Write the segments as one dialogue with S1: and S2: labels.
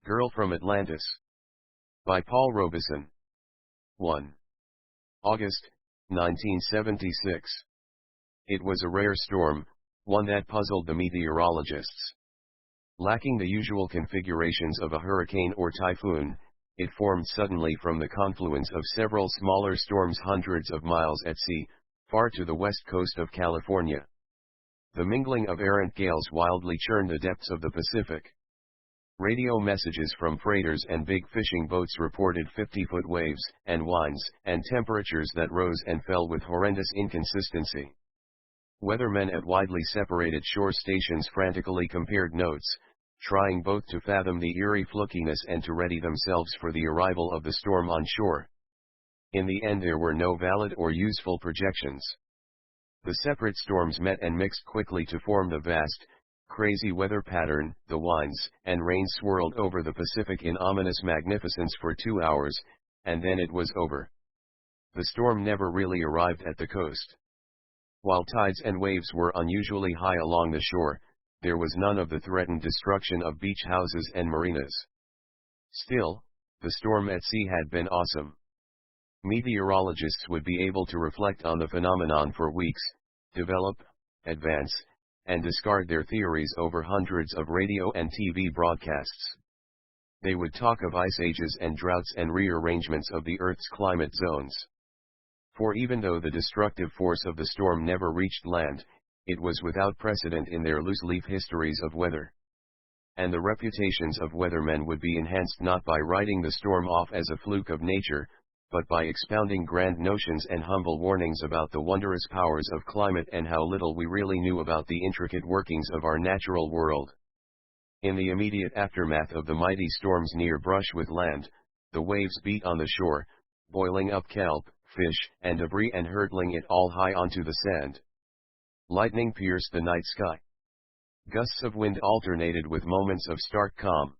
S1: Girl from Atlantis. By Paul Robison. 1. August, 1976. It was a rare storm, one that puzzled the meteorologists. Lacking the usual configurations of a hurricane or typhoon, it formed suddenly from the confluence of several smaller storms hundreds of miles at sea, far to the west coast of California. The mingling of errant gales wildly churned the depths of the Pacific. Radio messages from freighters and big fishing boats reported 50-foot waves and winds and temperatures that rose and fell with horrendous inconsistency. Weathermen at widely separated shore stations frantically compared notes, trying both to fathom the eerie flukiness and to ready themselves for the arrival of the storm on shore. In the end, there were no valid or useful projections. The separate storms met and mixed quickly to form the vast, crazy weather pattern. The winds and rain swirled over the Pacific in ominous magnificence for 2 hours, and then it was over. The storm never really arrived at the coast. While tides and waves were unusually high along the shore, there was none of the threatened destruction of beach houses and marinas. Still, the storm at sea had been awesome. Meteorologists would be able to reflect on the phenomenon for weeks, develop, advance, and discard their theories over hundreds of radio and TV broadcasts. They would talk of ice ages and droughts and rearrangements of the Earth's climate zones. For even though the destructive force of the storm never reached land, it was without precedent in their loose-leaf histories of weather. And the reputations of weathermen would be enhanced not by writing the storm off as a fluke of nature, but by expounding grand notions and humble warnings about the wondrous powers of climate and how little we really knew about the intricate workings of our natural world. In the immediate aftermath of the mighty storms near brush with land, the waves beat on the shore, boiling up kelp, fish, and debris and hurtling it all high onto the sand. Lightning pierced the night sky. Gusts of wind alternated with moments of stark calm.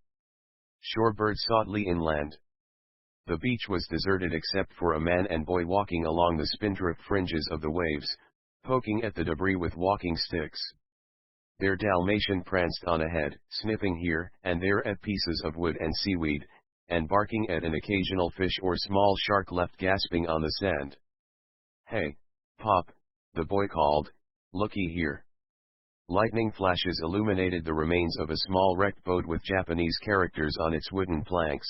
S1: Shorebirds sought inland. The beach was deserted except for a man and boy walking along the spindrift fringes of the waves, poking at the debris with walking sticks. Their Dalmatian pranced on ahead, sniffing here and there at pieces of wood and seaweed, and barking at an occasional fish or small shark left gasping on the sand. "Hey, Pop," the boy called, "looky here." Lightning flashes illuminated the remains of a small wrecked boat with Japanese characters on its wooden planks.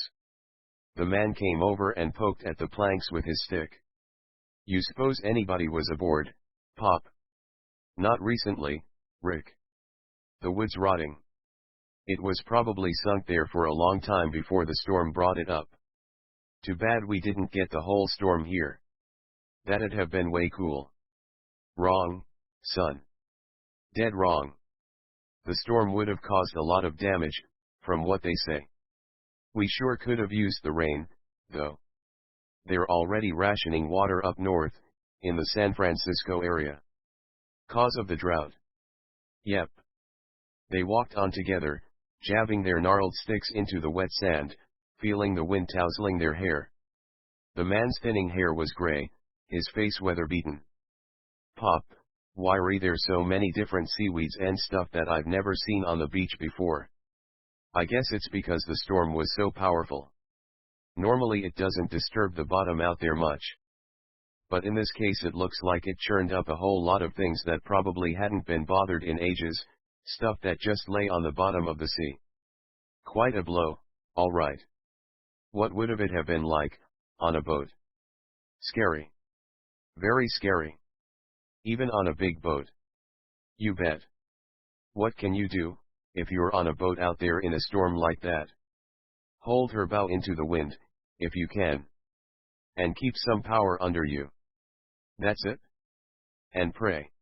S1: The man came over and poked at the planks with his stick. "You suppose anybody was aboard, Pop?" "Not recently, Rick. The wood's rotting. It was probably sunk there for a long time before the storm brought it up. Too bad we didn't get the whole storm here. That'd have been way cool." "Wrong, son. Dead wrong. The storm would have caused a lot of damage, from what they say. We sure could have used the rain, though. They're already rationing water up north, in the San Francisco area. Cause of the drought." "Yep." They walked on together, jabbing their gnarled sticks into the wet sand, feeling the wind tousling their hair. The man's thinning hair was gray, his face weather-beaten. "Pop, why're there so many different seaweeds and stuff that I've never seen on the beach before?" "I guess it's because the storm was so powerful. Normally it doesn't disturb the bottom out there much. But in this case it looks like it churned up a whole lot of things that probably hadn't been bothered in ages, stuff that just lay on the bottom of the sea. Quite a blow, all right. What would it have been like, on a boat? Scary. Very scary. Even on a big boat. You bet. What can you do, if you're on a boat out there in a storm like that? Hold her bow into the wind, if you can. And keep some power under you. That's it. And pray.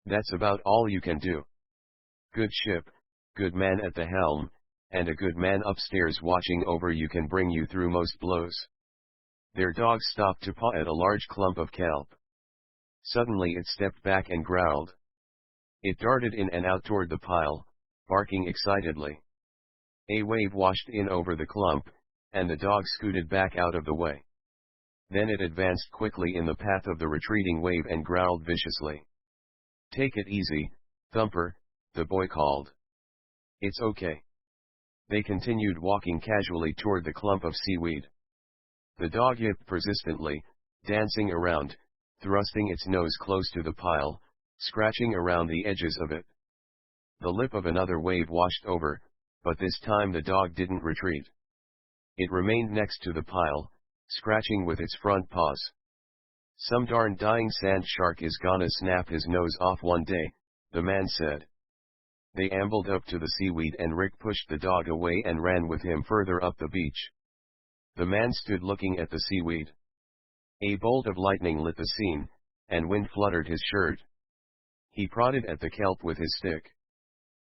S1: That's about all you can do. Good ship, good man at the helm, and a good man upstairs watching over you can bring you through most blows." Their dog stopped to paw at a large clump of kelp. Suddenly it stepped back and growled. It darted in and out toward the pile, barking excitedly. A wave washed in over the clump, and the dog scooted back out of the way. Then it advanced quickly in the path of the retreating wave and growled viciously. "Take it easy, Thumper," the boy called. "It's okay. They continued walking casually toward the clump of seaweed. The dog yipped persistently, dancing around, thrusting its nose close to the pile, scratching around the edges of it. The lip of another wave washed over, but this time the dog didn't retreat. It remained next to the pile, scratching with its front paws. "Some darn dying sand shark is gonna snap his nose off one day," the man said. They ambled up to the seaweed and Rick pushed the dog away and ran with him further up the beach. The man stood looking at the seaweed. A bolt of lightning lit the scene, and wind fluttered his shirt. He prodded at the kelp with his stick.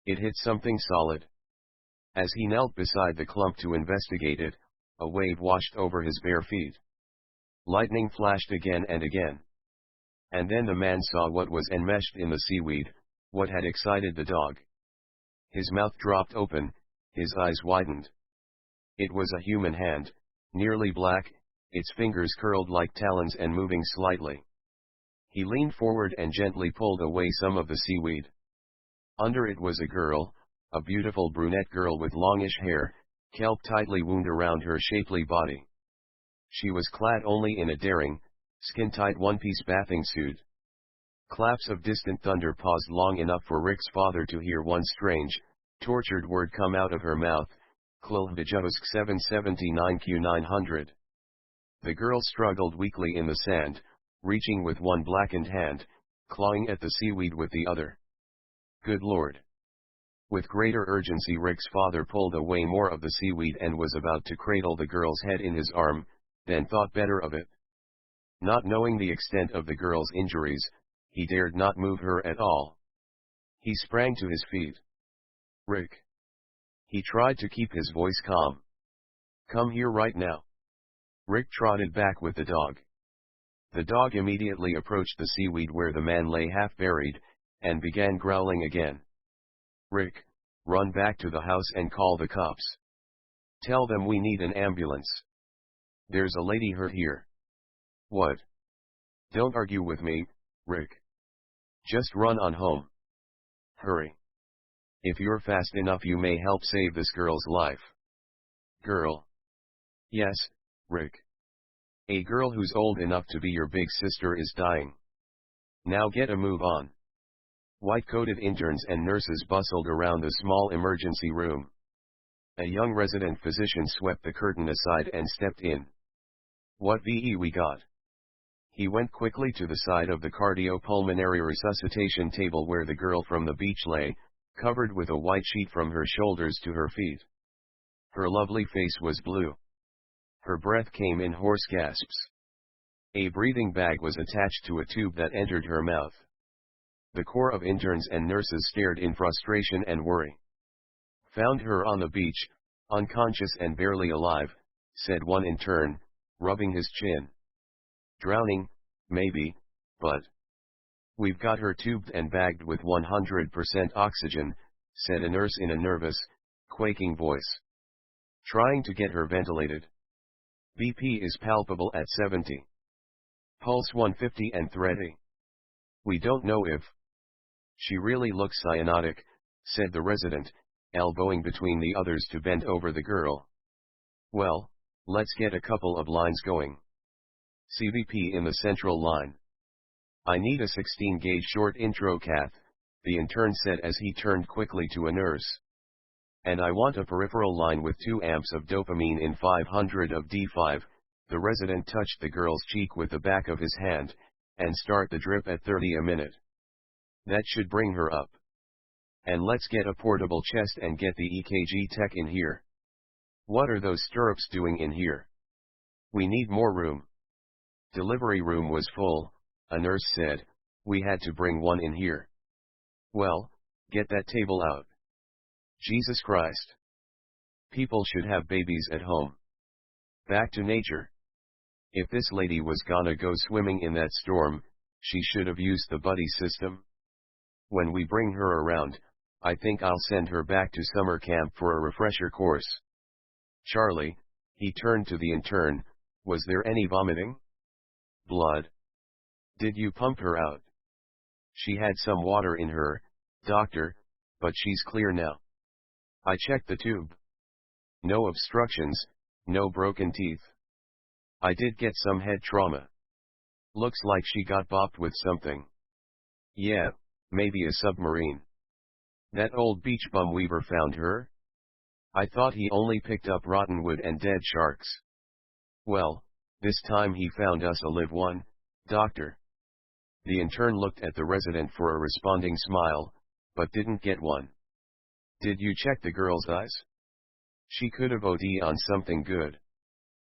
S1: It hit something solid. As he knelt beside the clump to investigate it, a wave washed over his bare feet. Lightning flashed again and again. And then the man saw what was enmeshed in the seaweed, what had excited the dog. His mouth dropped open, his eyes widened. It was a human hand, nearly black, its fingers curled like talons and moving slightly. He leaned forward and gently pulled away some of the seaweed. Under it was a girl, a beautiful brunette girl with longish hair, kelp tightly wound around her shapely body. She was clad only in a daring, skin-tight one-piece bathing suit. Claps of distant thunder paused long enough for Rick's father to hear one strange, tortured word come out of her mouth, Klvdjusk 779 Q900. The girl struggled weakly in the sand, reaching with one blackened hand, clawing at the seaweed with the other. Good Lord! With greater urgency Rick's father pulled away more of the seaweed and was about to cradle the girl's head in his arm, then thought better of it. Not knowing the extent of the girl's injuries, he dared not move her at all. He sprang to his feet. "Rick!" He tried to keep his voice calm. "Come here right now." Rick trotted back with the dog. The dog immediately approached the seaweed where the man lay half buried, and began growling again. "Rick, run back to the house and call the cops. Tell them we need an ambulance. There's a lady hurt here." "What?" "Don't argue with me, Rick. Just run on home. Hurry. If you're fast enough you may help save this girl's life." "Girl?" "Yes, Rick. A girl who's old enough to be your big sister is dying. Now get a move on." White-coated interns and nurses bustled around the small emergency room. A young resident physician swept the curtain aside and stepped in. "What VE we got?" He went quickly to the side of the cardiopulmonary resuscitation table where the girl from the beach lay, covered with a white sheet from her shoulders to her feet. Her lovely face was blue. Her breath came in hoarse gasps. A breathing bag was attached to a tube that entered her mouth. The corps of interns and nurses stared in frustration and worry. "Found her on the beach, unconscious and barely alive," said one intern, rubbing his chin. "Drowning, maybe, but we've got her tubed and bagged with 100% oxygen," said a nurse in a nervous, quaking voice. "Trying to get her ventilated. BP is palpable at 70. Pulse 150 and thready. We don't know if she really looks cyanotic," said the resident, elbowing between the others to bend over the girl. "Well, let's get a couple of lines going. CVP in the central line. I need a 16-gauge short intro cath," the intern said as he turned quickly to a nurse. "And I want a peripheral line with 2 amps of dopamine in 500 of D5, the resident touched the girl's cheek with the back of his hand, "and start the drip at 30 a minute. That should bring her up. And let's get a portable chest and get the EKG tech in here. What are those stirrups doing in here? We need more room." "Delivery room was full," a nurse said, "we had to bring one in here." "Well, get that table out. Jesus Christ. People should have babies at home. Back to nature. If this lady was gonna go swimming in that storm, she should have used the buddy system. When we bring her around, I think I'll send her back to summer camp for a refresher course. Charlie," he turned to the intern, "was there any vomiting? Blood? Did you pump her out?" "She had some water in her, doctor, but she's clear now. I checked the tube." No obstructions, no broken teeth. I did get some head trauma. Looks like she got bopped with something. Yeah, maybe a submarine. That old beach bum Weaver found her? I thought he only picked up rotten wood and dead sharks. Well, this time he found us a live one, doctor. The intern looked at the resident for a responding smile, but didn't get one. Did you check the girl's eyes? She could have OD'd on something good.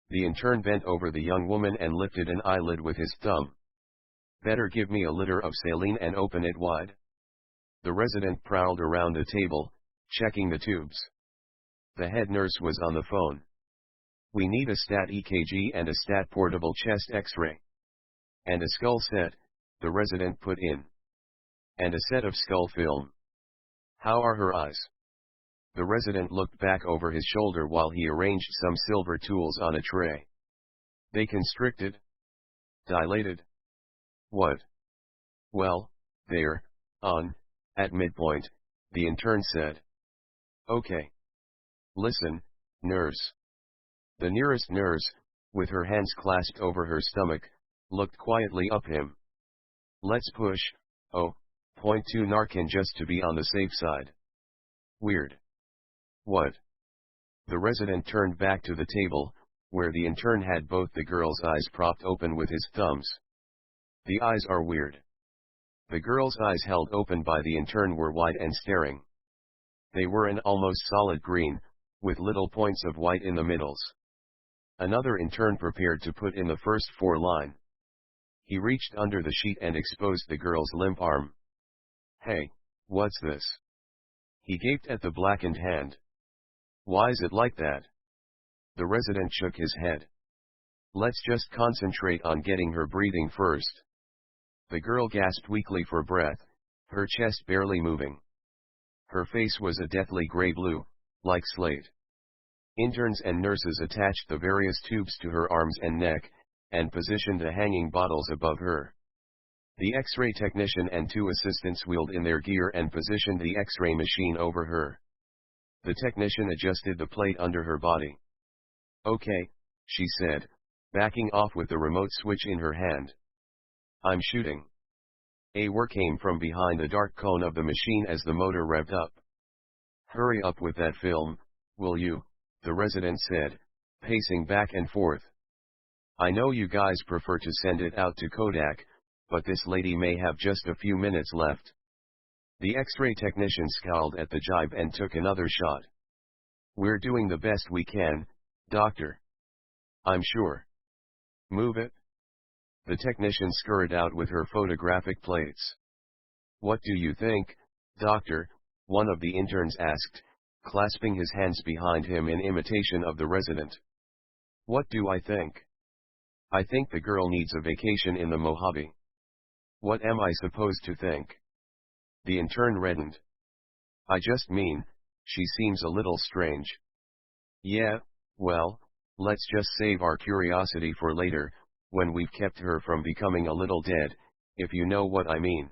S1: The intern bent over the young woman and lifted an eyelid with his thumb. Better give me a liter of saline and open it wide. The resident prowled around the table, checking the tubes. The head nurse was on the phone. We need a stat EKG and a stat portable chest X-ray. And a skull set, the resident put in. And a set of skull film. How are her eyes? The resident looked back over his shoulder while he arranged some silver tools on a tray. They constricted? Dilated? What? Well, they're, at midpoint, the intern said. Okay. Listen, nurse. The nearest nurse, with her hands clasped over her stomach, looked quietly up him. Let's push, 0.2 Narcan just to be on the safe side. Weird. What? The resident turned back to the table, where the intern had both the girl's eyes propped open with his thumbs. The eyes are weird. The girl's eyes held open by the intern were wide and staring. They were an almost solid green, with little points of white in the middles. Another intern prepared to put in the first 4 line. He reached under the sheet and exposed the girl's limp arm. Hey, what's this? He gaped at the blackened hand. Why's it like that? The resident shook his head. Let's just concentrate on getting her breathing first. The girl gasped weakly for breath, her chest barely moving. Her face was a deathly gray blue, like slate. Interns and nurses attached the various tubes to her arms and neck, and positioned the hanging bottles above her. The X-ray technician and 2 assistants wheeled in their gear and positioned the X-ray machine over her. The technician adjusted the plate under her body. Okay, she said, backing off with the remote switch in her hand. I'm shooting. A whir came from behind the dark cone of the machine as the motor revved up. Hurry up with that film, will you? The resident said, pacing back and forth. I know you guys prefer to send it out to Kodak, but this lady may have just a few minutes left. The X-ray technician scowled at the jibe and took another shot. We're doing the best we can, doctor. I'm sure. Move it. The technician scurried out with her photographic plates. What do you think, doctor? One of the interns asked, clasping his hands behind him in imitation of the resident. What do I think? I think the girl needs a vacation in the Mojave. What am I supposed to think? The intern reddened. I just mean, she seems a little strange. Yeah, well, let's just save our curiosity for later, when we've kept her from becoming a little dead, if you know what I mean.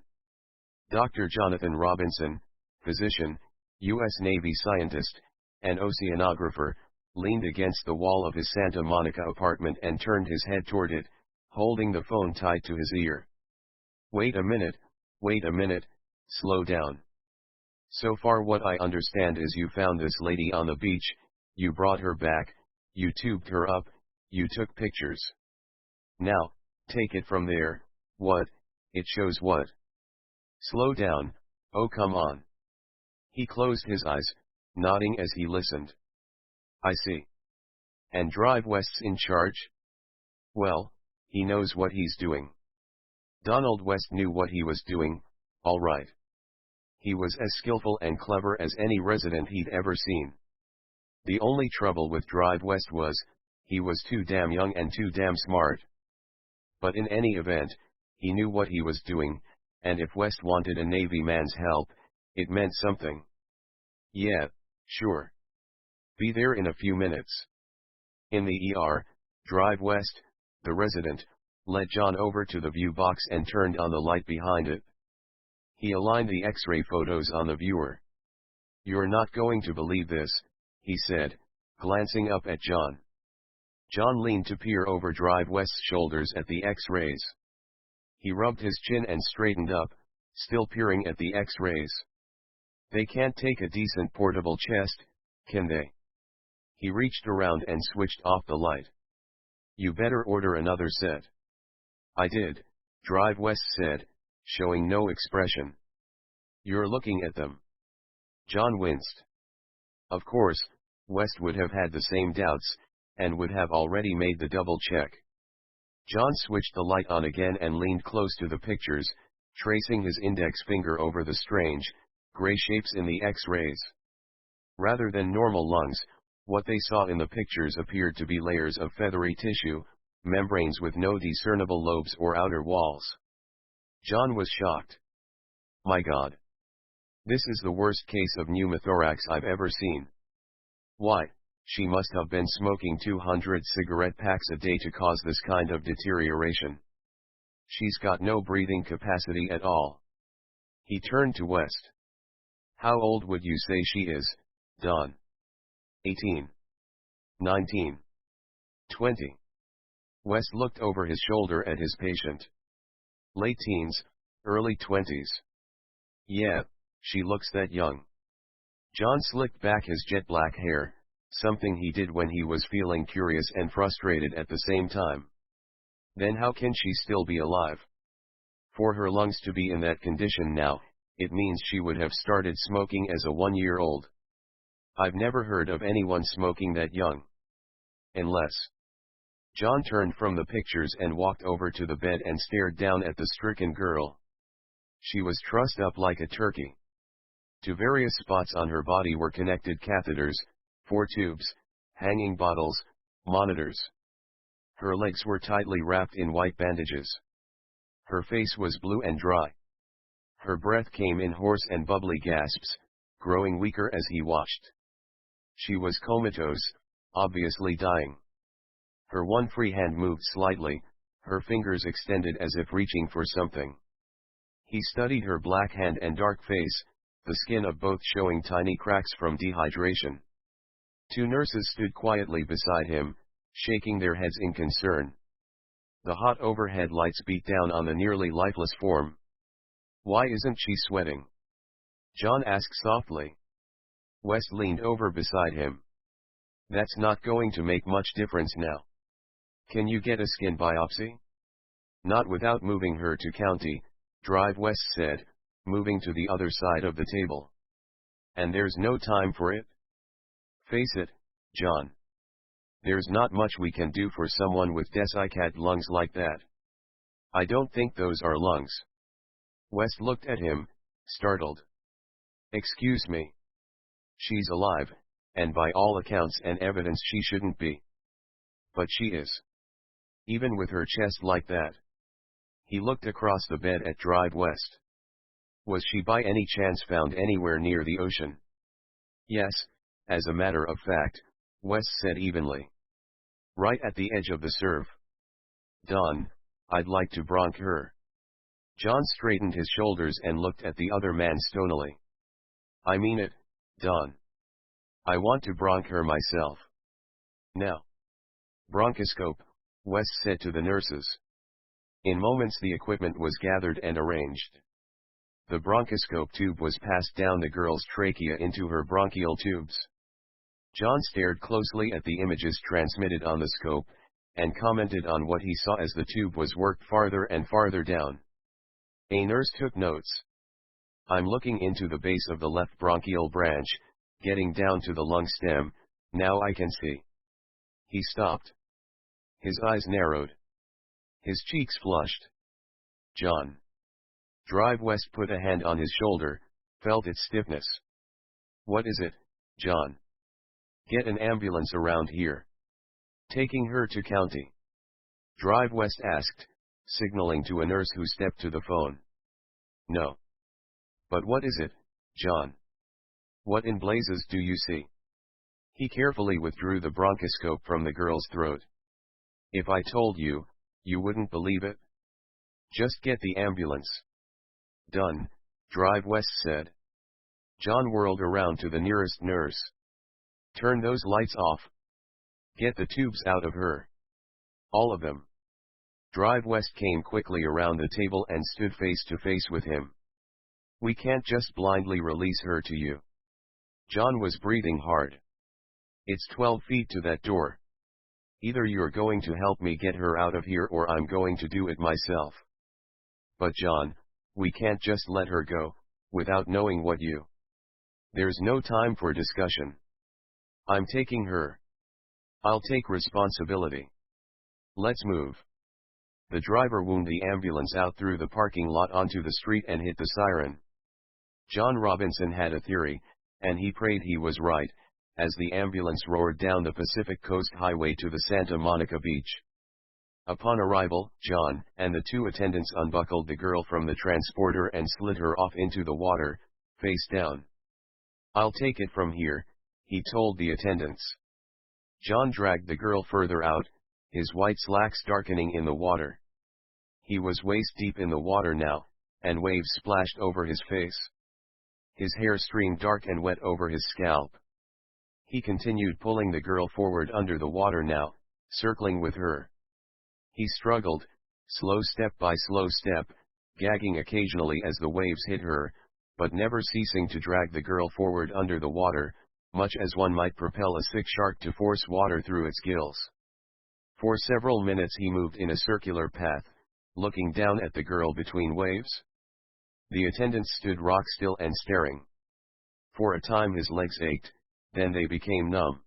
S1: Dr. Jonathan Robinson, physician, U.S. Navy scientist, and oceanographer, leaned against the wall of his Santa Monica apartment and turned his head toward it, holding the phone tight to his ear. Wait a minute, slow down. So far what I understand is you found this lady on the beach, you brought her back, you tubed her up, you took pictures. Now, take it from there. What? It shows what? Slow down, oh come on. He closed his eyes, nodding as he listened. I see. And Drive West's in charge? Well, he knows what he's doing. Donald West knew what he was doing, all right. He was as skillful and clever as any resident he'd ever seen. The only trouble with Drive West was, he was too damn young and too damn smart. But in any event, he knew what he was doing, and if West wanted a Navy man's help, it meant something. Yeah, sure. Be there in a few minutes. In the ER, Drive West, the resident, led John over to the view box and turned on the light behind it. He aligned the X-ray photos on the viewer. You're not going to believe this, he said, glancing up at John. John leaned to peer over Drive West's shoulders at the X-rays. He rubbed his chin and straightened up, still peering at the X-rays. They can't take a decent portable chest, can they? He reached around and switched off the light. You better order another set. I did, Drive West said, showing no expression. You're looking at them. John winced. Of course, West would have had the same doubts, and would have already made the double check. John switched the light on again and leaned close to the pictures, tracing his index finger over the strange, gray shapes in the X-rays. Rather than normal lungs, what they saw in the pictures appeared to be layers of feathery tissue, membranes with no discernible lobes or outer walls. John was shocked. My God! This is the worst case of pneumothorax I've ever seen. Why, she must have been smoking 200 cigarette packs a day to cause this kind of deterioration. She's got no breathing capacity at all. He turned to West. How old would you say she is, Don? 18. 19. 20. West looked over his shoulder at his patient. Late teens, early 20s. Yeah, she looks that young. John slicked back his jet black hair, something he did when he was feeling curious and frustrated at the same time. Then how can she still be alive? For her lungs to be in that condition now, it means she would have started smoking as a 1-year-old. I've never heard of anyone smoking that young. Unless. John turned from the pictures and walked over to the bed and stared down at the stricken girl. She was trussed up like a turkey. To various spots on her body were connected catheters, 4 tubes, hanging bottles, monitors. Her legs were tightly wrapped in white bandages. Her face was blue and dry. Her breath came in hoarse and bubbly gasps, growing weaker as he watched. She was comatose, obviously dying. Her one free hand moved slightly, her fingers extended as if reaching for something. He studied her black hand and dark face, the skin of both showing tiny cracks from dehydration. 2 nurses stood quietly beside him, shaking their heads in concern. The hot overhead lights beat down on the nearly lifeless form. Why isn't she sweating? John asked softly. West leaned over beside him. That's not going to make much difference now. Can you get a skin biopsy? Not without moving her to county, Drive West said, moving to the other side of the table. And there's no time for it? Face it, John. There's not much we can do for someone with desiccant lungs like that. I don't think those are lungs. West looked at him, startled. Excuse me. She's alive, and by all accounts and evidence she shouldn't be. But she is. Even with her chest like that. He looked across the bed at Drive West. Was she by any chance found anywhere near the ocean? Yes, as a matter of fact, West said evenly. Right at the edge of the surf. Don, I'd like to bronch her. John straightened his shoulders and looked at the other man stonily. I mean it, Don. I want to bronch her myself. Now. Bronchoscope, West said to the nurses. In moments the equipment was gathered and arranged. The bronchoscope tube was passed down the girl's trachea into her bronchial tubes. John stared closely at the images transmitted on the scope, and commented on what he saw as the tube was worked farther and farther down. A nurse took notes. I'm looking into the base of the left bronchial branch, getting down to the lung stem, now I can see. He stopped. His eyes narrowed. His cheeks flushed. John. Drive West put a hand on his shoulder, felt its stiffness. What is it, John? Get an ambulance around here. Taking her to county. Drive West asked, signaling to a nurse who stepped to the phone. No. But what is it, John? What in blazes do you see? He carefully withdrew the bronchoscope from the girl's throat. If I told you, you wouldn't believe it. Just get the ambulance. Done, Drive West said. John whirled around to the nearest nurse. Turn those lights off, Get the tubes out of her. All of them. Drive West came quickly around the table and stood face to face with him. We can't just blindly release her to you. John was breathing hard. It's 12 feet to that door. Either you're going to help me get her out of here or I'm going to do it myself. But John, we can't just let her go, without knowing what you. There's no time for discussion. I'm taking her. I'll take responsibility. Let's move. The driver wound the ambulance out through the parking lot onto the street and hit the siren. John Robinson had a theory, and he prayed he was right, as the ambulance roared down the Pacific Coast Highway to the Santa Monica beach. Upon arrival, John and the two attendants unbuckled the girl from the transporter and slid her off into the water, face down. I'll take it from here, he told the attendants. John dragged the girl further out, his white slacks darkening in the water. He was waist deep in the water now, and waves splashed over his face. His hair streamed dark and wet over his scalp. He continued pulling the girl forward under the water now, circling with her. He struggled, slow step by slow step, gagging occasionally as the waves hit her, but never ceasing to drag the girl forward under the water, much as one might propel a sick shark to force water through its gills. For several minutes he moved in a circular path, looking down at the girl between waves. The attendant stood rock still and staring. For a time his legs ached, then they became numb.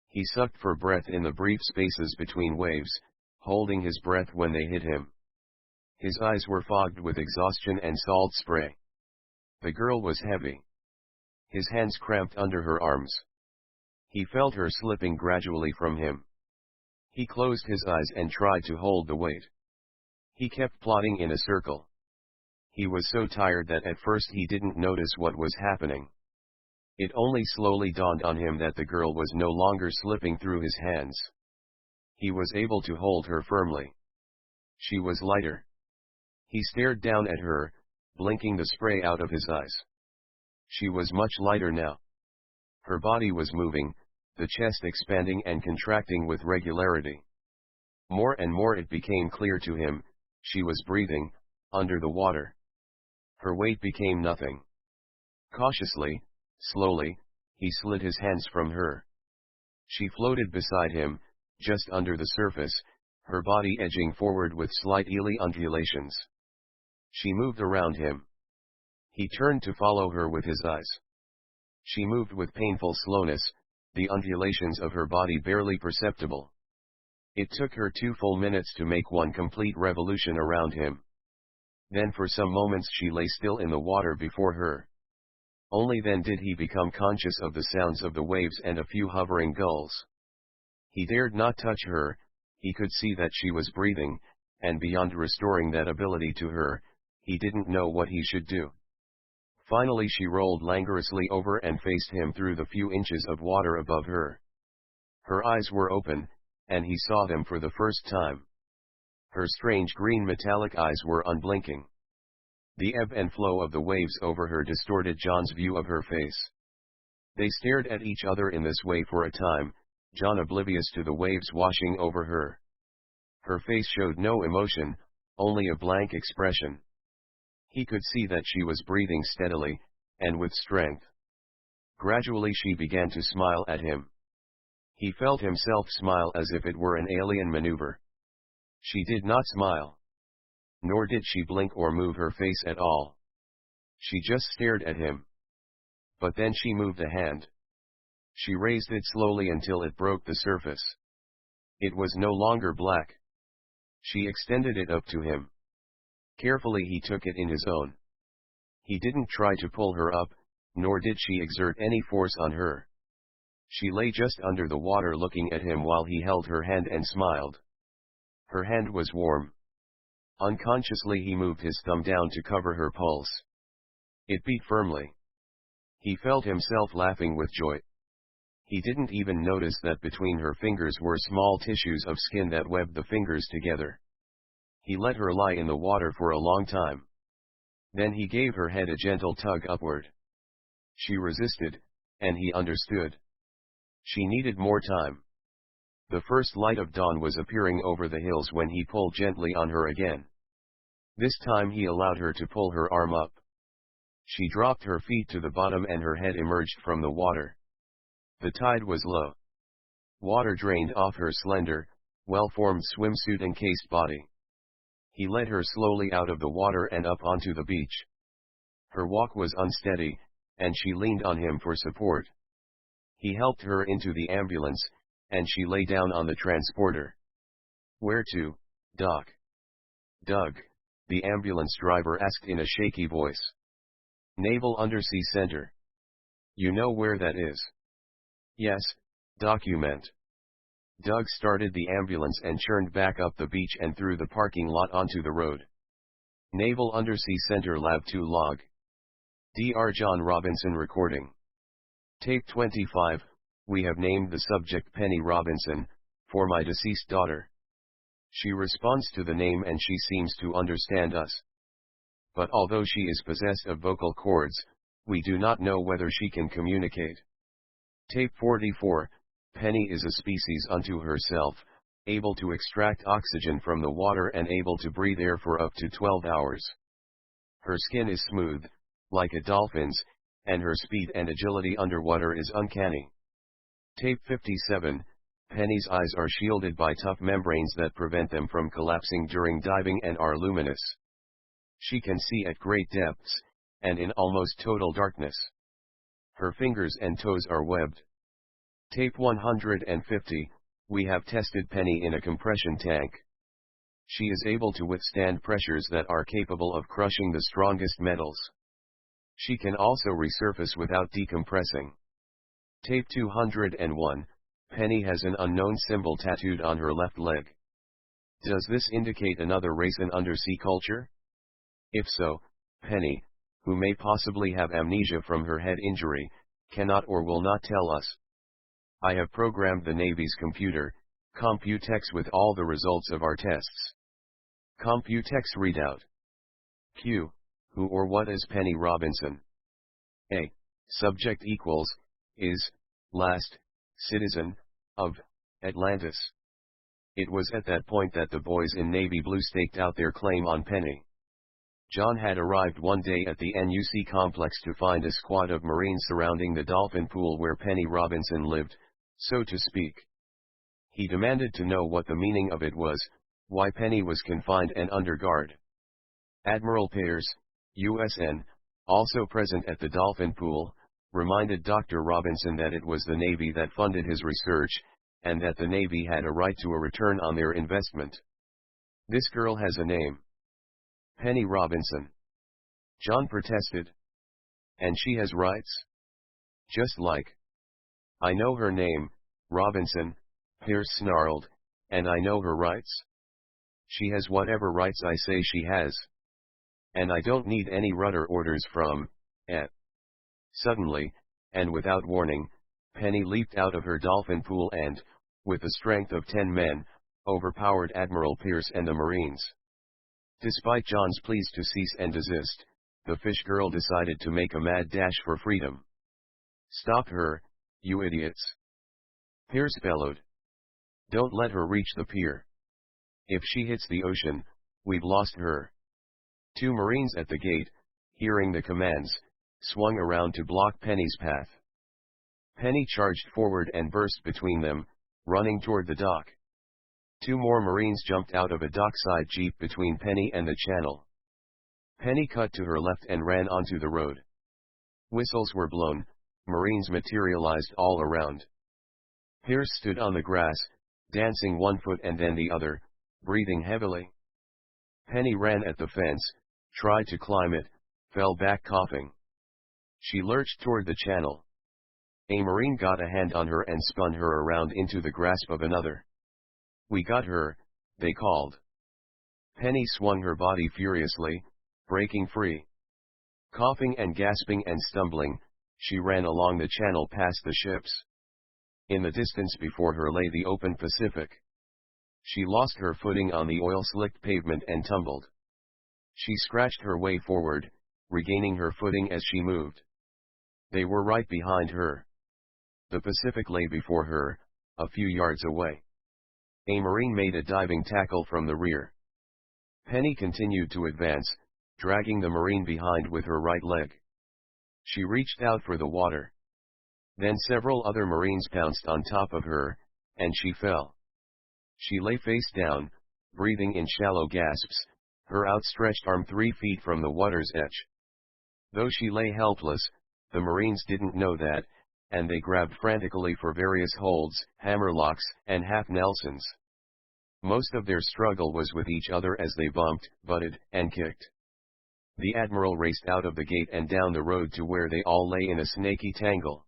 S1: He sucked for breath in the brief spaces between waves, holding his breath when they hit him. His eyes were fogged with exhaustion and salt spray. The girl was heavy. His hands cramped under her arms. He felt her slipping gradually from him. He closed his eyes and tried to hold the weight. He kept plodding in a circle. He was so tired that at first he didn't notice what was happening. It only slowly dawned on him that the girl was no longer slipping through his hands. He was able to hold her firmly. She was lighter. He stared down at her, blinking the spray out of his eyes. She was much lighter now. Her body was moving, the chest expanding and contracting with regularity. More and more it became clear to him, she was breathing, under the water. Her weight became nothing. Cautiously, slowly, he slid his hands from her. She floated beside him, just under the surface, her body edging forward with slight eerie undulations. She moved around him. He turned to follow her with his eyes. She moved with painful slowness, the undulations of her body barely perceptible. It took her 2 full minutes to make one complete revolution around him. Then for some moments she lay still in the water before her. Only then did he become conscious of the sounds of the waves and a few hovering gulls. He dared not touch her, he could see that she was breathing, and beyond restoring that ability to her, he didn't know what he should do. Finally she rolled languorously over and faced him through the few inches of water above her. Her eyes were open, and he saw them for the first time. Her strange green metallic eyes were unblinking. The ebb and flow of the waves over her distorted John's view of her face. They stared at each other in this way for a time, John oblivious to the waves washing over her. Her face showed no emotion, only a blank expression. He could see that she was breathing steadily, and with strength. Gradually she began to smile at him. He felt himself smile as if it were an alien maneuver. She did not smile. Nor did she blink or move her face at all. She just stared at him. But then she moved a hand. She raised it slowly until it broke the surface. It was no longer black. She extended it up to him. Carefully he took it in his own. He didn't try to pull her up, nor did she exert any force on her. She lay just under the water looking at him while he held her hand and smiled. Her hand was warm. Unconsciously he moved his thumb down to cover her pulse. It beat firmly. He felt himself laughing with joy. He didn't even notice that between her fingers were small tissues of skin that webbed the fingers together. He let her lie in the water for a long time. Then he gave her head a gentle tug upward. She resisted, and he understood. She needed more time. The first light of dawn was appearing over the hills when he pulled gently on her again. This time he allowed her to pull her arm up. She dropped her feet to the bottom and her head emerged from the water. The tide was low. Water drained off her slender, well-formed swimsuit-encased body. He led her slowly out of the water and up onto the beach. Her walk was unsteady, and she leaned on him for support. He helped her into the ambulance, and she lay down on the transporter. "Where to, Doc?" "Doug," the ambulance driver asked in a shaky voice. "Naval Undersea Center." "You know where that is?" "Yes, document." Doug started the ambulance and churned back up the beach and through the parking lot onto the road. Naval Undersea Center Lab 2 log. Dr. John Robinson recording. Tape 25, we have named the subject Penny Robinson, for my deceased daughter. She responds to the name and she seems to understand us. But although she is possessed of vocal cords, we do not know whether she can communicate. Tape 44, Penny is a species unto herself, able to extract oxygen from the water and able to breathe air for up to 12 hours. Her skin is smooth, like a dolphin's, and her speed and agility underwater is uncanny. Tape 57, Penny's eyes are shielded by tough membranes that prevent them from collapsing during diving and are luminous. She can see at great depths, and in almost total darkness. Her fingers and toes are webbed. Tape 150, we have tested Penny in a compression tank. She is able to withstand pressures that are capable of crushing the strongest metals. She can also resurface without decompressing. Tape 201, Penny has an unknown symbol tattooed on her left leg. Does this indicate another race in undersea culture? If so, Penny, who may possibly have amnesia from her head injury, cannot or will not tell us. I have programmed the Navy's computer, Computex, with all the results of our tests. Computex readout. Q. Who or what is Penny Robinson? A. Subject equals, is, last, citizen, of, Atlantis. It was at that point that the boys in Navy Blue staked out their claim on Penny. John had arrived one day at the NUC complex to find a squad of Marines surrounding the dolphin pool where Penny Robinson lived, so to speak. He demanded to know what the meaning of it was, why Penny was confined and under guard. Admiral Pearce, USN, also present at the dolphin pool, reminded Dr. Robinson that it was the Navy that funded his research, and that the Navy had a right to a return on their investment. This girl has a name. Penny Robinson. John protested. And she has rights? Just like. I know her name, Robinson, Pierce snarled, and I know her rights. She has whatever rights I say she has. And I don't need any rudder orders from, et. Suddenly, and without warning, Penny leaped out of her dolphin pool and, with the strength of 10 men, overpowered Admiral Pearce and the Marines. Despite John's pleas to cease and desist, the fish girl decided to make a mad dash for freedom. Stop her, you idiots! Pearce bellowed. Don't let her reach the pier. If she hits the ocean, we've lost her. 2 Marines at the gate, hearing the commands, swung around to block Penny's path. Penny charged forward and burst between them, running toward the dock. 2 more Marines jumped out of a dockside jeep between Penny and the channel. Penny cut to her left and ran onto the road. Whistles were blown, Marines materialized all around. Pearce stood on the grass, dancing one foot and then the other, breathing heavily. Penny ran at the fence, tried to climb it, fell back coughing. She lurched toward the channel. A Marine got a hand on her and spun her around into the grasp of another. We got her, they called. Penny swung her body furiously, breaking free. Coughing and gasping and stumbling, she ran along the channel past the ships. In the distance before her lay the open Pacific. She lost her footing on the oil-slicked pavement and tumbled. She scratched her way forward, regaining her footing as she moved. They were right behind her. The Pacific lay before her, a few yards away. A Marine made a diving tackle from the rear. Penny continued to advance, dragging the Marine behind with her right leg. She reached out for the water. Then several other Marines pounced on top of her, and she fell. She lay face down, breathing in shallow gasps, her outstretched arm 3 feet from the water's edge. Though she lay helpless, the Marines didn't know that, and they grabbed frantically for various holds, hammerlocks, and half-Nelsons. Most of their struggle was with each other as they bumped, butted, and kicked. The Admiral raced out of the gate and down the road to where they all lay in a snaky tangle.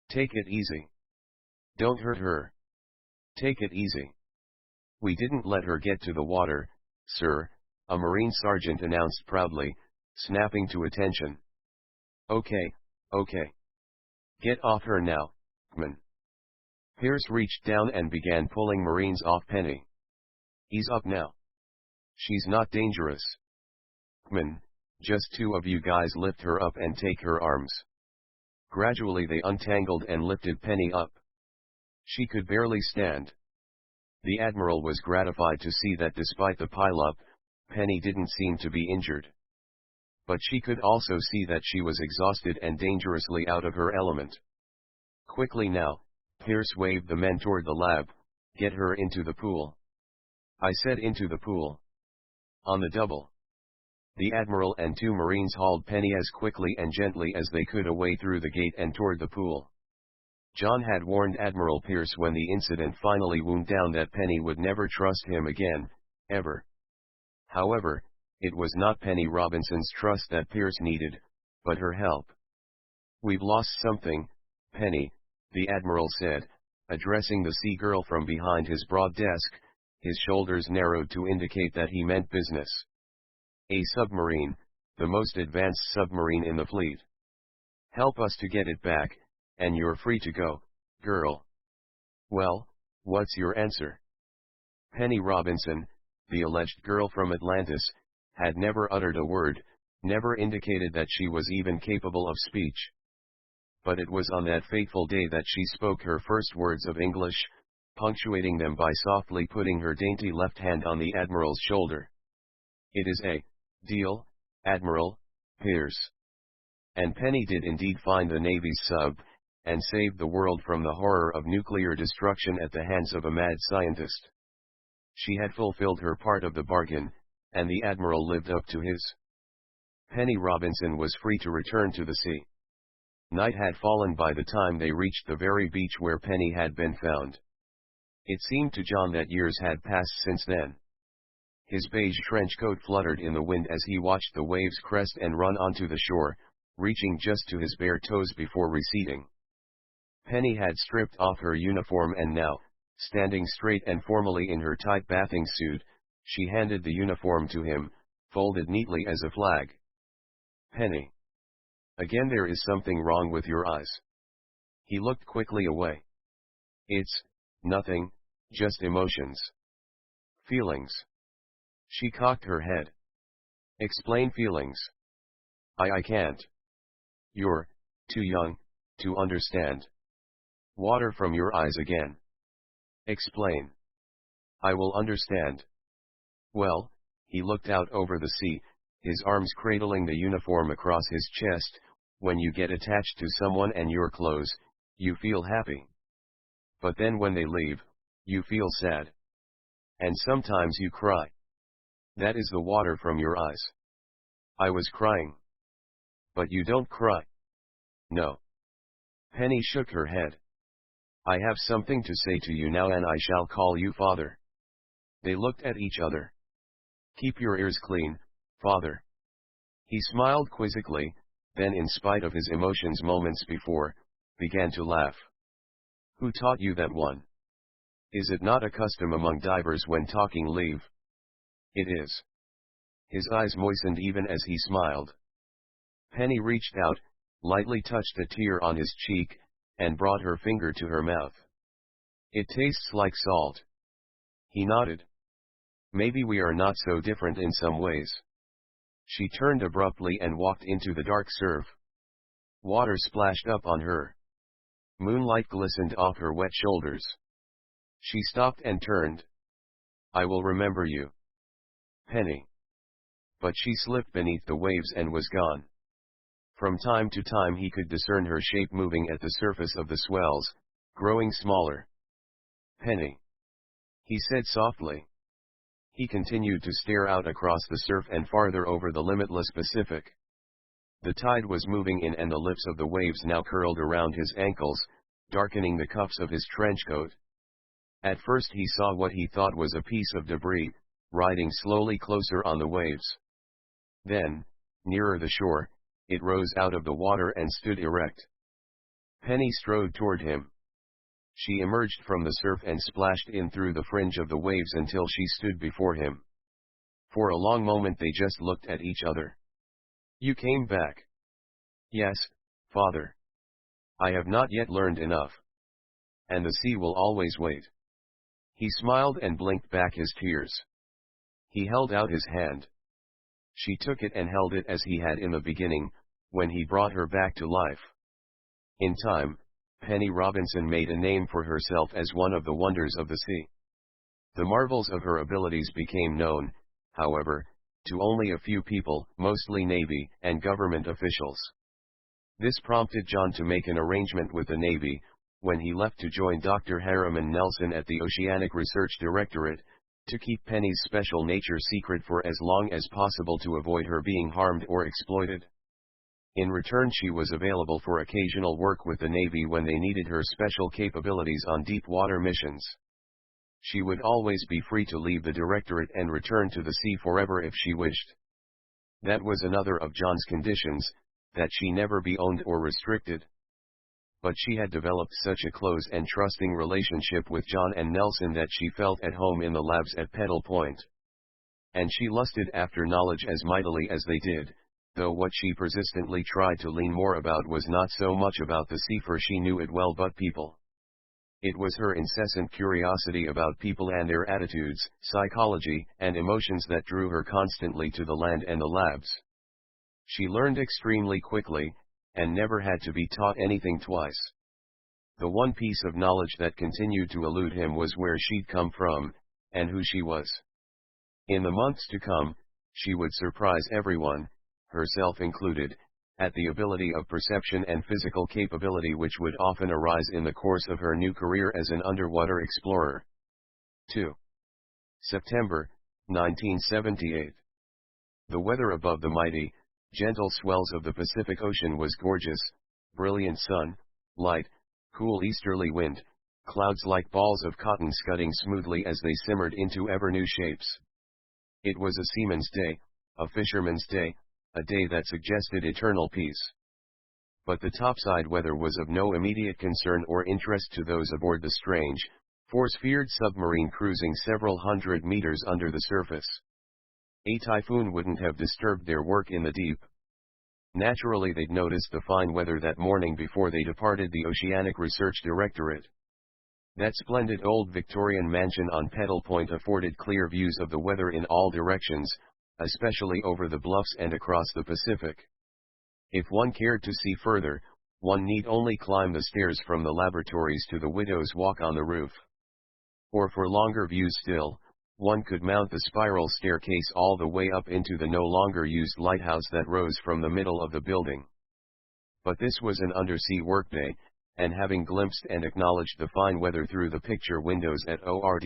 S1: "Take it easy. Don't hurt her. Take it easy. We didn't let her get to the water, sir," a Marine sergeant announced proudly, snapping to attention. "Okay, okay. Get off her now, man." Pierce reached down and began pulling Marines off Penny. "Ease up now. She's not dangerous. Man, just 2 of you guys lift her up and take her arms." Gradually they untangled and lifted Penny up. She could barely stand. The Admiral was gratified to see that despite the pileup, Penny didn't seem to be injured. But she could also see that she was exhausted and dangerously out of her element. "Quickly now," Pierce waved the men toward the lab, "get her into the pool." "I said into the pool. On the double." The Admiral and 2 Marines hauled Penny as quickly and gently as they could away through the gate and toward the pool. John had warned Admiral Pierce when the incident finally wound down that Penny would never trust him again, ever. However, it was not Penny Robinson's trust that Pierce needed, but her help. "We've lost something, Penny," the Admiral said, addressing the sea girl from behind his broad desk, his shoulders narrowed to indicate that he meant business. "A submarine, the most advanced submarine in the fleet. Help us to get it back, and you're free to go, girl." "Well, what's your answer?" Penny Robinson, the alleged girl from Atlantis, had never uttered a word, never indicated that she was even capable of speech. But it was on that fateful day that she spoke her first words of English, punctuating them by softly putting her dainty left hand on the Admiral's shoulder. "It is a deal, Admiral Pierce." And Penny did indeed find the Navy's sub, and saved the world from the horror of nuclear destruction at the hands of a mad scientist. She had fulfilled her part of the bargain, and the Admiral lived up to his. Penny Robinson was free to return to the sea. Night had fallen by the time they reached the very beach where Penny had been found. It seemed to John that years had passed since then. His beige trench coat fluttered in the wind as he watched the waves crest and run onto the shore, reaching just to his bare toes before receding. Penny had stripped off her uniform and now, standing straight and formally in her tight bathing suit, she handed the uniform to him, folded neatly as a flag. "Penny. Again there is something wrong with your eyes." He looked quickly away. "It's nothing, just emotions. Feelings." She cocked her head. "Explain feelings." I can't. You're too young to understand." "Water from your eyes again." "Explain." "I will understand." "Well," he looked out over the sea, his arms cradling the uniform across his chest, "when you get attached to someone and your clothes, you feel happy. But then when they leave, you feel sad. And sometimes you cry. That is the water from your eyes." "I was crying." "But you don't cry." "No." Penny shook her head. "I have something to say to you now and I shall call you father." They looked at each other. "Keep your ears clean, father." He smiled quizzically, then in spite of his emotions moments before, began to laugh. "Who taught you that one? Is it not a custom among divers when talking leave?" "It is." His eyes moistened even as he smiled. Penny reached out, lightly touched a tear on his cheek, and brought her finger to her mouth. "It tastes like salt." He nodded. "Maybe we are not so different in some ways." She turned abruptly and walked into the dark surf. Water splashed up on her. Moonlight glistened off her wet shoulders. She stopped and turned. "I will remember you, Penny." But she slipped beneath the waves and was gone. From time to time he could discern her shape moving at the surface of the swells, growing smaller. "Penny," he said softly. He continued to stare out across the surf and farther over the limitless Pacific. The tide was moving in and the lips of the waves now curled around his ankles, darkening the cuffs of his trench coat. At first he saw what he thought was a piece of debris, riding slowly closer on the waves. Then, nearer the shore, it rose out of the water and stood erect. Penny strode toward him. She emerged from the surf and splashed in through the fringe of the waves until she stood before him. For a long moment they just looked at each other. "You came back." "Yes, Father. I have not yet learned enough. And the sea will always wait." He smiled and blinked back his tears. He held out his hand. She took it and held it as he had in the beginning, when he brought her back to life. In time, Penny Robinson made a name for herself as one of the wonders of the sea. The marvels of her abilities became known, however, to only a few people, mostly Navy and government officials. This prompted John to make an arrangement with the Navy, when he left to join Dr. Harriman Nelson at the Oceanic Research Directorate, to keep Penny's special nature secret for as long as possible to avoid her being harmed or exploited. In return she was available for occasional work with the Navy when they needed her special capabilities on deep water missions. She would always be free to leave the Directorate and return to the sea forever if she wished. That was another of John's conditions, that she never be owned or restricted. But she had developed such a close and trusting relationship with John and Nelson that she felt at home in the labs at Petal Point. And she lusted after knowledge as mightily as they did, though what she persistently tried to lean more about was not so much about the sea, for she knew it well, but people. It was her incessant curiosity about people and their attitudes, psychology, and emotions that drew her constantly to the land and the labs. She learned extremely quickly, and never had to be taught anything twice. The one piece of knowledge that continued to elude him was where she'd come from, and who she was. In the months to come, she would surprise everyone, herself included, at the ability of perception and physical capability which would often arise in the course of her new career as an underwater explorer. 2. September, 1978. The weather above the mighty, gentle swells of the Pacific Ocean was gorgeous: brilliant sun, light, cool easterly wind, clouds like balls of cotton scudding smoothly as they simmered into ever-new shapes. It was a seaman's day, a fisherman's day, a day that suggested eternal peace. But the topside weather was of no immediate concern or interest to those aboard the strange, force-feared submarine cruising several hundred meters under the surface. A typhoon wouldn't have disturbed their work in the deep. Naturally they'd noticed the fine weather that morning before they departed the Oceanic Research Directorate. That splendid old Victorian mansion on Petal Point afforded clear views of the weather in all directions, especially over the bluffs and across the Pacific. If one cared to see further, one need only climb the stairs from the laboratories to the Widow's Walk on the roof. Or for longer views still, one could mount the spiral staircase all the way up into the no longer used lighthouse that rose from the middle of the building. But this was an undersea workday, and having glimpsed and acknowledged the fine weather through the picture windows at ORD,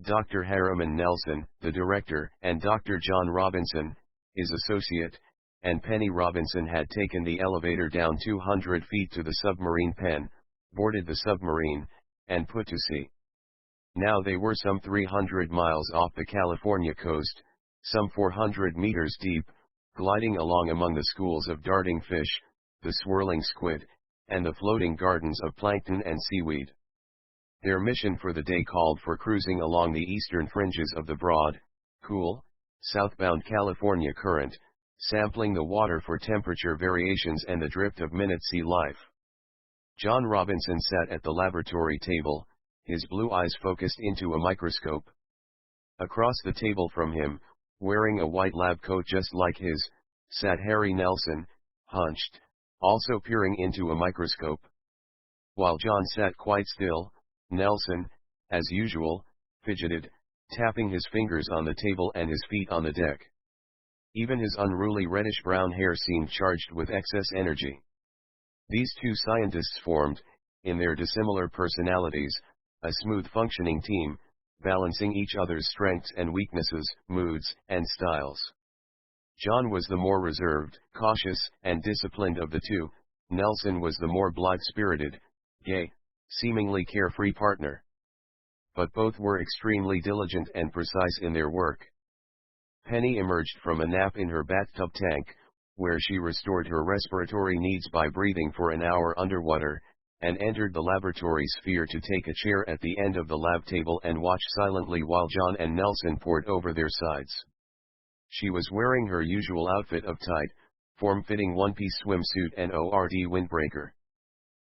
S1: Dr. Harriman Nelson, the director, and Dr. John Robinson, his associate, and Penny Robinson had taken the elevator down 200 feet to the submarine pen, boarded the submarine, and put to sea. Now they were some 300 miles off the California coast, some 400 meters deep, gliding along among the schools of darting fish, the swirling squid, and the floating gardens of plankton and seaweed. Their mission for the day called for cruising along the eastern fringes of the broad, cool, southbound California current, sampling the water for temperature variations and the drift of minute sea life. John Robinson sat at the laboratory table, his blue eyes focused into a microscope. Across the table from him, wearing a white lab coat just like his, sat Harry Nelson, hunched, also peering into a microscope. While John sat quite still, Nelson, as usual, fidgeted, tapping his fingers on the table and his feet on the deck. Even his unruly reddish-brown hair seemed charged with excess energy. These two scientists formed, in their dissimilar personalities, a smooth-functioning team, balancing each other's strengths and weaknesses, moods, and styles. John was the more reserved, cautious, and disciplined of the two. Nelson was the more blithe-spirited, gay, seemingly carefree partner. But both were extremely diligent and precise in their work. Penny emerged from a nap in her bathtub tank, where she restored her respiratory needs by breathing for an hour underwater, and entered the laboratory sphere to take a chair at the end of the lab table and watch silently while John and Nelson pored over their sides. She was wearing her usual outfit of tight, form-fitting one-piece swimsuit and ORD windbreaker.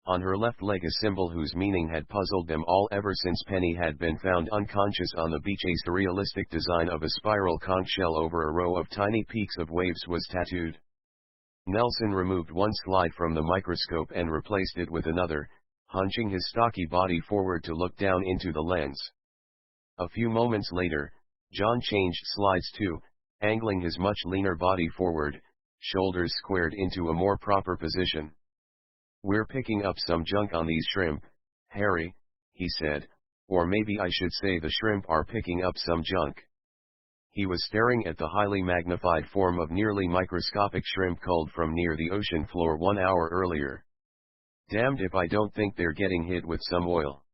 S1: On her left leg a symbol whose meaning had puzzled them all ever since Penny had been found unconscious on the beach. A surrealistic design of a spiral conch shell over a row of tiny peaks of waves was tattooed. Nelson removed one slide from the microscope and replaced it with another, hunching his stocky body forward to look down into the lens. A few moments later, John changed slides too, angling his much leaner body forward, shoulders squared into a more proper position. "We're picking up some junk on these shrimp, Harry," he said, "or maybe I should say the shrimp are picking up some junk." He was staring at the highly magnified form of nearly microscopic shrimp culled from near the ocean floor 1 hour earlier. "Damned if I don't think they're getting hit with some oil."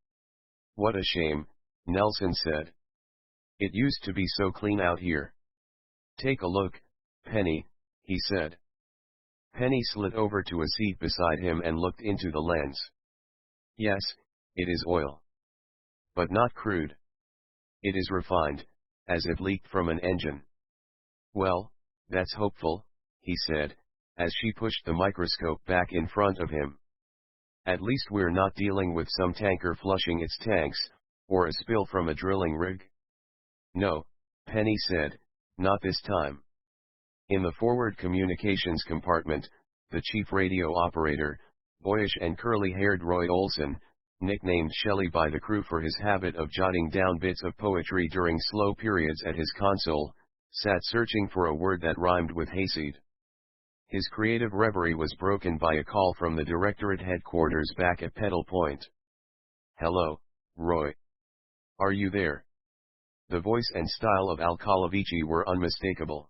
S1: "What a shame," Nelson said. "It used to be so clean out here." "Take a look, Penny," he said. Penny slid over to a seat beside him and looked into the lens. "Yes, it is oil. But not crude. It is refined, as if leaked from an engine." "Well, that's hopeful," he said, as she pushed the microscope back in front of him. "At least we're not dealing with some tanker flushing its tanks, or a spill from a drilling rig." "No," Penny said, "not this time." In the forward communications compartment, the chief radio operator, boyish and curly-haired Roy Olson, nicknamed Shelley by the crew for his habit of jotting down bits of poetry during slow periods at his console, sat searching for a word that rhymed with hayseed. His creative reverie was broken by a call from the directorate headquarters back at Petal Point. "Hello, Roy. Are you there?" The voice and style of Al Colavici were unmistakable.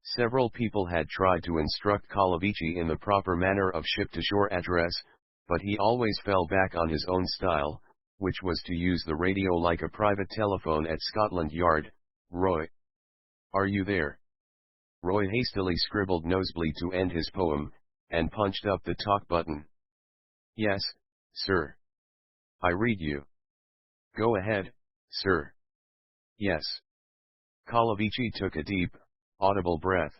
S1: Several people had tried to instruct Colavici in the proper manner of ship-to-shore address, but he always fell back on his own style, which was to use the radio like a private telephone at Scotland Yard. "Roy. Are you there?" Roy hastily scribbled nosebleed to end his poem, and punched up the talk button. "Yes, sir. I read you." "Go ahead, sir." "Yes." Colavici took a deep, audible breath.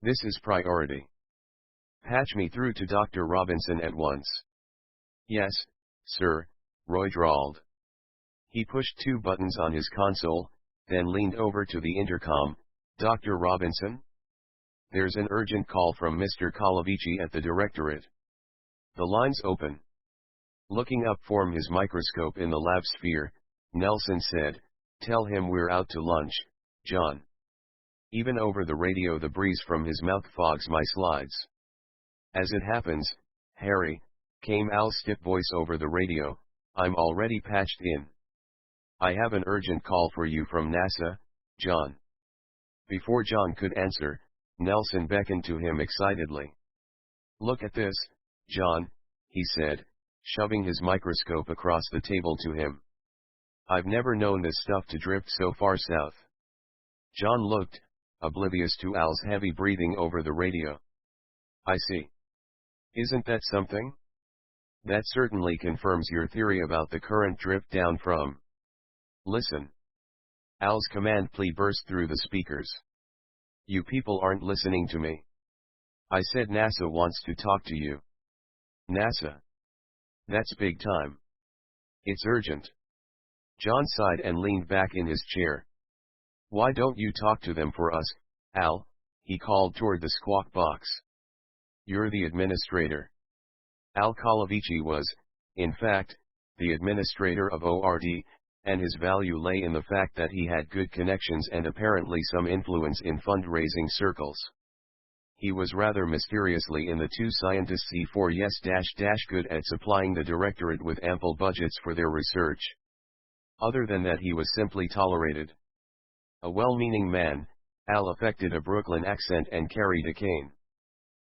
S1: "This is priority. Patch me through to Dr. Robinson at once." "Yes, sir," Roy drawled. He pushed 2 buttons on his console, then leaned over to the intercom. "Dr. Robinson? There's an urgent call from Mr. Colavici at the directorate." "The line's open." Looking up from his microscope in the lab sphere, Nelson said, "Tell him we're out to lunch, John." Even over the radio the breeze from his mouth fogs my slides. "As it happens, Harry," came Al's stiff voice over the radio, "I'm already patched in. I have an urgent call for you from NASA, John." Before John could answer, Nelson beckoned to him excitedly. "Look at this, John," he said, shoving his microscope across the table to him. "I've never known this stuff to drift so far south." John looked, oblivious to Al's heavy breathing over the radio. "I see. Isn't that something? That certainly confirms your theory about the current drift down from." "Listen." Al's command plea burst through the speakers. "You people aren't listening to me. I said NASA wants to talk to you." "NASA? That's big time. It's urgent." John sighed and leaned back in his chair. "Why don't you talk to them for us, Al?" he called toward the squawk box. "You're the administrator." Al Colavici was, in fact, the administrator of ORD, and his value lay in the fact that he had good connections and apparently some influence in fundraising circles. He was rather mysteriously in the two scientists C4 good at supplying the directorate with ample budgets for their research. Other than that, he was simply tolerated. A well-meaning man, Al affected a Brooklyn accent and carried a cane.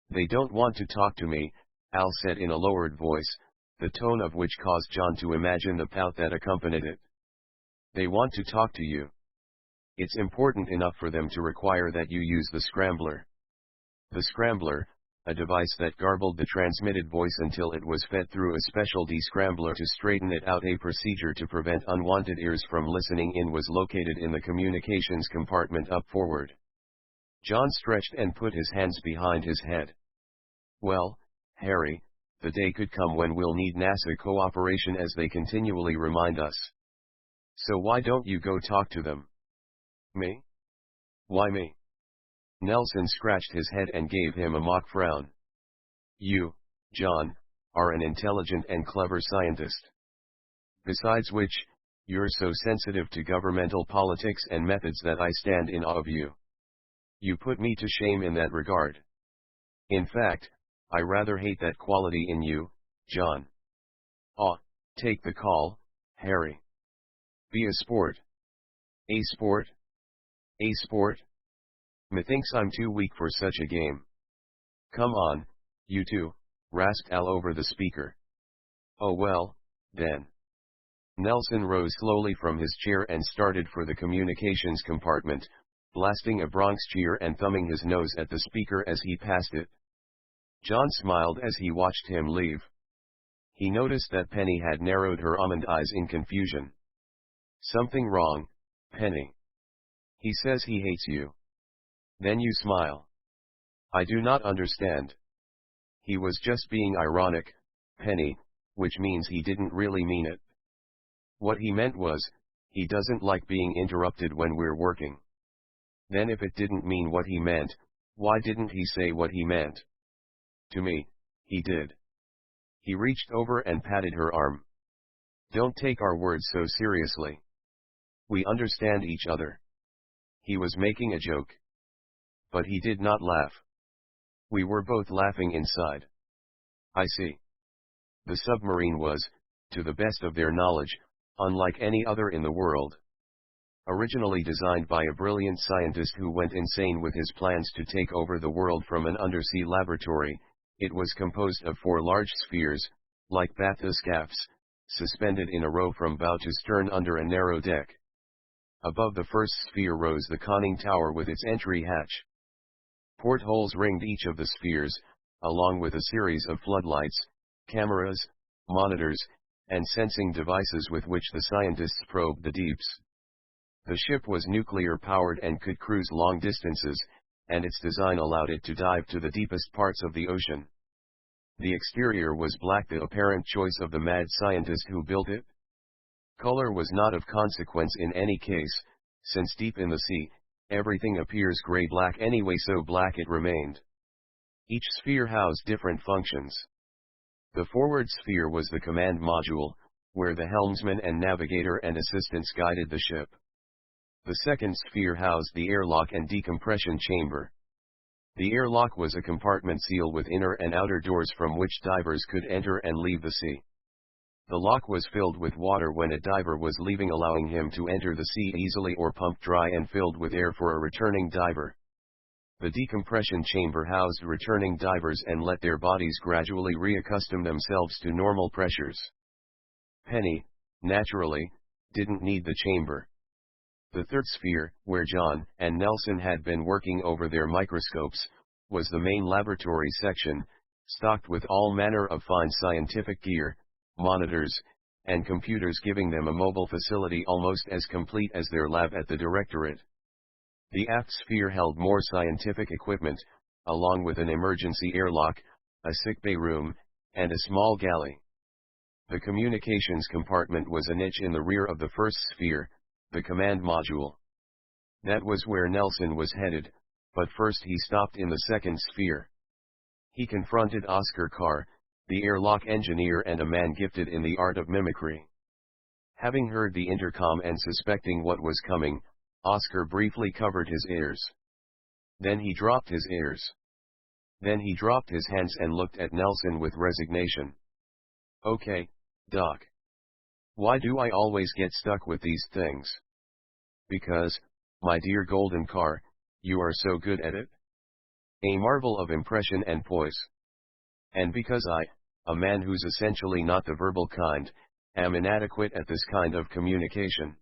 S1: "They don't want to talk to me," Al said in a lowered voice, the tone of which caused John to imagine the pout that accompanied it. "They want to talk to you. It's important enough for them to require that you use the scrambler." The scrambler, a device that garbled the transmitted voice until it was fed through a special descrambler to straighten it out, a procedure to prevent unwanted ears from listening in, was located in the communications compartment up forward. John stretched and put his hands behind his head. "Well, Harry, the day could come when we'll need NASA cooperation, as they continually remind us. So why don't you go talk to them?" "Me? Why me?" Nelson scratched his head and gave him a mock frown. "You, John, are an intelligent and clever scientist. Besides which, you're so sensitive to governmental politics and methods that I stand in awe of you. You put me to shame in that regard. In fact, I rather hate that quality in you, John. Take the call, Harry. Be a sport." "A sport? A sport? Methinks I'm too weak for such a game." "Come on, you two," rasped Al over the speaker. "Oh well, then." Nelson rose slowly from his chair and started for the communications compartment, blasting a Bronx cheer and thumbing his nose at the speaker as he passed it. John smiled as he watched him leave. He noticed that Penny had narrowed her almond eyes in confusion. "Something wrong, Penny? He says he hates you. Then you smile. I do not understand." "He was just being ironic, Penny, which means he didn't really mean it. What he meant was, he doesn't like being interrupted when we're working." "Then if it didn't mean what he meant, why didn't he say what he meant?" "To me, he did." He reached over and patted her arm. "Don't take our words so seriously. We understand each other." He was making a joke. But he did not laugh. We were both laughing inside. "I see." The submarine was, to the best of their knowledge, unlike any other in the world. Originally designed by a brilliant scientist who went insane with his plans to take over the world from an undersea laboratory, it was composed of 4 large spheres, like bathyscaphs, suspended in a row from bow to stern under a narrow deck. Above the first sphere rose the conning tower with its entry hatch. Portholes ringed each of the spheres, along with a series of floodlights, cameras, monitors, and sensing devices with which the scientists probed the deeps. The ship was nuclear-powered and could cruise long distances, and its design allowed it to dive to the deepest parts of the ocean. The exterior was black, the apparent choice of the mad scientist who built it. Color was not of consequence in any case, since deep in the sea, everything appears gray-black anyway, so black it remained. Each sphere housed different functions. The forward sphere was the command module, where the helmsman and navigator and assistants guided the ship. The second sphere housed the airlock and decompression chamber. The airlock was a compartment seal with inner and outer doors from which divers could enter and leave the sea. The lock was filled with water when a diver was leaving, allowing him to enter the sea easily, or pumped dry and filled with air for a returning diver. The decompression chamber housed returning divers and let their bodies gradually reaccustom themselves to normal pressures. Penny, naturally, didn't need the chamber. The third sphere, where John and Nelson had been working over their microscopes, was the main laboratory section, stocked with all manner of fine scientific gear, monitors, and computers, giving them a mobile facility almost as complete as their lab at the directorate. The aft sphere held more scientific equipment, along with an emergency airlock, a sickbay room, and a small galley. The communications compartment was a niche in the rear of the first sphere, the command module. That was where Nelson was headed, but first he stopped in the second sphere. He confronted Oscar Carr, the airlock engineer and a man gifted in the art of mimicry. Having heard the intercom and suspecting what was coming, Oscar briefly covered his ears. Then he dropped his ears. Then he dropped his hands and looked at Nelson with resignation. Okay, Doc. Why do I always get stuck with these things? Because, my dear golden car, you are so good at it. A marvel of impression and poise. And because I, a man who's essentially not the verbal kind, am inadequate at this kind of communication.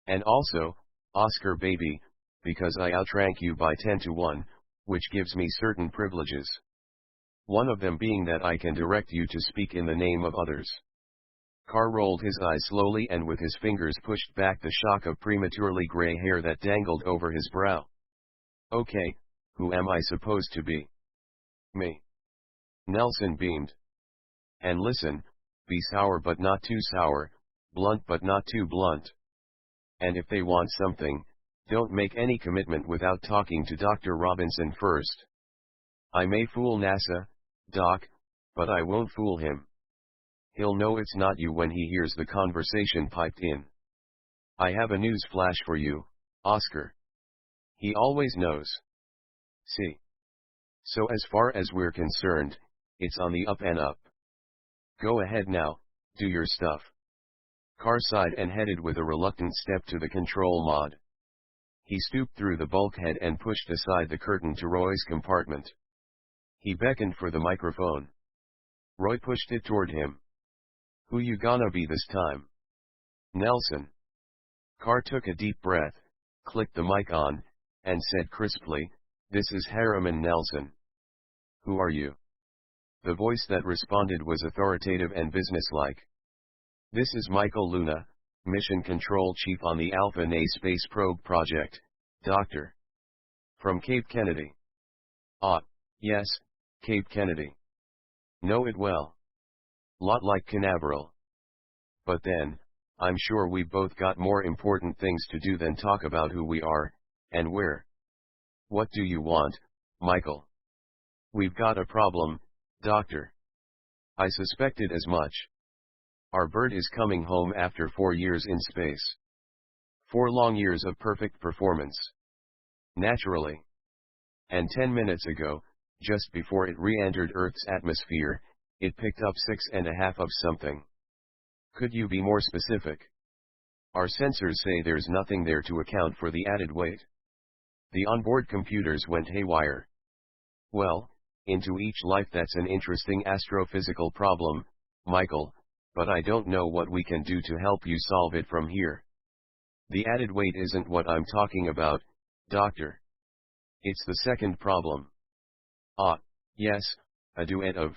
S1: And also, Oscar baby, because I outrank you by 10 to 1, which gives me certain privileges. One of them being that I can direct you to speak in the name of others. Carr rolled his eyes slowly and with his fingers pushed back the shock of prematurely gray hair that dangled over his brow. Okay, who am I supposed to be? Me. Nelson beamed. And listen, be sour but not too sour, blunt but not too blunt. And if they want something, don't make any commitment without talking to Dr. Robinson first. I may fool NASA, Doc, but I won't fool him. He'll know it's not you when he hears the conversation piped in. I have a news flash for you, Oscar. He always knows. See. So as far as we're concerned, it's on the up and up. Go ahead now, do your stuff. Carr sighed and headed with a reluctant step to the control mod. He stooped through the bulkhead and pushed aside the curtain to Roy's compartment. He beckoned for the microphone. Roy pushed it toward him. Who you gonna be this time? Nelson. Carr took a deep breath, clicked the mic on, and said crisply, "This is Harriman Nelson." "Who are you?" The voice that responded was authoritative and businesslike. "This is Michael Luna, Mission Control Chief on the Alpha Na Space Probe Project, Doctor. From Cape Kennedy." "Ah, yes, Cape Kennedy. Know it well. Lot like Canaveral. But then, I'm sure we've both got more important things to do than talk about who we are, and where. What do you want, Michael?" "We've got a problem, Doctor." "I suspected as much. Our bird is coming home after 4 years in space. 4 long years of perfect performance. Naturally. And 10 minutes ago, just before it re-entered Earth's atmosphere, it picked up 6.5 of something. Could you be more specific?" "Our sensors say there's nothing there to account for the added weight. The onboard computers went haywire." "Well, into each life that's an interesting astrophysical problem, Michael, but I don't know what we can do to help you solve it from here. The added weight isn't what I'm talking about, Doctor. It's the second problem." "Ah, yes, a duet of.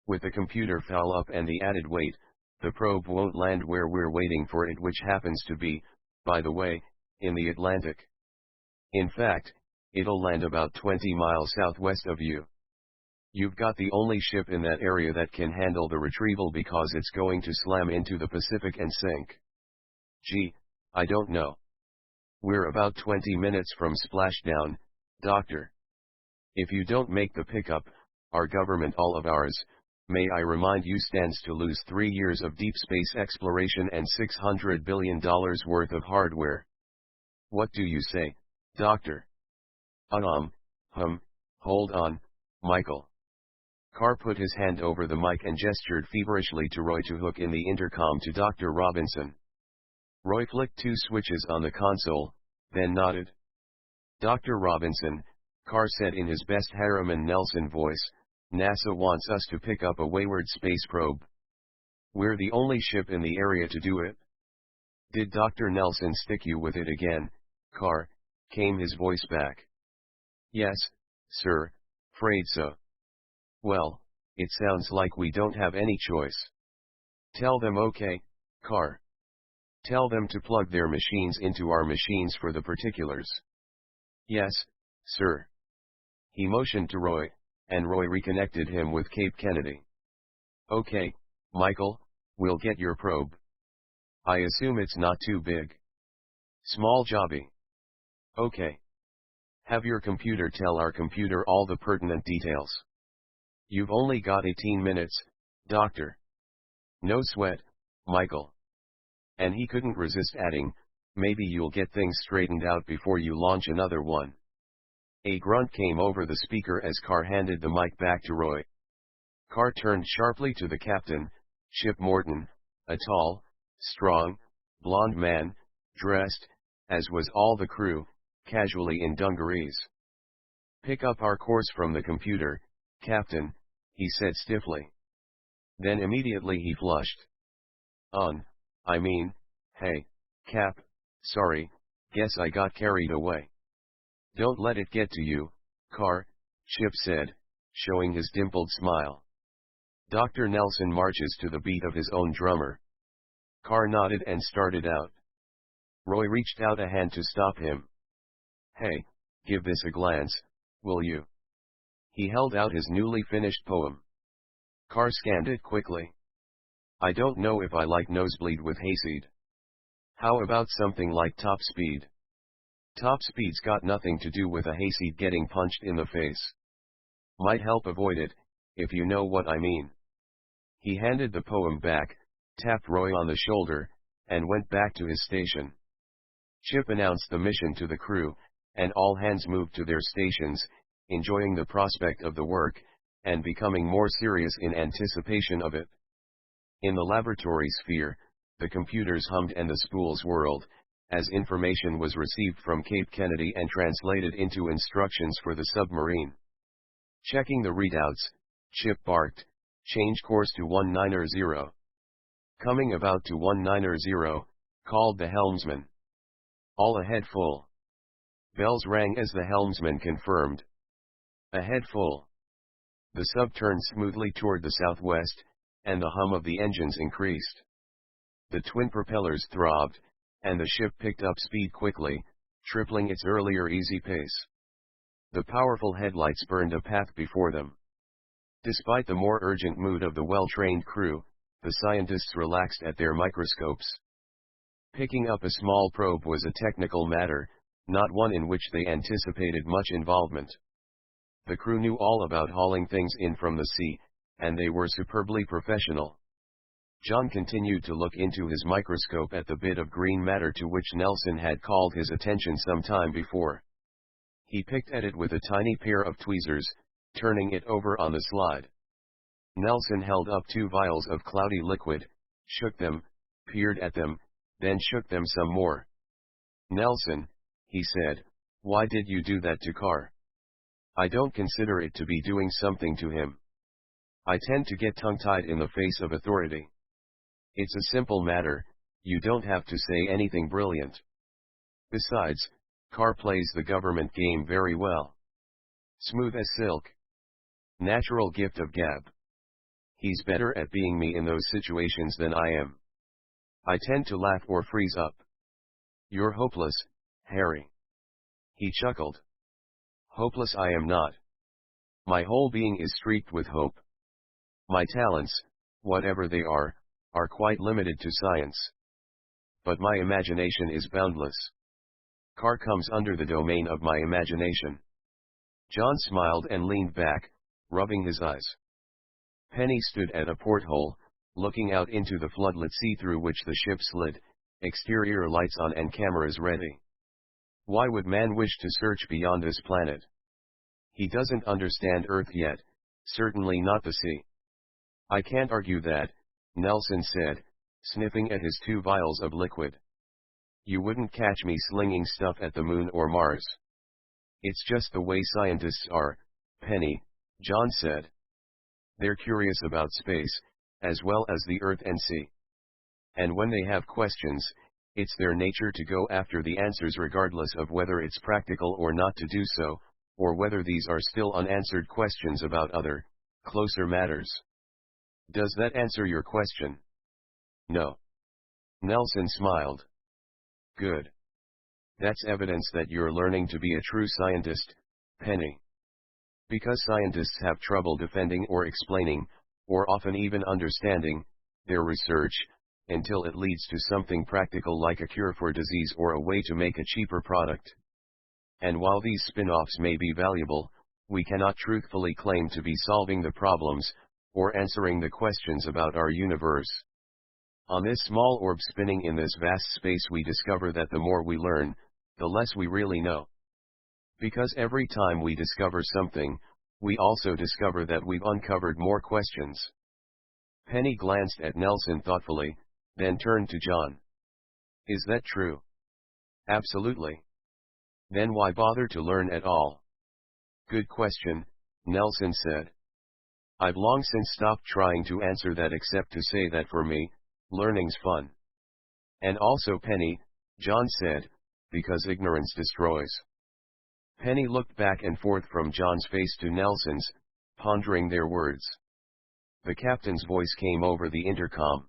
S1: With the computer foul up and the added weight, the probe won't land where we're waiting for it, which happens to be, by the way, in the Atlantic. In fact, it'll land about 20 miles southwest of you. You've got the only ship in that area that can handle the retrieval because it's going to slam into the Pacific and sink. Gee, I don't know. We're about 20 minutes from splashdown, Doctor. If you don't make the pickup, our government, all of ours, may I remind you, stands to lose 3 years of deep space exploration and $600 billion worth of hardware. What do you say, Doctor?" Hold on, Michael." Carr put his hand over the mic and gestured feverishly to Roy to hook in the intercom to Dr. Robinson. Roy flicked 2 switches on the console, then nodded. "Dr. Robinson," Carr said in his best Harriman Nelson voice, "NASA wants us to pick up a wayward space probe. We're the only ship in the area to do it." "Did Dr. Nelson stick you with it again, Carr?" came his voice back. "Yes, sir, 'fraid so." "Well, it sounds like we don't have any choice. Tell them okay, Carr. Tell them to plug their machines into our machines for the particulars." "Yes, sir." He motioned to Roy, and Roy reconnected him with Cape Kennedy. "Okay, Michael, we'll get your probe. I assume it's not too big. Small jobby. Okay. Have your computer tell our computer all the pertinent details. You've only got 18 minutes, Doctor. No sweat, Michael. And he couldn't resist adding, maybe you'll get things straightened out before you launch another one. A grunt came over the speaker as Carr handed the mic back to Roy. Carr turned sharply to the captain, Chip Morton, a tall, strong, blond man, dressed, as was all the crew, casually in dungarees. Pick up our course from the computer, Captain, he said stiffly. Then immediately he flushed. Hey, Cap, sorry, guess I got carried away. Don't let it get to you, Carr, Chip said, showing his dimpled smile. Dr. Nelson marches to the beat of his own drummer. Carr nodded and started out. Roy reached out a hand to stop him. Hey, give this a glance, will you? He held out his newly finished poem. Carr scanned it quickly. I don't know if I like Nosebleed with Hayseed. How about something like Top Speed? Top Speed's got nothing to do with a hayseed getting punched in the face. Might help avoid it, if you know what I mean. He handed the poem back, tapped Roy on the shoulder, and went back to his station. Chip announced the mission to the crew, and all hands moved to their stations, enjoying the prospect of the work, and becoming more serious in anticipation of it. In the laboratory sphere, the computers hummed and the spools whirled, as information was received from Cape Kennedy and translated into instructions for the submarine. Checking the readouts, Chip barked, change course to 190. Coming about to 190, called the helmsman. All ahead full. Bells rang as the helmsman confirmed. Ahead full. The sub turned smoothly toward the southwest, and the hum of the engines increased. The twin propellers throbbed, and the ship picked up speed quickly, tripling its earlier easy pace. The powerful headlights burned a path before them. Despite the more urgent mood of the well-trained crew, the scientists relaxed at their microscopes. Picking up a small probe was a technical matter, not one in which they anticipated much involvement. The crew knew all about hauling things in from the sea, and they were superbly professional. John continued to look into his microscope at the bit of green matter to which Nelson had called his attention some time before. He picked at it with a tiny pair of tweezers, turning it over on the slide. Nelson held up 2 vials of cloudy liquid, shook them, peered at them, then shook them some more. Nelson, he said, why did you do that to Carr? I don't consider it to be doing something to him. I tend to get tongue-tied in the face of authority. It's a simple matter, you don't have to say anything brilliant. Besides, Carr plays the government game very well. Smooth as silk. Natural gift of gab. He's better at being me in those situations than I am. I tend to laugh or freeze up. You're hopeless, Harry. He chuckled. Hopeless I am not. My whole being is streaked with hope. My talents, whatever they are quite limited to science. But my imagination is boundless. Carr comes under the domain of my imagination. John smiled and leaned back, rubbing his eyes. Penny stood at a porthole, looking out into the floodlit sea through which the ship slid, exterior lights on and cameras ready. Why would man wish to search beyond this planet? He doesn't understand Earth yet, certainly not the sea. I can't argue that, Nelson said, sniffing at his 2 vials of liquid. You wouldn't catch me slinging stuff at the moon or Mars. It's just the way scientists are, Penny, John said. They're curious about space, as well as the Earth and sea. And when they have questions, it's their nature to go after the answers regardless of whether it's practical or not to do so, or whether these are still unanswered questions about other, closer matters. Does that answer your question? No. Nelson smiled. Good. That's evidence that you're learning to be a true scientist, Penny. Because scientists have trouble defending or explaining, or often even understanding, their research, until it leads to something practical like a cure for disease or a way to make a cheaper product. And while these spin-offs may be valuable, we cannot truthfully claim to be solving the problems, or answering the questions about our universe. On this small orb spinning in this vast space, we discover that the more we learn, the less we really know. Because every time we discover something, we also discover that we've uncovered more questions. Penny glanced at Nelson thoughtfully, then turned to John. Is that true? Absolutely. Then why bother to learn at all? Good question, Nelson said. I've long since stopped trying to answer that, except to say that for me, learning's fun. And also Penny, John said, because ignorance destroys. Penny looked back and forth from John's face to Nelson's, pondering their words. The captain's voice came over the intercom.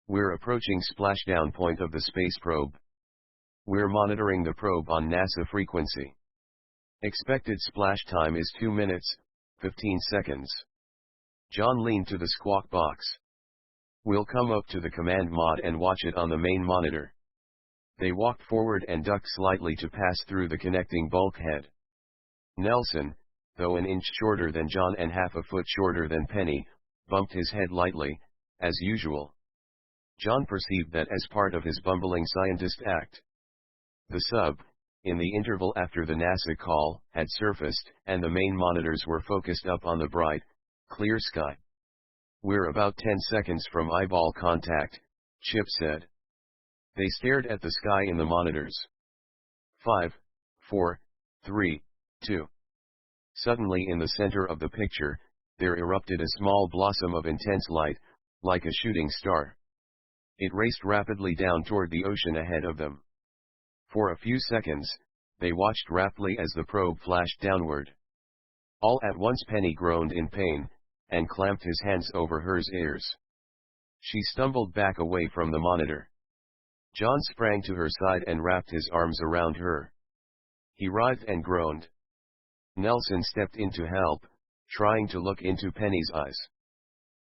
S1: We're approaching splashdown point of the space probe. We're monitoring the probe on NASA frequency. Expected splash time is 2 minutes, 15 seconds. John leaned to the squawk box. We'll come up to the command mod and watch it on the main monitor. They walked forward and ducked slightly to pass through the connecting bulkhead. Nelson, though an inch shorter than John and half a foot shorter than Penny, bumped his head lightly, as usual. John perceived that as part of his bumbling scientist act. The sub, in the interval after the NASA call, had surfaced, and the main monitors were focused up on the bright, clear sky. We're about 10 seconds from eyeball contact, Chip said. They stared at the sky in the monitors. 5, 4, 3, 2. Suddenly in the center of the picture, there erupted a small blossom of intense light, like a shooting star. It raced rapidly down toward the ocean ahead of them. For a few seconds, they watched raptly as the probe flashed downward. All at once Penny groaned in pain, and clamped his hands over her ears. She stumbled back away from the monitor. John sprang to her side and wrapped his arms around her. He writhed and groaned. Nelson stepped in to help, trying to look into Penny's eyes.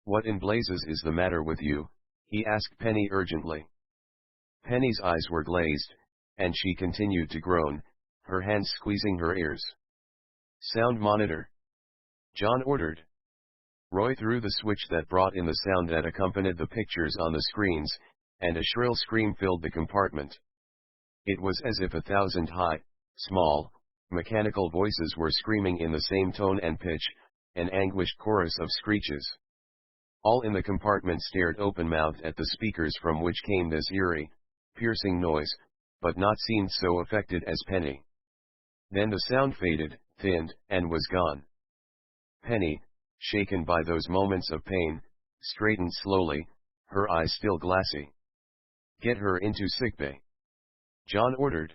S1: What in blazes is the matter with you? He asked Penny urgently. Penny's eyes were glazed, and she continued to groan, her hands squeezing her ears. Sound monitor. John ordered. Roy threw the switch that brought in the sound that accompanied the pictures on the screens, and a shrill scream filled the compartment. It was as if 1,000 high, small, mechanical voices were screaming in the same tone and pitch, an anguished chorus of screeches. All in the compartment stared open-mouthed at the speakers from which came this eerie, piercing noise, but not seemed so affected as Penny. Then the sound faded, thinned, and was gone. Penny, shaken by those moments of pain, straightened slowly, her eyes still glassy. Get her into sickbay. John ordered.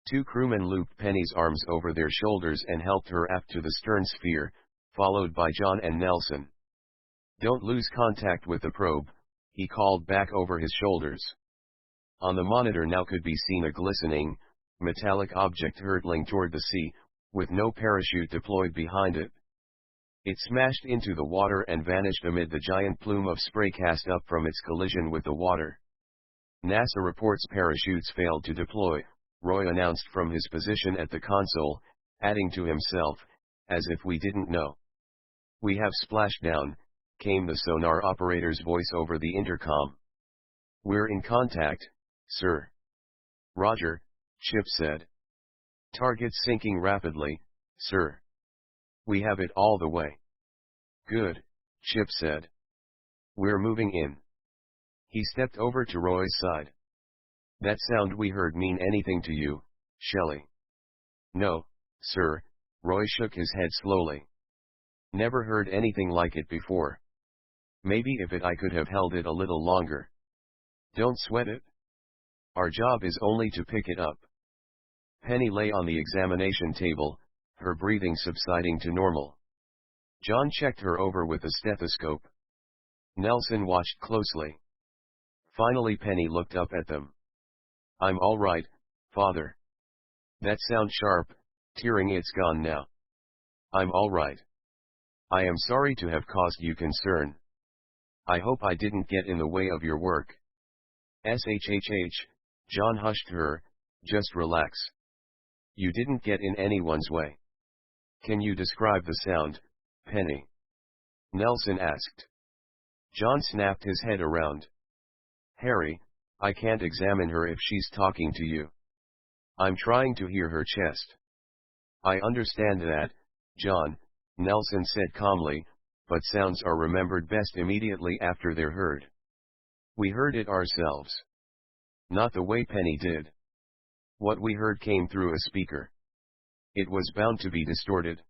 S1: 2 crewmen looped Penny's arms over their shoulders and helped her aft to the stern sphere, followed by John and Nelson. Don't lose contact with the probe, he called back over his shoulders. On the monitor now could be seen a glistening, metallic object hurtling toward the sea, with no parachute deployed behind it. It smashed into the water and vanished amid the giant plume of spray cast up from its collision with the water. NASA reports parachutes failed to deploy, Roy announced from his position at the console, adding to himself, as if we didn't know. We have splashdown, came the sonar operator's voice over the intercom. We're in contact, sir. Roger, Chip said. Target sinking rapidly, sir. We have it all the way. Good, Chip said. We're moving in. He stepped over to Roy's side. That sound we heard mean anything to you, Shelley? No, sir, Roy shook his head slowly. Never heard anything like it before. Maybe if I could have held it a little longer. Don't sweat it. Our job is only to pick it up. Penny lay on the examination table, her breathing subsiding to normal. John checked her over with a stethoscope. Nelson watched closely. Finally Penny looked up at them. I'm all right, Father. That sound sharp, tearing, it's gone now. I'm all right. I am sorry to have caused you concern. I hope I didn't get in the way of your work. SHHH, John hushed her, just relax. You didn't get in anyone's way. Can you describe the sound, Penny? Nelson asked. John snapped his head around. Harry, I can't examine her if she's talking to you. I'm trying to hear her chest. I understand that, John, Nelson said calmly, but sounds are remembered best immediately after they're heard. We heard it ourselves. Not the way Penny did. What we heard came through a speaker. It was bound to be distorted.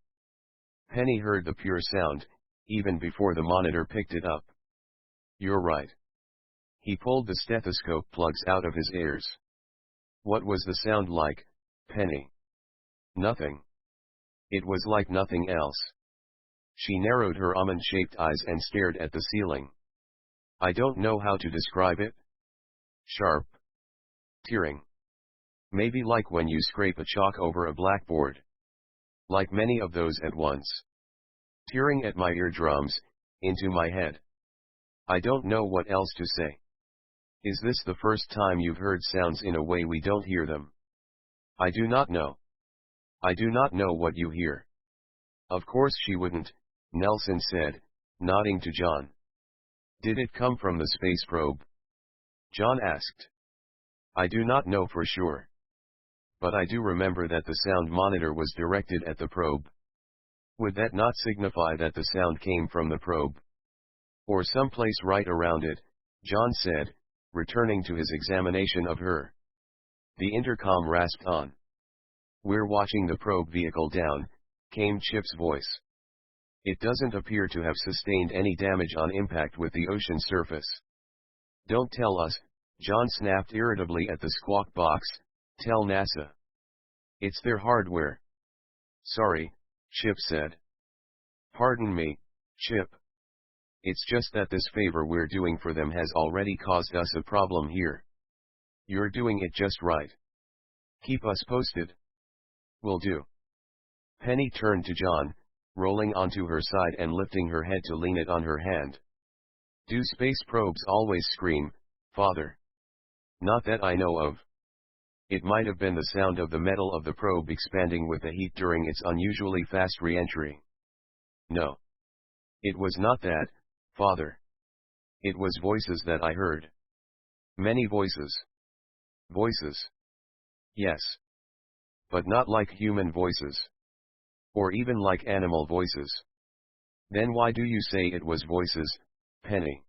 S1: Penny heard the pure sound, even before the monitor picked it up. You're right. He pulled the stethoscope plugs out of his ears. What was the sound like, Penny? Nothing. It was like nothing else. She narrowed her almond-shaped eyes and stared at the ceiling. I don't know how to describe it. Sharp. Tearing. Maybe like when you scrape a chalk over a blackboard. Like many of those at once. Tearing at my eardrums, into my head. I don't know what else to say. Is this the first time you've heard sounds in a way we don't hear them? I do not know. I do not know what you hear. Of course she wouldn't, Nelson said, nodding to John. Did it come from the space probe? John asked. I do not know for sure. But I do remember that the sound monitor was directed at the probe. Would that not signify that the sound came from the probe? Or someplace right around it, John said, returning to his examination of her. The intercom rasped on. We're watching the probe vehicle down, came Chip's voice. It doesn't appear to have sustained any damage on impact with the ocean surface. Don't tell us, John snapped irritably at the squawk box, tell NASA. It's their hardware. Sorry, Chip said. Pardon me, Chip. It's just that this favor we're doing for them has already caused us a problem here. You're doing it just right. Keep us posted. Will do. Penny turned to John, rolling onto her side and lifting her head to lean it on her hand. Do space probes always scream, Father? Not that I know of. It might have been the sound of the metal of the probe expanding with the heat during its unusually fast re-entry. No. It was not that, Father. It was voices that I heard. Many voices. Voices. Yes. But not like human voices. Or even like animal voices. Then why do you say it was voices, Penny?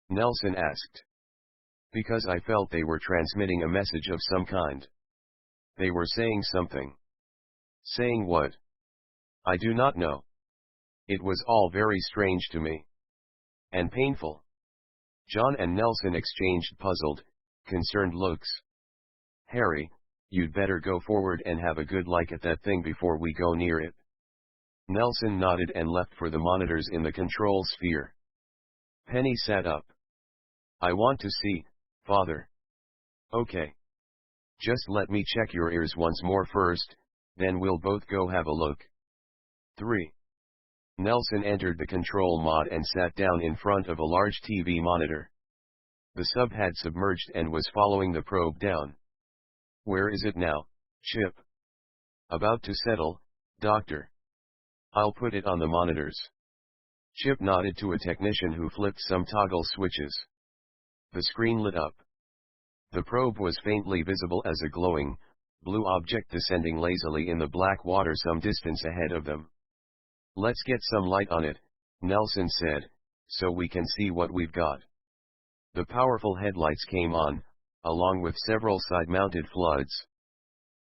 S1: Nelson asked. Because I felt they were transmitting a message of some kind. They were saying something. Saying what? I do not know. It was all very strange to me. And painful. John and Nelson exchanged puzzled, concerned looks. Harry, you'd better go forward and have a good look at that thing before we go near it. Nelson nodded and left for the monitors in the control sphere. Penny sat up. I want to see, Father. Okay. Just let me check your ears once more first, then we'll both go have a look. 3. Nelson entered the control mod and sat down in front of a large TV monitor. The sub had submerged and was following the probe down. Where is it now, Chip? About to settle, Doctor. I'll put it on the monitors. Chip nodded to a technician who flipped some toggle switches. The screen lit up. The probe was faintly visible as a glowing, blue object descending lazily in the black water some distance ahead of them. Let's get some light on it, Nelson said, so we can see what we've got. The powerful headlights came on, along with several side-mounted floods.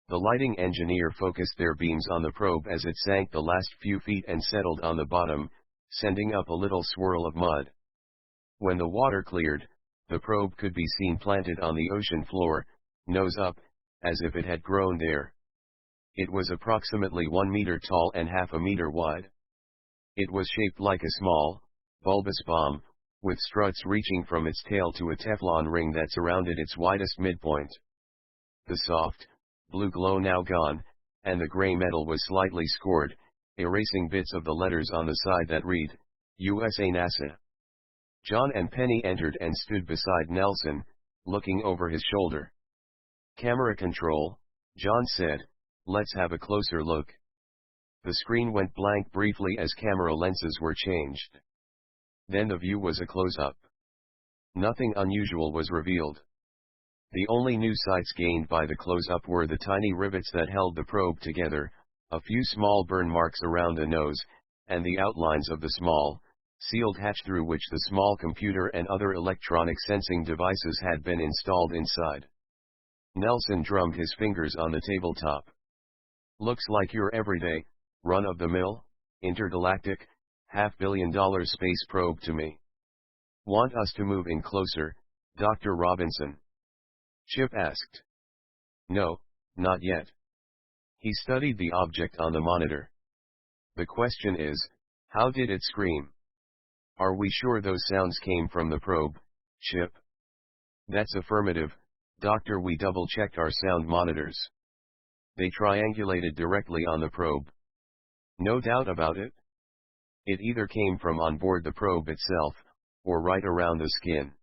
S1: The lighting engineer focused their beams on the probe as it sank the last few feet and settled on the bottom, sending up a little swirl of mud. When the water cleared, the probe could be seen planted on the ocean floor, nose up, as if it had grown there. It was approximately 1 meter tall and half a meter wide. It was shaped like a small, bulbous bomb, with struts reaching from its tail to a Teflon ring that surrounded its widest midpoint. The soft, blue glow now gone, and the gray metal was slightly scored, erasing bits of the letters on the side that read, USA NASA. John and Penny entered and stood beside Nelson, looking over his shoulder. Camera control, John said, let's have a closer look. The screen went blank briefly as camera lenses were changed. Then the view was a close-up. Nothing unusual was revealed. The only new sights gained by the close-up were the tiny rivets that held the probe together, a few small burn marks around the nose, and the outlines of the small, sealed hatch through which the small computer and other electronic sensing devices had been installed inside. Nelson drummed his fingers on the tabletop. Looks like your everyday, run-of-the-mill, intergalactic, $500 million space probe to me. Want us to move in closer, Dr. Robinson? Chip asked. No, not yet. He studied the object on the monitor. The question is, how did it scream? Are we sure those sounds came from the probe, Chip? That's affirmative, Doctor. We double-checked our sound monitors. They triangulated directly on the probe. No doubt about it. It either came from on board the probe itself, or right around the skin.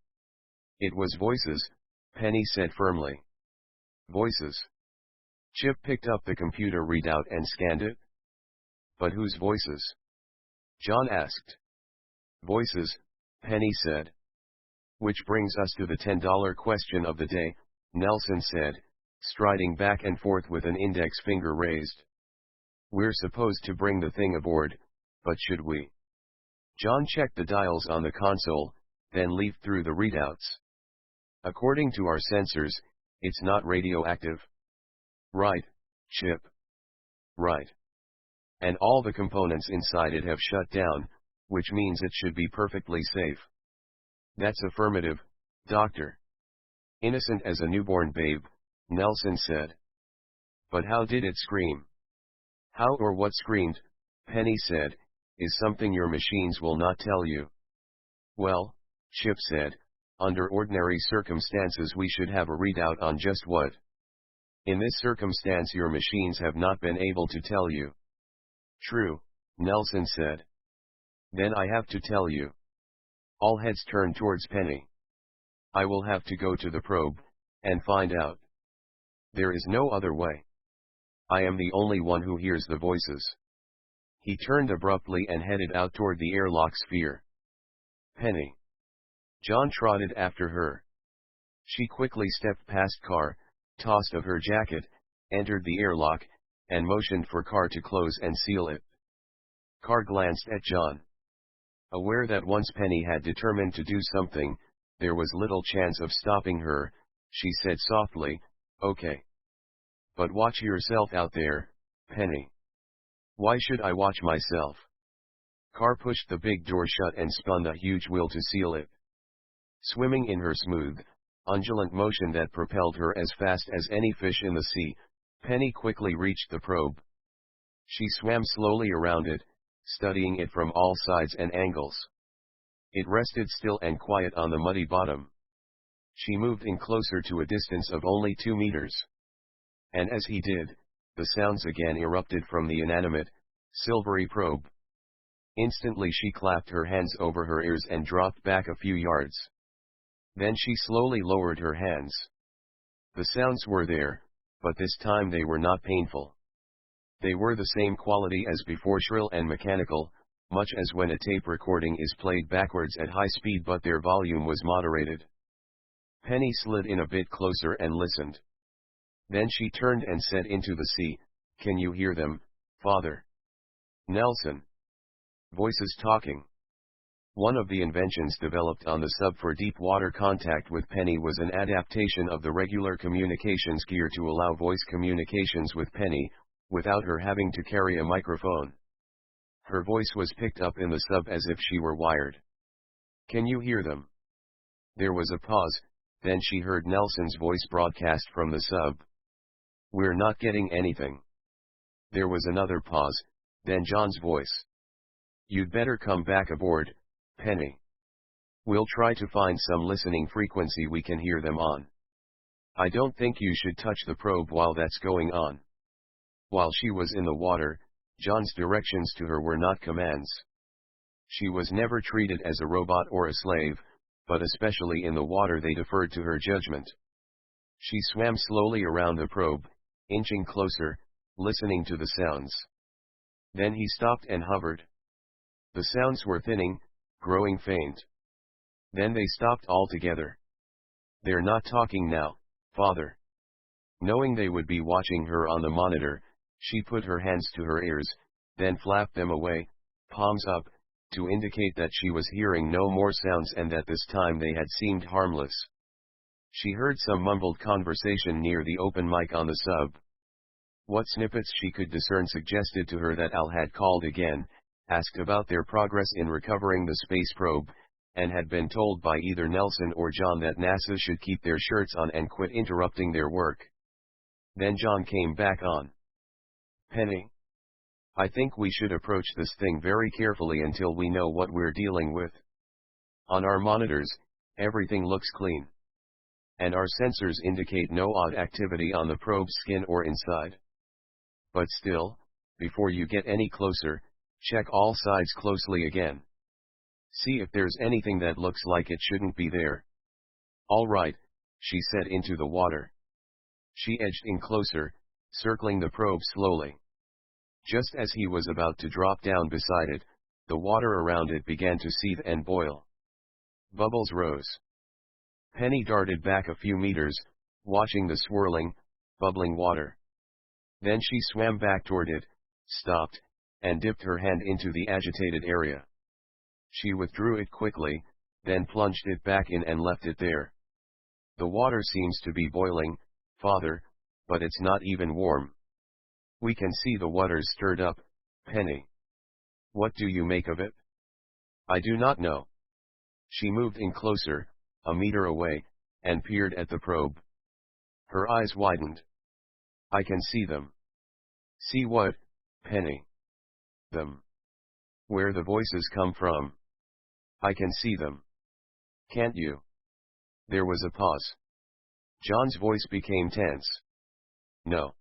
S1: It was voices, Penny said firmly. Voices. Chip picked up the computer readout and scanned it. But whose voices? John asked. Voices, Penny said. Which brings us to the $10 question of the day, Nelson said, striding back and forth with an index finger raised. We're supposed to bring the thing aboard, but should we? John checked the dials on the console, then leafed through the readouts. According to our sensors, it's not radioactive. Right, Chip. Right. And all the components inside it have shut down, which means it should be perfectly safe. That's affirmative, Doctor. Innocent as a newborn babe, Nelson said. But how did it scream? How or what screamed, Penny said, is something your machines will not tell you. Well, Chip said, under ordinary circumstances we should have a readout on just what. In this circumstance your machines have not been able to tell you. True, Nelson said. Then I have to tell you. All heads turned towards Penny. I will have to go to the probe, and find out. There is no other way. I am the only one who hears the voices. He turned abruptly and headed out toward the airlock sphere. Penny. John trotted after her. She quickly stepped past Carr, tossed off her jacket, entered the airlock, and motioned for Carr to close and seal it. Carr glanced at John. Aware that once Penny had determined to do something, there was little chance of stopping her, she said softly, Okay. But watch yourself out there, Penny. Why should I watch myself? Carr pushed the big door shut and spun a huge wheel to seal it. Swimming in her smooth, undulant motion that propelled her as fast as any fish in the sea, Penny quickly reached the probe. She swam slowly around it, studying it from all sides and angles. It rested still and quiet on the muddy bottom. She moved in closer to a distance of only 2 meters. And as he did, the sounds again erupted from the inanimate, silvery probe. Instantly she clapped her hands over her ears and dropped back a few yards. Then she slowly lowered her hands. The sounds were there, but this time they were not painful. They were the same quality as before, shrill and mechanical, much as when a tape recording is played backwards at high speed, but their volume was moderated. Penny slid in a bit closer and listened. Then she turned and said into the sea, Can you hear them, Father? Nelson. Voices talking. One of the inventions developed on the sub for deep water contact with Penny was an adaptation of the regular communications gear to allow voice communications with Penny, without her having to carry a microphone. Her voice was picked up in the sub as if she were wired. Can you hear them? There was a pause, then she heard Nelson's voice broadcast from the sub. We're not getting anything. There was another pause, then John's voice. You'd better come back aboard, Penny. We'll try to find some listening frequency we can hear them on. I don't think you should touch the probe while that's going on. While she was in the water, John's directions to her were not commands. She was never treated as a robot or a slave, but especially in the water they deferred to her judgment. She swam slowly around the probe, inching closer, listening to the sounds. Then he stopped and hovered. The sounds were thinning, growing faint. Then they stopped altogether. They're not talking now, Father. Knowing they would be watching her on the monitor, she put her hands to her ears, then flapped them away, palms up, to indicate that she was hearing no more sounds and that this time they had seemed harmless. She heard some mumbled conversation near the open mic on the sub. What snippets she could discern suggested to her that Al had called again, asked about their progress in recovering the space probe, and had been told by either Nelson or John that NASA should keep their shirts on and quit interrupting their work. Then John came back on. Penny, I think we should approach this thing very carefully until we know what we're dealing with. On our monitors, everything looks clean. And our sensors indicate no odd activity on the probe's skin or inside. But still, before you get any closer, check all sides closely again. See if there's anything that looks like it shouldn't be there. All right, she said into the water. She edged in closer, circling the probe slowly. Just as he was about to drop down beside it, the water around it began to seethe and boil. Bubbles rose. Penny darted back a few meters, watching the swirling, bubbling water. Then she swam back toward it, stopped, and dipped her hand into the agitated area. She withdrew it quickly, then plunged it back in and left it there. The water seems to be boiling, Father, but it's not even warm. We can see the water's stirred up, Penny. What do you make of it? I do not know. She moved in closer, a meter away, and peered at the probe. Her eyes widened. I can see them. See what, Penny? Them. Where the voices come from. I can see them. Can't you? There was a pause. John's voice became tense. No.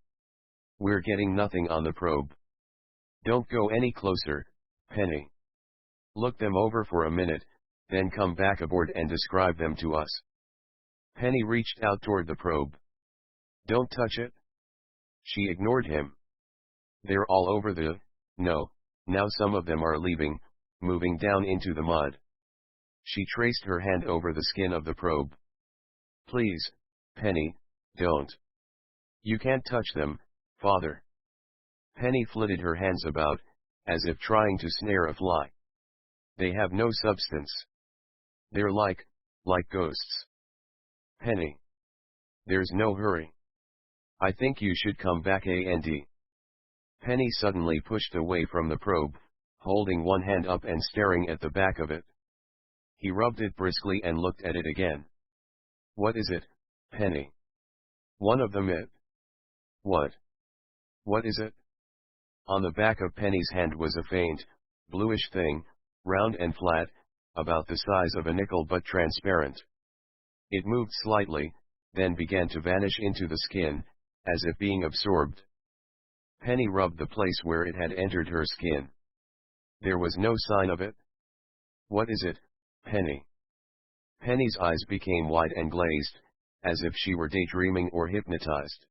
S1: We're getting nothing on the probe. Don't go any closer, Penny. Look them over for a minute, then come back aboard and describe them to us. Penny reached out toward the probe. Don't touch it. She ignored him. They're all over no, now some of them are leaving, moving down into the mud. She traced her hand over the skin of the probe. Please, Penny, don't. You can't touch them, Father. Penny flitted her hands about, as if trying to snare a fly. They have no substance. They're like ghosts. Penny. There's no hurry. I think you should come back, Andy. Penny suddenly pushed away from the probe, holding one hand up and staring at the back of it. He rubbed it briskly and looked at it again. What is it, Penny? One of them it. What? What is it? On the back of Penny's hand was a faint, bluish thing, round and flat, about the size of a nickel but transparent. It moved slightly, then began to vanish into the skin, as if being absorbed. Penny rubbed the place where it had entered her skin. There was no sign of it. What is it, Penny? Penny's eyes became wide and glazed, as if she were daydreaming or hypnotized.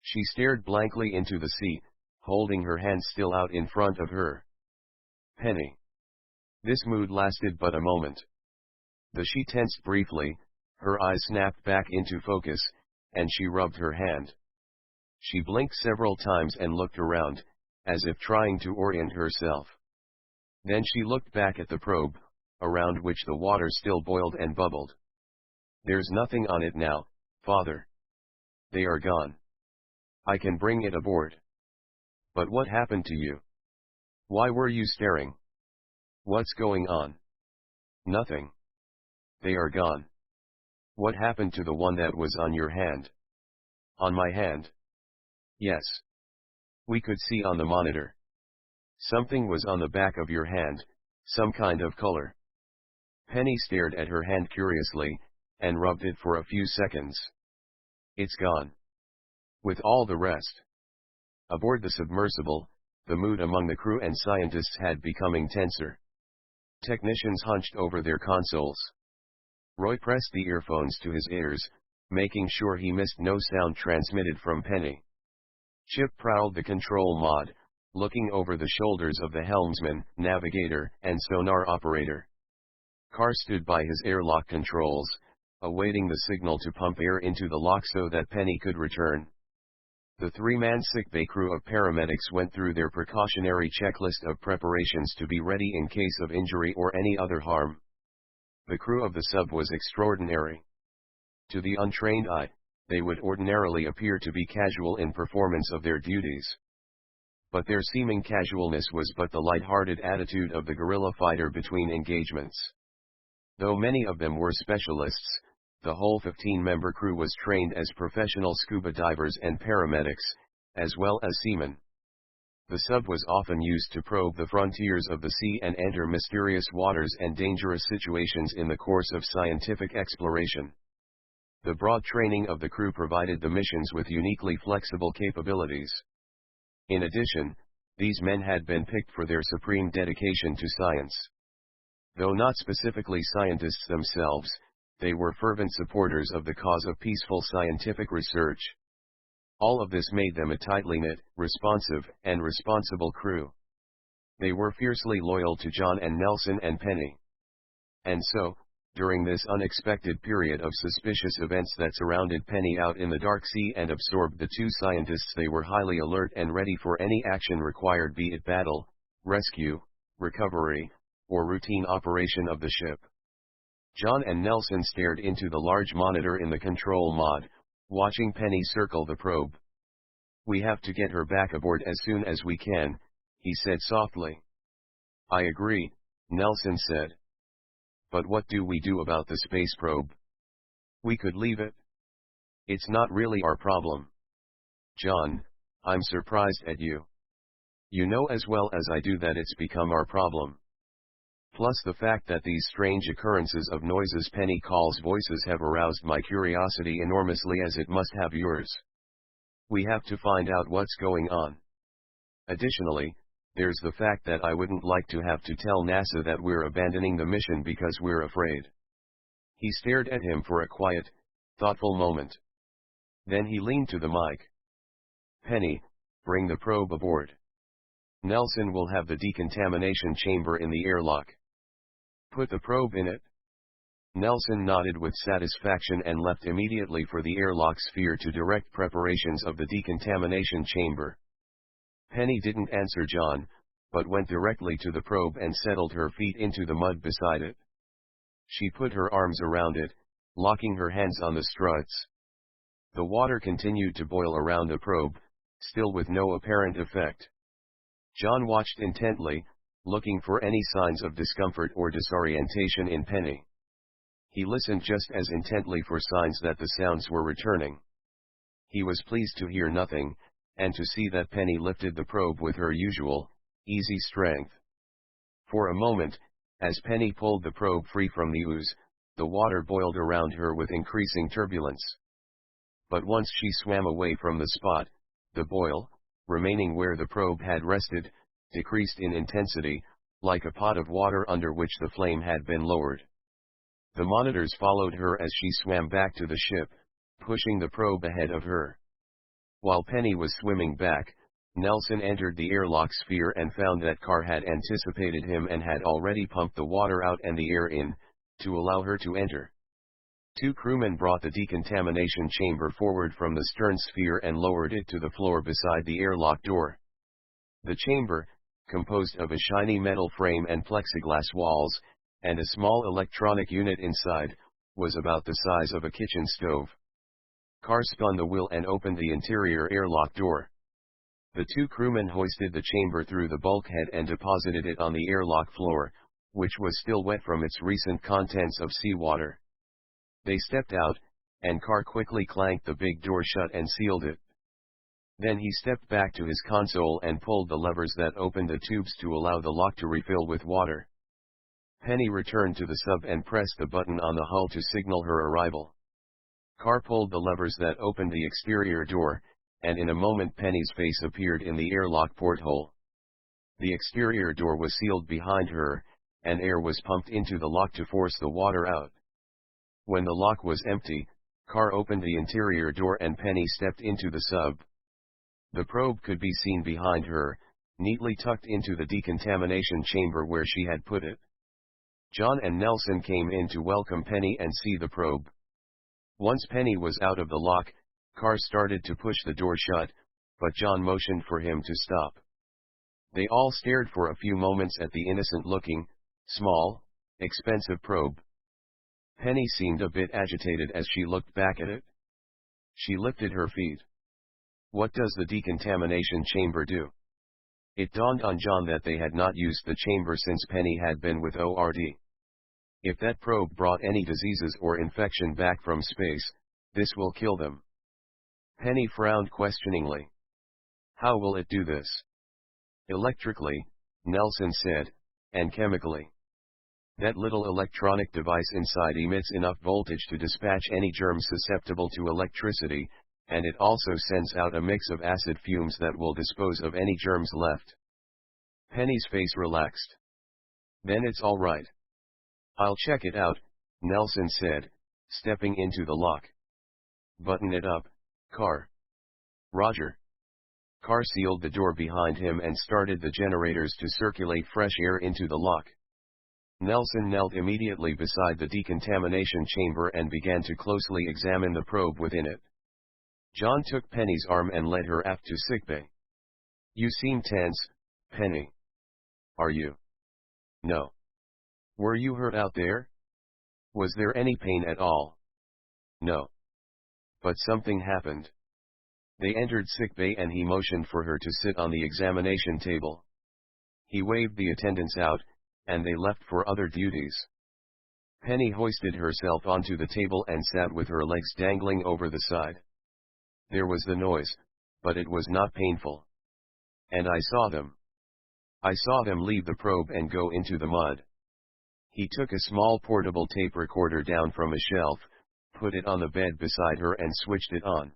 S1: She stared blankly into the sea, holding her hand still out in front of her. Penny. This mood lasted but a moment. She tensed briefly, her eyes snapped back into focus, and she rubbed her hand. She blinked several times and looked around, as if trying to orient herself. Then she looked back at the probe, around which the water still boiled and bubbled. There's nothing on it now, Father. They are gone. I can bring it aboard. But what happened to you? Why were you staring? What's going on? Nothing. They are gone. What happened to the one that was on your hand? On my hand? Yes. We could see on the monitor. Something was on the back of your hand, some kind of color. Penny stared at her hand curiously, and rubbed it for a few seconds. It's gone. With all the rest. Aboard the submersible, the mood among the crew and scientists had becoming tenser. Technicians hunched over their consoles. Roy pressed the earphones to his ears, making sure he missed no sound transmitted from Penny. Chip prowled the control mod, looking over the shoulders of the helmsman, navigator, and sonar operator. Carr stood by his airlock controls, awaiting the signal to pump air into the lock so that Penny could return. The three-man sickbay crew of paramedics went through their precautionary checklist of preparations to be ready in case of injury or any other harm. The crew of the sub was extraordinary. To the untrained eye, they would ordinarily appear to be casual in performance of their duties. But their seeming casualness was but the light-hearted attitude of the guerrilla fighter between engagements. Though many of them were specialists, the whole 15-member crew was trained as professional scuba divers and paramedics, as well as seamen. The sub was often used to probe the frontiers of the sea and enter mysterious waters and dangerous situations in the course of scientific exploration. The broad training of the crew provided the missions with uniquely flexible capabilities. In addition, these men had been picked for their supreme dedication to science. Though not specifically scientists themselves, they were fervent supporters of the cause of peaceful scientific research. All of this made them a tightly knit, responsive, and responsible crew. They were fiercely loyal to John and Nelson and Penny. And so, during this unexpected period of suspicious events that surrounded Penny out in the dark sea and absorbed the two scientists, they were highly alert and ready for any action required, be it battle, rescue, recovery, or routine operation of the ship. John and Nelson stared into the large monitor in the control mod, watching Penny circle the probe. "We have to get her back aboard as soon as we can," he said softly. "I agree," Nelson said. "But what do we do about the space probe? We could leave it. It's not really our problem." "John, I'm surprised at you. You know as well as I do that it's become our problem. Plus the fact that these strange occurrences of noises Penny calls voices have aroused my curiosity enormously, as it must have yours. We have to find out what's going on. Additionally, there's the fact that I wouldn't like to have to tell NASA that we're abandoning the mission because we're afraid." He stared at him for a quiet, thoughtful moment. Then he leaned to the mic. "Penny, bring the probe aboard. Nelson will have the decontamination chamber in the airlock. Put the probe in it." Nelson nodded with satisfaction and left immediately for the airlock sphere to direct preparations of the decontamination chamber. Penny didn't answer John, but went directly to the probe and settled her feet into the mud beside it. She put her arms around it, locking her hands on the struts. The water continued to boil around the probe, still with no apparent effect. John watched intently, looking for any signs of discomfort or disorientation in Penny. He listened just as intently for signs that the sounds were returning. He was pleased to hear nothing, and to see that Penny lifted the probe with her usual, easy strength. For a moment, as Penny pulled the probe free from the ooze, the water boiled around her with increasing turbulence. But once she swam away from the spot, the boil, remaining where the probe had rested, decreased in intensity, like a pot of water under which the flame had been lowered. The monitors followed her as she swam back to the ship, pushing the probe ahead of her. While Penny was swimming back, Nelson entered the airlock sphere and found that Carr had anticipated him and had already pumped the water out and the air in, to allow her to enter. Two crewmen brought the decontamination chamber forward from the stern sphere and lowered it to the floor beside the airlock door. The chamber, composed of a shiny metal frame and plexiglass walls, and a small electronic unit inside, was about the size of a kitchen stove. Carr spun the wheel and opened the interior airlock door. The two crewmen hoisted the chamber through the bulkhead and deposited it on the airlock floor, which was still wet from its recent contents of seawater. They stepped out, and Carr quickly clanked the big door shut and sealed it. Then he stepped back to his console and pulled the levers that opened the tubes to allow the lock to refill with water. Penny returned to the sub and pressed the button on the hull to signal her arrival. Carr pulled the levers that opened the exterior door, and in a moment Penny's face appeared in the airlock porthole. The exterior door was sealed behind her, and air was pumped into the lock to force the water out. When the lock was empty, Carr opened the interior door and Penny stepped into the sub. The probe could be seen behind her, neatly tucked into the decontamination chamber where she had put it. John and Nelson came in to welcome Penny and see the probe. Once Penny was out of the lock, Carr started to push the door shut, but John motioned for him to stop. They all stared for a few moments at the innocent-looking, small, expensive probe. Penny seemed a bit agitated as she looked back at it. She lifted her feet. What does the decontamination chamber do? It dawned on John that they had not used the chamber since Penny had been with ORD. If that probe brought any diseases or infection back from space, this will kill them. Penny frowned questioningly. How will it do this? Electrically, Nelson said, and chemically. That little electronic device inside emits enough voltage to dispatch any germs susceptible to electricity, and it also sends out a mix of acid fumes that will dispose of any germs left. Penny's face relaxed. Then it's all right. I'll check it out, Nelson said, stepping into the lock. Button it up, Carr. Roger. Carr sealed the door behind him and started the generators to circulate fresh air into the lock. Nelson knelt immediately beside the decontamination chamber and began to closely examine the probe within it. John took Penny's arm and led her aft to sickbay. You seem tense, Penny. Are you? No. Were you hurt out there? Was there any pain at all? No. But something happened. They entered sickbay and he motioned for her to sit on the examination table. He waved the attendants out, and they left for other duties. Penny hoisted herself onto the table and sat with her legs dangling over the side. There was the noise, but it was not painful. And I saw them. I saw them leave the probe and go into the mud. He took a small portable tape recorder down from a shelf, put it on the bed beside her and switched it on.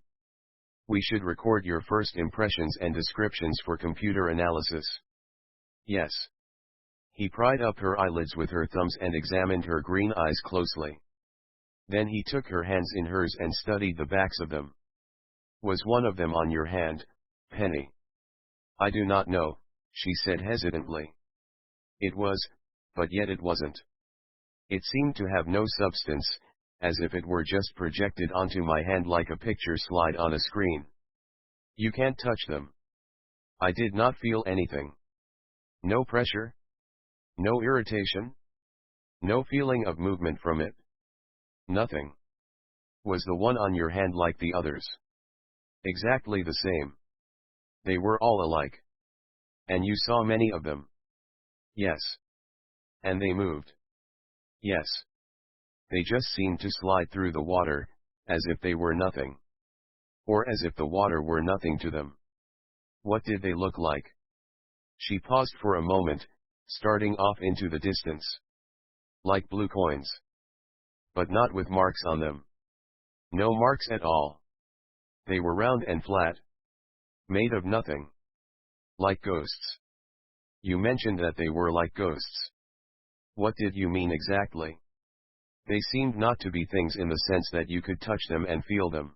S1: We should record your first impressions and descriptions for computer analysis. Yes. He pried up her eyelids with her thumbs and examined her green eyes closely. Then he took her hands in hers and studied the backs of them. Was one of them on your hand, Penny? I do not know, she said hesitantly. It was, but yet it wasn't. It seemed to have no substance, as if it were just projected onto my hand like a picture slide on a screen. You can't touch them. I did not feel anything. No pressure? No irritation? No feeling of movement from it? Nothing. Was the one on your hand like the others? Exactly the same. They were all alike. And you saw many of them? Yes. And they moved? Yes. They just seemed to slide through the water, as if they were nothing. Or as if the water were nothing to them. What did they look like? She paused for a moment, starting off into the distance. Like blue coins. But not with marks on them. No marks at all. They were round and flat. Made of nothing. Like ghosts. You mentioned that they were like ghosts. What did you mean exactly? They seemed not to be things in the sense that you could touch them and feel them.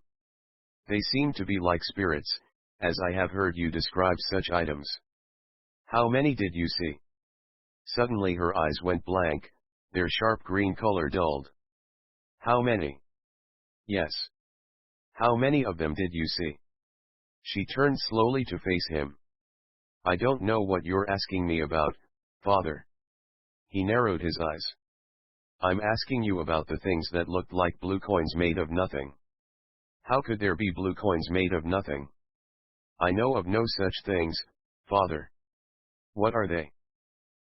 S1: They seemed to be like spirits, as I have heard you describe such items. How many did you see? Suddenly her eyes went blank, their sharp green color dulled. How many? Yes. How many of them did you see? She turned slowly to face him. I don't know what you're asking me about, Father. He narrowed his eyes. I'm asking you about the things that looked like blue coins made of nothing. How could there be blue coins made of nothing? I know of no such things, Father. What are they?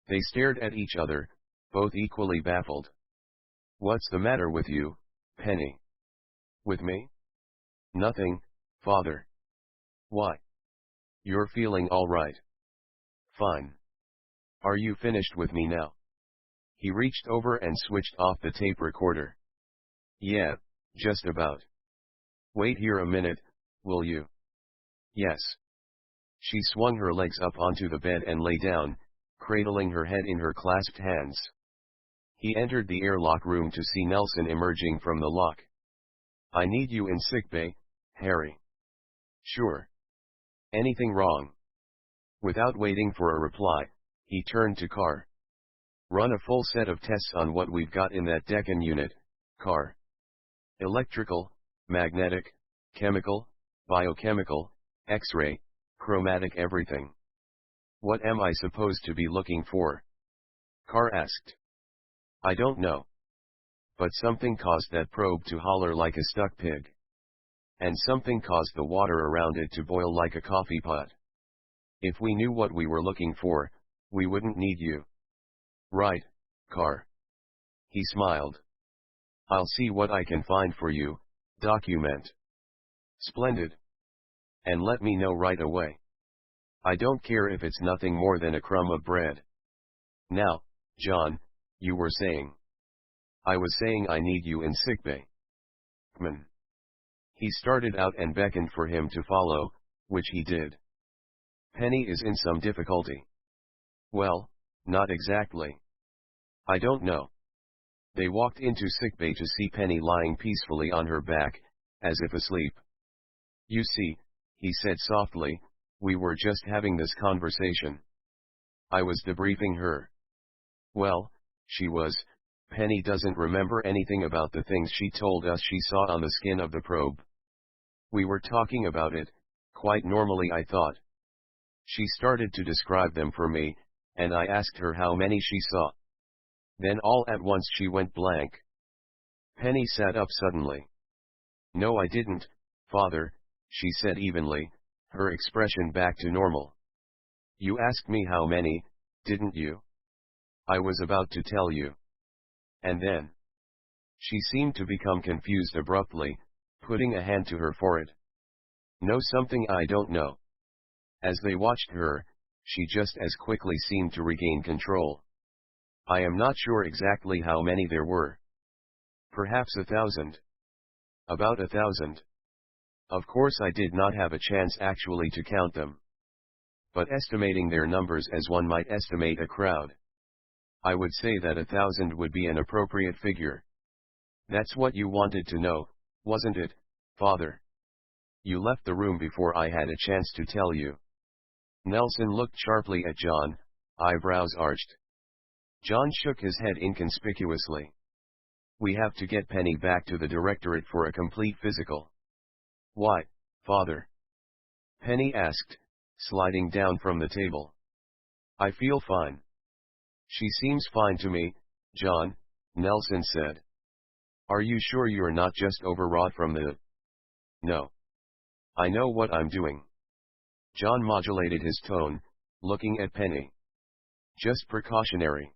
S1: They stared at each other, both equally baffled. What's the matter with you, Penny? With me? Nothing, Father. Why? You're feeling all right. Fine. Are you finished with me now? He reached over and switched off the tape recorder. Yeah, just about. Wait here a minute, will you? Yes. She swung her legs up onto the bed and lay down, cradling her head in her clasped hands. He entered the airlock room to see Nelson emerging from the lock. I need you in sickbay, Harry. Sure. Anything wrong? Without waiting for a reply, he turned to Carr. Run a full set of tests on what we've got in that Deccan unit, Carr. Electrical, magnetic, chemical, biochemical, X-ray, chromatic, everything. What am I supposed to be looking for? Carr asked. I don't know. But something caused that probe to holler like a stuck pig. And something caused the water around it to boil like a coffee pot. If we knew what we were looking for, we wouldn't need you. Right, Carr. He smiled. I'll see what I can find for you, document. Splendid. And let me know right away. I don't care if it's nothing more than a crumb of bread. Now, John, you were saying. I was saying I need you in sickbay. He started out and beckoned for him to follow, which he did. Penny is in some difficulty. Well, not exactly. I don't know. They walked into sickbay to see Penny lying peacefully on her back, as if asleep. You see, he said softly, we were just having this conversation. I was debriefing her. Well, she was. Penny doesn't remember anything about the things she told us she saw on the skin of the probe. We were talking about it, quite normally I thought. She started to describe them for me, and I asked her how many she saw. Then all at once she went blank. Penny sat up suddenly. No, I didn't, Father, she said evenly, her expression back to normal. You asked me how many, didn't you? I was about to tell you. And then? She seemed to become confused abruptly, putting a hand to her forehead. Know something I don't know. As they watched her, she just as quickly seemed to regain control. I am not sure exactly how many there were. Perhaps 1,000. About 1,000. Of course I did not have a chance actually to count them. But estimating their numbers as one might estimate a crowd, I would say that 1,000 would be an appropriate figure. That's what you wanted to know, wasn't it, Father? You left the room before I had a chance to tell you. Nelson looked sharply at John, eyebrows arched. John shook his head inconspicuously. We have to get Penny back to the directorate for a complete physical. Why, Father? Penny asked, sliding down from the table. I feel fine. She seems fine to me, John, Nelson said. Are you sure you're not just overwrought from the... No. I know what I'm doing. John modulated his tone, looking at Penny. Just precautionary.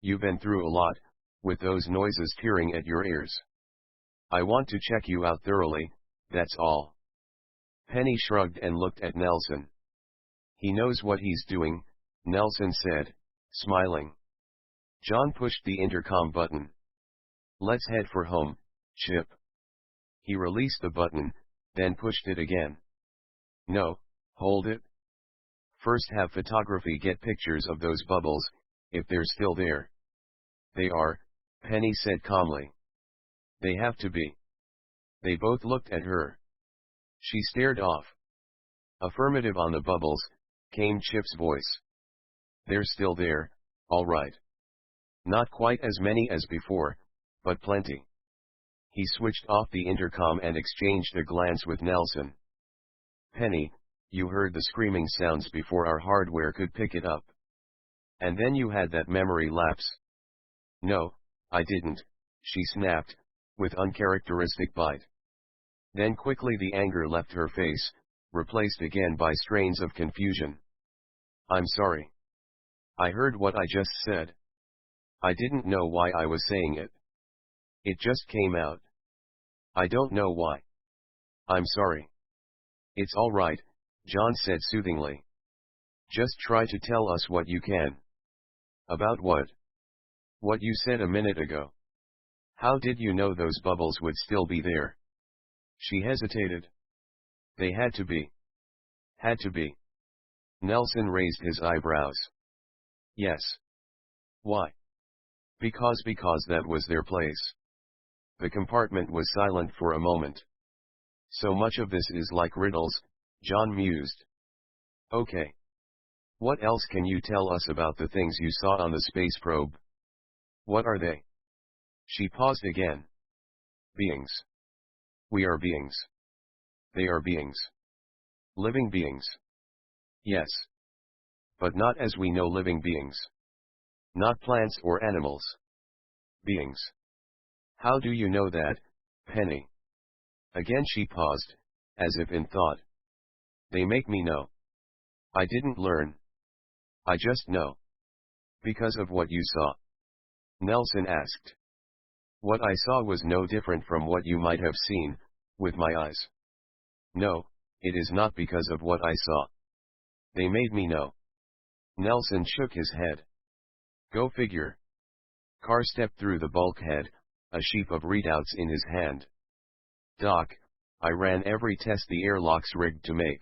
S1: You've been through a lot, with those noises tearing at your ears. I want to check you out thoroughly, that's all. Penny shrugged and looked at Nelson. He knows what he's doing, Nelson said, smiling. John pushed the intercom button. Let's head for home, Chip. He released the button, then pushed it again. No, hold it. First have photography get pictures of those bubbles, if they're still there. They are, Penny said calmly. They have to be. They both looked at her. She stared off. Affirmative on the bubbles, came Chip's voice. They're still there, all right. Not quite as many as before, but plenty. He switched off the intercom and exchanged a glance with Nelson. Penny, you heard the screaming sounds before our hardware could pick it up. And then you had that memory lapse. No, I didn't, she snapped, with uncharacteristic bite. Then quickly the anger left her face, replaced again by strains of confusion. I'm sorry. I heard what I just said. I didn't know why I was saying it. It just came out. I don't know why. I'm sorry. It's all right, John said soothingly. Just try to tell us what you can. About what? What you said a minute ago. How did you know those bubbles would still be there? She hesitated. They had to be. Had to be. Nelson raised his eyebrows. Yes. Why? Because that was their place. The compartment was silent for a moment. So much of this is like riddles, John mused. Okay. What else can you tell us about the things you saw on the space probe? What are they? She paused again. Beings. We are beings. They are beings. Living beings. Yes. But not as we know living beings. Not plants or animals. Beings. How do you know that, Penny? Again she paused, as if in thought. They make me know. I didn't learn. I just know. Because of what you saw? Nelson asked. What I saw was no different from what you might have seen, with my eyes. No, it is not because of what I saw. They made me know. Nelson shook his head. Go figure. Carr stepped through the bulkhead, a sheaf of readouts in his hand. Doc, I ran every test the airlock's rigged to make.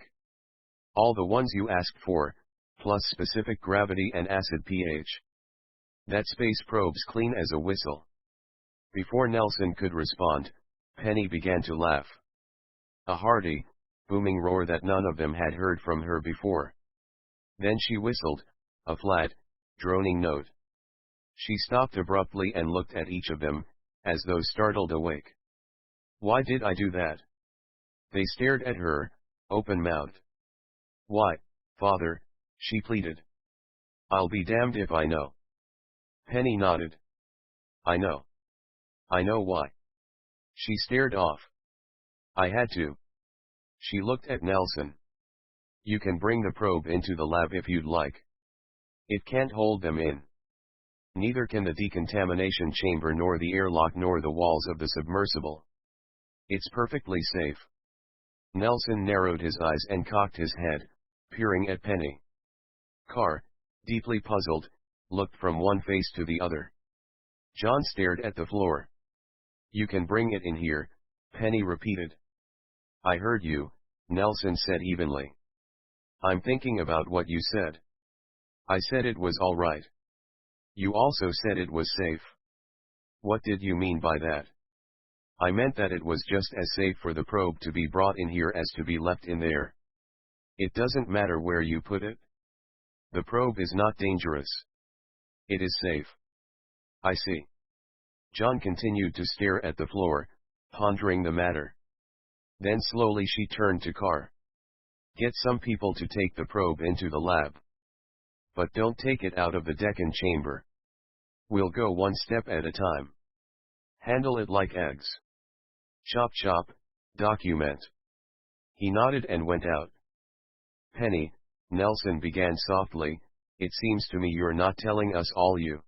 S1: All the ones you asked for, plus specific gravity and acid pH. That space probe's clean as a whistle. Before Nelson could respond, Penny began to laugh. A hearty, booming roar that none of them had heard from her before. Then she whistled, a flat, droning note. She stopped abruptly and looked at each of them, as though startled awake. Why did I do that? They stared at her, open-mouthed. Why, Father, she pleaded. I'll be damned if I know. Penny nodded. I know. I know why. She stared off. I had to. She looked at Nelson. You can bring the probe into the lab if you'd like. It can't hold them in. Neither can the decontamination chamber nor the airlock nor the walls of the submersible. It's perfectly safe. Nelson narrowed his eyes and cocked his head, peering at Penny. Carr, deeply puzzled, looked from one face to the other. John stared at the floor. You can bring it in here, Penny repeated. I heard you, Nelson said evenly. I'm thinking about what you said. I said it was all right. You also said it was safe. What did you mean by that? I meant that it was just as safe for the probe to be brought in here as to be left in there. It doesn't matter where you put it. The probe is not dangerous. It is safe. I see. John continued to stare at the floor, pondering the matter. Then slowly she turned to Carr. Get some people to take the probe into the lab. But don't take it out of the Deccan chamber. We'll go one step at a time. Handle it like eggs. Chop chop, document. He nodded and went out. Penny, Nelson began softly, it seems to me you're not telling us all you.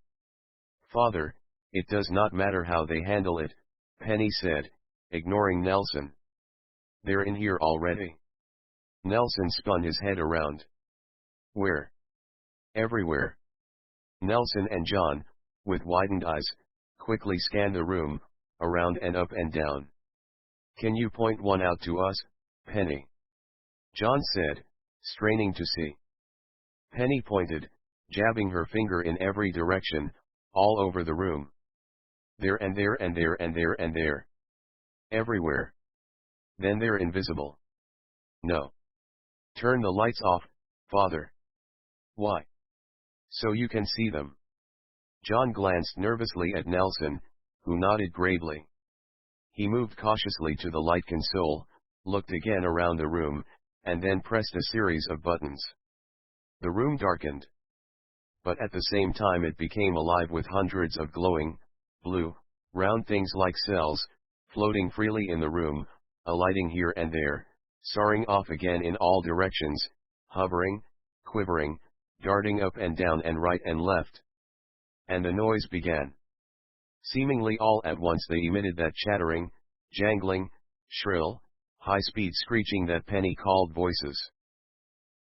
S1: Father, it does not matter how they handle it, Penny said, ignoring Nelson. They're in here already. Nelson spun his head around. Where? Everywhere. Nelson and John, with widened eyes, quickly scanned the room, around and up and down. Can you point one out to us, Penny? John said, straining to see. Penny pointed, jabbing her finger in every direction, all over the room. There and there and there and there and there. Everywhere. Then they're invisible. No. Turn the lights off, Father. Why? So you can see them. John glanced nervously at Nelson, who nodded gravely. He moved cautiously to the light console, looked again around the room, and then pressed a series of buttons. The room darkened. But at the same time it became alive with hundreds of glowing, blue, round things like cells, floating freely in the room, alighting here and there, soaring off again in all directions, hovering, quivering, darting up and down and right and left. And the noise began. Seemingly all at once they emitted that chattering, jangling, shrill, high-speed screeching that Penny called voices.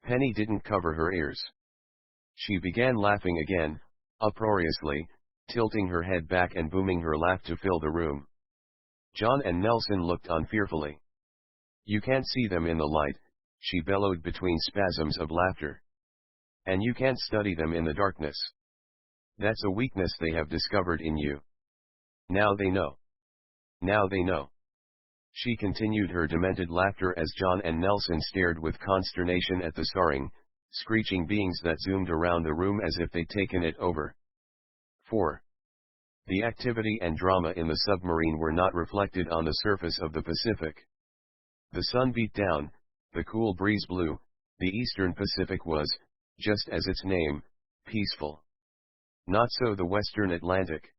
S1: Penny didn't cover her ears. She began laughing again, uproariously, tilting her head back and booming her laugh to fill the room. John and Nelson looked on fearfully. You can't see them in the light, she bellowed between spasms of laughter. And you can't study them in the darkness. That's a weakness they have discovered in you. Now they know. Now they know. She continued her demented laughter as John and Nelson stared with consternation at the soaring, screeching beings that zoomed around the room as if they'd taken it over. 4. The activity and drama in the submarine were not reflected on the surface of the Pacific. The sun beat down, the cool breeze blew, the eastern Pacific was, just as its name, peaceful. Not so the western Atlantic.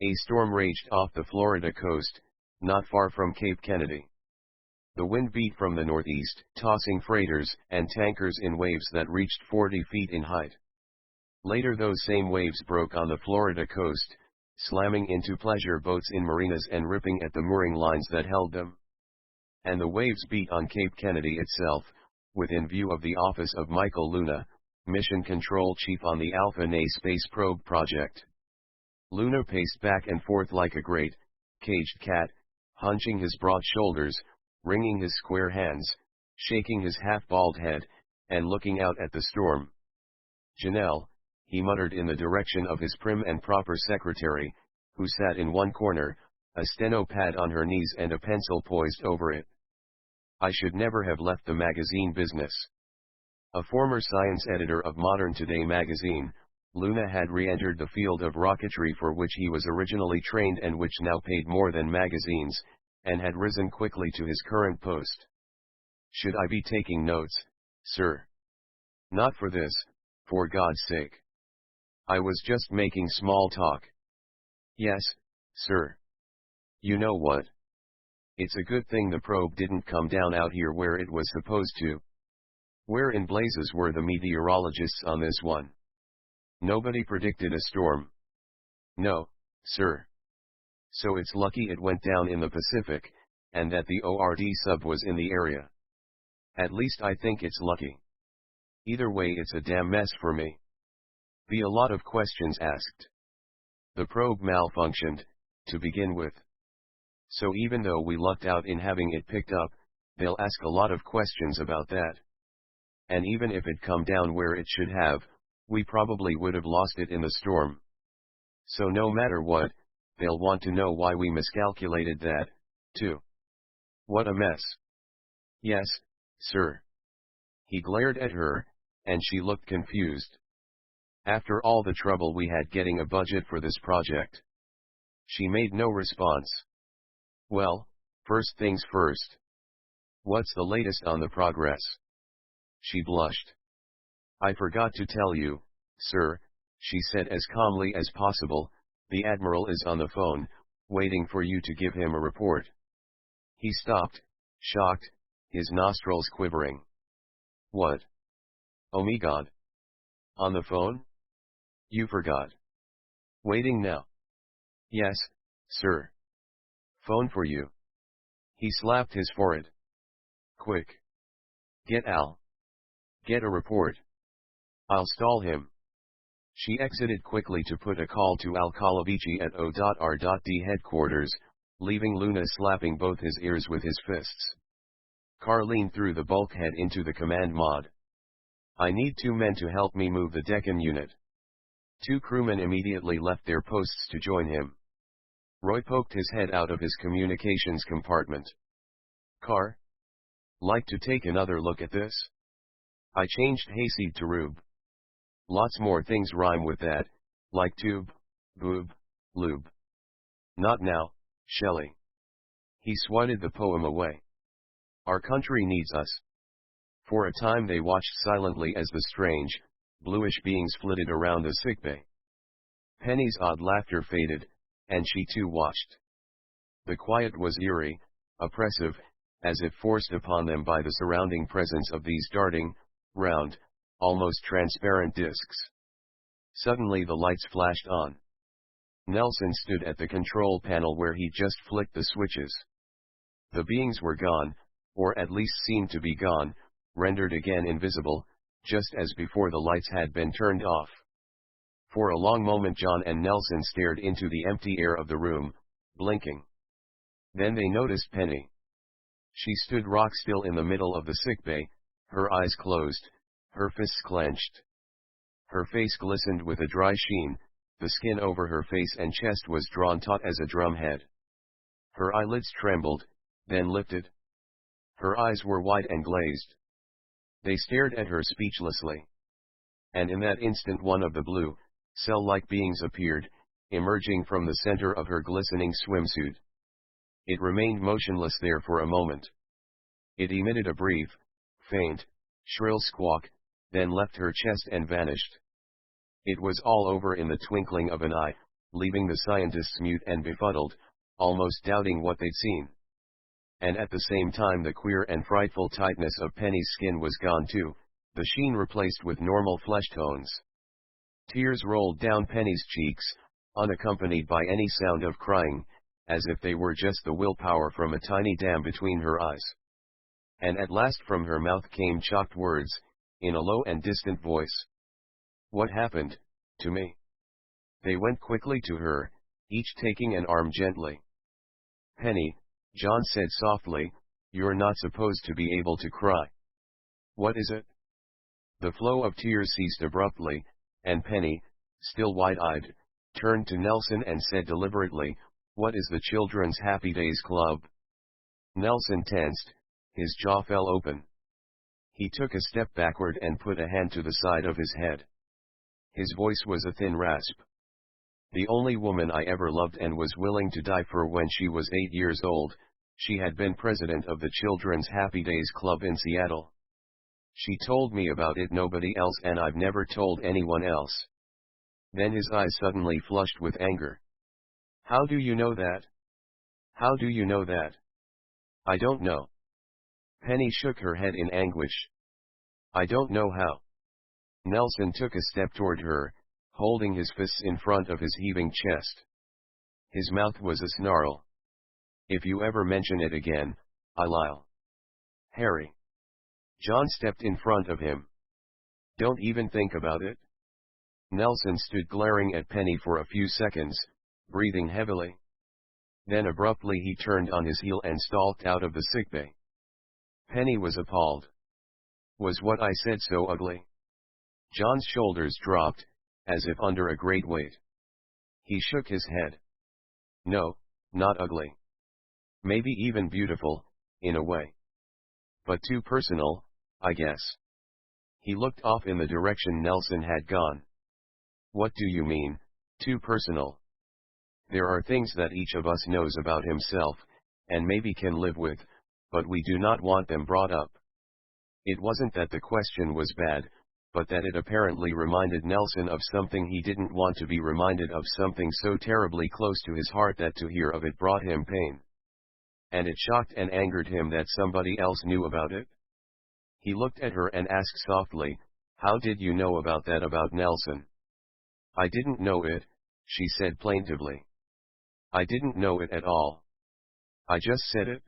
S1: A storm raged off the Florida coast, not far from Cape Kennedy. The wind beat from the northeast, tossing freighters and tankers in waves that reached 40 feet in height. Later those same waves broke on the Florida coast, slamming into pleasure boats in marinas and ripping at the mooring lines that held them. And the waves beat on Cape Kennedy itself, within view of the office of Michael Luna, Mission Control Chief on the Alpha Nay space probe project. Luna paced back and forth like a great, caged cat, hunching his broad shoulders, wringing his square hands, shaking his half-bald head, and looking out at the storm. "Janelle," he muttered in the direction of his prim and proper secretary, who sat in one corner, a steno pad on her knees and a pencil poised over it. "I should never have left the magazine business." A former science editor of Modern Today magazine, Luna had re-entered the field of rocketry for which he was originally trained and which now paid more than magazines, and had risen quickly to his current post. "Should I be taking notes, sir?" "Not for this, for God's sake. I was just making small talk." "Yes, sir. You know what? It's a good thing the probe didn't come down out here where it was supposed to." "Where in blazes were the meteorologists on this one?" "Nobody predicted a storm." "No, sir. So it's lucky it went down in the Pacific, and that the ORD sub was in the area. At least I think it's lucky. Either way it's a damn mess for me." Be a lot of questions asked. The probe malfunctioned, to begin with. So even though we lucked out in having it picked up, they'll ask a lot of questions about that. And even if it come down where it should have, we probably would have lost it in the storm. So no matter what, they'll want to know why we miscalculated that, too. What a mess." "Yes, sir." He glared at her, and she looked confused. "After all the trouble we had getting a budget for this project." She made no response. "Well, first things first. What's the latest on the progress?" She blushed. "I forgot to tell you, sir," she said as calmly as possible, "the Admiral is on the phone, waiting for you to give him a report." He stopped, shocked, his nostrils quivering. "What? Oh me God. On the phone? You forgot. Waiting now?" "Yes, sir. Phone for you." He slapped his forehead. "Quick. Get Al. Get a report. I'll stall him." She exited quickly to put a call to Al Calavici at O.R.D headquarters, leaving Luna slapping both his ears with his fists. Carr leaned through the bulkhead into the command mod. "I need 2 men to help me move the Deccan unit." 2 crewmen immediately left their posts to join him. Roy poked his head out of his communications compartment. "Carr? Like to take another look at this?" I changed hayseed to rube. Lots more things rhyme with that, like tube, boob, lube. Not now, Shelley. He swatted the poem away. Our country needs us. For a time they watched silently as the strange, bluish beings flitted around the sickbay. Penny's odd laughter faded, and she too watched. The quiet was eerie, oppressive, as if forced upon them by the surrounding presence of these darting, round, almost transparent discs. Suddenly the lights flashed on. Nelson stood at the control panel where he just flicked the switches. The beings were gone, or at least seemed to be gone, rendered again invisible, just as before the lights had been turned off. For a long moment John and Nelson stared into the empty air of the room, blinking. Then they noticed Penny. She stood rock still in the middle of the sickbay, her eyes closed, her fists clenched. Her face glistened with a dry sheen, the skin over her face and chest was drawn taut as a drumhead. Her eyelids trembled, then lifted. Her eyes were wide and glazed. They stared at her speechlessly. And in that instant one of the blue, cell-like beings appeared, emerging from the center of her glistening swimsuit. It remained motionless there for a moment. It emitted a brief, faint, shrill squawk, then left her chest and vanished. It was all over in the twinkling of an eye, leaving the scientists mute and befuddled, almost doubting what they'd seen. And at the same time the queer and frightful tightness of Penny's skin was gone too, the sheen replaced with normal flesh tones. Tears rolled down Penny's cheeks, unaccompanied by any sound of crying, as if they were just the willpower from a tiny dam between her eyes. And at last from her mouth came chocked words, in a low and distant voice. "What happened to me?" They went quickly to her, each taking an arm gently. "Penny," John said softly, "you're not supposed to be able to cry." "What is it?" The flow of tears ceased abruptly, and Penny, still wide-eyed, turned to Nelson and said deliberately, "What is the Children's Happy Days Club?" Nelson tensed, his jaw fell open. He took a step backward and put a hand to the side of his head. His voice was a thin rasp. "The only woman I ever loved and was willing to die for when she was 8 years old, she had been president of the Children's Happy Days Club in Seattle. She told me about it, nobody else, and I've never told anyone else." Then his eyes suddenly flushed with anger. "How do you know that? How do you know that?" "I don't know." Penny shook her head in anguish. "I don't know how." Nelson took a step toward her, holding his fists in front of his heaving chest. His mouth was a snarl. "If you ever mention it again, I'll. Harry." John stepped in front of him. "Don't even think about it." Nelson stood glaring at Penny for a few seconds, breathing heavily. Then abruptly he turned on his heel and stalked out of the sickbay. Penny was appalled. Was what I said so ugly? John's shoulders dropped, as if under a great weight. He shook his head. "No, not ugly. Maybe even beautiful, in a way. But too personal, I guess." He looked off in the direction Nelson had gone. "What do you mean, too personal?" "There are things that each of us knows about himself, and maybe can live with, but we do not want them brought up." It wasn't that the question was bad, but that it apparently reminded Nelson of something he didn't want to be reminded of, something so terribly close to his heart that to hear of it brought him pain. And it shocked and angered him that somebody else knew about it. He looked at her and asked softly, "How did you know about that about Nelson?" "I didn't know it," she said plaintively. "I didn't know it at all. I just said it.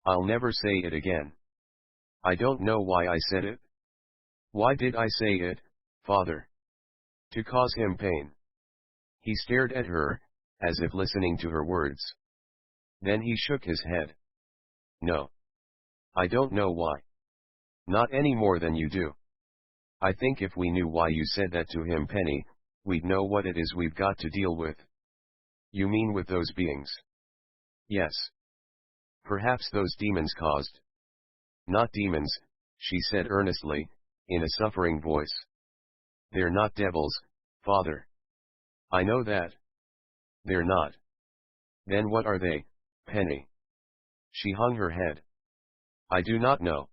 S1: I'll never say it again. I don't know why I said it." "Why did I say it, Father?" "To cause him pain." He stared at her, as if listening to her words. Then he shook his head. "No. I don't know why. Not any more than you do. I think if we knew why you said that to him, Penny, we'd know what it is we've got to deal with." "You mean with those beings?" "Yes. Perhaps those demons caused." "Not demons," she said earnestly, in a suffering voice. "They're not devils, Father. I know that. They're not." "Then what are they, Penny?" She hung her head. "I do not know."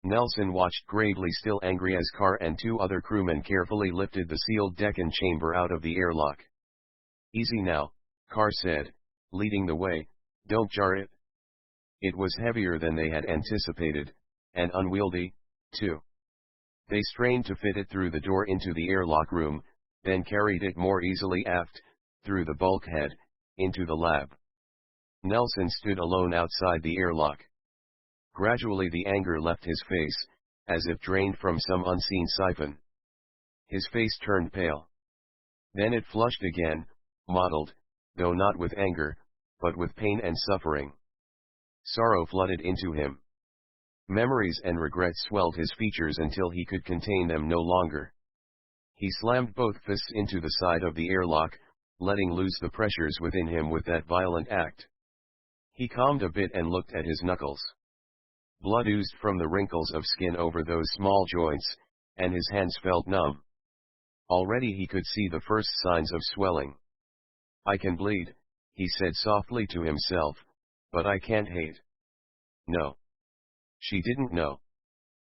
S1: Nelson watched gravely, still angry, as Carr and 2 other crewmen carefully lifted the sealed Deccan chamber out of the airlock. "Easy now," Carr said, leading the way, "don't jar it." It was heavier than they had anticipated, and unwieldy, too. They strained to fit it through the door into the airlock room, then carried it more easily aft, through the bulkhead, into the lab. Nelson stood alone outside the airlock. Gradually the anger left his face, as if drained from some unseen siphon. His face turned pale. Then it flushed again, mottled, though not with anger, but with pain and suffering. Sorrow flooded into him. Memories and regrets swelled his features until he could contain them no longer. He slammed both fists into the side of the airlock, letting loose the pressures within him with that violent act. He calmed a bit and looked at his knuckles. Blood oozed from the wrinkles of skin over those small joints, and his hands felt numb. Already he could see the first signs of swelling. I can bleed, he said softly to himself, but I can't hate. No. She didn't know.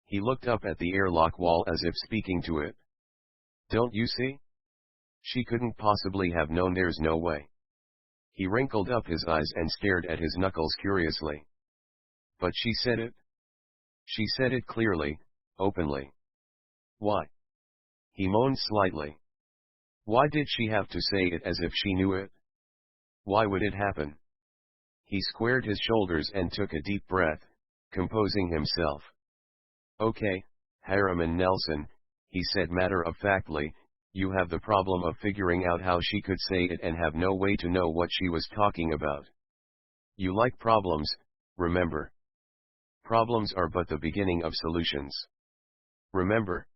S1: He looked up at the airlock wall as if speaking to it. Don't you see? She couldn't possibly have known, there's no way. He wrinkled up his eyes and stared at his knuckles curiously. But she said it. She said it clearly, openly. Why? He moaned slightly. Why did she have to say it as if she knew it? Why would it happen? He squared his shoulders and took a deep breath, composing himself. Okay, Harriman Nelson, he said matter-of-factly, you have the problem of figuring out how she could say it and have no way to know what she was talking about. You like problems, remember. Problems are but the beginning of solutions. Remember?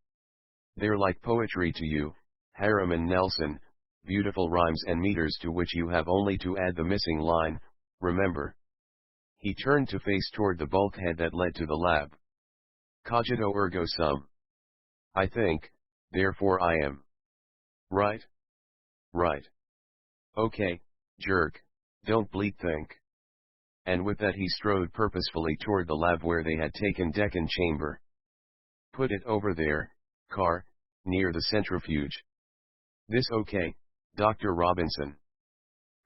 S1: They're like poetry to you, Harriman Nelson, beautiful rhymes and meters to which you have only to add the missing line, remember. He turned to face toward the bulkhead that led to the lab. Cogito ergo sum. I think, therefore I am. Right? Right. Okay, jerk, don't bleat think. And with that he strode purposefully toward the lab where they had taken Deccan chamber. Put it over there, Carr, near the centrifuge. This okay, Dr. Robinson?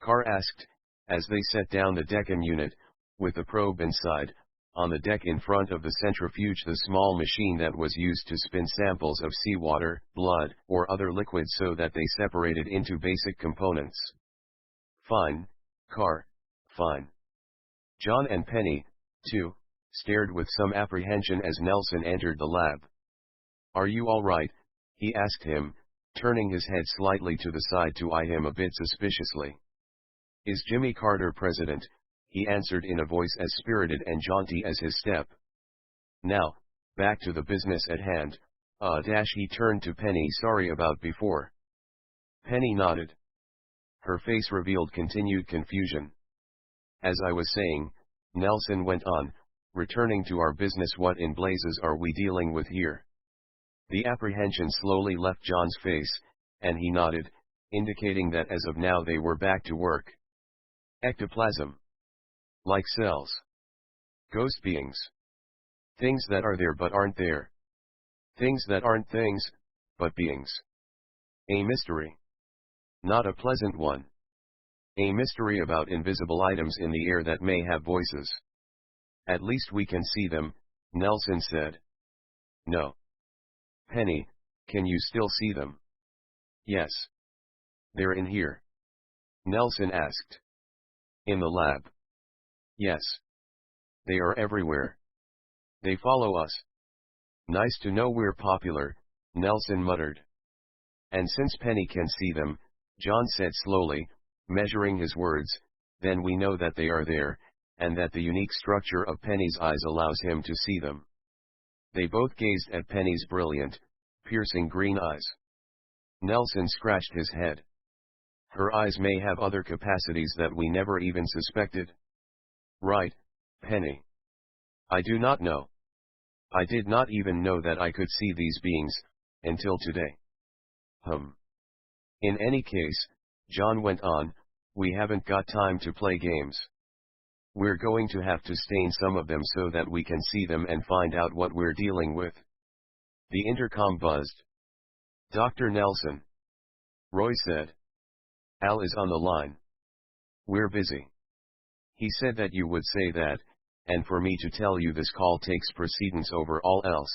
S1: Carr asked, as they set down the Deccan unit, with the probe inside, on the deck in front of the centrifuge, the small machine that was used to spin samples of seawater, blood, or other liquids so that they separated into basic components. Fine, Carr, fine. John and Penny, too, stared with some apprehension as Nelson entered the lab. Are you all right? He asked him, turning his head slightly to the side to eye him a bit suspiciously. Is Jimmy Carter president? He answered in a voice as spirited and jaunty as his step. Now, back to the business at hand, he turned to Penny. Sorry about before. Penny nodded. Her face revealed continued confusion. As I was saying, Nelson went on, returning to our business, what in blazes are we dealing with here? The apprehension slowly left John's face, and he nodded, indicating that as of now they were back to work. Ectoplasm. Like cells. Ghost beings. Things that are there but aren't there. Things that aren't things, but beings. A mystery. Not a pleasant one. A mystery about invisible items in the air that may have voices. At least we can see them, Nelson said. No. Penny, can you still see them? Yes. They're in here. Nelson asked. In the lab. Yes. They are everywhere. They follow us. Nice to know we're popular, Nelson muttered. And since Penny can see them, John said slowly, measuring his words, then we know that they are there, and that the unique structure of Penny's eyes allows him to see them. They both gazed at Penny's brilliant, piercing green eyes. Nelson scratched his head. Her eyes may have other capacities that we never even suspected. Right, Penny. I do not know. I did not even know that I could see these beings, until today. In any case, John went on, we haven't got time to play games. We're going to have to stain some of them so that we can see them and find out what we're dealing with. The intercom buzzed. Dr. Nelson. Roy said. Al is on the line. We're busy. He said that you would say that, and for me to tell you this call takes precedence over all else.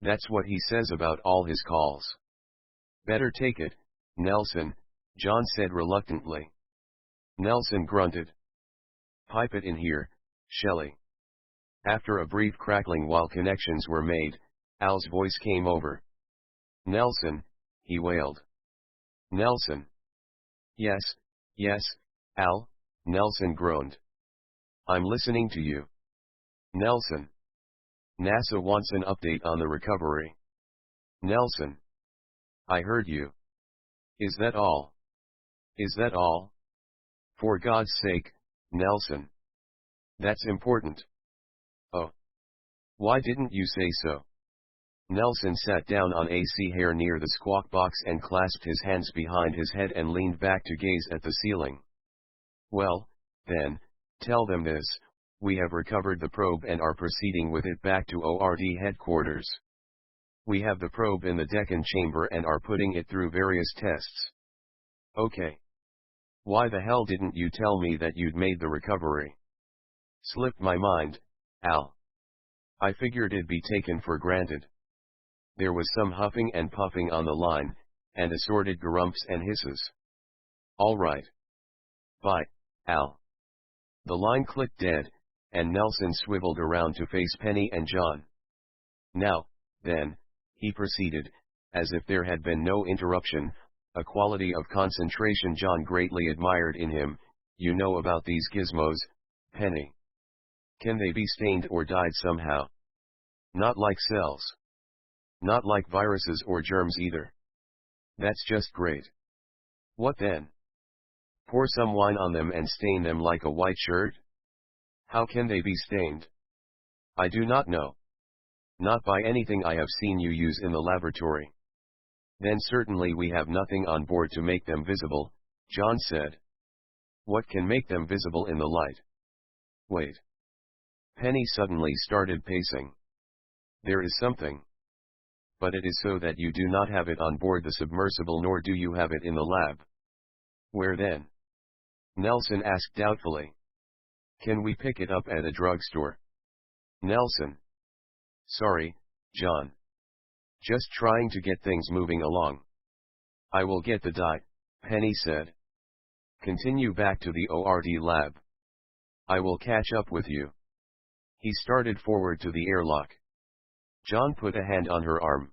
S1: That's what he says about all his calls. Better take it, Nelson, John said reluctantly. Nelson grunted. Pipe it in here, Shelley. After a brief crackling while connections were made, Al's voice came over. Nelson, he wailed. Nelson. Yes, Al, Nelson groaned. I'm listening to you. Nelson. NASA wants an update on the recovery. Nelson. I heard you. Is that all? Is that all? For God's sake, Nelson. That's important. Oh. Why didn't you say so? Nelson sat down on a chair near the squawk box and clasped his hands behind his head and leaned back to gaze at the ceiling. Well, then, tell them this: we have recovered the probe and are proceeding with it back to ORD headquarters. We have the probe in the Deccan chamber and are putting it through various tests. Okay. Why the hell didn't you tell me that you'd made the recovery? Slipped my mind, Al. I figured it'd be taken for granted. There was some huffing and puffing on the line, and assorted grumps and hisses. All right. Bye, Al. The line clicked dead, and Nelson swiveled around to face Penny and John. Now, then, he proceeded, as if there had been no interruption, a quality of concentration John greatly admired in him. You know about these gizmos, Penny. Can they be stained or dyed somehow? Not like cells. Not like viruses or germs either. That's just great. What then? Pour some wine on them and stain them like a white shirt? How can they be stained? I do not know. Not by anything I have seen you use in the laboratory. Then certainly we have nothing on board to make them visible, John said. What can make them visible in the light? Wait. Penny suddenly started pacing. There is something. But it is so that you do not have it on board the submersible, nor do you have it in the lab. Where then? Nelson asked doubtfully. Can we pick it up at a drugstore? Nelson. Sorry, John. Just trying to get things moving along. I will get the dye, Penny said. Continue back to the ORD lab. I will catch up with you. He started forward to the airlock. John put a hand on her arm.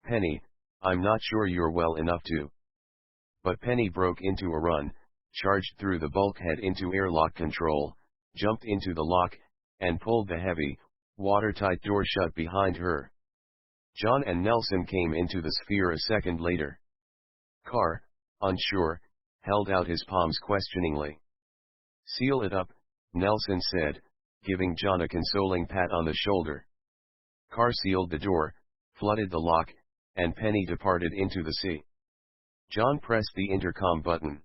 S1: Penny, I'm not sure you're well enough to. But Penny broke into a run, charged through the bulkhead into airlock control, jumped into the lock, and pulled the heavy, watertight door shut behind her. John and Nelson came into the sphere a second later. Carr, unsure, held out his palms questioningly. Seal it up, Nelson said, giving John a consoling pat on the shoulder. Carr sealed the door, flooded the lock, and Penny departed into the sea. John pressed the intercom button.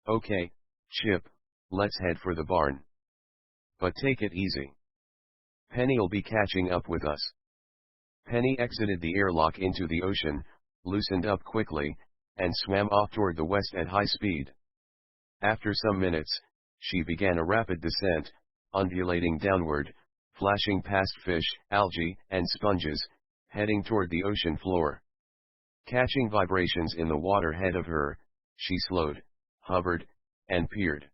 S1: Okay, Chip, let's head for the barn. But take it easy. Penny'll be catching up with us. Penny exited the airlock into the ocean, loosened up quickly, and swam off toward the west at high speed. After some minutes, she began a rapid descent, undulating downward, flashing past fish, algae, and sponges, heading toward the ocean floor. Catching vibrations in the water ahead of her, she slowed, hovered, and peered.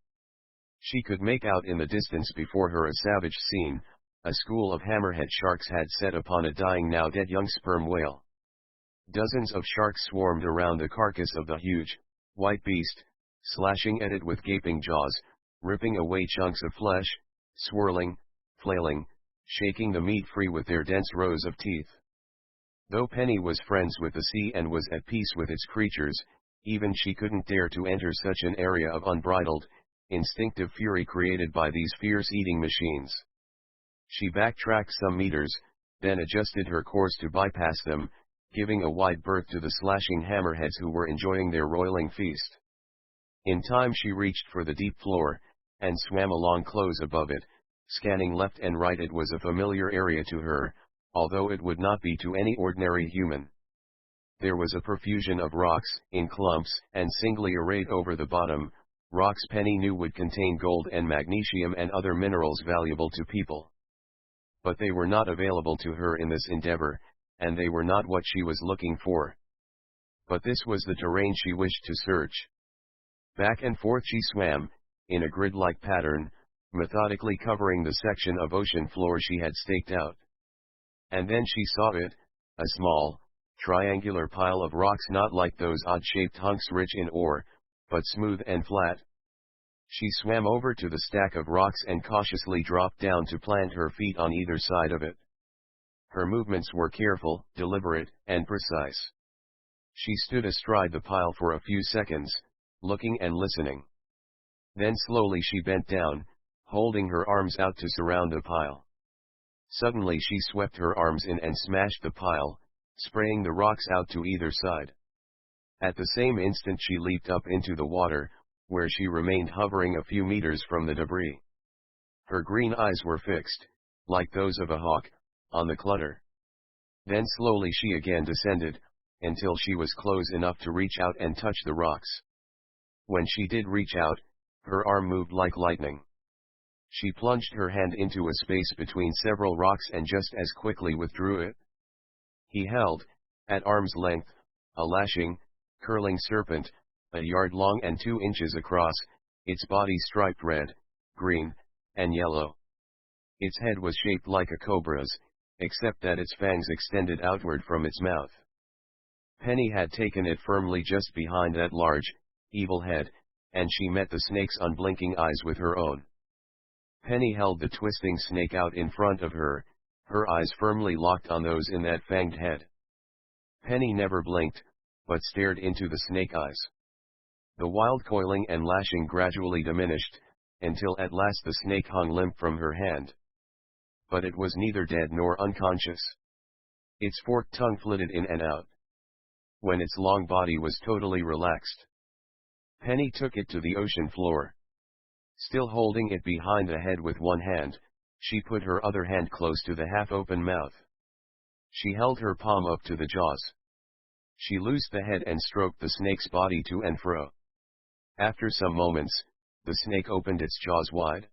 S1: She could make out in the distance before her a savage scene. A school of hammerhead sharks had set upon a dying now dead young sperm whale. Dozens of sharks swarmed around the carcass of the huge, white beast, slashing at it with gaping jaws, ripping away chunks of flesh, swirling, flailing, shaking the meat free with their dense rows of teeth. Though Penny was friends with the sea and was at peace with its creatures, even she couldn't dare to enter such an area of unbridled, instinctive fury created by these fierce eating machines. She backtracked some meters, then adjusted her course to bypass them, giving a wide berth to the slashing hammerheads who were enjoying their roiling feast. In time she reached for the deep floor, and swam along close above it, scanning left and right. It was a familiar area to her, although it would not be to any ordinary human. There was a profusion of rocks, in clumps, and singly arrayed over the bottom, rocks Penny knew would contain gold and magnesium and other minerals valuable to people. But they were not available to her in this endeavor, and they were not what she was looking for. But this was the terrain she wished to search. Back and forth she swam, in a grid-like pattern, methodically covering the section of ocean floor she had staked out. And then she saw it, a small, triangular pile of rocks, not like those odd-shaped hunks rich in ore, but smooth and flat. She swam over to the stack of rocks and cautiously dropped down to plant her feet on either side of it. Her movements were careful, deliberate, and precise. She stood astride the pile for a few seconds, looking and listening. Then slowly she bent down, holding her arms out to surround the pile. Suddenly she swept her arms in and smashed the pile, spraying the rocks out to either side. At the same instant she leaped up into the water, where she remained hovering a few meters from the debris. Her green eyes were fixed, like those of a hawk, on the clutter. Then slowly she again descended, until she was close enough to reach out and touch the rocks. When she did reach out, her arm moved like lightning. She plunged her hand into a space between several rocks and just as quickly withdrew it. He held, at arm's length, a lashing, curling serpent, a yard long and 2 inches across, its body striped red, green, and yellow. Its head was shaped like a cobra's, except that its fangs extended outward from its mouth. Penny had taken it firmly just behind that large, evil head, and she met the snake's unblinking eyes with her own. Penny held the twisting snake out in front of her, her eyes firmly locked on those in that fanged head. Penny never blinked, but stared into the snake eyes. The wild coiling and lashing gradually diminished, until at last the snake hung limp from her hand. But it was neither dead nor unconscious. Its forked tongue flitted in and out. When its long body was totally relaxed, Penny took it to the ocean floor. Still holding it behind the head with one hand, she put her other hand close to the half-open mouth. She held her palm up to the jaws. She loosed the head and stroked the snake's body to and fro. After some moments, the snake opened its jaws wide.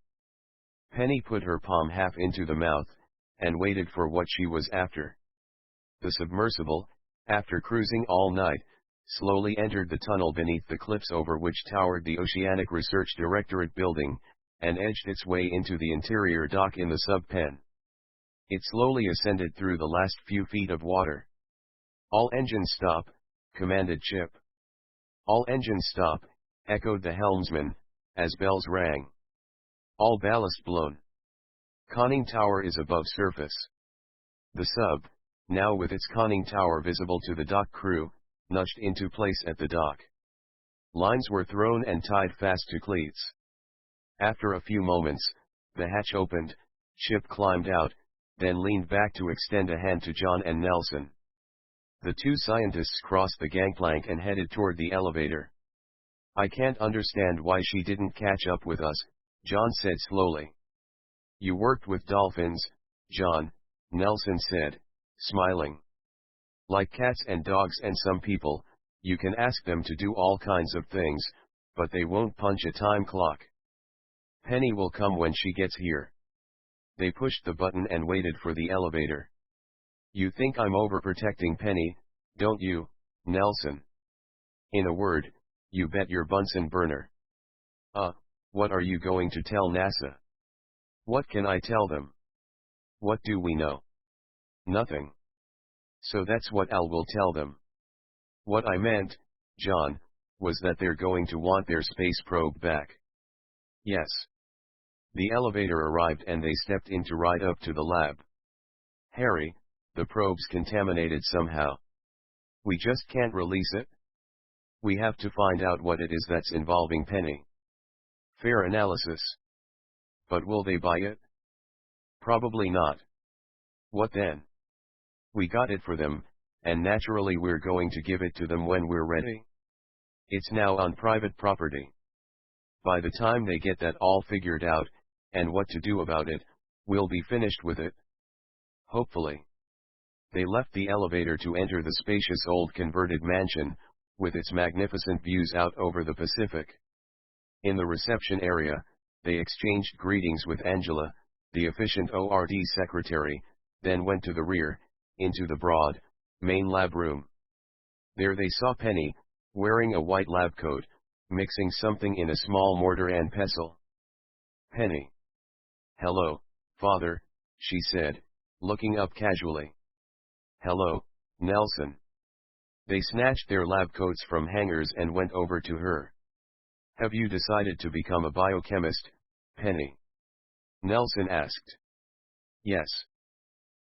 S1: Penny put her palm half into the mouth, and waited for what she was after. The submersible, after cruising all night, slowly entered the tunnel beneath the cliffs over which towered the Oceanic Research Directorate building, and edged its way into the interior dock in the sub-pen. It slowly ascended through the last few feet of water. "All engines stop," commanded Chip. "All engines stop," echoed the helmsman, as bells rang. "All ballast blown. Conning tower is above surface." The sub, now with its conning tower visible to the dock crew, nudged into place at the dock. Lines were thrown and tied fast to cleats. After a few moments, the hatch opened, Chip climbed out, then leaned back to extend a hand to John and Nelson. The 2 scientists crossed the gangplank and headed toward the elevator. "I can't understand why she didn't catch up with us," John said slowly. "You worked with dolphins, John," Nelson said, smiling. "Like cats and dogs and some people, you can ask them to do all kinds of things, but they won't punch a time clock. Penny will come when she gets here." They pushed the button and waited for the elevator. "You think I'm overprotecting Penny, don't you, Nelson?" "In a word, you bet your Bunsen burner." What are you going to tell NASA?" "What can I tell them? What do we know?" "Nothing." "So that's what Al will tell them." "What I meant, John, was that they're going to want their space probe back." "Yes." The elevator arrived and they stepped in to ride up to the lab. "Harry, the probe's contaminated somehow. We just can't release it. We have to find out what it is that's involving Penny." "Fair analysis. But will they buy it?" "Probably not." "What then?" "We got it for them, and naturally we're going to give it to them when we're ready. It's now on private property. By the time they get that all figured out, and what to do about it, we'll be finished with it. Hopefully." They left the elevator to enter the spacious old converted mansion, with its magnificent views out over the Pacific. In the reception area, they exchanged greetings with Angela, the efficient ORD secretary, then went to the rear, into the broad, main lab room. There they saw Penny, wearing a white lab coat, mixing something in a small mortar and pestle. "Penny." "Hello, Father," she said, looking up casually. "Hello, Nelson." They snatched their lab coats from hangers and went over to her. "Have you decided to become a biochemist, Penny?" Nelson asked. "Yes."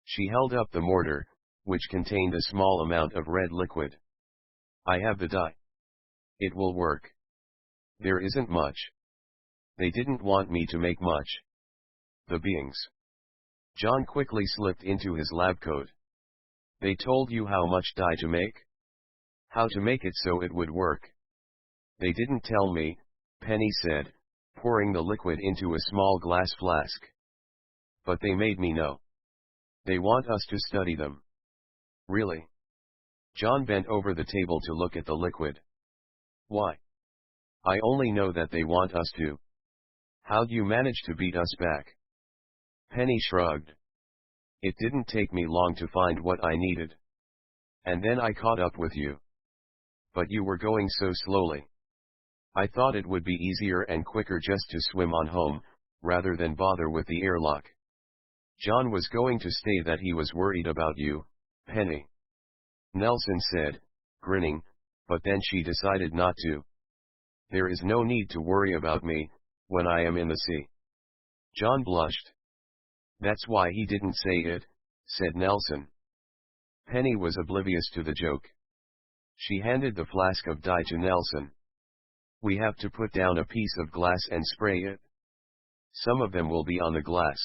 S1: She held up the mortar, which contained a small amount of red liquid. "I have the dye. It will work. There isn't much. They didn't want me to make much. The beings. John quickly slipped into his lab coat. They told you how much dye to make? How to make it so it would work? They didn't tell me, Penny said, pouring the liquid into a small glass flask. But they made me know. They want us to study them. Really? John bent over the table to look at the liquid. Why? I only know that they want us to. How'd you manage to beat us back? Penny shrugged. It didn't take me long to find what I needed. And then I caught up with you. But you were going so slowly. I thought it would be easier and quicker just to swim on home, rather than bother with the airlock. John was going to say that he was worried about you, Penny. Nelson said, grinning, but then she decided not to. There is no need to worry about me, when I am in the sea. John blushed. That's why he didn't say it, said Nelson. Penny was oblivious to the joke. She handed the flask of dye to Nelson. We have to put down a piece of glass and spray it. Some of them will be on the glass.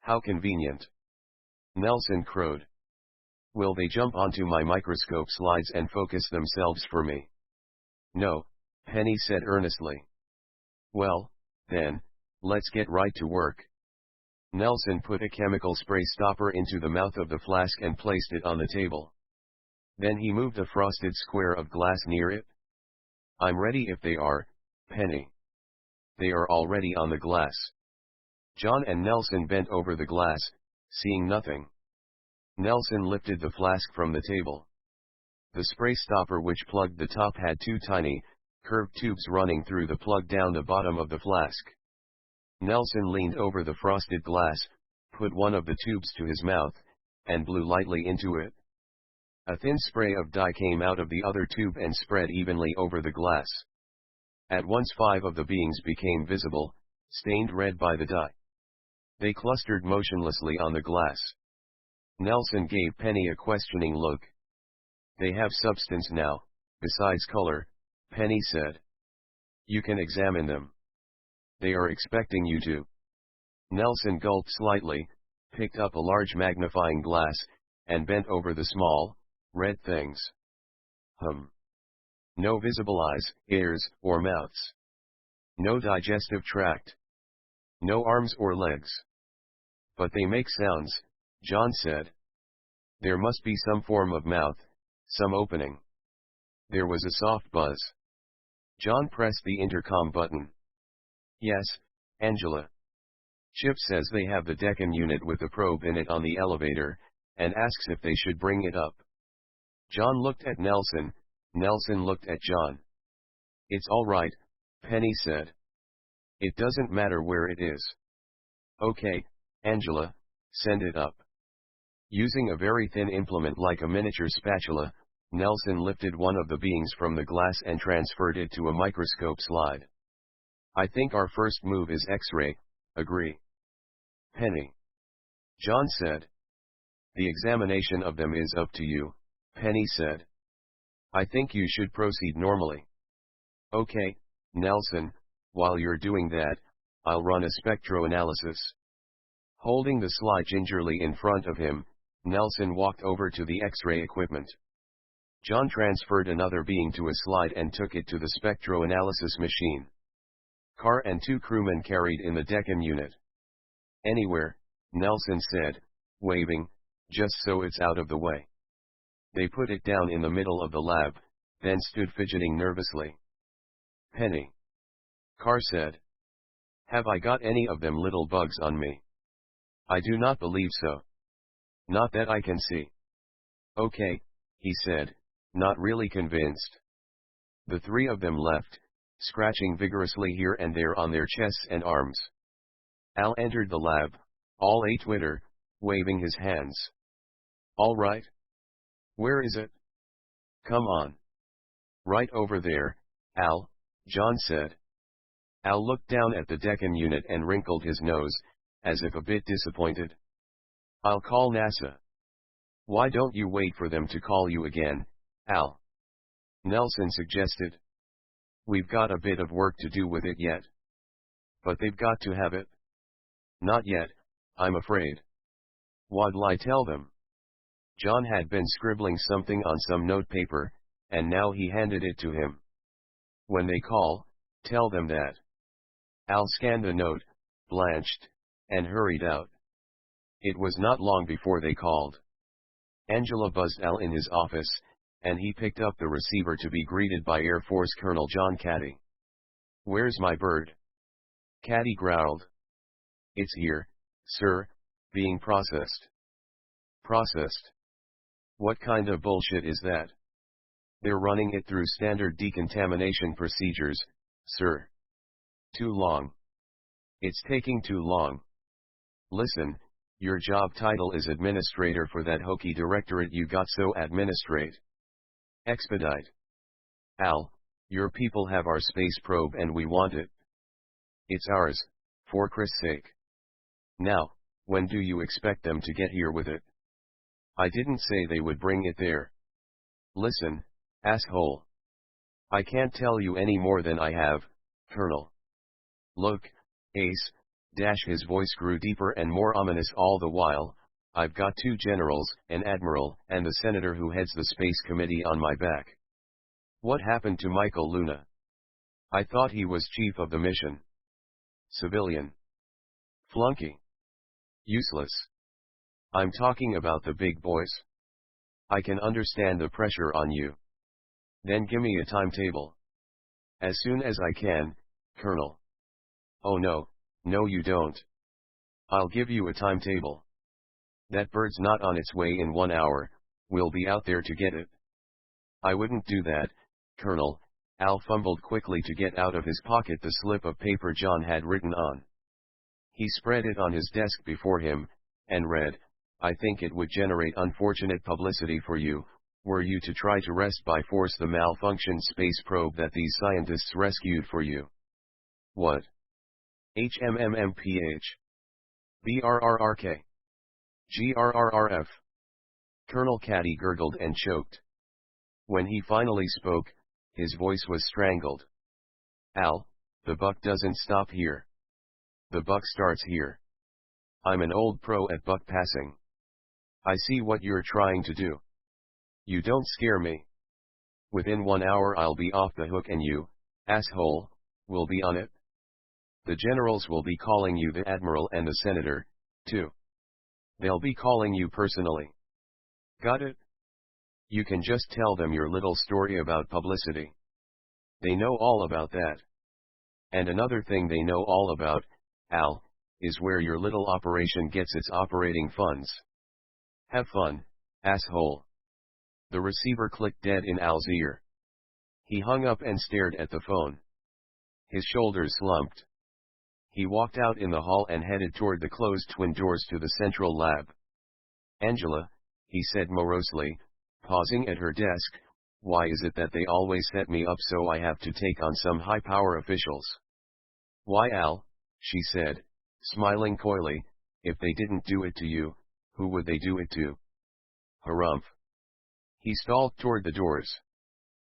S1: How convenient. Nelson crowed. Will they jump onto my microscope slides and focus themselves for me? No, Penny said earnestly. Well, then, let's get right to work. Nelson put a chemical spray stopper into the mouth of the flask and placed it on the table. Then he moved a frosted square of glass near it. I'm ready if they are, Penny. They are already on the glass. John and Nelson bent over the glass, seeing nothing. Nelson lifted the flask from the table. The spray stopper which plugged the top had two tiny, curved tubes running through the plug down the bottom of the flask. Nelson leaned over the frosted glass, put one of the tubes to his mouth, and blew lightly into it. A thin spray of dye came out of the other tube and spread evenly over the glass. At once 5 of the beings became visible, stained red by the dye. They clustered motionlessly on the glass. Nelson gave Penny a questioning look. They have substance now, besides color, Penny said. You can examine them. They are expecting you to. Nelson gulped slightly, picked up a large magnifying glass, and bent over the small, red things. No visible eyes, ears, or mouths. No digestive tract. No arms or legs. But they make sounds, John said. There must be some form of mouth, some opening. There was a soft buzz. John pressed the intercom button. Yes, Angela. Chip says they have the Deccan unit with the probe in it on the elevator, and asks if they should bring it up. John looked at Nelson, Nelson looked at John. It's all right, Penny said. It doesn't matter where it is. Okay, Angela, send it up. Using a very thin implement like a miniature spatula, Nelson lifted one of the beings from the glass and transferred it to a microscope slide. I think our first move is X-ray, agree. Penny. John said. The examination of them is up to you, Penny said. I think you should proceed normally. Okay, Nelson, while you're doing that, I'll run a spectroanalysis. Holding the slide gingerly in front of him, Nelson walked over to the X-ray equipment. John transferred another being to a slide and took it to the spectroanalysis machine. Carr and 2 crewmen carried in the Deccan unit. Anywhere, Nelson said, waving, just so it's out of the way. They put it down in the middle of the lab, then stood fidgeting nervously. Penny. Carr said. Have I got any of them little bugs on me? I do not believe so. Not that I can see. Okay, he said, not really convinced. The 3 of them left, scratching vigorously here and there on their chests and arms. Al entered the lab, all a twitter, waving his hands. All right. Where is it? Come on. Right over there, Al, John said. Al looked down at the Deccan unit and wrinkled his nose, as if a bit disappointed. I'll call NASA. Why don't you wait for them to call you again, Al? Nelson suggested. We've got a bit of work to do with it yet. But they've got to have it. Not yet, I'm afraid. What'll I tell them? John had been scribbling something on some notepaper, and now he handed it to him. When they call, tell them that. Al scanned the note, blanched, and hurried out. It was not long before they called. Angela buzzed Al in his office, and he picked up the receiver to be greeted by Air Force Colonel John Caddy. "Where's my bird?" Caddy growled. "It's here, sir, being processed." "Processed? What kind of bullshit is that?" "They're running it through standard decontamination procedures, sir." "Too long. It's taking too long. Listen, your job title is administrator for that hokey directorate you got, so administrate. Expedite. Al, your people have our space probe and we want it. It's ours, for Christ's sake. Now, when do you expect them to get here with it?" "I didn't say they would bring it there." "Listen, asshole. I can't tell you any more than I have, Colonel. Look, Ace, his voice grew deeper and more ominous all the while, I've got 2 generals, an admiral, and the senator who heads the space committee on my back. What happened to Michael Luna? I thought he was chief of the mission. Civilian. Flunky. Useless. I'm talking about the big boys. I can understand the pressure on you. Then give me a timetable." "As soon as I can, Colonel." "Oh no, no you don't. I'll give you a timetable. That bird's not on its way in 1 hour, we'll be out there to get it." "I wouldn't do that, Colonel." Al fumbled quickly to get out of his pocket the slip of paper John had written on. He spread it on his desk before him, and read, "I think it would generate unfortunate publicity for you, were you to try to wrest by force the malfunctioned space probe that these scientists rescued for you." "What? HMMMPH? BRRRK? GRRRF?" Colonel Caddy gurgled and choked. When he finally spoke, his voice was strangled. "Al, the buck doesn't stop here. The buck starts here. I'm an old pro at buck passing. I see what you're trying to do. You don't scare me. Within 1 hour I'll be off the hook and you, asshole, will be on it. The generals will be calling you the admiral and the senator, too. They'll be calling you personally. Got it? You can just tell them your little story about publicity. They know all about that. And another thing they know all about, Al, is where your little operation gets its operating funds. Have fun, asshole." The receiver clicked dead in Al's ear. He hung up and stared at the phone. His shoulders slumped. He walked out in the hall and headed toward the closed twin doors to the central lab. "Angela," he said morosely, pausing at her desk, "why is it that they always set me up so I have to take on some high-power officials?" "Why, Al," she said, smiling coyly, "if they didn't do it to you, who would they do it to?" Harumph. He stalked toward the doors.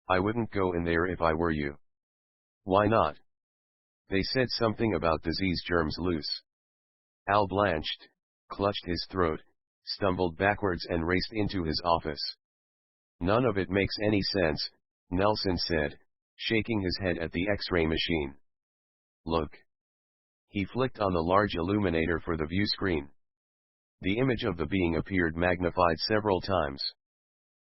S1: "I wouldn't go in there if I were you." "Why not?" "They said something about disease germs loose." Al blanched, clutched his throat, stumbled backwards and raced into his office. "None of it makes any sense," Nelson said, shaking his head at the X-ray machine. "Look." He flicked on the large illuminator for the view screen. The image of the being appeared magnified several times.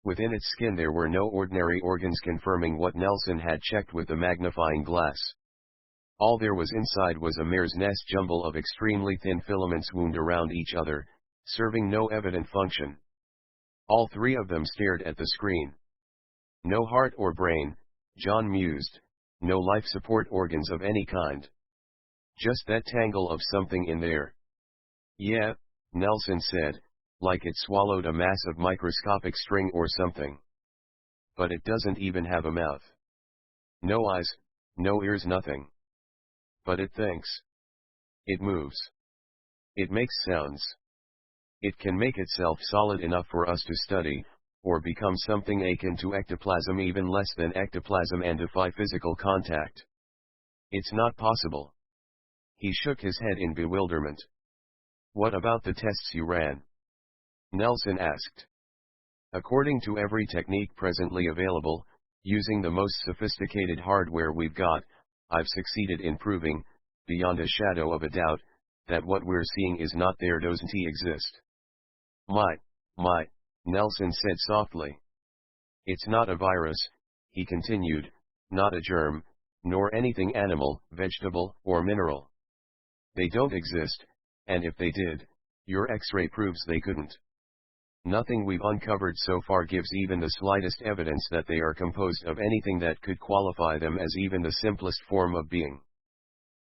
S1: Within its skin there were no ordinary organs, confirming what Nelson had checked with the magnifying glass. All there was inside was a mare's nest jumble of extremely thin filaments wound around each other, serving no evident function. All 3 of them stared at the screen. No heart or brain, John mused, no life support organs of any kind. Just that tangle of something in there. "Yeah," Nelson said, "like it swallowed a mass of microscopic string or something. But it doesn't even have a mouth. No eyes, no ears, nothing. But it thinks. It moves. It makes sounds. It can make itself solid enough for us to study, or become something akin to ectoplasm, even less than ectoplasm, and defy physical contact. It's not possible." He shook his head in bewilderment. What about the tests you ran? Nelson asked. According to every technique presently available, using the most sophisticated hardware we've got, I've succeeded in proving, beyond a shadow of a doubt, that what we're seeing is not there, doesn't exist. My, Nelson said softly. It's not a virus, he continued, not a germ, nor anything animal, vegetable, or mineral. They don't exist, and if they did, your X-ray proves they couldn't. Nothing we've uncovered so far gives even the slightest evidence that they are composed of anything that could qualify them as even the simplest form of being.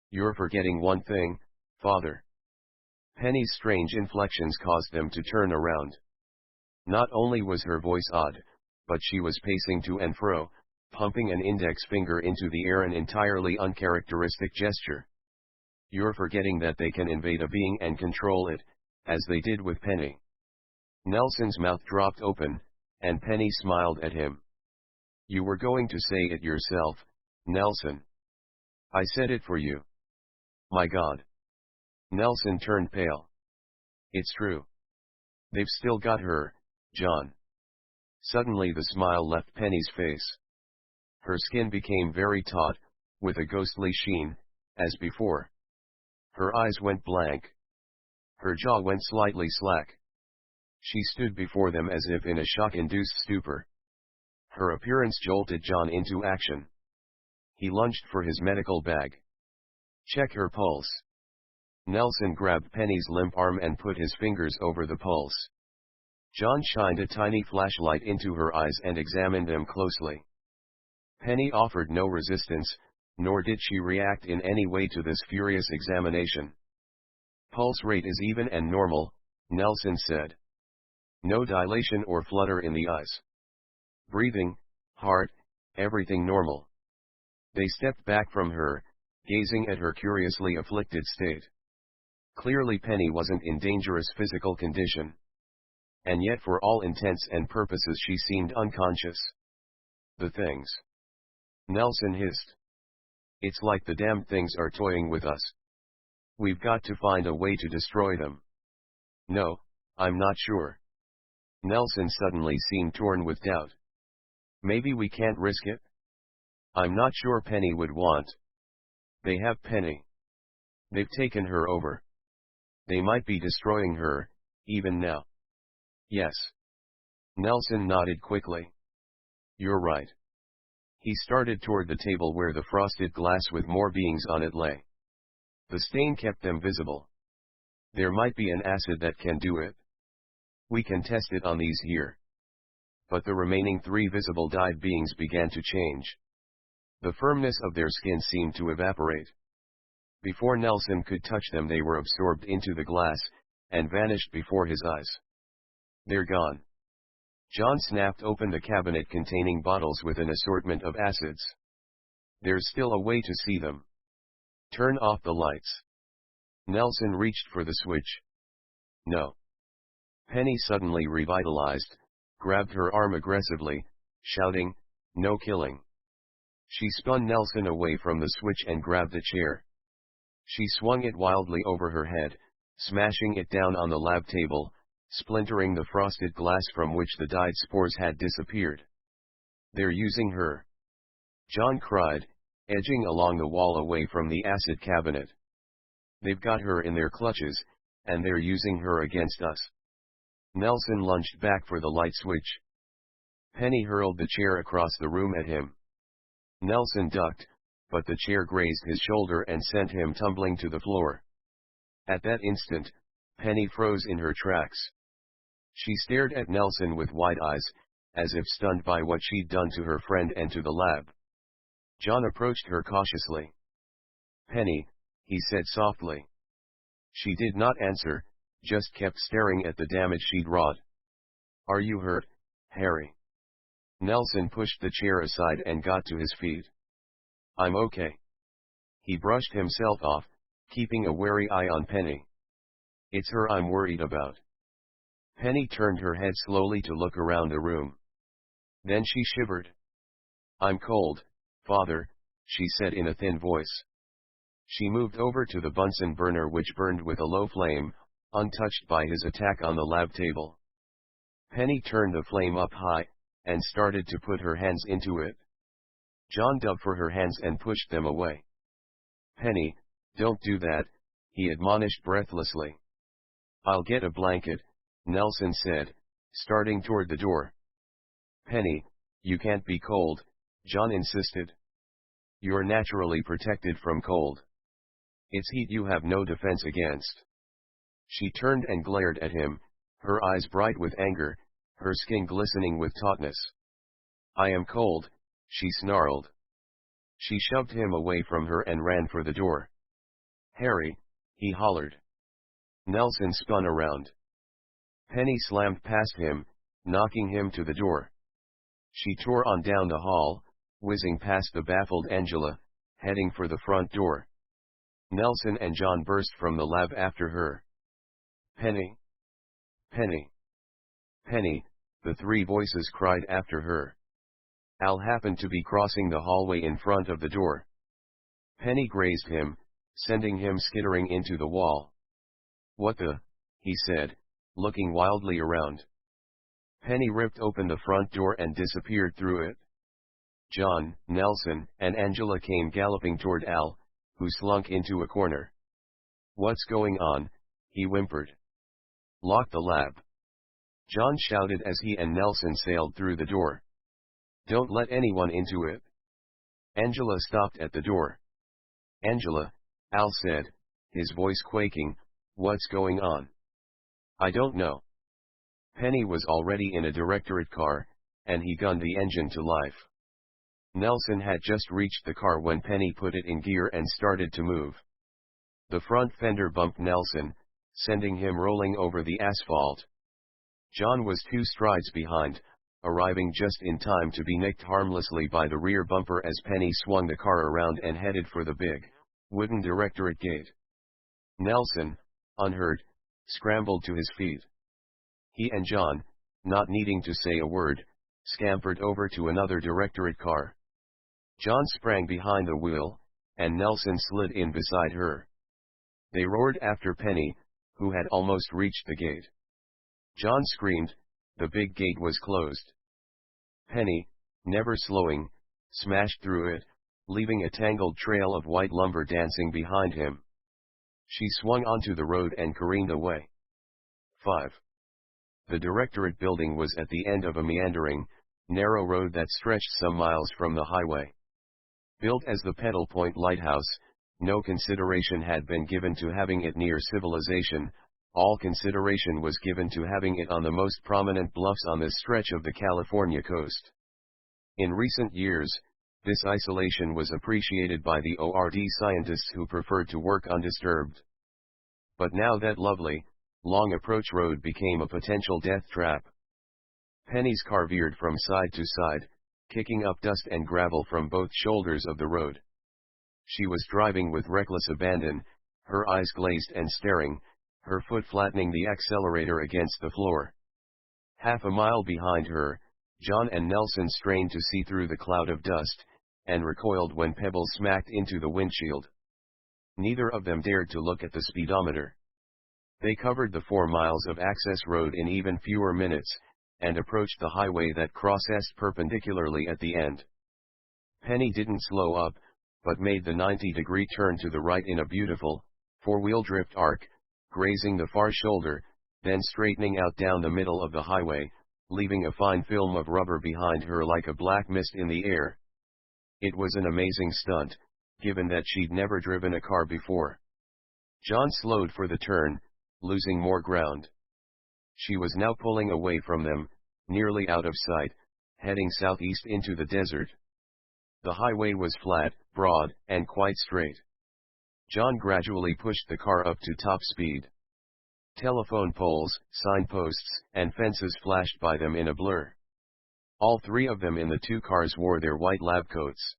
S1: You're forgetting one thing, Father. Penny's strange inflections caused them to turn around. Not only was her voice odd, but she was pacing to and fro, pumping an index finger into the air, an entirely uncharacteristic gesture. You're forgetting that they can invade a being and control it, as they did with Penny. Nelson's mouth dropped open, and Penny smiled at him. You were going to say it yourself, Nelson. I said it for you. My God. Nelson turned pale. It's true. They've still got her, John. Suddenly the smile left Penny's face. Her skin became very taut, with a ghostly sheen, as before. Her eyes went blank. Her jaw went slightly slack. She stood before them as if in a shock-induced stupor. Her appearance jolted John into action. He lunged for his medical bag. Check her pulse. Nelson grabbed Penny's limp arm and put his fingers over the pulse. John shined a tiny flashlight into her eyes and examined them closely. Penny offered no resistance, nor did she react in any way to this furious examination. Pulse rate is even and normal, Nelson said. No dilation or flutter in the eyes. Breathing, heart, everything normal. They stepped back from her, gazing at her curiously afflicted state. Clearly Penny wasn't in dangerous physical condition. And yet for all intents and purposes she seemed unconscious. The things. Nelson hissed. It's like the damned things are toying with us. We've got to find a way to destroy them. No, I'm not sure. Nelson suddenly seemed torn with doubt. Maybe we can't risk it? I'm not sure Penny would want. They have Penny. They've taken her over. They might be destroying her, even now. Yes. Nelson nodded quickly. You're right. He started toward the table where the frosted glass with more beings on it lay. The stain kept them visible. There might be an acid that can do it. We can test it on these here. But the remaining 3 visible dyed beings began to change. The firmness of their skin seemed to evaporate. Before Nelson could touch them they were absorbed into the glass, and vanished before his eyes. They're gone. John snapped open the cabinet containing bottles with an assortment of acids. There's still a way to see them. Turn off the lights. Nelson reached for the switch. No. Penny suddenly revitalized, grabbed her arm aggressively, shouting, no killing. She spun Nelson away from the switch and grabbed a chair. She swung it wildly over her head, smashing it down on the lab table, splintering the frosted glass from which the dyed spores had disappeared. They're using her. John cried, edging along the wall away from the acid cabinet. They've got her in their clutches, and they're using her against us. Nelson lunged back for the light switch. Penny hurled the chair across the room at him. Nelson ducked, but the chair grazed his shoulder and sent him tumbling to the floor. At that instant, Penny froze in her tracks. She stared at Nelson with wide eyes, as if stunned by what she'd done to her friend and to the lab. John approached her cautiously. Penny, he said softly. She did not answer, just kept staring at the damage she'd wrought. Are you hurt, Harry? Nelson pushed the chair aside and got to his feet. I'm okay. He brushed himself off, keeping a wary eye on Penny. It's her I'm worried about. Penny turned her head slowly to look around the room. Then she shivered. I'm cold, Father, she said in a thin voice. She moved over to the Bunsen burner which burned with a low flame, untouched by his attack on the lab table. Penny turned the flame up high, and started to put her hands into it. John dug for her hands and pushed them away. "Penny, don't do that," he admonished breathlessly. "I'll get a blanket," Nelson said, starting toward the door. "Penny, you can't be cold," John insisted. "You're naturally protected from cold. It's heat you have no defense against." She turned and glared at him, her eyes bright with anger, her skin glistening with tautness. "I am cold," she snarled. She shoved him away from her and ran for the door. "Harry," he hollered. Nelson spun around. Penny slammed past him, knocking him to the door. She tore on down the hall, whizzing past the baffled Angela, heading for the front door. Nelson and John burst from the lab after her. "Penny! Penny! Penny!" the three voices cried after her. Al happened to be crossing the hallway in front of the door. Penny grazed him, sending him skittering into the wall. "What the?" he said, looking wildly around. Penny ripped open the front door and disappeared through it. John, Nelson, and Angela came galloping toward Al, who slunk into a corner. "What's going on?" he whimpered. "Lock the lab," John shouted as he and Nelson sailed through the door. "Don't let anyone into it." Angela stopped at the door. "Angela," Al said, his voice quaking, "what's going on?" "I don't know." Penny was already in a directorate car, and he gunned the engine to life. Nelson had just reached the car when Penny put it in gear and started to move. The front fender bumped Nelson, sending him rolling over the asphalt. John was 2 strides behind, arriving just in time to be nicked harmlessly by the rear bumper as Penny swung the car around and headed for the big, wooden directorate gate. Nelson, unhurt, scrambled to his feet. He and John, not needing to say a word, scampered over to another directorate car. John sprang behind the wheel, and Nelson slid in beside her. They roared after Penny, who had almost reached the gate. John screamed, the big gate was closed. Penny, never slowing, smashed through it, leaving a tangled trail of white lumber dancing behind him. She swung onto the road and careened away. 5. The directorate building was at the end of a meandering, narrow road that stretched some miles from the highway. Built as the Pedal Point Lighthouse, no consideration had been given to having it near civilization, all consideration was given to having it on the most prominent bluffs on this stretch of the California coast. In recent years, this isolation was appreciated by the ORD scientists who preferred to work undisturbed. But now that lovely, long approach road became a potential death trap. Penny's car veered from side to side, kicking up dust and gravel from both shoulders of the road. She was driving with reckless abandon, her eyes glazed and staring, her foot flattening the accelerator against the floor. Half a mile behind her, John and Nelson strained to see through the cloud of dust, and recoiled when pebbles smacked into the windshield. Neither of them dared to look at the speedometer. They covered the 4 miles of access road in even fewer minutes, and approached the highway that crossed perpendicularly at the end. Penny didn't slow up, but made the 90-degree turn to the right in a beautiful, 4-wheel drift arc, grazing the far shoulder, then straightening out down the middle of the highway, leaving a fine film of rubber behind her like a black mist in the air. It was an amazing stunt, given that she'd never driven a car before. John slowed for the turn, losing more ground. She was now pulling away from them, nearly out of sight, heading southeast into the desert. The highway was flat, broad, and quite straight. John gradually pushed the car up to top speed. Telephone poles, signposts, and fences flashed by them in a blur. All 3 of them in the 2 cars wore their white lab coats.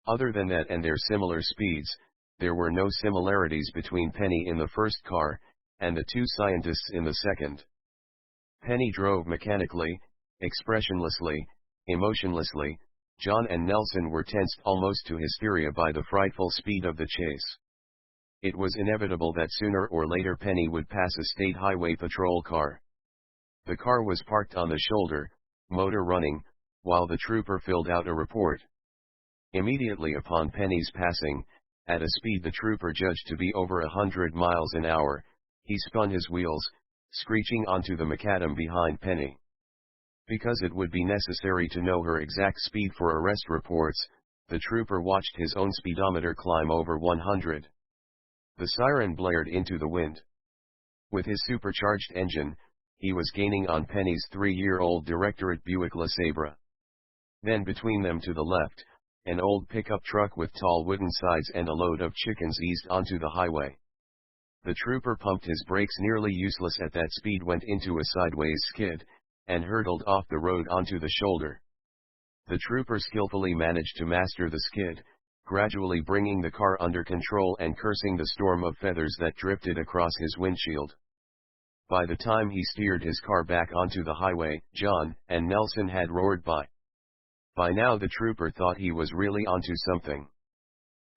S1: Other than that and their similar speeds, there were no similarities between Penny in the first car, and the 2 scientists in the second. Penny drove mechanically, expressionlessly, emotionlessly. John and Nelson were tensed almost to hysteria by the frightful speed of the chase. It was inevitable that sooner or later Penny would pass a state highway patrol car. The car was parked on the shoulder, motor running, while the trooper filled out a report. Immediately upon Penny's passing, at a speed the trooper judged to be over 100 miles an hour, he spun his wheels, screeching onto the macadam behind Penny. Because it would be necessary to know her exact speed for arrest reports, the trooper watched his own speedometer climb over 100. The siren blared into the wind. With his supercharged engine, he was gaining on Penny's 3-year-old Directorate Buick LeSabre. Then between them to the left, an old pickup truck with tall wooden sides and a load of chickens eased onto the highway. The trooper pumped his brakes, nearly useless at that speed, went into a sideways skid, and hurtled off the road onto the shoulder. The trooper skillfully managed to master the skid, gradually bringing the car under control and cursing the storm of feathers that drifted across his windshield. By the time he steered his car back onto the highway, John and Nelson had roared by. By now the trooper thought he was really onto something.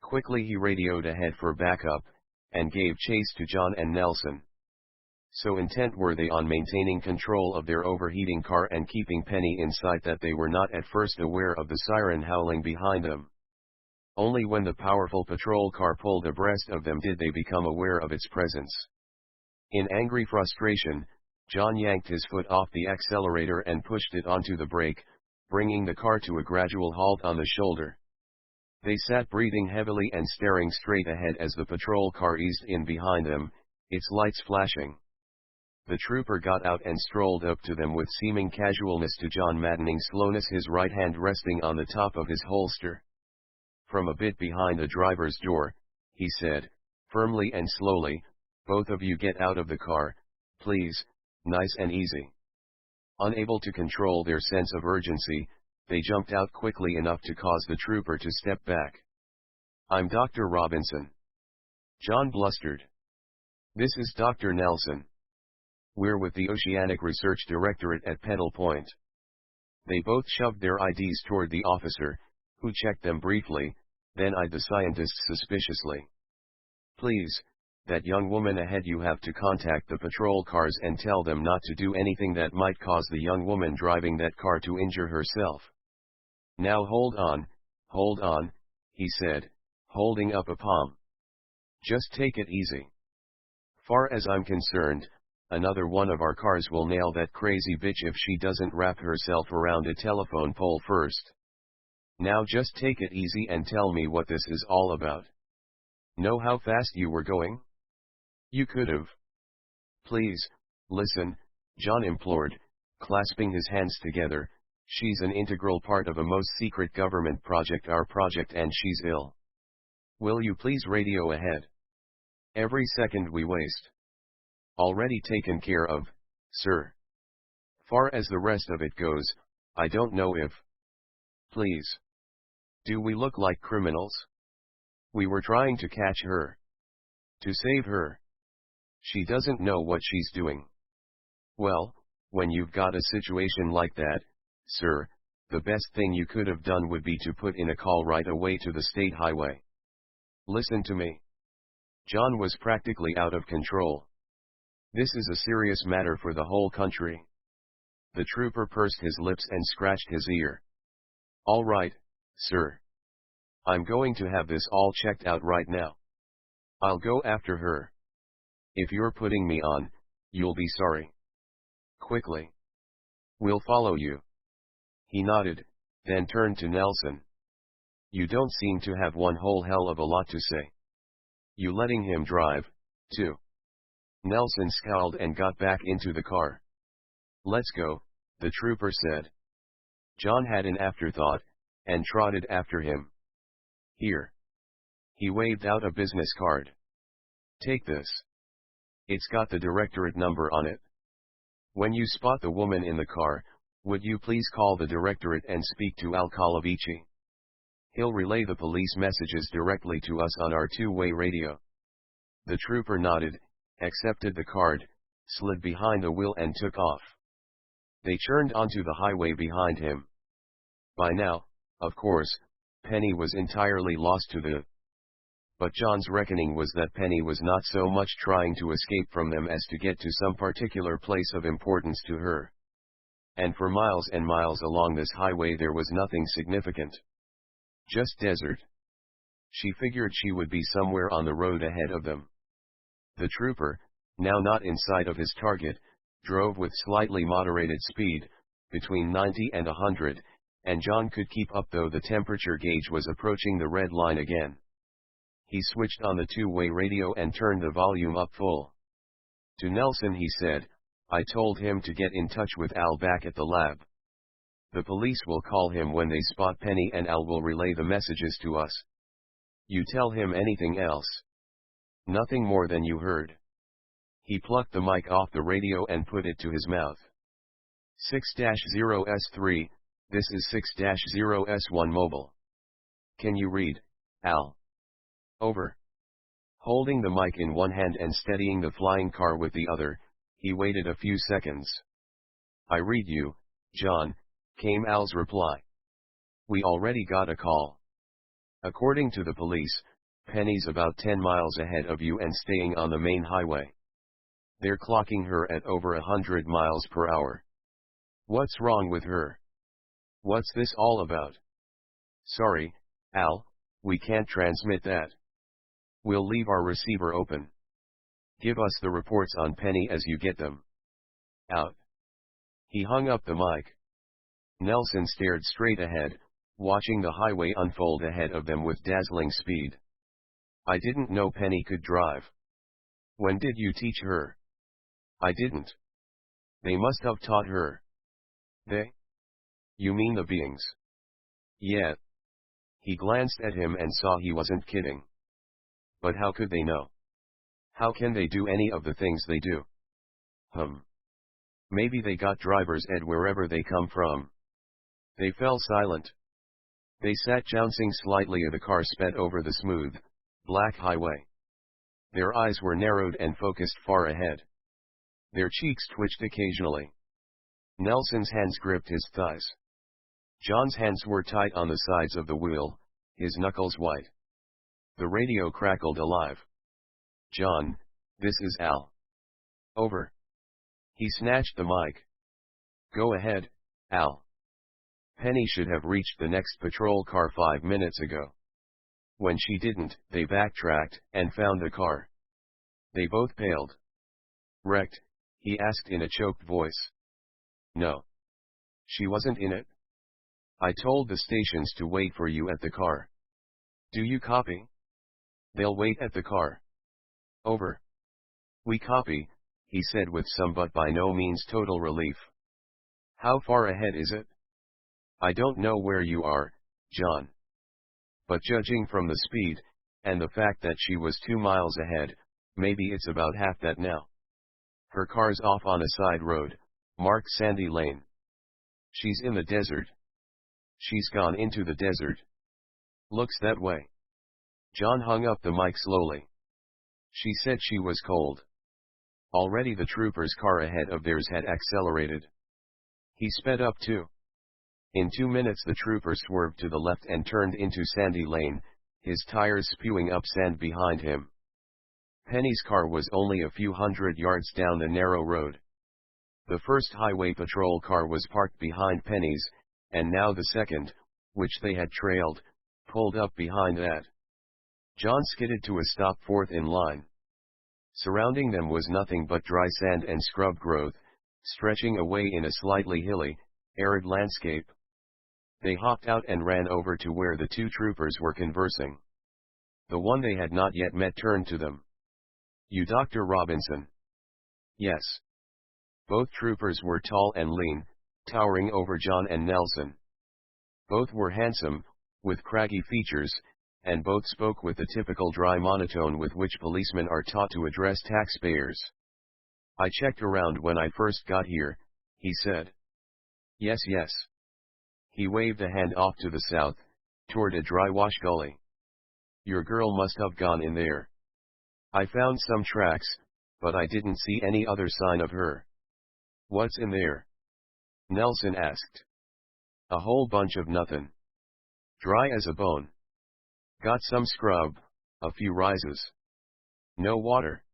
S1: Quickly he radioed ahead for backup, and gave chase to John and Nelson. So intent were they on maintaining control of their overheating car and keeping Penny in sight that they were not at first aware of the siren howling behind them. Only when the powerful patrol car pulled abreast of them did they become aware of its presence. In angry frustration, John yanked his foot off the accelerator and pushed it onto the brake, bringing the car to a gradual halt on the shoulder. They sat breathing heavily and staring straight ahead as the patrol car eased in behind them, its lights flashing. The trooper got out and strolled up to them with seeming casualness, to John maddening slowness, his right hand resting on the top of his holster. From a bit behind the driver's door, he said, firmly and slowly, "Both of you get out of the car, please, nice and easy." Unable to control their sense of urgency, they jumped out quickly enough to cause the trooper to step back. "I'm Dr. Robinson." John blustered. "This is Dr. Nelson. We're with the Oceanic Research Directorate at Petal Point." They both shoved their IDs toward the officer, who checked them briefly, then eyed the scientists suspiciously. "Please, that young woman ahead, you have to contact the patrol cars and tell them not to do anything that might cause the young woman driving that car to injure herself." "Now hold on," he said, holding up a palm. "Just take it easy. Far as I'm concerned, another one of our cars will nail that crazy bitch if she doesn't wrap herself around a telephone pole first. Now just take it easy and tell me what this is all about. Know how fast you were going? You could've." "Please, listen," John implored, clasping his hands together. "She's an integral part of a most secret government project, our project, and she's ill. Will you please radio ahead? Every second we waste." "Already taken care of, sir. Far as the rest of it goes, I don't know if..." "Please. Do we look like criminals? We were trying to catch her. To save her. She doesn't know what she's doing." "Well, when you've got a situation like that, sir, the best thing you could have done would be to put in a call right away to the state highway. Listen to me." John was practically out of control. "This is a serious matter for the whole country." The trooper pursed his lips and scratched his ear. "All right, sir. I'm going to have this all checked out right now. I'll go after her. If you're putting me on, you'll be sorry. Quickly. We'll follow you." He nodded, then turned to Nelson. "You don't seem to have one whole hell of a lot to say. You letting him drive, too?" Nelson scowled and got back into the car. "Let's go," the trooper said. John had an afterthought, and trotted after him. "Here." He waved out a business card. "Take this. It's got the directorate number on it. When you spot the woman in the car, would you please call the directorate and speak to Al Calavici? He'll relay the police messages directly to us on our two-way radio." The trooper nodded, accepted the card, slid behind the wheel and took off. They churned onto the highway behind him. By now, of course, Penny was entirely lost to the but John's reckoning was that Penny was not so much trying to escape from them as to get to some particular place of importance to her. And for miles and miles along this highway there was nothing significant. Just desert. She figured she would be somewhere on the road ahead of them. The trooper, now not in sight of his target, drove with slightly moderated speed, between 90 and 100, and John could keep up though the temperature gauge was approaching the red line again. He switched on the two-way radio and turned the volume up full. To Nelson he said, "I told him to get in touch with Al back at the lab. The police will call him when they spot Penny and Al will relay the messages to us. You tell him anything else. Nothing more than you heard." He plucked the mic off the radio and put it to his mouth. 6-0S3, this is 6-0S1 mobile. Can you read, Al? Over. Holding the mic in one hand and steadying the flying car with the other, he waited a few seconds. "I read you, John," came Al's reply. "We already got a call. According to the police, Penny's about 10 miles ahead of you and staying on the main highway. They're clocking her at over 100 miles per hour. What's wrong with her? What's this all about?" "Sorry, Al, we can't transmit that. We'll leave our receiver open. Give us the reports on Penny as you get them. Out." He hung up the mic. Nelson stared straight ahead, watching the highway unfold ahead of them with dazzling speed. "I didn't know Penny could drive. When did you teach her?" "I didn't. They must have taught her." "They? You mean the beings?" "Yeah." He glanced at him and saw he wasn't kidding. "But how could they know? How can they do any of the things they do?" Maybe they got driver's ed wherever they come from." They fell silent. They sat jouncing slightly as the car sped over the smooth, black highway. Their eyes were narrowed and focused far ahead. Their cheeks twitched occasionally. Nelson's hands gripped his thighs. John's hands were tight on the sides of the wheel, his knuckles white. The radio crackled alive. "John, this is Al. Over." He snatched the mic. "Go ahead, Al." Penny should have reached the next patrol car 5 minutes ago. When she didn't, they backtracked and found the car. They both paled. "Wrecked?" he asked in a choked voice. "No. She wasn't in it. I told the stations to wait for you at the car. Do you copy?" "They'll wait at the car." Over. "We copy," he said with some but by no means total relief. "How far ahead is it?" "I don't know where you are, John. But judging from the speed, and the fact that she was 2 miles ahead, maybe it's about half that now. Her car's off on a side road, marked Sandy Lane. She's in the desert. She's gone into the desert. Looks that way." John hung up the mic slowly. "She said she was cold." Already the trooper's car ahead of theirs had accelerated. He sped up too. In 2 minutes the trooper swerved to the left and turned into Sandy Lane, his tires spewing up sand behind him. Penny's car was only a few hundred yards down the narrow road. The first highway patrol car was parked behind Penny's, and now the second, which they had trailed, pulled up behind that. John skidded to a stop fourth in line. Surrounding them was nothing but dry sand and scrub growth, stretching away in a slightly hilly, arid landscape. They hopped out and ran over to where the two troopers were conversing. The one they had not yet met turned to them. "You Dr. Robinson?" "Yes." Both troopers were tall and lean, towering over John and Nelson. Both were handsome, with craggy features, and both spoke with the typical dry monotone with which policemen are taught to address taxpayers. "I checked around when I first got here," he said. "Yes, yes." He waved a hand off to the south, toward a dry wash gully. "Your girl must have gone in there. I found some tracks, but I didn't see any other sign of her." "What's in there?" Nelson asked. "A whole bunch of nothing. Dry as a bone. Got some scrub, A few rises. No water.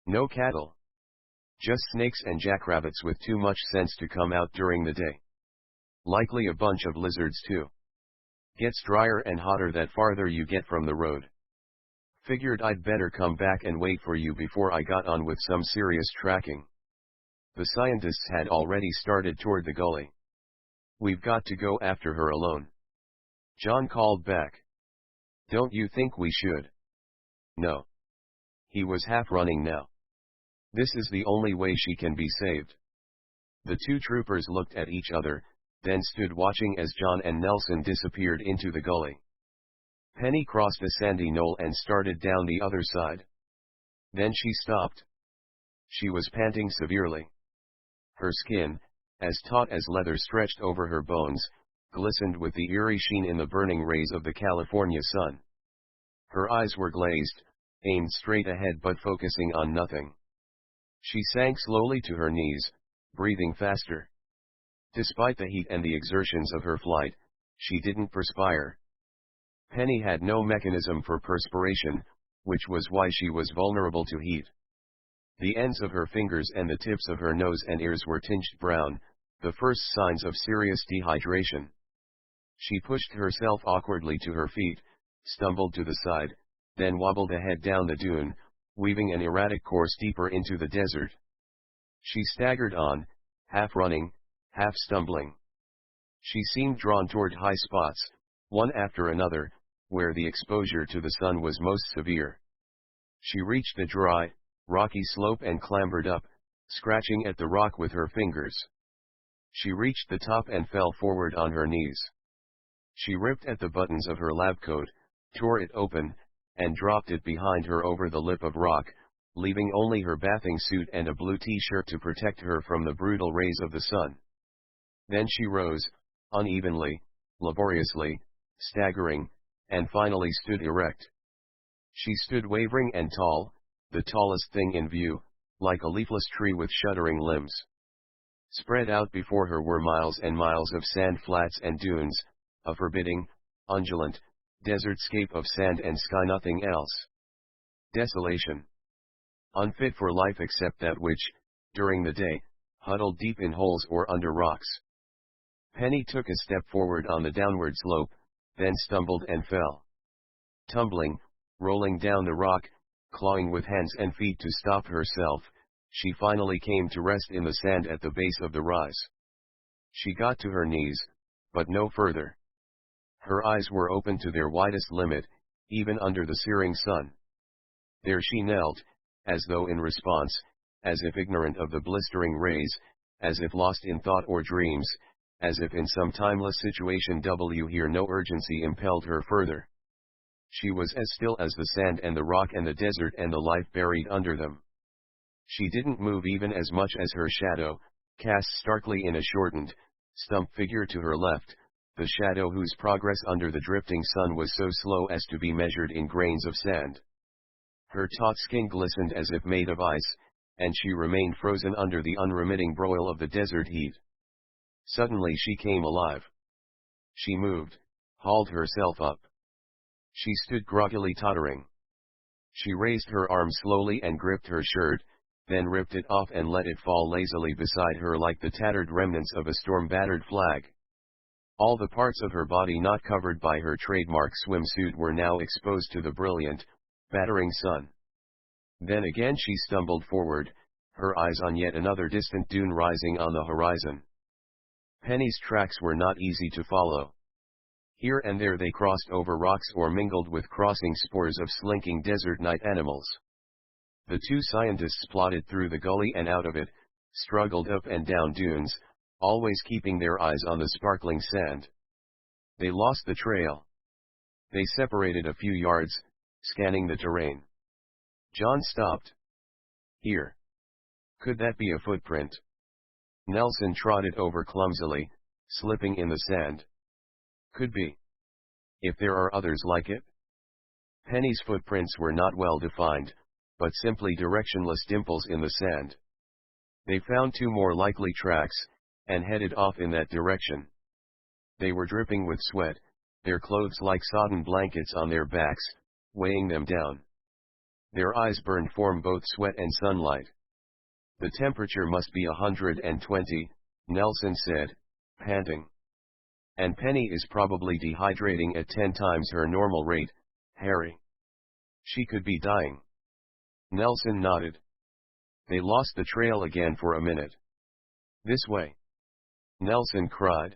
S1: No cattle. Just snakes and jackrabbits with too much sense to come out during the day. Likely a bunch of lizards too. Gets drier and hotter that farther you get from the road. Figured I'd better come back and wait for you before I got on with some serious tracking. The scientists had already started toward the gully. We've got to go after her alone. John called back. Don't you think we should? No. He was half running now. This is the only way she can be saved. The two troopers looked at each other, then stood watching as John and Nelson disappeared into the gully. Penny crossed a sandy knoll and started down the other side. Then she stopped. She was panting severely. Her skin, as taut as leather stretched over her bones, glistened with the eerie sheen in the burning rays of the California sun. Her eyes were glazed, aimed straight ahead but focusing on nothing. She sank slowly to her knees, breathing faster. Despite the heat and the exertions of her flight, she didn't perspire. Penny had no mechanism for perspiration, which was why she was vulnerable to heat. The ends of her fingers and the tips of her nose and ears were tinged brown, the first signs of serious dehydration. She pushed herself awkwardly to her feet, stumbled to the side, then wobbled ahead down the dune, weaving an erratic course deeper into the desert. She staggered on, half running, half stumbling. She seemed drawn toward high spots, one after another, where the exposure to the sun was most severe. She reached the dry, rocky slope and clambered up, scratching at the rock with her fingers. She reached the top and fell forward on her knees. She ripped at the buttons of her lab coat, tore it open, and dropped it behind her over the lip of rock, leaving only her bathing suit and a blue t-shirt to protect her from the brutal rays of the sun. Then she rose, unevenly, laboriously, staggering, and finally stood erect. She stood wavering and tall, the tallest thing in view, like a leafless tree with shuddering limbs. Spread out before her were miles and miles of sand flats and dunes, a forbidding, undulant, desertscape of sand and sky, nothing else. Desolation. Unfit for life except that which, during the day, huddled deep in holes or under rocks. Penny took a step forward on the downward slope, then stumbled and fell. Tumbling, rolling down the rock, clawing with hands and feet to stop herself, she finally came to rest in the sand at the base of the rise. She got to her knees, but no further. Her eyes were open to their widest limit, even under the searing sun. There she knelt, as though in response, as if ignorant of the blistering rays, as if lost in thought or dreams, as if in some timeless situation here no urgency impelled her further. She was as still as the sand and the rock and the desert and the life buried under them. She didn't move even as much as her shadow, cast starkly in a shortened, stump figure to her left, the shadow whose progress under the drifting sun was so slow as to be measured in grains of sand. Her taut skin glistened as if made of ice, and she remained frozen under the unremitting broil of the desert heat. Suddenly she came alive. She moved, hauled herself up. She stood groggily tottering. She raised her arm slowly and gripped her shirt, then ripped it off and let it fall lazily beside her like the tattered remnants of a storm-battered flag. All the parts of her body not covered by her trademark swimsuit were now exposed to the brilliant, battering sun. Then again she stumbled forward, her eyes on yet another distant dune rising on the horizon. Penny's tracks were not easy to follow. Here and there they crossed over rocks or mingled with crossing spores of slinking desert night animals. The two scientists plodded through the gully and out of it, struggled up and down dunes, always keeping their eyes on the sparkling sand. They lost the trail. They separated a few yards, scanning the terrain. John stopped. Here. Could that be a footprint? Nelson trotted over clumsily, slipping in the sand. Could be. If there are others like it? Penny's footprints were not well defined, but simply directionless dimples in the sand. They found two more likely tracks, and headed off in that direction. They were dripping with sweat, their clothes like sodden blankets on their backs, weighing them down. Their eyes burned from both sweat and sunlight. The temperature must be 120, Nelson said, panting. And Penny is probably dehydrating at 10 times her normal rate, Harry. She could be dying. Nelson nodded. They lost the trail again for a minute. This way. Nelson cried.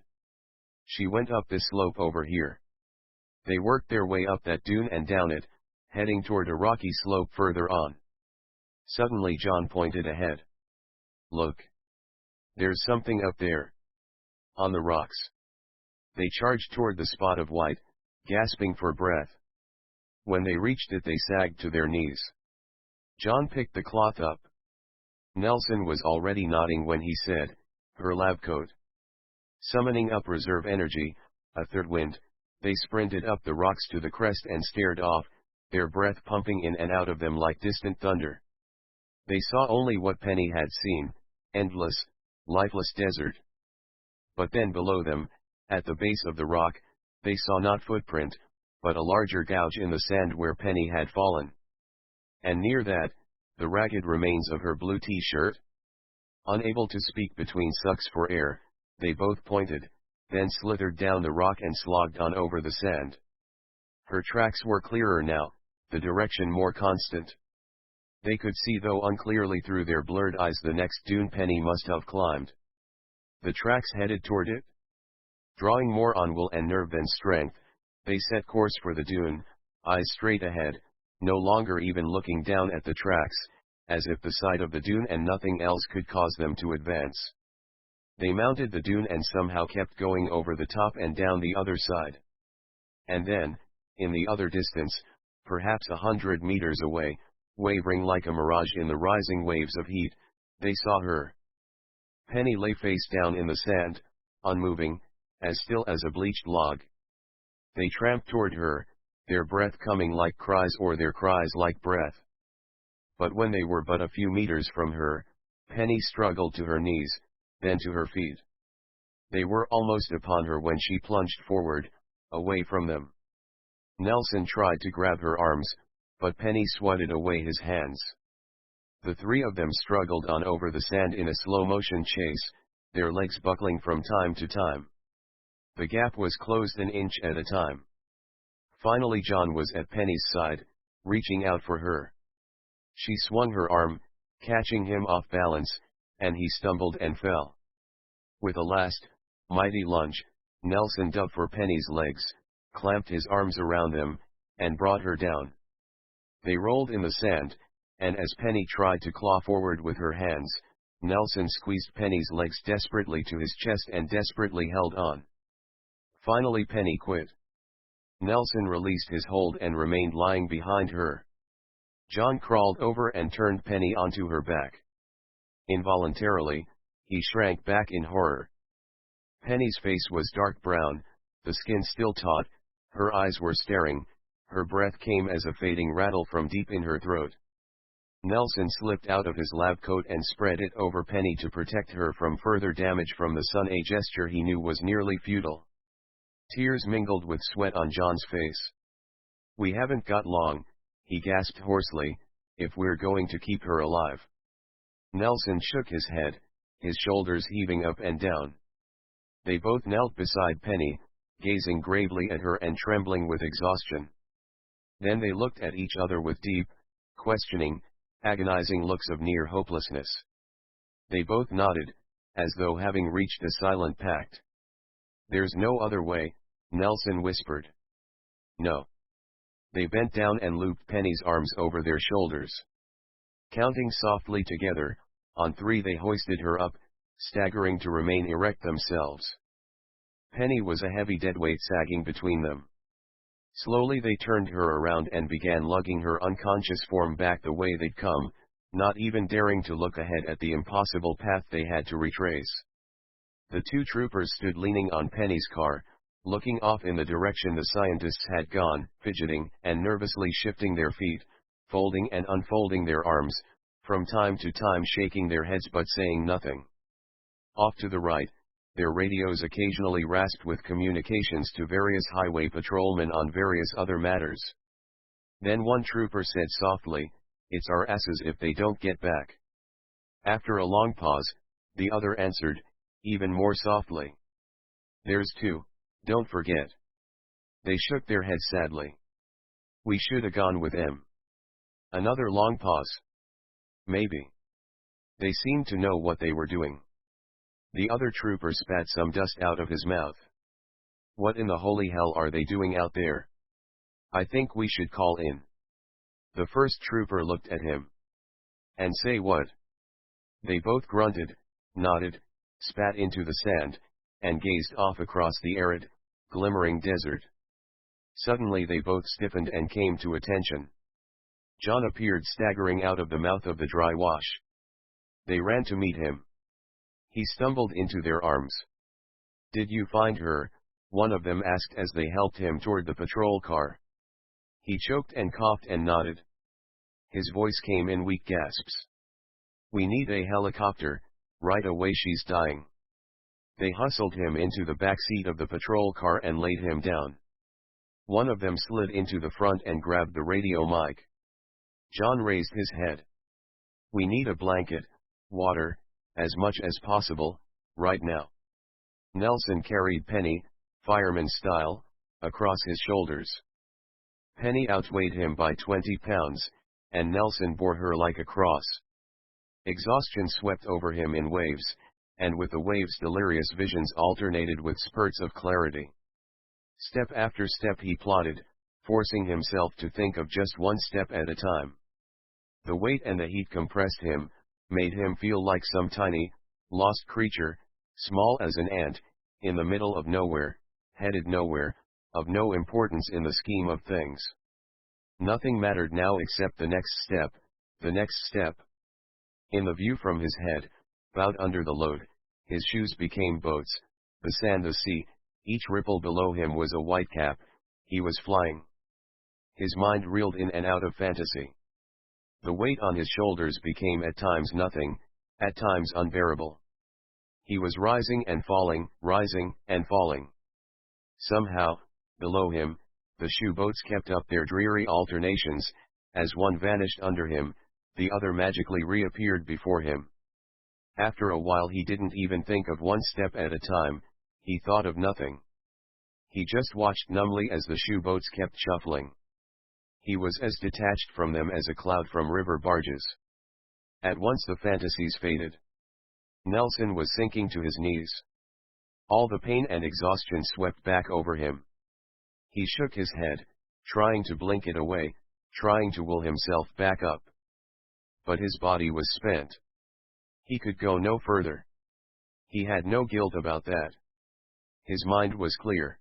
S1: She went up this slope over here. They worked their way up that dune and down it, heading toward a rocky slope further on. Suddenly John pointed ahead. Look. There's something up there. On the rocks. They charged toward the spot of white, gasping for breath. When they reached it they sagged to their knees. John picked the cloth up. Nelson was already nodding when he said, her lab coat. Summoning up reserve energy, a third wind, they sprinted up the rocks to the crest and stared off, their breath pumping in and out of them like distant thunder. They saw only what Penny had seen, endless, lifeless desert. But then below them, at the base of the rock, they saw not footprint, but a larger gouge in the sand where Penny had fallen. And near that, the ragged remains of her blue t-shirt. Unable to speak between sucks for air, they both pointed, then slithered down the rock and slogged on over the sand. Her tracks were clearer now, the direction more constant. They could see though unclearly through their blurred eyes the next dune Penny must have climbed. The tracks headed toward it. Drawing more on will and nerve than strength, they set course for the dune, eyes straight ahead, no longer even looking down at the tracks, as if the sight of the dune and nothing else could cause them to advance. They mounted the dune and somehow kept going over the top and down the other side. And then, in the other distance, perhaps 100 meters away, wavering like a mirage in the rising waves of heat, they saw her. Penny lay face down in the sand, unmoving, as still as a bleached log. They tramped toward her, their breath coming like cries or their cries like breath. But when they were but a few meters from her, Penny struggled to her knees, then to her feet. They were almost upon her when she plunged forward, away from them. Nelson tried to grab her arms, but Penny swatted away his hands. The three of them struggled on over the sand in a slow-motion chase, their legs buckling from time to time. The gap was closed an inch at a time. Finally John was at Penny's side, reaching out for her. She swung her arm, catching him off balance, and he stumbled and fell. With a last, mighty lunge, Nelson dug for Penny's legs, clamped his arms around them, and brought her down. They rolled in the sand, and as Penny tried to claw forward with her hands, Nelson squeezed Penny's legs desperately to his chest and desperately held on. Finally Penny quit. Nelson released his hold and remained lying behind her. John crawled over and turned Penny onto her back. Involuntarily, he shrank back in horror. Penny's face was dark brown, the skin still taut, her eyes were staring, her breath came as a fading rattle from deep in her throat. Nelson slipped out of his lab coat and spread it over Penny to protect her from further damage from the sun, a gesture he knew was nearly futile. Tears mingled with sweat on John's face. "We haven't got long," he gasped hoarsely, "if we're going to keep her alive." Nelson shook his head, his shoulders heaving up and down. They both knelt beside Penny, gazing gravely at her and trembling with exhaustion. Then they looked at each other with deep, questioning, agonizing looks of near hopelessness. They both nodded, as though having reached a silent pact. "There's no other way," Nelson whispered. "No." They bent down and looped Penny's arms over their shoulders. Counting softly together, on 3 they hoisted her up, staggering to remain erect themselves. Penny was a heavy deadweight sagging between them. Slowly they turned her around and began lugging her unconscious form back the way they'd come, not even daring to look ahead at the impossible path they had to retrace. The 2 troopers stood leaning on Penny's car, looking off in the direction the scientists had gone, fidgeting and nervously shifting their feet, folding and unfolding their arms, from time to time shaking their heads but saying nothing. Off to the right, their radios occasionally rasped with communications to various highway patrolmen on various other matters. Then one trooper said softly, "It's our asses if they don't get back." After a long pause, the other answered, even more softly, "There's two, don't forget." They shook their heads sadly. "We shoulda gone with them." Another long pause. "Maybe." They seemed to know what they were doing. The other trooper spat some dust out of his mouth. "What in the holy hell are they doing out there? I think we should call in." The first trooper looked at him. "And say what?" They both grunted, nodded, spat into the sand, and gazed off across the arid, glimmering desert. Suddenly they both stiffened and came to attention. John appeared staggering out of the mouth of the dry wash. They ran to meet him. He stumbled into their arms. "Did you find her?" one of them asked as they helped him toward the patrol car. He choked and coughed and nodded. His voice came in weak gasps. "We need a helicopter, right away, she's dying." They hustled him into the back seat of the patrol car and laid him down. One of them slid into the front and grabbed the radio mic. John raised his head. "We need a blanket, water, as much as possible, right now." Nelson carried Penny, fireman style, across his shoulders. Penny outweighed him by 20 pounds, and Nelson bore her like a cross. Exhaustion swept over him in waves, and with the waves delirious visions alternated with spurts of clarity. Step after step he plodded, forcing himself to think of just one step at a time. The weight and the heat compressed him, made him feel like some tiny, lost creature, small as an ant, in the middle of nowhere, headed nowhere, of no importance in the scheme of things. Nothing mattered now except the next step, the next step. In the view from his head, bowed under the load, his shoes became boats, the sand the sea, each ripple below him was a whitecap, he was flying. His mind reeled in and out of fantasy. The weight on his shoulders became at times nothing, at times unbearable. He was rising and falling, rising and falling. Somehow, below him, the shoe boats kept up their dreary alternations, as one vanished under him, the other magically reappeared before him. After a while he didn't even think of one step at a time, he thought of nothing. He just watched numbly as the shoe boats kept shuffling. He was as detached from them as a cloud from river barges. At once the fantasies faded. Nelson was sinking to his knees. All the pain and exhaustion swept back over him. He shook his head, trying to blink it away, trying to will himself back up. But his body was spent. He could go no further. He had no guilt about that. His mind was clear.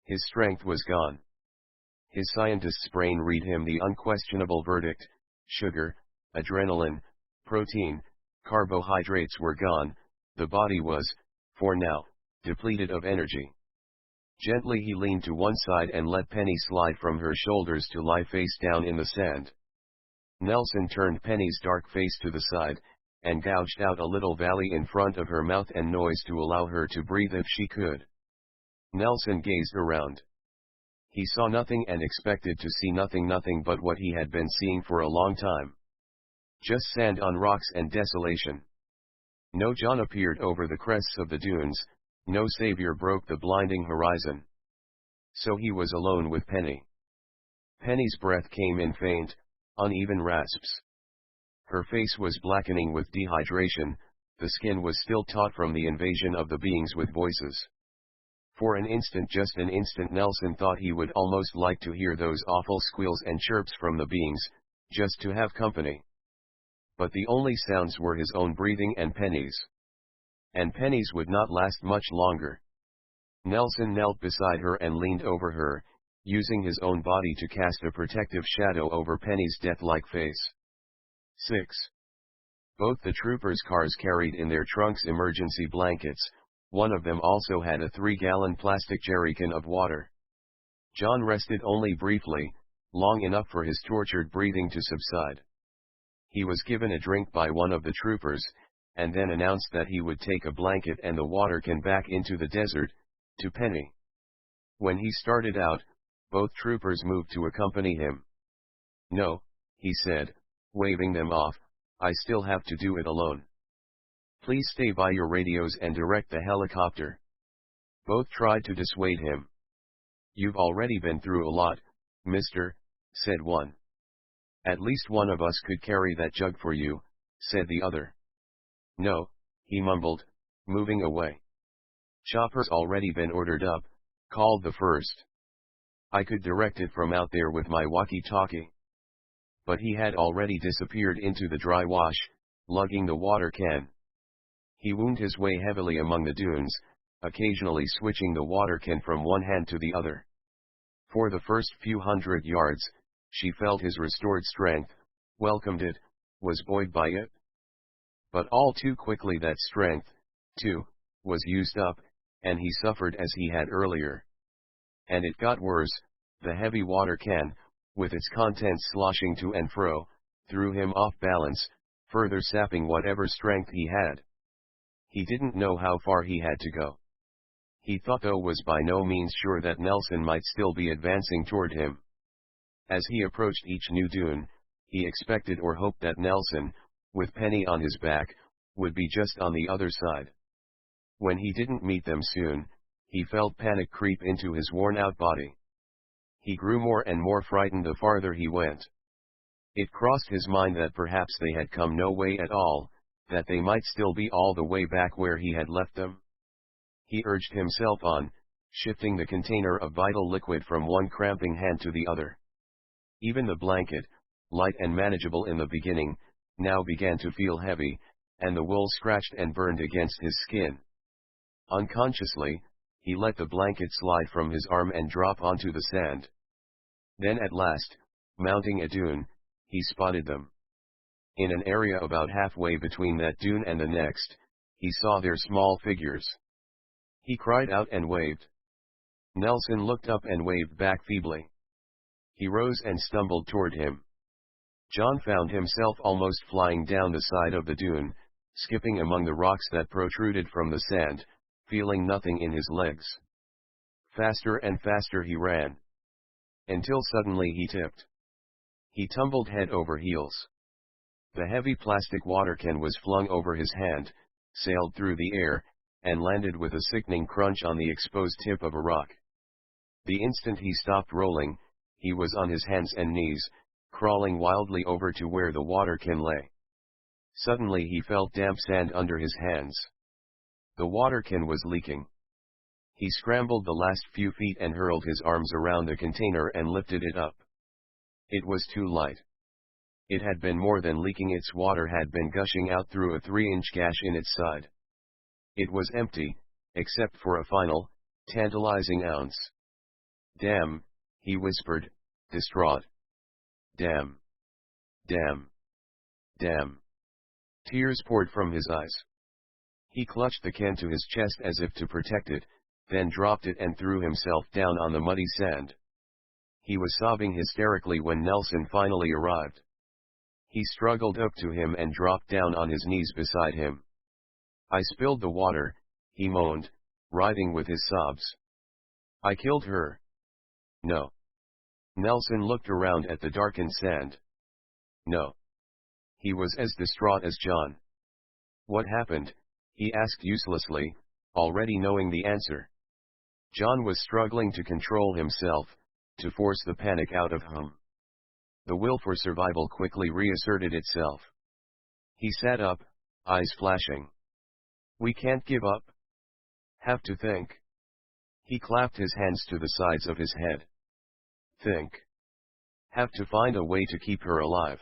S1: His strength was gone. His scientist's brain read him the unquestionable verdict: sugar, adrenaline, protein, carbohydrates were gone, the body was, for now, depleted of energy. Gently he leaned to one side and let Penny slide from her shoulders to lie face down in the sand. Nelson turned Penny's dark face to the side, and gouged out a little valley in front of her mouth and nose to allow her to breathe if she could. Nelson gazed around. He saw nothing and expected to see nothing but what he had been seeing for a long time. Just sand on rocks and desolation. No John appeared over the crests of the dunes, no savior broke the blinding horizon. So he was alone with Penny. Penny's breath came in faint, uneven rasps. Her face was blackening with dehydration, the skin was still taut from the invasion of the beings with voices. For an instant, just an instant, Nelson thought he would almost like to hear those awful squeals and chirps from the beings, just to have company. But the only sounds were his own breathing and Penny's. And Penny's would not last much longer. Nelson knelt beside her and leaned over her, using his own body to cast a protective shadow over Penny's death-like face. 6. Both the troopers' cars carried in their trunks emergency blankets. One of them also had a 3-gallon plastic jerrycan of water. John rested only briefly, long enough for his tortured breathing to subside. He was given a drink by one of the troopers, and then announced that he would take a blanket and the water can back into the desert, to Penny. When he started out, both troopers moved to accompany him. No, he said, waving them off, I still have to do it alone. Please stay by your radios and direct the helicopter. Both tried to dissuade him. You've already been through a lot, mister, said one. At least one of us could carry that jug for you, said the other. No, he mumbled, moving away. Chopper's already been ordered up, called the first. I could direct it from out there with my walkie-talkie. But he had already disappeared into the dry wash, lugging the water can. He wound his way heavily among the dunes, occasionally switching the water can from one hand to the other. For the first few hundred yards, she felt his restored strength, welcomed it, was buoyed by it. But all too quickly that strength, too, was used up, and he suffered as he had earlier. And it got worse. The heavy water can, with its contents sloshing to and fro, threw him off balance, further sapping whatever strength he had. He didn't know how far he had to go. He thought though was by no means sure that Nelson might still be advancing toward him. As he approached each new dune, he expected or hoped that Nelson, with Penny on his back, would be just on the other side. When he didn't meet them soon, he felt panic creep into his worn-out body. He grew more and more frightened the farther he went. It crossed his mind that perhaps they had come no way at all, that they might still be all the way back where he had left them. He urged himself on, shifting the container of vital liquid from one cramping hand to the other. Even the blanket, light and manageable in the beginning, now began to feel heavy, and the wool scratched and burned against his skin. Unconsciously, he let the blanket slide from his arm and drop onto the sand. Then at last, mounting a dune, he spotted them. In an area about halfway between that dune and the next, he saw their small figures. He cried out and waved. Nelson looked up and waved back feebly. He rose and stumbled toward him. John found himself almost flying down the side of the dune, skipping among the rocks that protruded from the sand, feeling nothing in his legs. Faster and faster he ran. Until suddenly he tipped. He tumbled head over heels. The heavy plastic water can was flung over his hand, sailed through the air, and landed with a sickening crunch on the exposed tip of a rock. The instant he stopped rolling, he was on his hands and knees, crawling wildly over to where the water can lay. Suddenly he felt damp sand under his hands. The water can was leaking. He scrambled the last few feet and hurled his arms around the container and lifted it up. It was too light. It had been more than leaking, its water had been gushing out through a 3-inch gash in its side. It was empty, except for a final, tantalizing ounce. Damn, he whispered, distraught. Damn. Damn. Damn. Tears poured from his eyes. He clutched the can to his chest as if to protect it, then dropped it and threw himself down on the muddy sand. He was sobbing hysterically when Nelson finally arrived. He struggled up to him and dropped down on his knees beside him. I spilled the water, he moaned, writhing with his sobs. I killed her. No. Nelson looked around at the darkened sand. No. He was as distraught as John. What happened? He asked uselessly, already knowing the answer. John was struggling to control himself, to force the panic out of him. The will for survival quickly reasserted itself. He sat up, eyes flashing. We can't give up. Have to think. He clapped his hands to the sides of his head. Think. Have to find a way to keep her alive.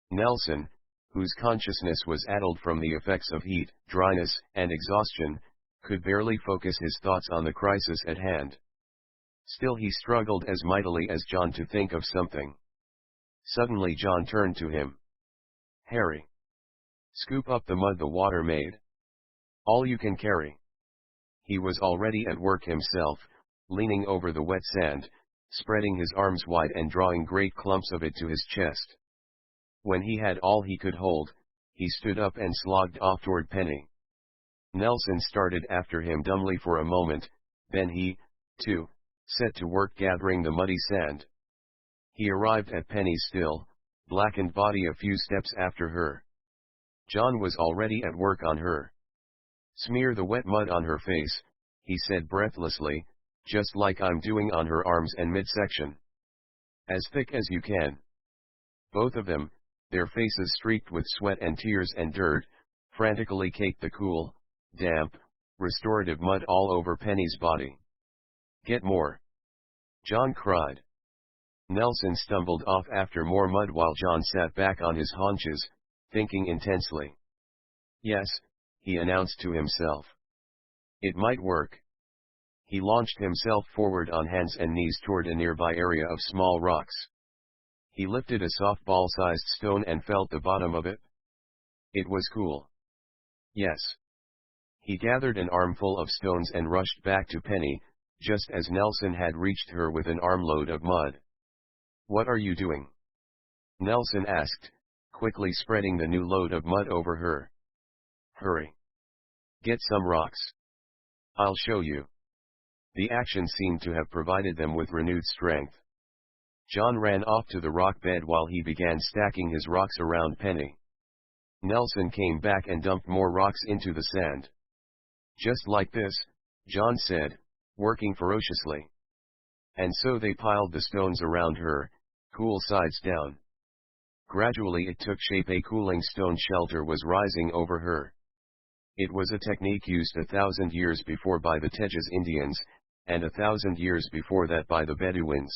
S1: Nelson, whose consciousness was addled from the effects of heat, dryness, and exhaustion, could barely focus his thoughts on the crisis at hand. Still he struggled as mightily as John to think of something. Suddenly John turned to him. Harry. Scoop up the mud the water made. All you can carry. He was already at work himself, leaning over the wet sand, spreading his arms wide and drawing great clumps of it to his chest. When he had all he could hold, he stood up and slogged off toward Penny. Nelson started after him dumbly for a moment, then he, too, set to work gathering the muddy sand. He arrived at Penny's still, blackened body a few steps after her. John was already at work on her. "Smear the wet mud on her face," he said breathlessly, "just like I'm doing on her arms and midsection. As thick as you can." Both of them, their faces streaked with sweat and tears and dirt, frantically caked the cool, damp, restorative mud all over Penny's body. "Get more!" John cried. Nelson stumbled off after more mud while John sat back on his haunches, thinking intensely. "Yes," he announced to himself. "It might work." He launched himself forward on hands and knees toward a nearby area of small rocks. He lifted a softball-sized stone and felt the bottom of it. It was cool. Yes. He gathered an armful of stones and rushed back to Penny, just as Nelson had reached her with an armload of mud. "What are you doing?" Nelson asked, quickly spreading the new load of mud over her. "Hurry. Get some rocks. I'll show you." The action seemed to have provided them with renewed strength. John ran off to the rock bed while he began stacking his rocks around Penny. Nelson came back and dumped more rocks into the sand. "Just like this," John said, working ferociously. And so they piled the stones around her, cool sides down. Gradually it took shape. A cooling stone shelter was rising over her. It was a technique used 1,000 years before by the Tejas Indians, and 1,000 years before that by the Bedouins.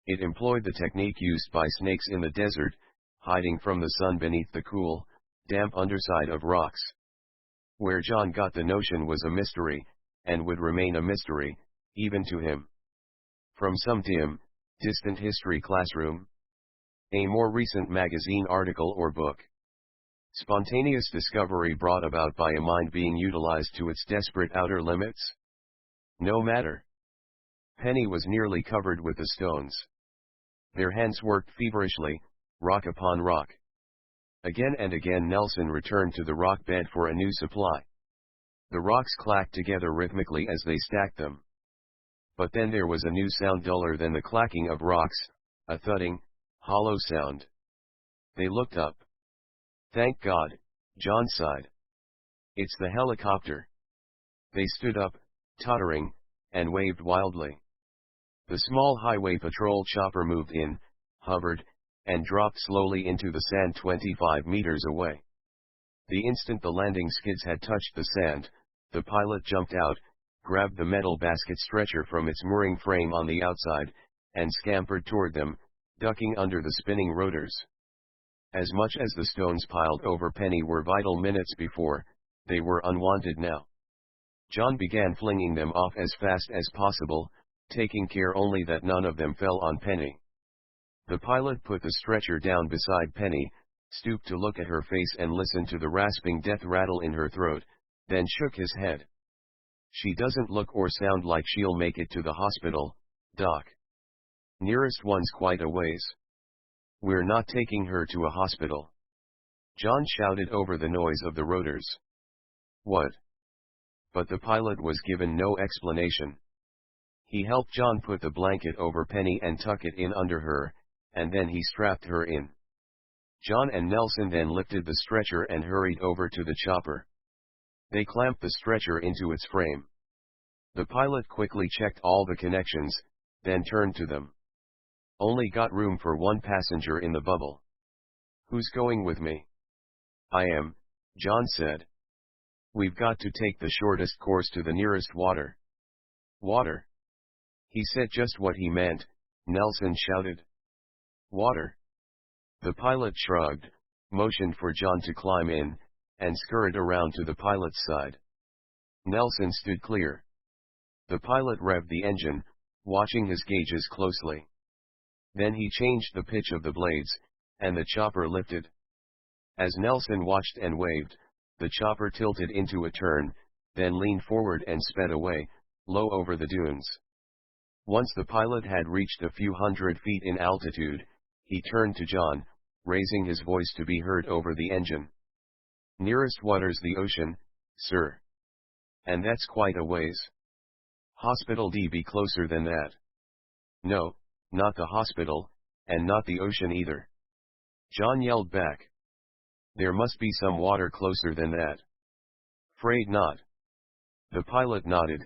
S1: It employed the technique used by snakes in the desert, hiding from the sun beneath the cool, damp underside of rocks. Where John got the notion was a mystery, and would remain a mystery, even to him. From some dim, distant history classroom? A more recent magazine article or book? Spontaneous discovery brought about by a mind being utilized to its desperate outer limits? No matter. Penny was nearly covered with the stones. Their hands worked feverishly, rock upon rock. Again and again Nelson returned to the rock bed for a new supply. The rocks clacked together rhythmically as they stacked them. But then there was a new sound duller than the clacking of rocks, a thudding, hollow sound. They looked up. "Thank God," John sighed. "It's the helicopter." They stood up, tottering, and waved wildly. The small highway patrol chopper moved in, hovered, and dropped slowly into the sand 25 meters away. The instant the landing skids had touched the sand, the pilot jumped out, grabbed the metal basket stretcher from its mooring frame on the outside, and scampered toward them, ducking under the spinning rotors. As much as the stones piled over Penny were vital minutes before, they were unwanted now. John began flinging them off as fast as possible, taking care only that none of them fell on Penny. The pilot put the stretcher down beside Penny, stooped to look at her face and listen to the rasping death rattle in her throat, then shook his head. "She doesn't look or sound like she'll make it to the hospital, Doc. Nearest one's quite a ways. We're not taking her to a hospital." John shouted over the noise of the rotors. "What?" But the pilot was given no explanation. He helped John put the blanket over Penny and tuck it in under her, and then he strapped her in. John and Nelson then lifted the stretcher and hurried over to the chopper. They clamped the stretcher into its frame. The pilot quickly checked all the connections, then turned to them. "Only got room for one passenger in the bubble. Who's going with me?" "I am," John said. "We've got to take the shortest course to the nearest water." "Water?" He said just what he meant, Nelson shouted. "Water?" The pilot shrugged, motioned for John to climb in, and scurried around to the pilot's side. Nelson stood clear. The pilot revved the engine, watching his gauges closely. Then he changed the pitch of the blades, and the chopper lifted. As Nelson watched and waved, the chopper tilted into a turn, then leaned forward and sped away, low over the dunes. Once the pilot had reached a few hundred feet in altitude, he turned to John, raising his voice to be heard over the engine. "Nearest water's the ocean, sir. And that's quite a ways. Hospital D be closer than that." "No, not the hospital," and not the ocean either. John yelled back. There must be some water closer than that. Afraid not. The pilot nodded,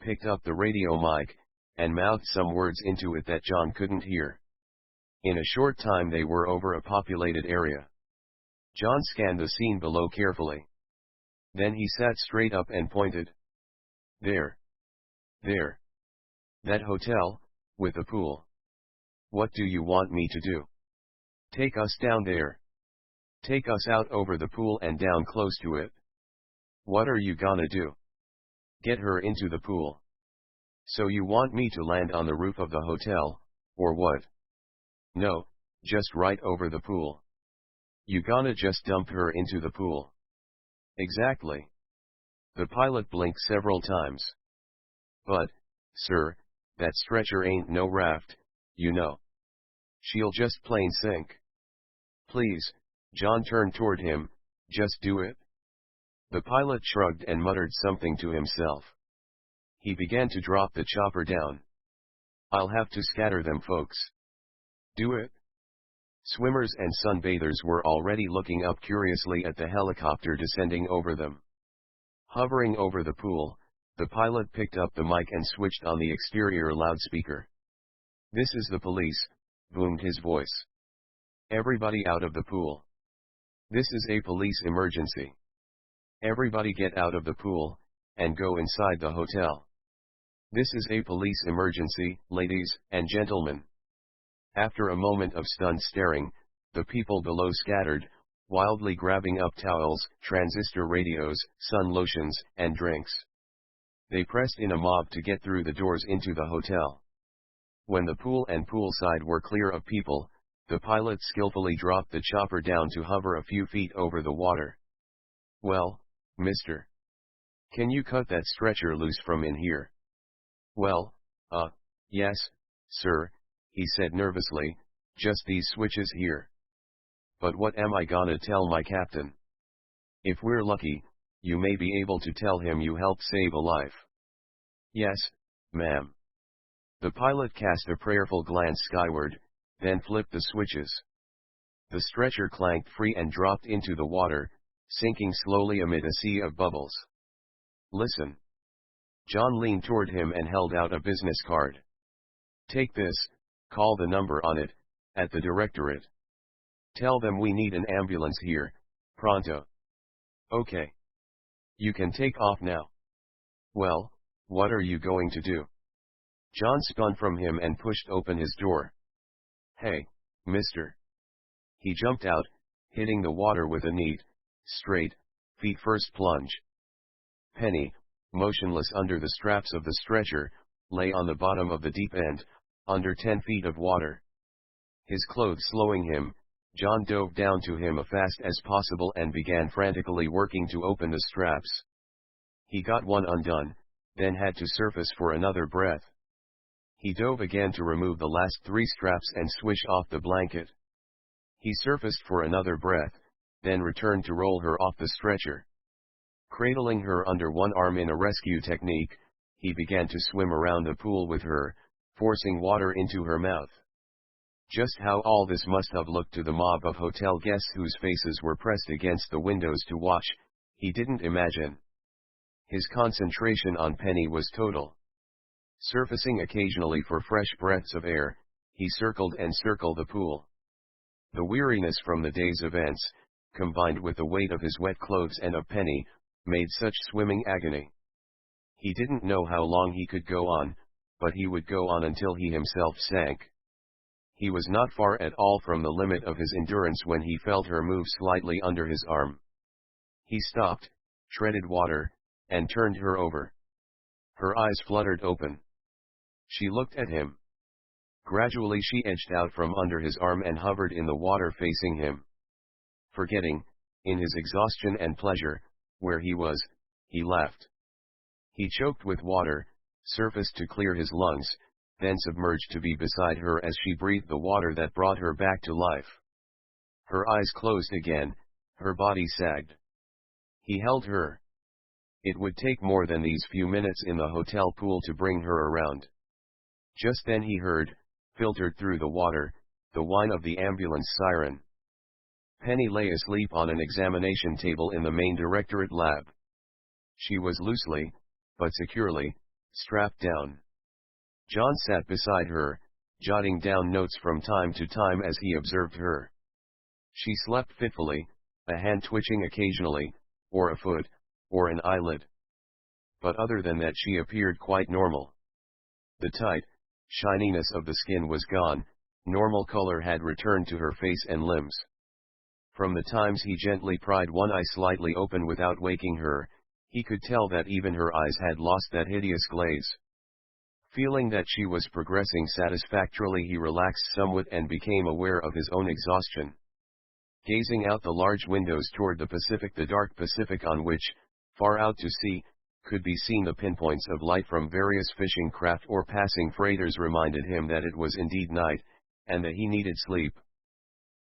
S1: picked up the radio mic, and mouthed some words into it that John couldn't hear. In a short time they were over a populated area. John scanned the scene below carefully. Then he sat straight up and pointed. There. There. That hotel, with the pool. What do you want me to do? Take us down there. Take us out over the pool and down close to it. What are you gonna do? Get her into the pool. So you want me to land on the roof of the hotel, or what? No, just right over the pool. You gonna just dump her into the pool? Exactly. The pilot blinked several times. But, sir, that stretcher ain't no raft, you know. She'll just plain sink. Please, John turned toward him, just do it. The pilot shrugged and muttered something to himself. He began to drop the chopper down. I'll have to scatter them folks. Do it. Swimmers and sunbathers were already looking up curiously at the helicopter descending over them. Hovering over the pool, the pilot picked up the mic and switched on the exterior loudspeaker. This is the police, boomed his voice. Everybody out of the pool. This is a police emergency. Everybody get out of the pool, and go inside the hotel. This is a police emergency, ladies and gentlemen. After a moment of stunned staring, the people below scattered, wildly grabbing up towels, transistor radios, sun lotions, and drinks. They pressed in a mob to get through the doors into the hotel. When the pool and poolside were clear of people, the pilot skillfully dropped the chopper down to hover a few feet over the water. Well, mister. Can you cut that stretcher loose from in here? Well, yes, sir, he said nervously, just these switches here. But what am I gonna tell my captain? If we're lucky, you may be able to tell him you helped save a life. Yes, ma'am. The pilot cast a prayerful glance skyward, then flipped the switches. The stretcher clanked free and dropped into the water, sinking slowly amid a sea of bubbles. Listen. John leaned toward him and held out a business card. Take this, call the number on it, at the directorate. Tell them we need an ambulance here, pronto. Okay. You can take off now. Well, what are you going to do? John spun from him and pushed open his door. Hey, mister. He jumped out, hitting the water with a neat, straight, feet-first plunge. Penny, motionless under the straps of the stretcher, lay on the bottom of the deep end, under 10 feet of water. His clothes slowing him, John dove down to him as fast as possible and began frantically working to open the straps. He got one undone, then had to surface for another breath. He dove again to remove the last 3 straps and swish off the blanket. He surfaced for another breath, then returned to roll her off the stretcher. Cradling her under one arm in a rescue technique, he began to swim around the pool with her, forcing water into her mouth. Just how all this must have looked to the mob of hotel guests whose faces were pressed against the windows to watch, he didn't imagine. His concentration on Penny was total. Surfacing occasionally for fresh breaths of air, he circled and circled the pool. The weariness from the day's events, combined with the weight of his wet clothes and of Penny, made such swimming agony. He didn't know how long he could go on, but he would go on until he himself sank. He was not far at all from the limit of his endurance when he felt her move slightly under his arm. He stopped, treaded water, and turned her over. Her eyes fluttered open. She looked at him. Gradually she edged out from under his arm and hovered in the water facing him. Forgetting, in his exhaustion and pleasure, where he was, he laughed. He choked with water, surfaced to clear his lungs, then submerged to be beside her as she breathed the water that brought her back to life. Her eyes closed again, her body sagged. He held her. It would take more than these few minutes in the hotel pool to bring her around. Just then he heard, filtered through the water, the whine of the ambulance siren. Penny lay asleep on an examination table in the main directorate lab. She was loosely, but securely, strapped down. John sat beside her, jotting down notes from time to time as he observed her. She slept fitfully, a hand twitching occasionally, or a foot, or an eyelid. But other than that she appeared quite normal. The tight shininess of the skin was gone, normal color had returned to her face and limbs. From the times he gently pried one eye slightly open without waking her, he could tell that even her eyes had lost that hideous glaze. Feeling that she was progressing satisfactorily, he relaxed somewhat and became aware of his own exhaustion. Gazing out the large windows toward the dark Pacific on which, far out to sea, could be seen the pinpoints of light from various fishing craft or passing freighters, reminded him that it was indeed night, and that he needed sleep.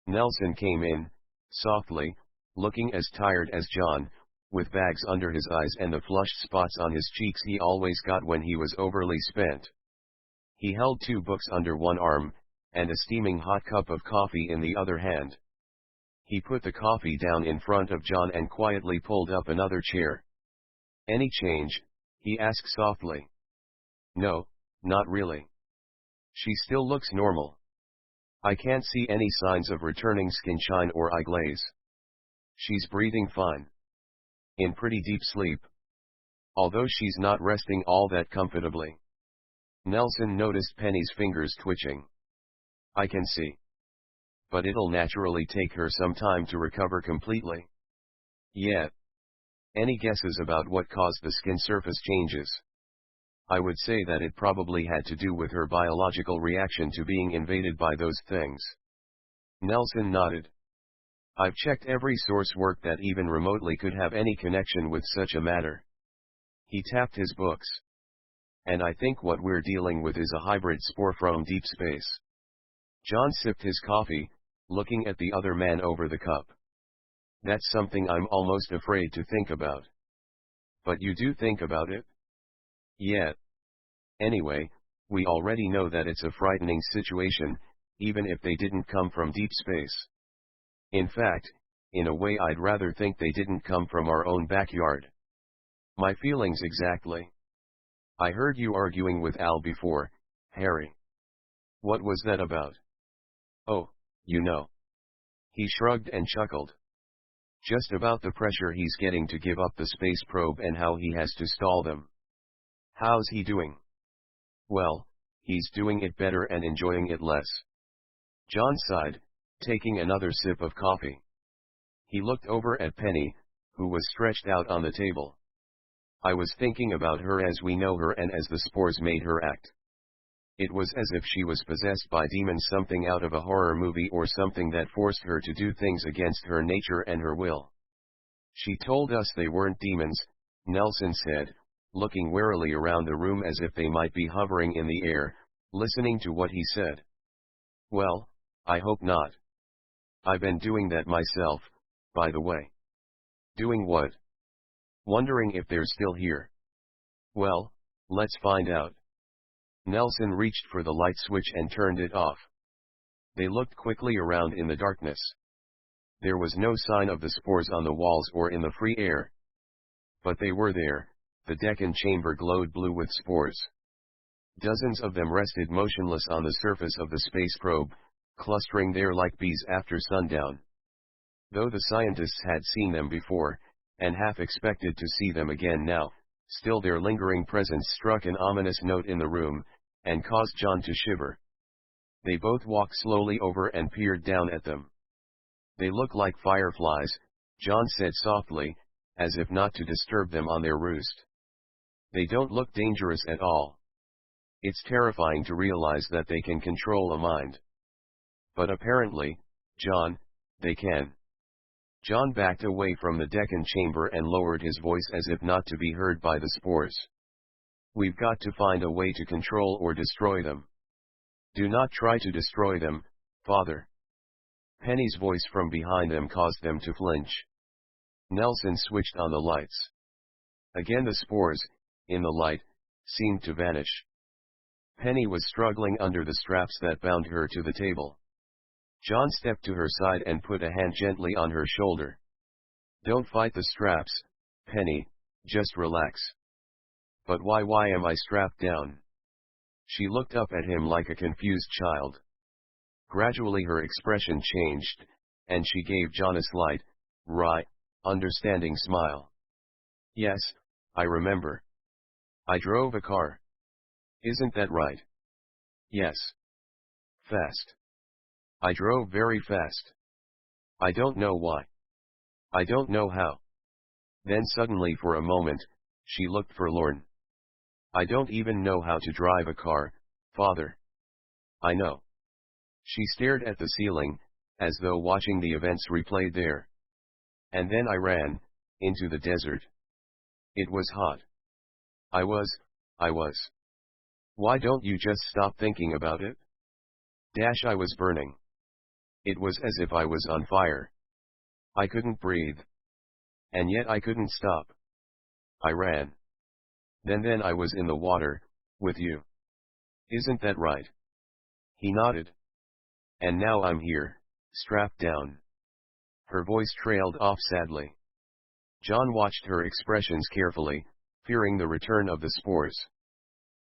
S1: Nelson came in, softly, looking as tired as John, with bags under his eyes and the flushed spots on his cheeks he always got when he was overly spent. He held 2 books under one arm, and a steaming hot cup of coffee in the other hand. He put the coffee down in front of John and quietly pulled up another chair. "Any change?" he asked softly. "No, not really. She still looks normal. I can't see any signs of returning skin shine or eye glaze. She's breathing fine. In pretty deep sleep. Although she's not resting all that comfortably." Nelson noticed Penny's fingers twitching. "I can see. But it'll naturally take her some time to recover completely." "Yet. Any guesses about what caused the skin surface changes?" "I would say that it probably had to do with her biological reaction to being invaded by those things." Nelson nodded. "I've checked every source work that even remotely could have any connection with such a matter." He tapped his books. "And I think what we're dealing with is a hybrid spore from deep space." John sipped his coffee, looking at the other man over the cup. "That's something I'm almost afraid to think about." "But you do think about it?" "Yeah. Anyway, we already know that it's a frightening situation, even if they didn't come from deep space. In fact, in a way I'd rather think they didn't come from our own backyard." "My feelings exactly. I heard you arguing with Al before, Harry." "What was that about?" "Oh, you know." He shrugged and chuckled. "Just about the pressure he's getting to give up the space probe and how he has to stall them." "How's he doing?" "Well, he's doing it better and enjoying it less." John sighed, taking another sip of coffee. He looked over at Penny, who was stretched out on the table. "I was thinking about her as we know her and as the spores made her act. It was as if she was possessed by demons, something out of a horror movie or something that forced her to do things against her nature and her will." "She told us they weren't demons," Nelson said, looking warily around the room as if they might be hovering in the air, listening to what he said. "Well, I hope not. I've been doing that myself, by the way." "Doing what?" "Wondering if they're still here." "Well, let's find out." Nelson reached for the light switch and turned it off. They looked quickly around in the darkness. There was no sign of the spores on the walls or in the free air. But they were there. The Deccan chamber glowed blue with spores. Dozens of them rested motionless on the surface of the space probe, clustering there like bees after sundown. Though the scientists had seen them before, and half expected to see them again now, still their lingering presence struck an ominous note in the room, and caused John to shiver. They both walked slowly over and peered down at them. "They look like fireflies," John said softly, as if not to disturb them on their roost. "They don't look dangerous at all. It's terrifying to realize that they can control a mind. But apparently, John, they can." John backed away from the Deccan chamber and lowered his voice as if not to be heard by the spores. "We've got to find a way to control or destroy them." "Do not try to destroy them, Father." Penny's voice from behind them caused them to flinch. Nelson switched on the lights. Again the spores, in the light, seemed to vanish. Penny was struggling under the straps that bound her to the table. John stepped to her side and put a hand gently on her shoulder. "Don't fight the straps, Penny, just relax." "But why am I strapped down?" She looked up at him like a confused child. Gradually her expression changed, and she gave John a slight, wry, understanding smile. "Yes, I remember. I drove a car. Isn't that right?" "Yes. Fast. I drove very fast. I don't know why. I don't know how." Then suddenly for a moment, she looked forlorn. "I don't even know how to drive a car, Father." "I know." She stared at the ceiling, as though watching the events replayed there. "And then I ran into the desert. It was hot. I was. Why don't you just stop thinking about it?" I was burning. It was as if I was on fire. I couldn't breathe. And yet I couldn't stop. I ran. Then I was in the water, with you. Isn't that right?" He nodded. "And now I'm here, strapped down." Her voice trailed off sadly. John watched her expressions carefully, fearing the return of the spores.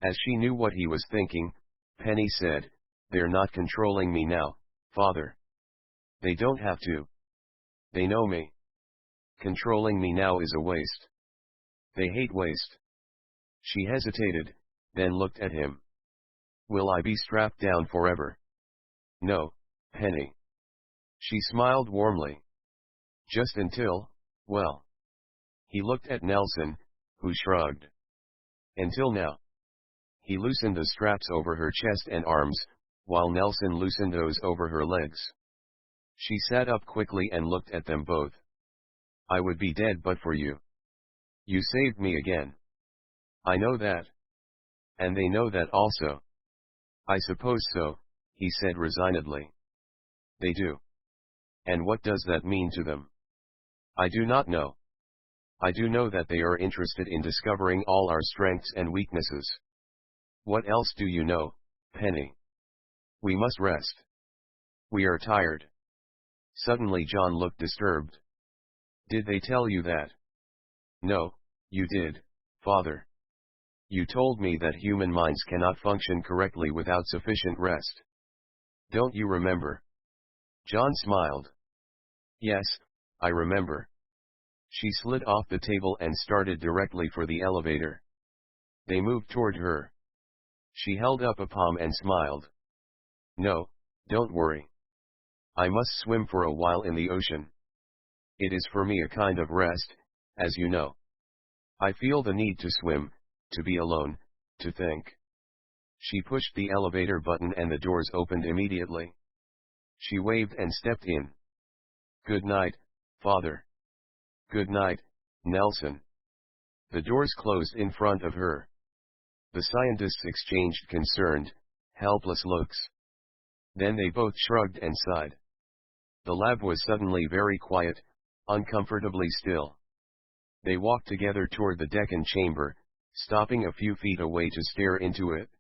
S1: As she knew what he was thinking, Penny said, "They're not controlling me now, Father. They don't have to. They know me. Controlling me now is a waste. They hate waste." She hesitated, then looked at him. "Will I be strapped down forever?" "No, Penny." She smiled warmly. "Just until, well." He looked at Nelson, who shrugged. "Until now." He loosened the straps over her chest and arms, while Nelson loosened those over her legs. She sat up quickly and looked at them both. "I would be dead but for you. You saved me again." "I know that. And they know that also." "I suppose so," he said resignedly. "They do. And what does that mean to them?" "I do not know. I do know that they are interested in discovering all our strengths and weaknesses." "What else do you know, Penny?" "We must rest. We are tired." Suddenly John looked disturbed. "Did they tell you that?" "No, you did, Father. You told me that human minds cannot function correctly without sufficient rest. Don't you remember?" John smiled. "Yes, I remember." She slid off the table and started directly for the elevator. They moved toward her. She held up a palm and smiled. "No, don't worry. I must swim for a while in the ocean. It is for me a kind of rest, as you know. I feel the need to swim, to be alone, to think." She pushed the elevator button and the doors opened immediately. She waved and stepped in. "Good night, Father." "Good night, Nelson." The doors closed in front of her. The scientists exchanged concerned, helpless looks. Then they both shrugged and sighed. The lab was suddenly very quiet, uncomfortably still. They walked together toward the Deccan chamber, stopping a few feet away to stare into it.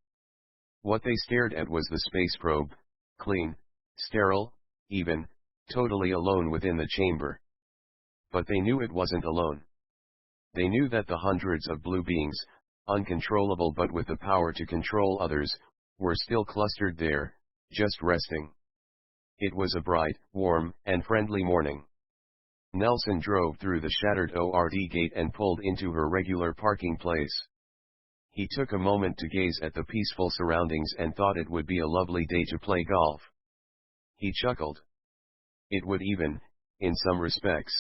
S1: What they stared at was the space probe, clean, sterile, even, totally alone within the chamber. But they knew it wasn't alone. They knew that the hundreds of blue beings, uncontrollable but with the power to control others, were still clustered there, just resting. It was a bright, warm, and friendly morning. Nelson drove through the shattered ORD gate and pulled into her regular parking place. He took a moment to gaze at the peaceful surroundings and thought it would be a lovely day to play golf. He chuckled. It would even, in some respects,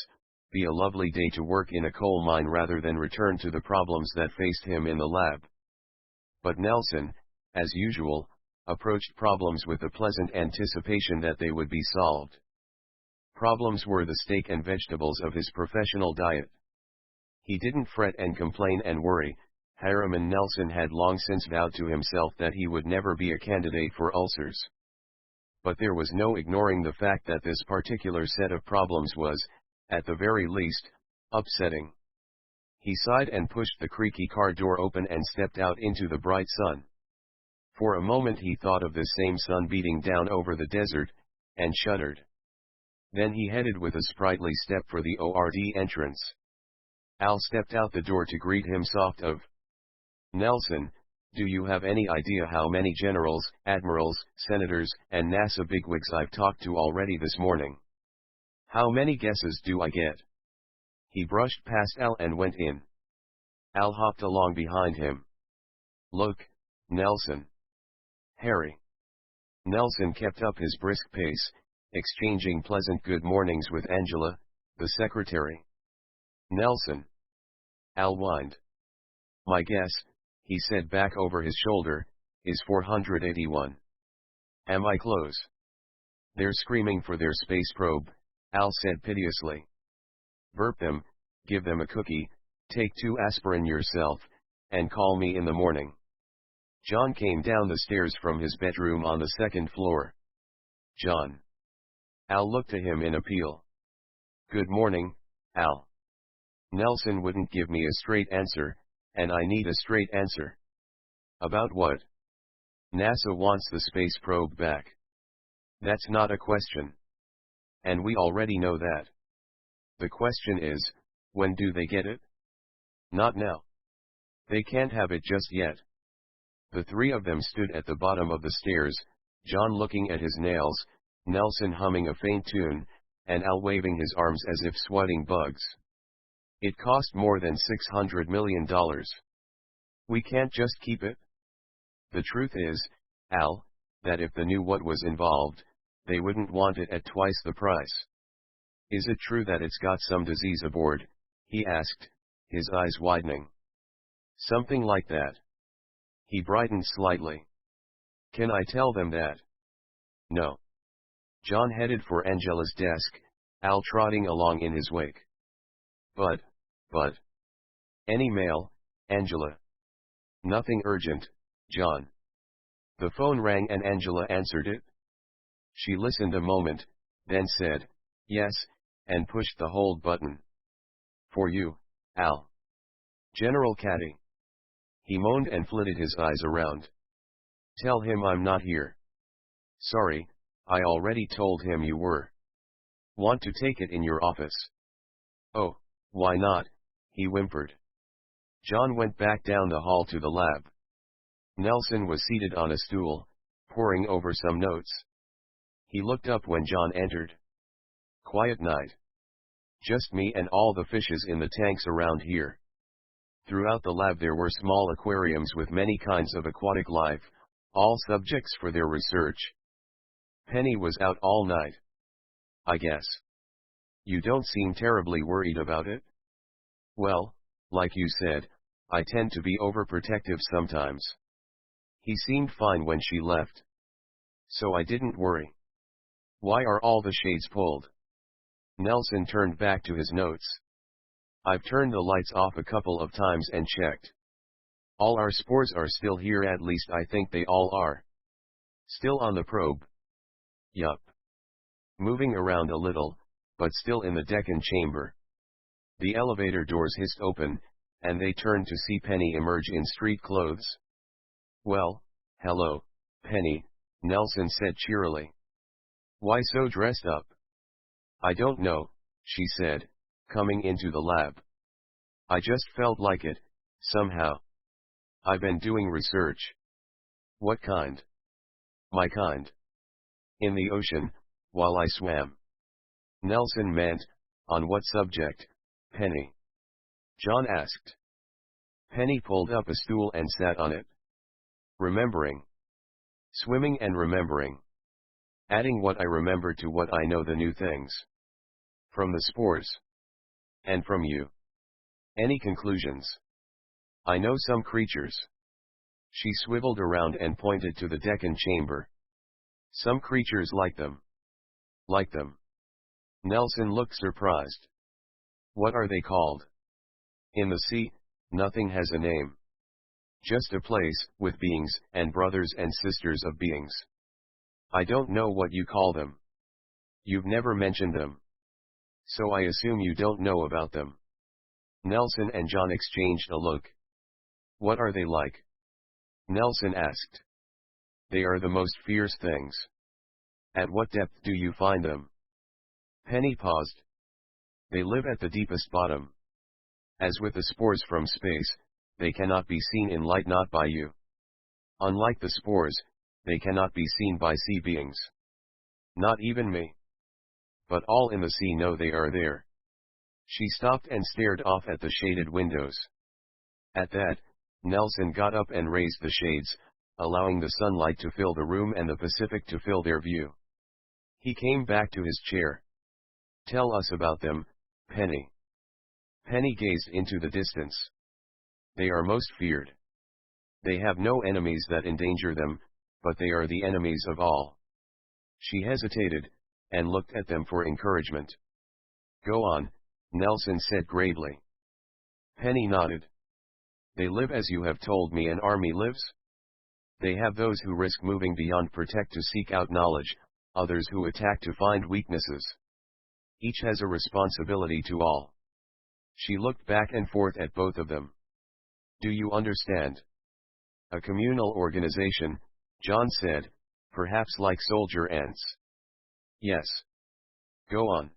S1: be a lovely day to work in a coal mine rather than return to the problems that faced him in the lab. But Nelson, as usual, approached problems with the pleasant anticipation that they would be solved. Problems were the steak and vegetables of his professional diet. He didn't fret and complain and worry. Harriman Nelson had long since vowed to himself that he would never be a candidate for ulcers. But there was no ignoring the fact that this particular set of problems was, at the very least, upsetting. He sighed and pushed the creaky car door open and stepped out into the bright sun. For a moment he thought of this same sun beating down over the desert, and shuddered. Then he headed with a sprightly step for the ORD entrance. Al stepped out the door to greet him soft of. Nelson, do you have any idea how many generals, admirals, senators, and NASA bigwigs I've talked to already this morning? How many guesses do I get? He brushed past Al and went in. Al hopped along behind him. Look, Nelson. Harry. Nelson kept up his brisk pace, exchanging pleasant good mornings with Angela, the secretary. Nelson. Al whined. My guess, he said back over his shoulder, is 481. Am I close? They're screaming for their space probe, Al said piteously. Burp them, give them a cookie, take 2 aspirin yourself, and call me in the morning. John came down the stairs from his bedroom on the 2nd floor. John. Al looked to him in appeal. Good morning, Al. Nelson wouldn't give me a straight answer, and I need a straight answer. About what? NASA wants the space probe back. That's not a question. And we already know that. The question is, when do they get it? Not now. They can't have it just yet. The 3 of them stood at the bottom of the stairs, John looking at his nails, Nelson humming a faint tune, and Al waving his arms as if swatting bugs. It cost more than $600 million. We can't just keep it. The truth is, Al, that if they knew what was involved, they wouldn't want it at twice the price. Is it true that it's got some disease aboard? He asked, his eyes widening. Something like that. He brightened slightly. Can I tell them that? No. John headed for Angela's desk, Al trotting along in his wake. But. Any mail, Angela? Nothing urgent, John. The phone rang and Angela answered it. She listened a moment, then said, yes, and pushed the hold button. For you, Al. General Caddy. He moaned and flitted his eyes around. Tell him I'm not here. Sorry, I already told him you were. Want to take it in your office? Oh, why not? He whimpered. John went back down the hall to the lab. Nelson was seated on a stool, poring over some notes. He looked up when John entered. Quiet night. Just me and all the fishes in the tanks around here. Throughout the lab there were small aquariums with many kinds of aquatic life, all subjects for their research. Penny was out all night. I guess. You don't seem terribly worried about it? Well, like you said, I tend to be overprotective sometimes. He seemed fine when she left. So I didn't worry. Why are all the shades pulled? Nelson turned back to his notes. I've turned the lights off a couple of times and checked. All our spores are still here, at least I think they all are. Still on the probe? Yup. Moving around a little, but still in the Deccan chamber. The elevator doors hissed open, and they turned to see Penny emerge in street clothes. Well, hello, Penny, Nelson said cheerily. Why so dressed up? I don't know, she said, coming into the lab. I just felt like it, somehow. I've been doing research. What kind? My kind. In the ocean, while I swam. Nelson meant, on what subject, Penny? John asked. Penny pulled up a stool and sat on it. Remembering. Swimming and remembering. Adding what I remember to what I know, the new things. From the spores. And from you. Any conclusions? I know some creatures. She swiveled around and pointed to the Deccan chamber. Some creatures like them. Like them. Nelson looked surprised. What are they called? In the sea, nothing has a name. Just a place, with beings, and brothers and sisters of beings. I don't know what you call them. You've never mentioned them. So I assume you don't know about them. Nelson and John exchanged a look. What are they like? Nelson asked. They are the most fierce things. At what depth do you find them? Penny paused. They live at the deepest bottom. As with the spores from space, they cannot be seen in light, not by you. Unlike the spores, they cannot be seen by sea beings. Not even me. But all in the sea know they are there. She stopped and stared off at the shaded windows. At that, Nelson got up and raised the shades, allowing the sunlight to fill the room and the Pacific to fill their view. He came back to his chair. Tell us about them, Penny. Penny gazed into the distance. They are most feared. They have no enemies that endanger them, but they are the enemies of all. She hesitated, and looked at them for encouragement. Go on, Nelson said gravely. Penny nodded. They live as you have told me an army lives? They have those who risk moving beyond protect to seek out knowledge, others who attack to find weaknesses. Each has a responsibility to all. She looked back and forth at both of them. Do you understand? A communal organization, John said, perhaps like soldier ants. Yes. Go on.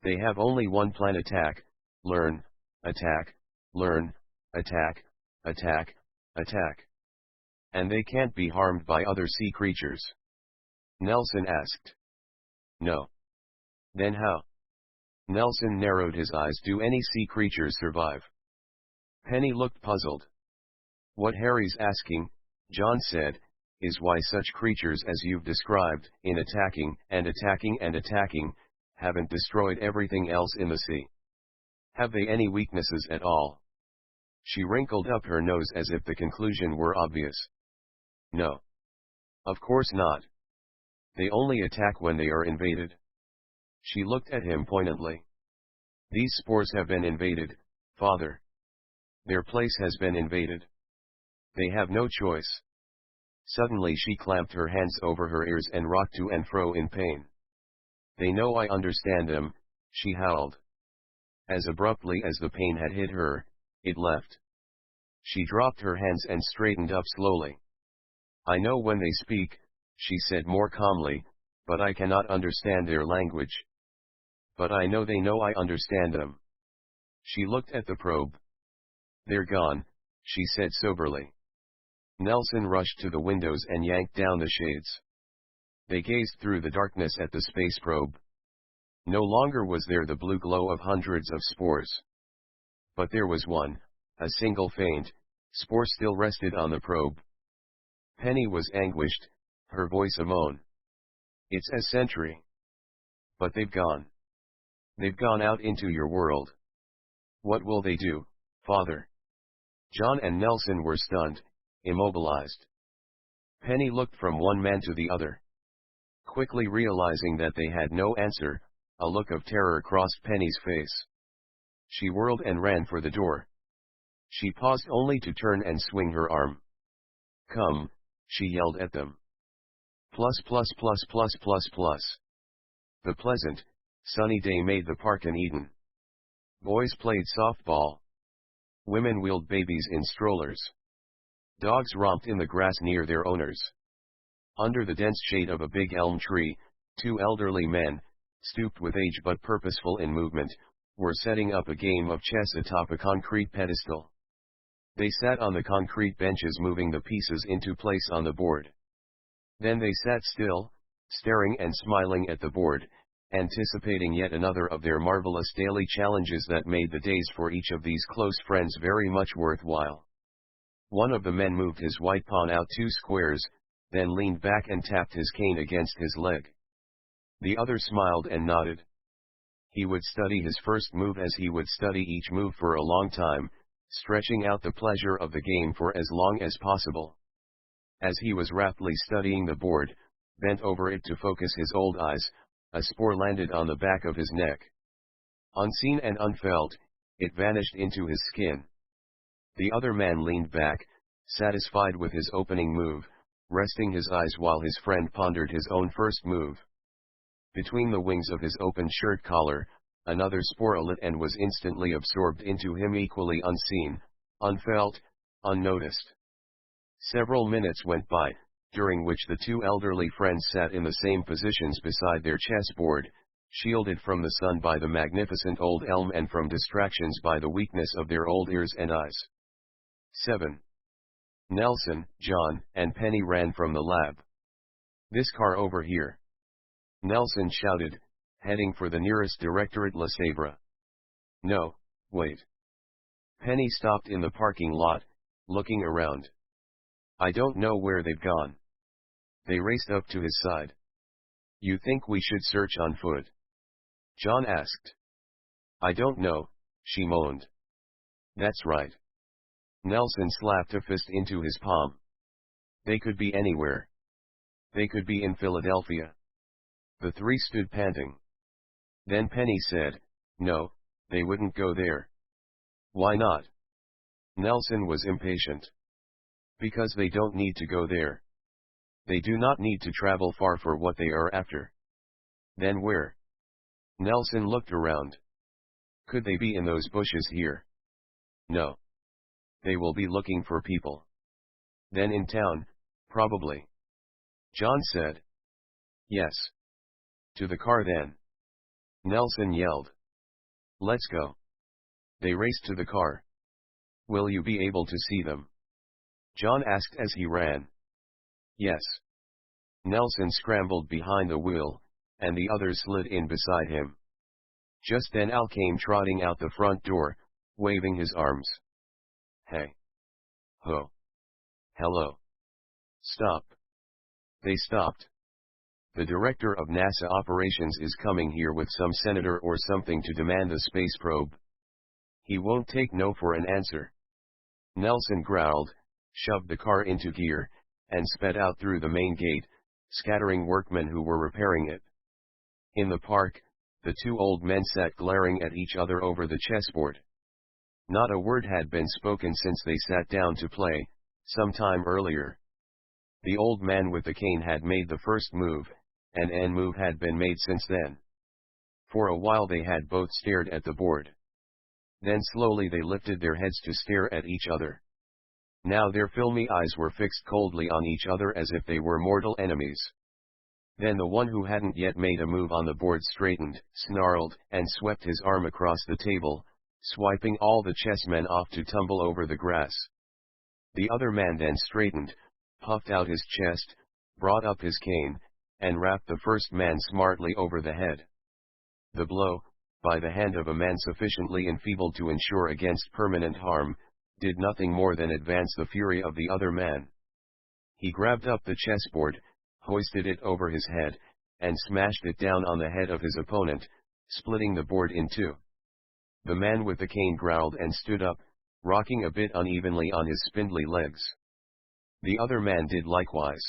S1: They have only one plan: attack, learn, attack, learn, attack, attack, attack. And they can't be harmed by other sea creatures. Nelson asked. No. Then how? Nelson narrowed his eyes. Do any sea creatures survive? Penny looked puzzled. What Harry's asking, John said, is why such creatures as you've described, in attacking and attacking and attacking, haven't destroyed everything else in the sea. Have they any weaknesses at all? She wrinkled up her nose as if the conclusion were obvious. No. Of course not. They only attack when they are invaded. She looked at him pointedly. These spores have been invaded, Father. Their place has been invaded. They have no choice. Suddenly she clamped her hands over her ears and rocked to and fro in pain. They know I understand them, she howled. As abruptly as the pain had hit her, it left. She dropped her hands and straightened up slowly. I know when they speak, she said more calmly, but I cannot understand their language. But I know they know I understand them. She looked at the probe. They're gone, she said soberly. Nelson rushed to the windows and yanked down the shades. They gazed through the darkness at the space probe. No longer was there the blue glow of hundreds of spores. But there was one, a single faint, spore still rested on the probe. Penny was anguished, her voice a moan. It's a sentry. But they've gone. They've gone out into your world. What will they do, Father? John and Nelson were stunned, immobilized. Penny looked from one man to the other. Quickly realizing that they had no answer, a look of terror crossed Penny's face. She whirled and ran for the door. She paused only to turn and swing her arm. Come, she yelled at them. Plus plus plus plus plus plus. The pleasant, sunny day made the park an Eden. Boys played softball. Women wheeled babies in strollers. Dogs romped in the grass near their owners. Under the dense shade of a big elm tree, two elderly men, stooped with age but purposeful in movement, were setting up a game of chess atop a concrete pedestal. They sat on the concrete benches moving the pieces into place on the board. Then they sat still, staring and smiling at the board, anticipating yet another of their marvelous daily challenges that made the days for each of these close friends very much worthwhile. One of the men moved his white pawn out 2 squares, then leaned back and tapped his cane against his leg. The other smiled and nodded. He would study his first move as he would study each move for a long time, stretching out the pleasure of the game for as long as possible. As he was raptly studying the board, bent over it to focus his old eyes, a spore landed on the back of his neck. Unseen and unfelt, it vanished into his skin. The other man leaned back, satisfied with his opening move, resting his eyes while his friend pondered his own first move. Between the wings of his open shirt collar, another spore lit and was instantly absorbed into him, equally unseen, unfelt, unnoticed. Several minutes went by, during which the two elderly friends sat in the same positions beside their chessboard, shielded from the sun by the magnificent old elm and from distractions by the weakness of their old ears and eyes. 7. Nelson, John, and Penny ran from the lab. "This car over here," Nelson shouted, heading for the nearest Directorate La Sabra. "No, wait." Penny stopped in the parking lot, looking around. "I don't know where they've gone." They raced up to his side. "You think we should search on foot?" John asked. "I don't know," she moaned. "That's right." Nelson slapped a fist into his palm. "They could be anywhere. They could be in Philadelphia." The three stood panting. Then Penny said, "No, they wouldn't go there." "Why not?" Nelson was impatient. "Because they don't need to go there. They do not need to travel far for what they are after." "Then where?" Nelson looked around. "Could they be in those bushes here?" "No. They will be looking for people." "Then in town, probably." John said. "Yes." "To the car then," Nelson yelled. "Let's go." They raced to the car. "Will you be able to see them?" John asked as he ran. "Yes." Nelson scrambled behind the wheel, and the others slid in beside him. Just then Al came trotting out the front door, waving his arms. "Hey. Ho. Hello. Stop." They stopped. "The director of NASA operations is coming here with some senator or something to demand a space probe. He won't take no for an answer." Nelson growled, shoved the car into gear, and sped out through the main gate, scattering workmen who were repairing it. In the park, the two old men sat glaring at each other over the chessboard. Not a word had been spoken since they sat down to play, some time earlier. The old man with the cane had made the first move, and an move had been made since then. For a while they had both stared at the board. Then slowly they lifted their heads to stare at each other. Now their filmy eyes were fixed coldly on each other as if they were mortal enemies. Then the one who hadn't yet made a move on the board straightened, snarled, and swept his arm across the table, swiping all the chessmen off to tumble over the grass. The other man then straightened, puffed out his chest, brought up his cane, and rapped the first man smartly over the head. The blow, by the hand of a man sufficiently enfeebled to ensure against permanent harm, did nothing more than advance the fury of the other man. He grabbed up the chessboard, hoisted it over his head, and smashed it down on the head of his opponent, splitting the board in two. The man with the cane growled and stood up, rocking a bit unevenly on his spindly legs. The other man did likewise.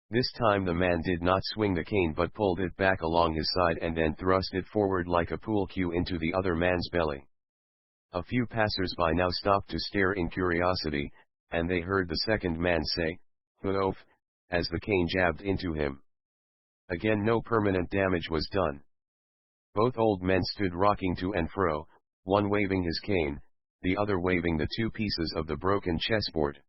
S1: This time the man did not swing the cane but pulled it back along his side and then thrust it forward like a pool cue into the other man's belly. A few passers-by now stopped to stare in curiosity, and they heard the second man say, "Oof," as the cane jabbed into him. Again no permanent damage was done. Both old men stood rocking to and fro, one waving his cane, the other waving the two pieces of the broken chessboard.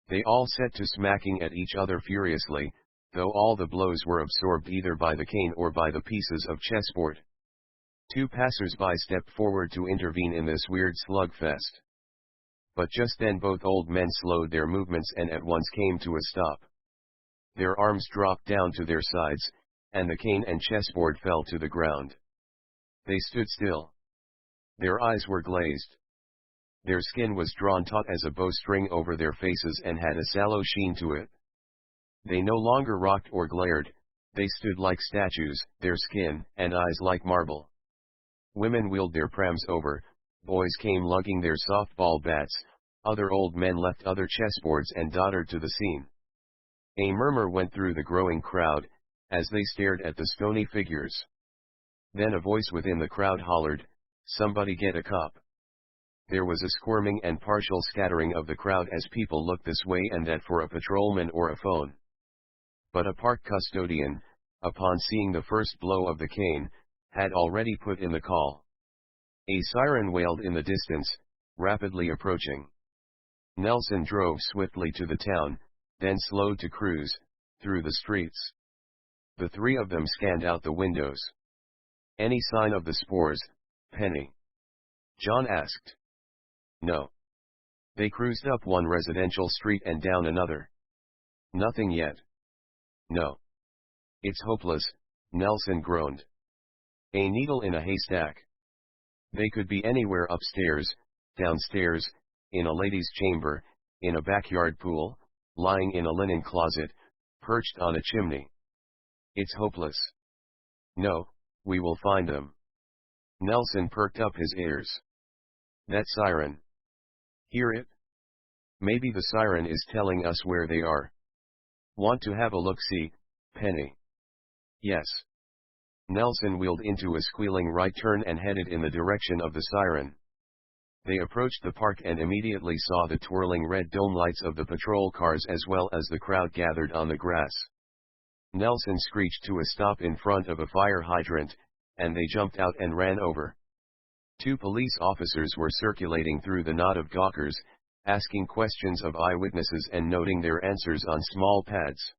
S1: They all set to smacking at each other furiously, though all the blows were absorbed either by the cane or by the pieces of chessboard. Two passers-by stepped forward to intervene in this weird slugfest. But just then both old men slowed their movements and at once came to a stop. Their arms dropped down to their sides, and the cane and chessboard fell to the ground. They stood still. Their eyes were glazed. Their skin was drawn taut as a bowstring over their faces and had a sallow sheen to it. They no longer rocked or glared, they stood like statues, their skin and eyes like marble. Women wheeled their prams over, boys came lugging their softball bats, other old men left other chessboards and doddered to the scene. A murmur went through the growing crowd, as they stared at the stony figures. Then a voice within the crowd hollered, "Somebody get a cop." There was a squirming and partial scattering of the crowd as people looked this way and that for a patrolman or a phone. But a park custodian, upon seeing the first blow of the cane, had already put in the call. A siren wailed in the distance, rapidly approaching. Nelson drove swiftly to the town, then slowed to cruise through the streets. The three of them scanned out the windows. "Any sign of the spores, Penny?" John asked. "No." They cruised up one residential street and down another. "Nothing yet." "No. It's hopeless," Nelson groaned. "A needle in a haystack. They could be anywhere: upstairs, downstairs, in a lady's chamber, in a backyard pool, lying in a linen closet, perched on a chimney. It's hopeless." "No, we will find them." Nelson perked up his ears. "That siren. Hear it? Maybe the siren is telling us where they are. Want to have a look-see, Penny?" "Yes." Nelson wheeled into a squealing right turn and headed in the direction of the siren. They approached the park and immediately saw the twirling red dome lights of the patrol cars as well as the crowd gathered on the grass. Nelson screeched to a stop in front of a fire hydrant, and they jumped out and ran over. Two police officers were circulating through the knot of gawkers, asking questions of eyewitnesses and noting their answers on small pads.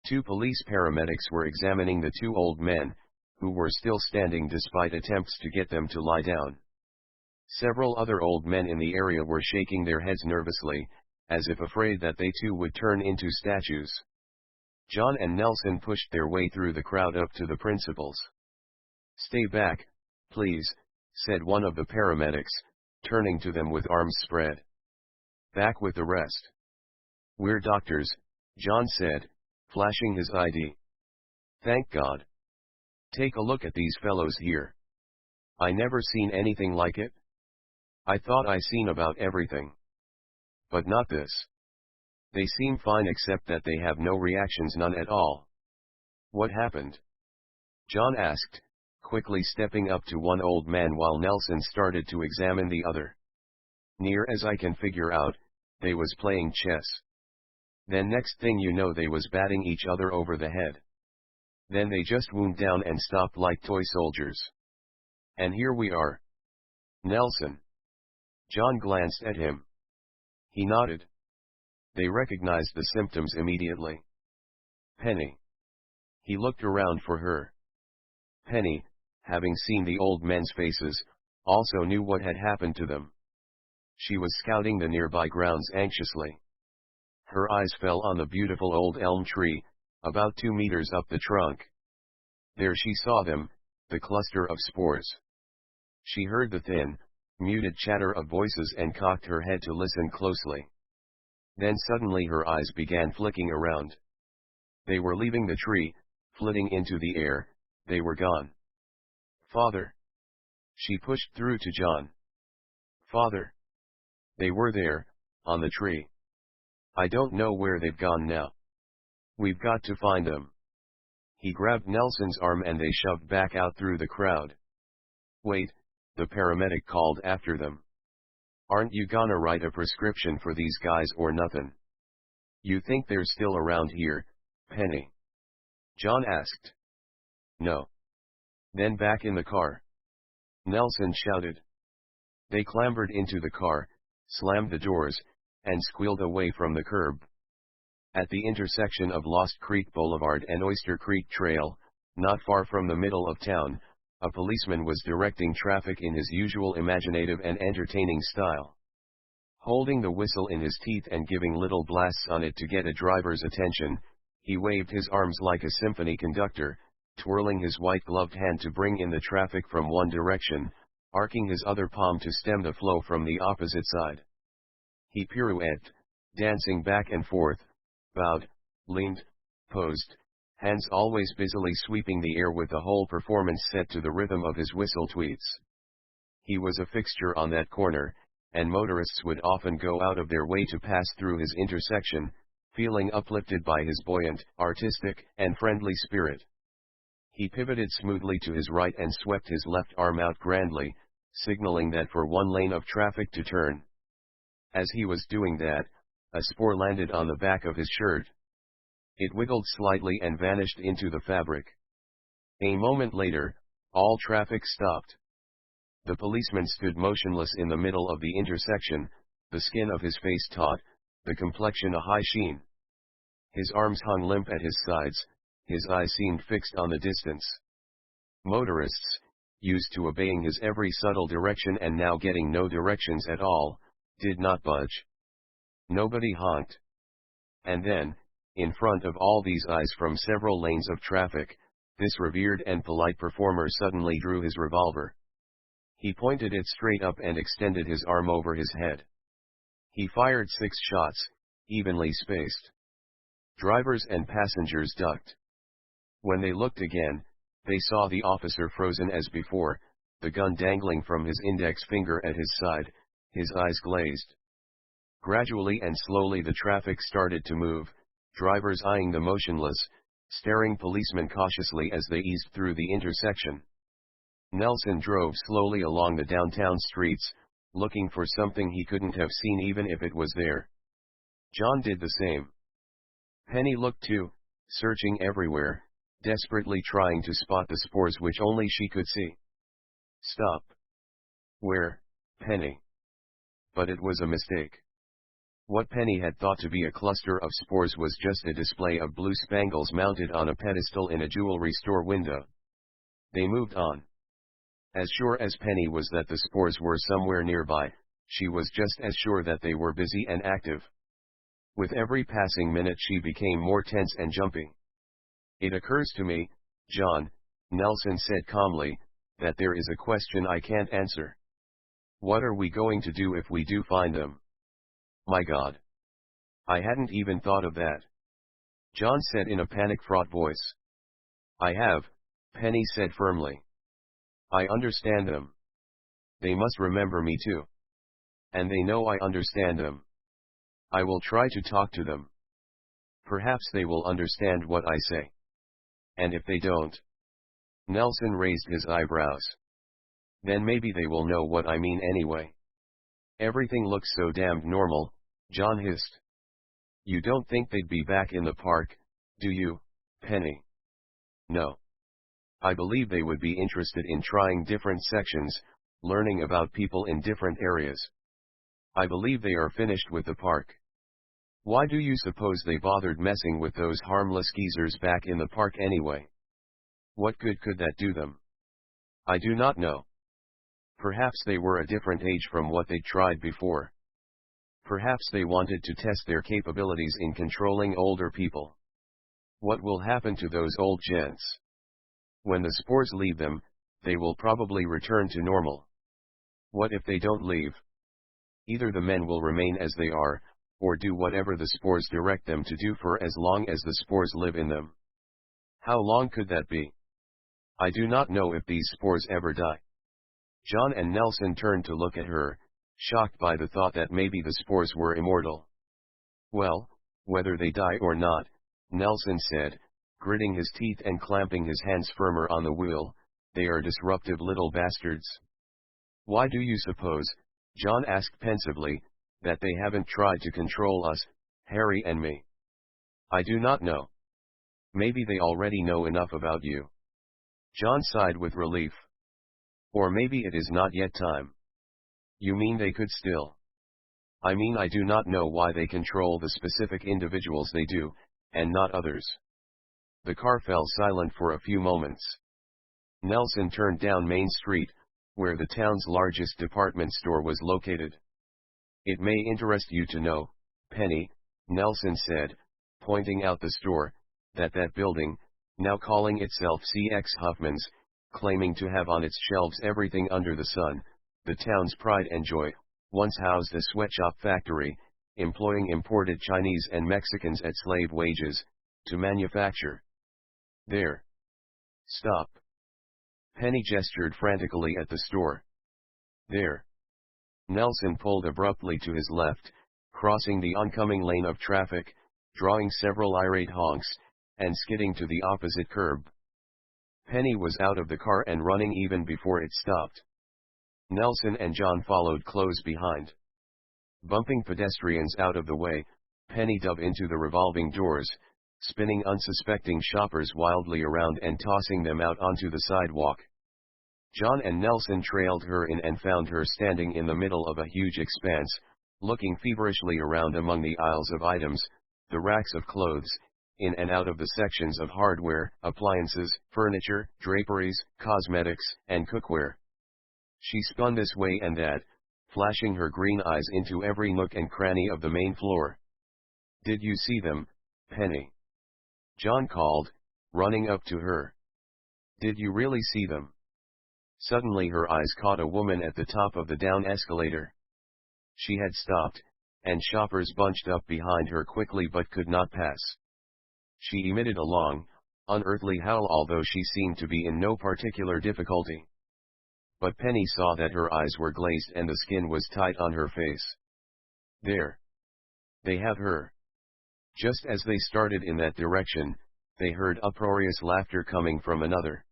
S1: Two police paramedics were examining the two old men, who were still standing despite attempts to get them to lie down. Several other old men in the area were shaking their heads nervously, as if afraid that they too would turn into statues. John and Nelson pushed their way through the crowd up to the principals. "Stay back, please," said one of the paramedics, turning to them with arms spread. "Back with the rest." "We're doctors," John said, flashing his ID. "Thank God. Take a look at these fellows here. I never seen anything like it. I thought I seen about everything. But not this. They seem fine except that they have no reactions, none at all." "What happened?" John asked, quickly stepping up to one old man while Nelson started to examine the other. "Near as I can figure out, they was playing chess. Then next thing you know they was batting each other over the head. Then they just wound down and stopped like toy soldiers. And here we are." "Nelson." John glanced at him. He nodded. They recognized the symptoms immediately. "Penny." He looked around for her. Penny, having seen the old men's faces, also knew what had happened to them. She was scouting the nearby grounds anxiously. Her eyes fell on the beautiful old elm tree, about 2 meters up the trunk. There she saw them, the cluster of spores. She heard the thin, muted chatter of voices and cocked her head to listen closely. Then suddenly her eyes began flicking around. They were leaving the tree, flitting into the air. They were gone. "Father." She pushed through to John. "Father." They were there, on the tree. "I don't know where they've gone now. We've got to find them." He grabbed Nelson's arm and they shoved back out through the crowd. "Wait," the paramedic called after them. "Aren't you gonna write a prescription for these guys or nothing? You think they're still around here, Penny?" John asked. "No." "Then back in the car," Nelson shouted. They clambered into the car, slammed the doors, and squealed away from the curb. At the intersection of Lost Creek Boulevard and Oyster Creek Trail, not far from the middle of town, a policeman was directing traffic in his usual imaginative and entertaining style. Holding the whistle in his teeth and giving little blasts on it to get a driver's attention, he waved his arms like a symphony conductor, twirling his white-gloved hand to bring in the traffic from one direction, arcing his other palm to stem the flow from the opposite side. He pirouetted, dancing back and forth, bowed, leaned, posed, hands always busily sweeping the air with the whole performance set to the rhythm of his whistle tweets. He was a fixture on that corner, and motorists would often go out of their way to pass through his intersection, feeling uplifted by his buoyant, artistic, and friendly spirit. He pivoted smoothly to his right and swept his left arm out grandly, signaling that for one lane of traffic to turn. As he was doing that, a spore landed on the back of his shirt. It wiggled slightly and vanished into the fabric. A moment later, all traffic stopped. The policeman stood motionless in the middle of the intersection, the skin of his face taut, the complexion a high sheen. His arms hung limp at his sides, his eyes seemed fixed on the distance. Motorists, used to obeying his every subtle direction and now getting no directions at all, did not budge. Nobody honked. And then, in front of all these eyes from several lanes of traffic, this revered and polite performer suddenly drew his revolver. He pointed it straight up and extended his arm over his head. He fired 6 shots, evenly spaced. Drivers and passengers ducked. When they looked again, they saw the officer frozen as before, the gun dangling from his index finger at his side, his eyes glazed. Gradually and slowly the traffic started to move, drivers eyeing the motionless, staring policemen cautiously as they eased through the intersection. Nelson drove slowly along the downtown streets, looking for something he couldn't have seen even if it was there. John did the same. Penny looked too, searching everywhere, desperately trying to spot the spores which only she could see. Stop. Where, Penny? But it was a mistake. What Penny had thought to be a cluster of spores was just a display of blue spangles mounted on a pedestal in a jewelry store window. They moved on. As sure as Penny was that the spores were somewhere nearby, she was just as sure that they were busy and active. With every passing minute she became more tense and jumpy. It occurs to me, John, Nelson said calmly, that there is a question I can't answer. What are we going to do if we do find them? My God. I hadn't even thought of that. John said in a panic-fraught voice. I have, Penny said firmly. I understand them. They must remember me too. And they know I understand them. I will try to talk to them. Perhaps they will understand what I say. And if they don't? Nelson raised his eyebrows. Then maybe they will know what I mean anyway. Everything looks so damned normal, John hissed. You don't think they'd be back in the park, do you, Penny? No. I believe they would be interested in trying different sections, learning about people in different areas. I believe they are finished with the park. Why do you suppose they bothered messing with those harmless geezers back in the park anyway? What good could that do them? I do not know. Perhaps they were a different age from what they tried before. Perhaps they wanted to test their capabilities in controlling older people. What will happen to those old gents? When the spores leave them, they will probably return to normal. What if they don't leave? Either the men will remain as they are, or do whatever the spores direct them to do for as long as the spores live in them. How long could that be? I do not know if these spores ever die. John and Nelson turned to look at her, shocked by the thought that maybe the spores were immortal. Well, whether they die or not, Nelson said, gritting his teeth and clamping his hands firmer on the wheel, they are disruptive little bastards. Why do you suppose, John asked pensively, that they haven't tried to control us, Harry and me? I do not know. Maybe they already know enough about you. John sighed with relief. Or maybe it is not yet time. You mean they could still? I mean I do not know why they control the specific individuals they do, and not others. The car fell silent for a few moments. Nelson turned down Main Street, where the town's largest department store was located. It may interest you to know, Penny, Nelson said, pointing out the store, that building, now calling itself CX Huffman's, claiming to have on its shelves everything under the sun, the town's pride and joy, once housed a sweatshop factory, employing imported Chinese and Mexicans at slave wages, to manufacture. There. Stop. Penny gestured frantically at the store. There. Nelson pulled abruptly to his left, crossing the oncoming lane of traffic, drawing several irate honks, and skidding to the opposite curb. Penny was out of the car and running even before it stopped. Nelson and John followed close behind. Bumping pedestrians out of the way, Penny dove into the revolving doors, spinning unsuspecting shoppers wildly around and tossing them out onto the sidewalk. John and Nelson trailed her in and found her standing in the middle of a huge expanse, looking feverishly around among the aisles of items, the racks of clothes, in and out of the sections of hardware, appliances, furniture, draperies, cosmetics, and cookware. She spun this way and that, flashing her green eyes into every nook and cranny of the main floor. "Did you see them, Penny?" John called, running up to her. "Did you really see them?" Suddenly her eyes caught a woman at the top of the down escalator. She had stopped, and shoppers bunched up behind her quickly but could not pass. She emitted a long, unearthly howl, although she seemed to be in no particular difficulty. But Penny saw that her eyes were glazed and the skin was tight on her face. "There! They have her!" Just as they started in that direction, they heard uproarious laughter coming from another.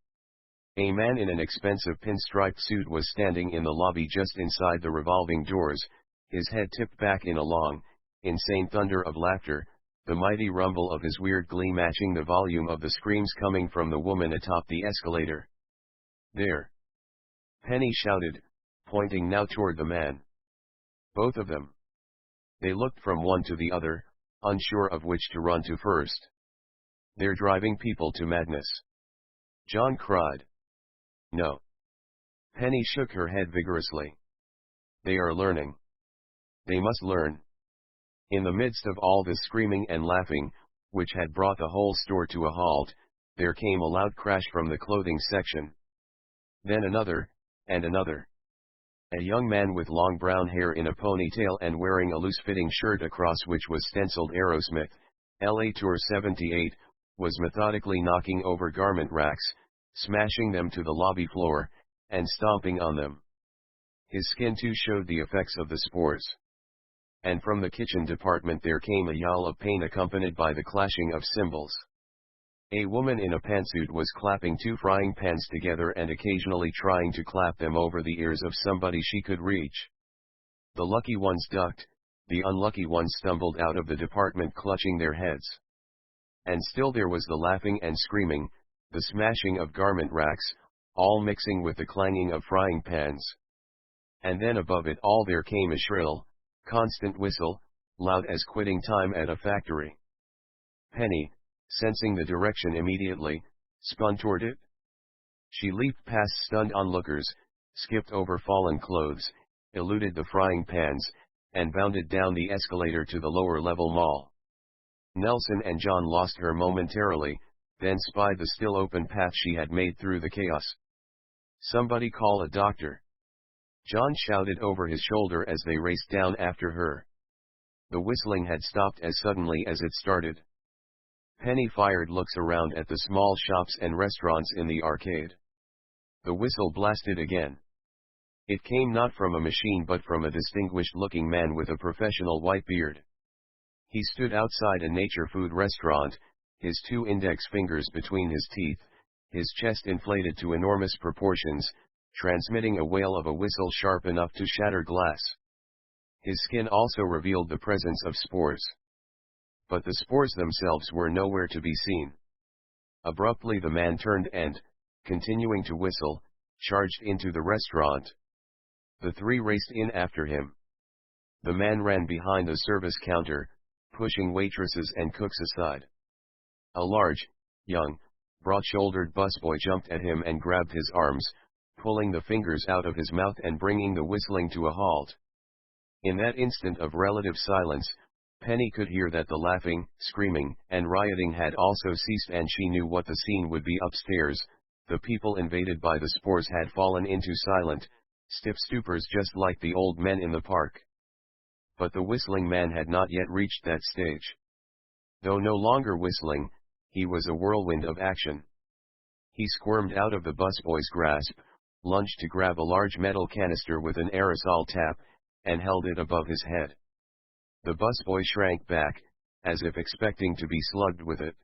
S1: A man in an expensive pinstriped suit was standing in the lobby just inside the revolving doors, his head tipped back in a long, insane thunder of laughter, the mighty rumble of his weird glee matching the volume of the screams coming from the woman atop the escalator. "There!" Penny shouted, pointing now toward the man. "Both of them." They looked from one to the other, unsure of which to run to first. "They're driving people to madness," John cried. "No." Penny shook her head vigorously. "They are learning. They must learn." In the midst of all this screaming and laughing, which had brought the whole store to a halt, there came a loud crash from the clothing section. Then another, and another. A young man with long brown hair in a ponytail and wearing a loose-fitting shirt across which was stenciled Aerosmith, LA Tour 78, was methodically knocking over garment racks, smashing them to the lobby floor, and stomping on them. His skin too showed the effects of the spores. And from the kitchen department there came a yowl of pain accompanied by the clashing of cymbals. A woman in a pantsuit was clapping two frying pans together and occasionally trying to clap them over the ears of somebody she could reach. The lucky ones ducked, the unlucky ones stumbled out of the department clutching their heads. And still there was the laughing and screaming, the smashing of garment racks, all mixing with the clanging of frying pans. And then above it all there came a shrill, constant whistle, loud as quitting time at a factory. Penny, sensing the direction immediately, spun toward it. She leaped past stunned onlookers, skipped over fallen clothes, eluded the frying pans, and bounded down the escalator to the lower-level mall. Nelson and John lost her momentarily, then spied the still open path she had made through the chaos. "Somebody call a doctor!" John shouted over his shoulder as they raced down after her. The whistling had stopped as suddenly as it started. Penny fired looks around at the small shops and restaurants in the arcade. The whistle blasted again. It came not from a machine but from a distinguished-looking man with a professional white beard. He stood outside a nature food restaurant, his two index fingers between his teeth, his chest inflated to enormous proportions, transmitting a wail of a whistle sharp enough to shatter glass. His skin also revealed the presence of spores. But the spores themselves were nowhere to be seen. Abruptly the man turned and, continuing to whistle, charged into the restaurant. The three raced in after him. The man ran behind the service counter, pushing waitresses and cooks aside. A large, young, broad-shouldered busboy jumped at him and grabbed his arms, pulling the fingers out of his mouth and bringing the whistling to a halt. In that instant of relative silence, Penny could hear that the laughing, screaming, and rioting had also ceased, and she knew what the scene would be upstairs. The people invaded by the spores had fallen into silent, stiff stupors just like the old men in the park. But the whistling man had not yet reached that stage. Though no longer whistling, he was a whirlwind of action. He squirmed out of the busboy's grasp, lunged to grab a large metal canister with an aerosol tap, and held it above his head. The busboy shrank back, as if expecting to be slugged with it.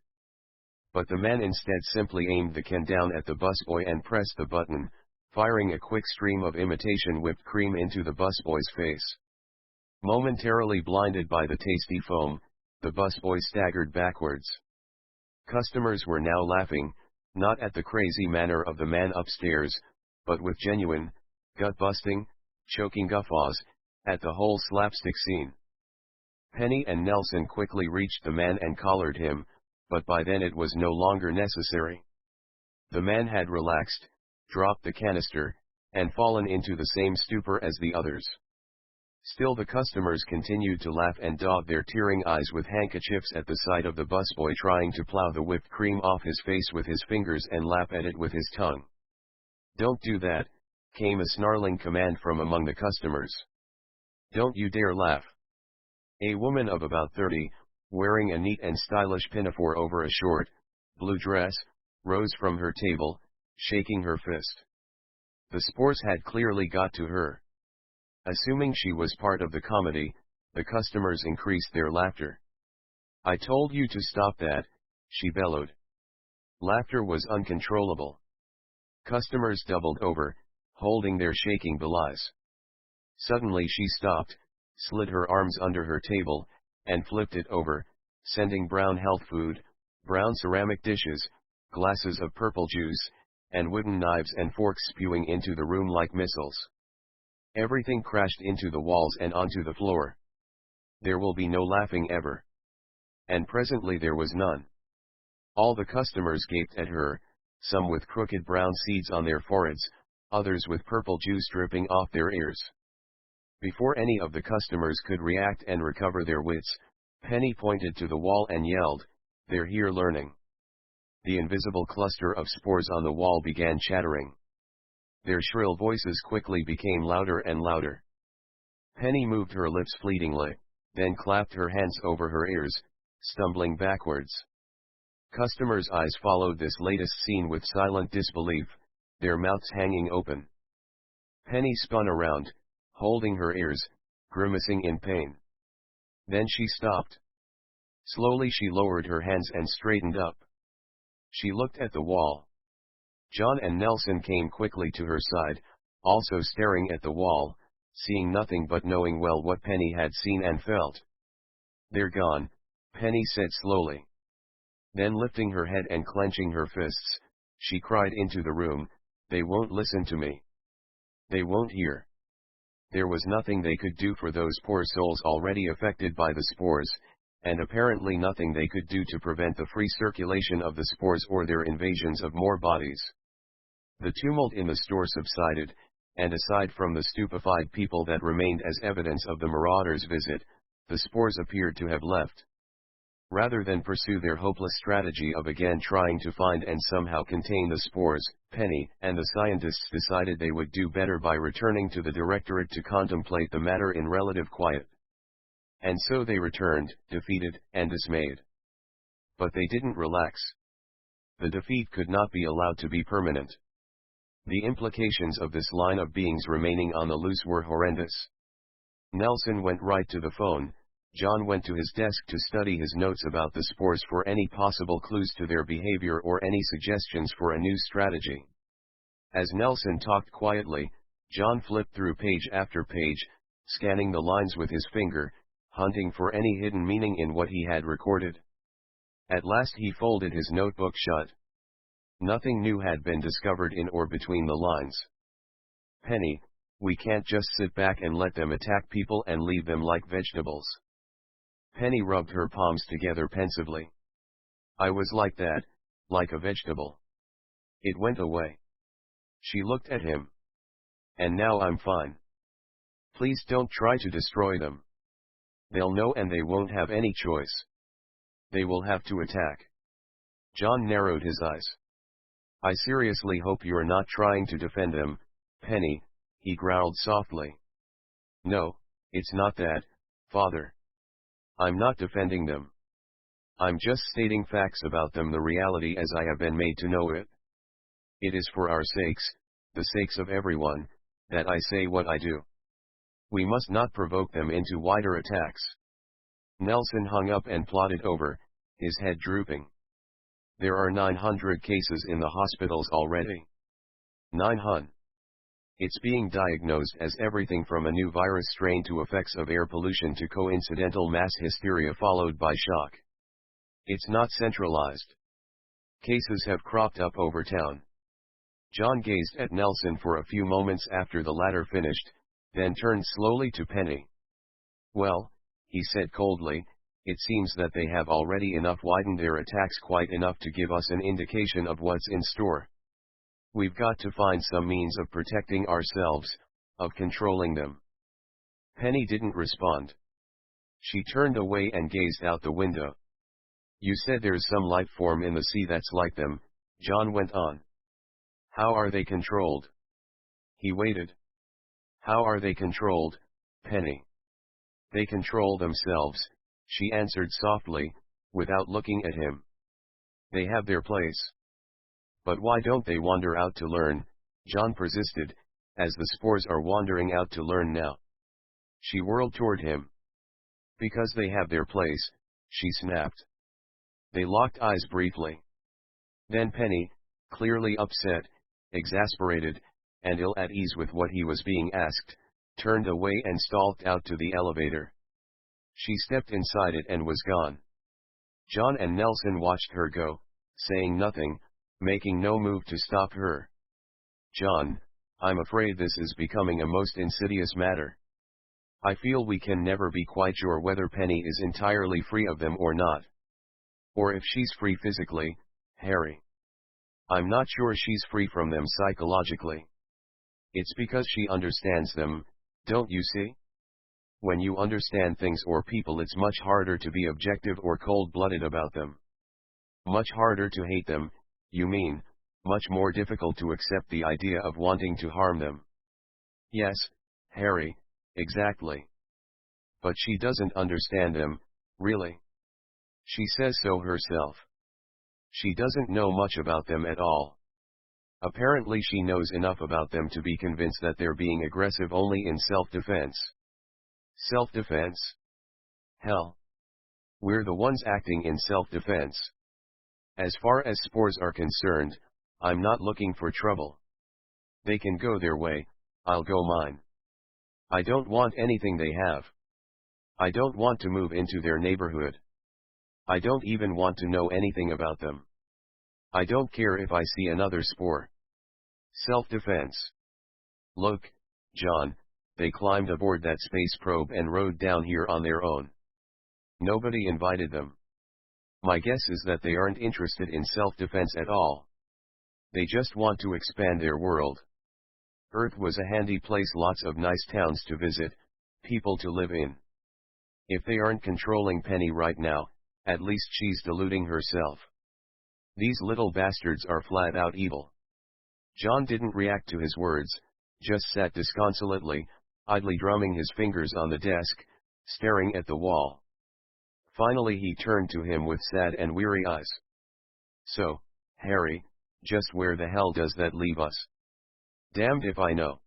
S1: But the man instead simply aimed the can down at the busboy and pressed the button, firing a quick stream of imitation whipped cream into the busboy's face. Momentarily blinded by the tasty foam, the busboy staggered backwards. Customers were now laughing, not at the crazy manner of the man upstairs, but with genuine, gut-busting, choking guffaws, at the whole slapstick scene. Penny and Nelson quickly reached the man and collared him, but by then it was no longer necessary. The man had relaxed, dropped the canister, and fallen into the same stupor as the others. Still the customers continued to laugh and dog their tearing eyes with handkerchiefs at the sight of the busboy trying to plow the whipped cream off his face with his fingers and lap at it with his tongue. "Don't do that," came a snarling command from among the customers. "Don't you dare laugh." A woman of about 30, wearing a neat and stylish pinafore over a short, blue dress, rose from her table, shaking her fist. The spores had clearly got to her. Assuming she was part of the comedy, the customers increased their laughter. "I told you to stop that," she bellowed. Laughter was uncontrollable. Customers doubled over, holding their shaking belies. Suddenly she stopped, slid her arms under her table, and flipped it over, sending brown health food, brown ceramic dishes, glasses of purple juice, and wooden knives and forks spewing into the room like missiles. Everything crashed into the walls and onto the floor. There will be no laughing ever. And presently there was none. All the customers gaped at her, some with crooked brown seeds on their foreheads, others with purple juice dripping off their ears. Before any of the customers could react and recover their wits, Penny pointed to the wall and yelled, "They're here learning." The invisible cluster of spores on the wall began chattering. Their shrill voices quickly became louder and louder. Penny moved her lips fleetingly, then clapped her hands over her ears, stumbling backwards. Customers' eyes followed this latest scene with silent disbelief, their mouths hanging open. Penny spun around, holding her ears, grimacing in pain. Then she stopped. Slowly she lowered her hands and straightened up. She looked at the wall. John and Nelson came quickly to her side, also staring at the wall, seeing nothing but knowing well what Penny had seen and felt. "They're gone," Penny said slowly. Then lifting her head and clenching her fists, she cried into the room, "They won't listen to me. They won't hear." There was nothing they could do for those poor souls already affected by the spores, and apparently nothing they could do to prevent the free circulation of the spores or their invasions of more bodies. The tumult in the store subsided, and aside from the stupefied people that remained as evidence of the marauders' visit, the spores appeared to have left. Rather than pursue their hopeless strategy of again trying to find and somehow contain the spores, Penny and the scientists decided they would do better by returning to the directorate to contemplate the matter in relative quiet. And so they returned, defeated and dismayed. But they didn't relax. The defeat could not be allowed to be permanent. The implications of this line of beings remaining on the loose were horrendous. Nelson went right to the phone. John went to his desk to study his notes about the spores for any possible clues to their behavior or any suggestions for a new strategy. As Nelson talked quietly, John flipped through page after page, scanning the lines with his finger, hunting for any hidden meaning in what he had recorded. At last he folded his notebook shut. Nothing new had been discovered in or between the lines. "Penny, we can't just sit back and let them attack people and leave them like vegetables." Penny rubbed her palms together pensively. "I was like that, like a vegetable. It went away." She looked at him. "And now I'm fine. Please don't try to destroy them. They'll know and they won't have any choice. They will have to attack." John narrowed his eyes. "I seriously hope you're not trying to defend them, Penny," he growled softly. "No, it's not that, Father. I'm not defending them. I'm just stating facts about them, the reality as I have been made to know it. It is for our sakes, the sakes of everyone, that I say what I do. We must not provoke them into wider attacks." Nelson hung up and plodded over, his head drooping. "There are 900 cases in the hospitals already. 900. It's being diagnosed as everything from a new virus strain to effects of air pollution to coincidental mass hysteria followed by shock. It's not centralized. Cases have cropped up over town." John gazed at Nelson for a few moments after the latter finished, then turned slowly to Penny. "Well," he said coldly, it seems that they have already widened their attacks quite enough to give us an indication of what's in store. We've got to find some means of protecting ourselves, of controlling them. Penny didn't respond. She turned away and gazed out the window. You said there's some life form in the sea that's like them, John went on. How are they controlled? He waited. How are they controlled, Penny? They control themselves, she answered softly, without looking at him. They have their place. But why don't they wander out to learn, John persisted, as the spores are wandering out to learn now. She whirled toward him. Because they have their place, she snapped. They locked eyes briefly. Then Penny, clearly upset, exasperated, and ill at ease with what he was being asked, turned away and stalked out to the elevator. She stepped inside it and was gone. John and Nelson watched her go, saying nothing, making no move to stop her. John, I'm afraid this is becoming a most insidious matter. I feel we can never be quite sure whether Penny is entirely free of them or not. Or if she's free physically, Harry. I'm not sure she's free from them psychologically. It's because she understands them, don't you see? When you understand things or people, it's much harder to be objective or cold-blooded about them. Much harder to hate them, you mean, much more difficult to accept the idea of wanting to harm them. Yes, Harry, exactly. But she doesn't understand them, really. She says so herself. She doesn't know much about them at all. Apparently she knows enough about them to be convinced that they're being aggressive only in self-defense. Self-defense? Hell. We're the ones acting in self-defense. As far as spores are concerned, I'm not looking for trouble. They can go their way, I'll go mine. I don't want anything they have. I don't want to move into their neighborhood. I don't even want to know anything about them. I don't care if I see another spore. Self-defense. Look, John, they climbed aboard that space probe and rode down here on their own. Nobody invited them. My guess is that they aren't interested in self-defense at all. They just want to expand their world. Earth was a handy place, lots of nice towns to visit, people to live in. If they aren't controlling Penny right now, at least she's deluding herself. These little bastards are flat out evil. John didn't react to his words, just sat disconsolately, idly drumming his fingers on the desk, staring at the wall. Finally he turned to him with sad and weary eyes. So, Harry, just where the hell does that leave us? Damned if I know.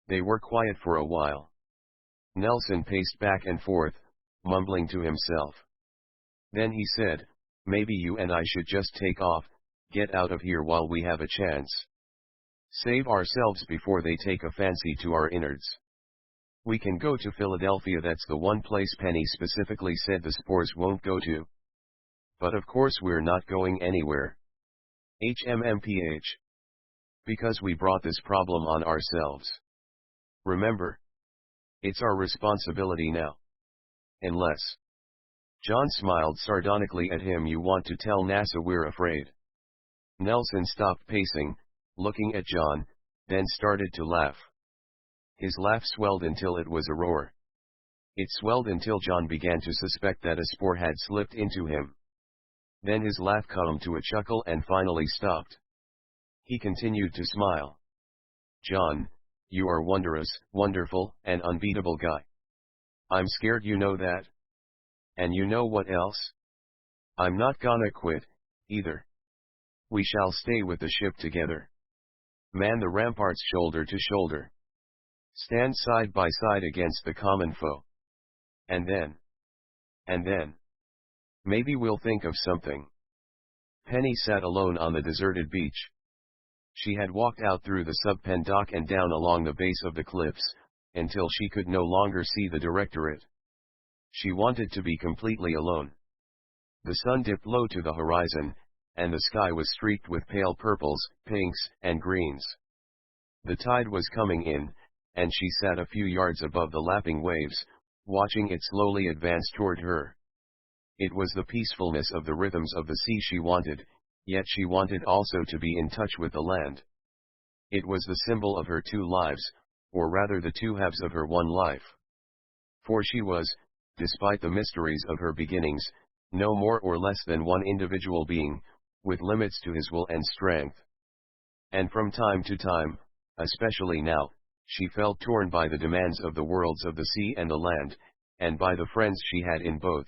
S1: They were quiet for a while. Nelson paced back and forth, mumbling to himself. Then he said, maybe you and I should just take off, get out of here while we have a chance. Save ourselves before they take a fancy to our innards. We can go to Philadelphia, that's the one place Penny specifically said the spores won't go to. But of course we're not going anywhere. HMMPH. Because we brought this problem on ourselves. Remember? It's our responsibility now. Unless. John smiled sardonically at him. You want to tell NASA we're afraid? Nelson stopped pacing, looking at John, then started to laugh. His laugh swelled until it was a roar. It swelled until John began to suspect that a spore had slipped into him. Then his laugh calmed to a chuckle and finally stopped. He continued to smile. John, you are wondrous, wonderful, and unbeatable guy. I'm scared, you know that? And you know what else? I'm not gonna quit, either. We shall stay with the ship together. Man the ramparts shoulder to shoulder. Stand side by side against the common foe. And then, maybe we'll think of something. Penny sat alone on the deserted beach. She had walked out through the sub-pen dock and down along the base of the cliffs, until she could no longer see the directorate. She wanted to be completely alone. The sun dipped low to the horizon, and the sky was streaked with pale purples, pinks, and greens. The tide was coming in, and she sat a few yards above the lapping waves, watching it slowly advance toward her. It was the peacefulness of the rhythms of the sea she wanted, yet she wanted also to be in touch with the land. It was the symbol of her two lives, or rather the two halves of her one life. For she was, despite the mysteries of her beginnings, no more or less than one individual being, with limits to his will and strength. And from time to time, especially now, she felt torn by the demands of the worlds of the sea and the land, and by the friends she had in both.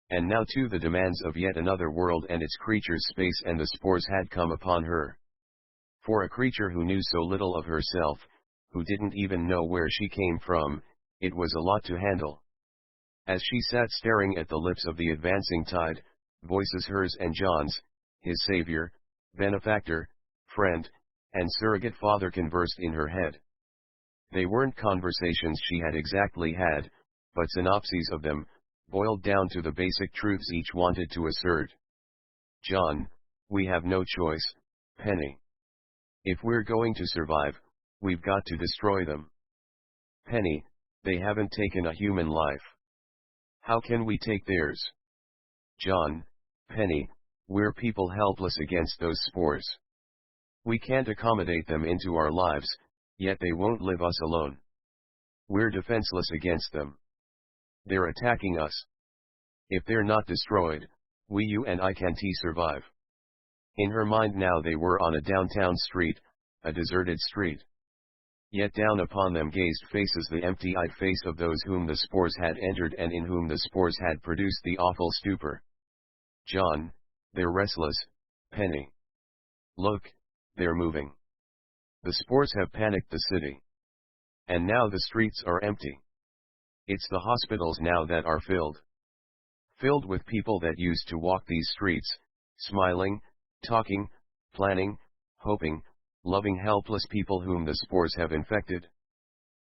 S1: And now too the demands of yet another world and its creatures' space and the spores had come upon her. For a creature who knew so little of herself, who didn't even know where she came from, it was a lot to handle. As she sat staring at the lips of the advancing tide, voices hers and John's, his savior, benefactor, friend, and surrogate father conversed in her head. They weren't conversations she had exactly had, but synopses of them, boiled down to the basic truths each wanted to assert. John, we have no choice, Penny. If we're going to survive, we've got to destroy them. Penny, they haven't taken a human life. How can we take theirs? John, Penny, we're people helpless against those spores. We can't accommodate them into our lives, yet they won't leave us alone. We're defenseless against them. They're attacking us. If they're not destroyed, you and I can't survive. In her mind now they were on a downtown street, a deserted street. Yet down upon them gazed faces, the empty-eyed face of those whom the spores had entered and in whom the spores had produced the awful stupor. John, they're restless, Penny. Look, they're moving. The spores have panicked the city. And now the streets are empty. It's the hospitals now that are filled. Filled with people that used to walk these streets, smiling, talking, planning, hoping, loving helpless people whom the spores have infected.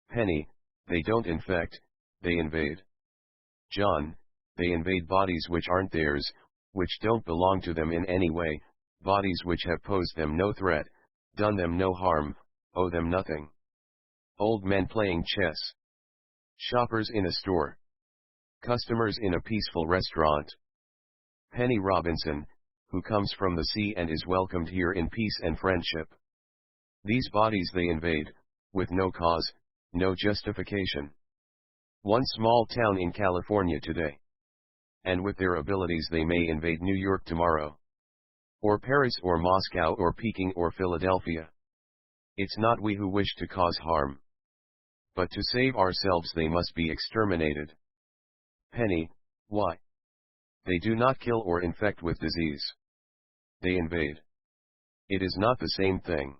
S1: Penny, they don't infect, they invade. John, they invade bodies which aren't theirs, which don't belong to them in any way, bodies which have posed them no threat, done them no harm, owe them nothing. Old men playing chess. Shoppers in a store. Customers in a peaceful restaurant. Penny Robinson, who comes from the sea and is welcomed here in peace and friendship. These bodies they invade, with no cause, no justification. One small town in California today. And with their abilities they may invade New York tomorrow. Or Paris or Moscow or Peking or Philadelphia. It's not we who wish to cause harm. But to save ourselves they must be exterminated. Penny, why? They do not kill or infect with disease. They invade. It is not the same thing.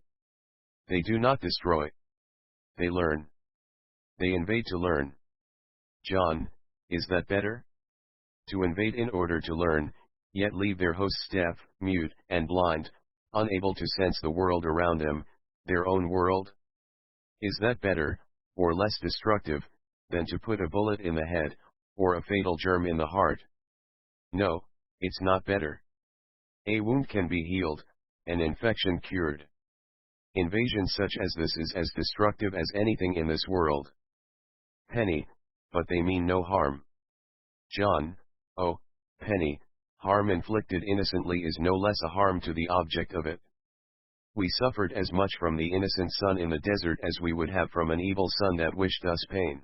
S1: They do not destroy. They learn. They invade to learn. John, is that better? To invade in order to learn, yet leave their hosts deaf, mute, and blind, unable to sense the world around them, their own world? Is that better, or less destructive, than to put a bullet in the head, or a fatal germ in the heart? No, it's not better. A wound can be healed, an infection cured. Invasion such as this is as destructive as anything in this world. Penny, but they mean no harm. John, oh, Penny, harm inflicted innocently is no less a harm to the object of it. We suffered as much from the innocent sun in the desert as we would have from an evil sun that wished us pain.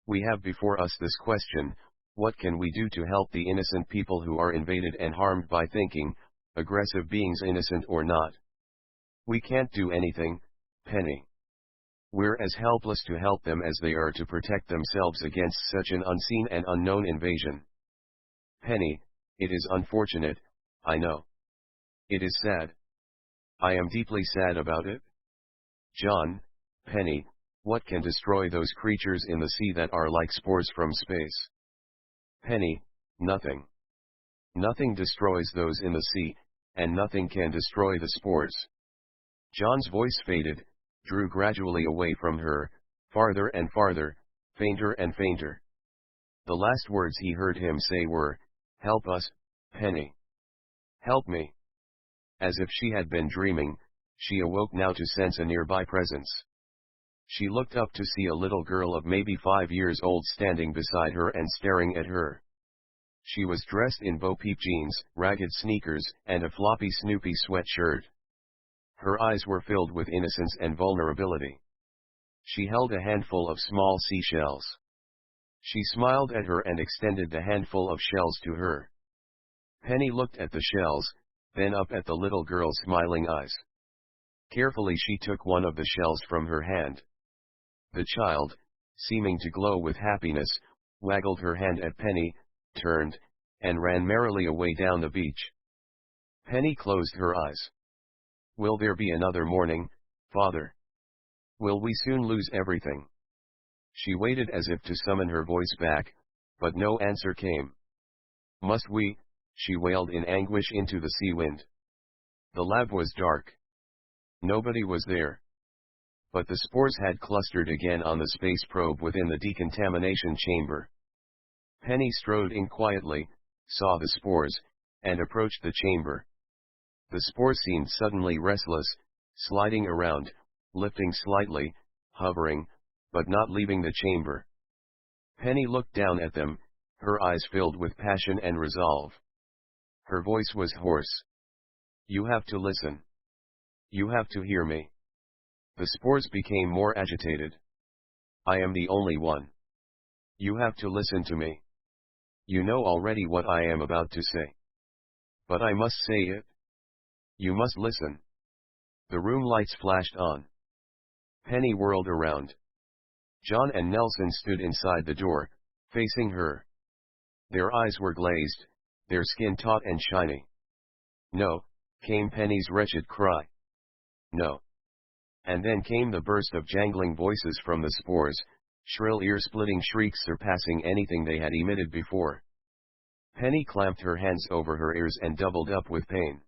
S1: We have before us this question, what can we do to help the innocent people who are invaded and harmed by thinking, aggressive beings innocent or not? We can't do anything, Penny. We're as helpless to help them as they are to protect themselves against such an unseen and unknown invasion. Penny, it is unfortunate, I know. It is sad. I am deeply sad about it. John, Penny, what can destroy those creatures in the sea that are like spores from space? Penny, nothing. Nothing destroys those in the sea, and nothing can destroy the spores. John's voice faded, drew gradually away from her, farther and farther, fainter and fainter. The last words he heard him say were, "Help us, Penny. Help me." As if she had been dreaming, she awoke now to sense a nearby presence. She looked up to see a little girl of maybe 5 years old standing beside her and staring at her. She was dressed in Bo-Peep jeans, ragged sneakers, and a floppy Snoopy sweatshirt. Her eyes were filled with innocence and vulnerability. She held a handful of small seashells. She smiled at her and extended the handful of shells to her. Penny looked at the shells, then up at the little girl's smiling eyes. Carefully she took one of the shells from her hand. The child, seeming to glow with happiness, waggled her hand at Penny, turned, and ran merrily away down the beach. Penny closed her eyes. Will there be another morning, Father? Will we soon lose everything? She waited as if to summon her voice back, but no answer came. Must we? She wailed in anguish into the sea wind. The lab was dark. Nobody was there. But the spores had clustered again on the space probe within the decontamination chamber. Penny strode in quietly, saw the spores, and approached the chamber. The spores seemed suddenly restless, sliding around, lifting slightly, hovering, but not leaving the chamber. Penny looked down at them, her eyes filled with passion and resolve. Her voice was hoarse. You have to listen. You have to hear me. The spores became more agitated. I am the only one. You have to listen to me. You know already what I am about to say. But I must say it. You must listen. The room lights flashed on. Penny whirled around. John and Nelson stood inside the door, facing her. Their eyes were glazed, their skin taut and shiny. No, came Penny's wretched cry. No. And then came the burst of jangling voices from the spores, shrill ear-splitting shrieks surpassing anything they had emitted before. Penny clamped her hands over her ears and doubled up with pain.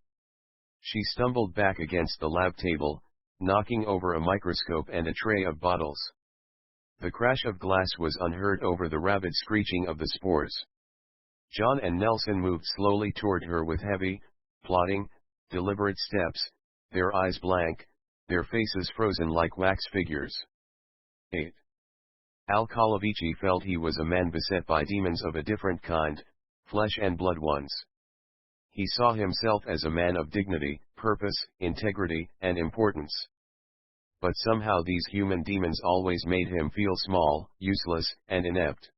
S1: She stumbled back against the lab table, knocking over a microscope and a tray of bottles. The crash of glass was unheard over the rabid screeching of the spores. John and Nelson moved slowly toward her with heavy, plodding, deliberate steps, their eyes blank, their faces frozen like wax figures. 8. Al Calavici felt he was a man beset by demons of a different kind, flesh and blood ones. He saw himself as a man of dignity, purpose, integrity, and importance. But somehow these human demons always made him feel small, useless, and inept.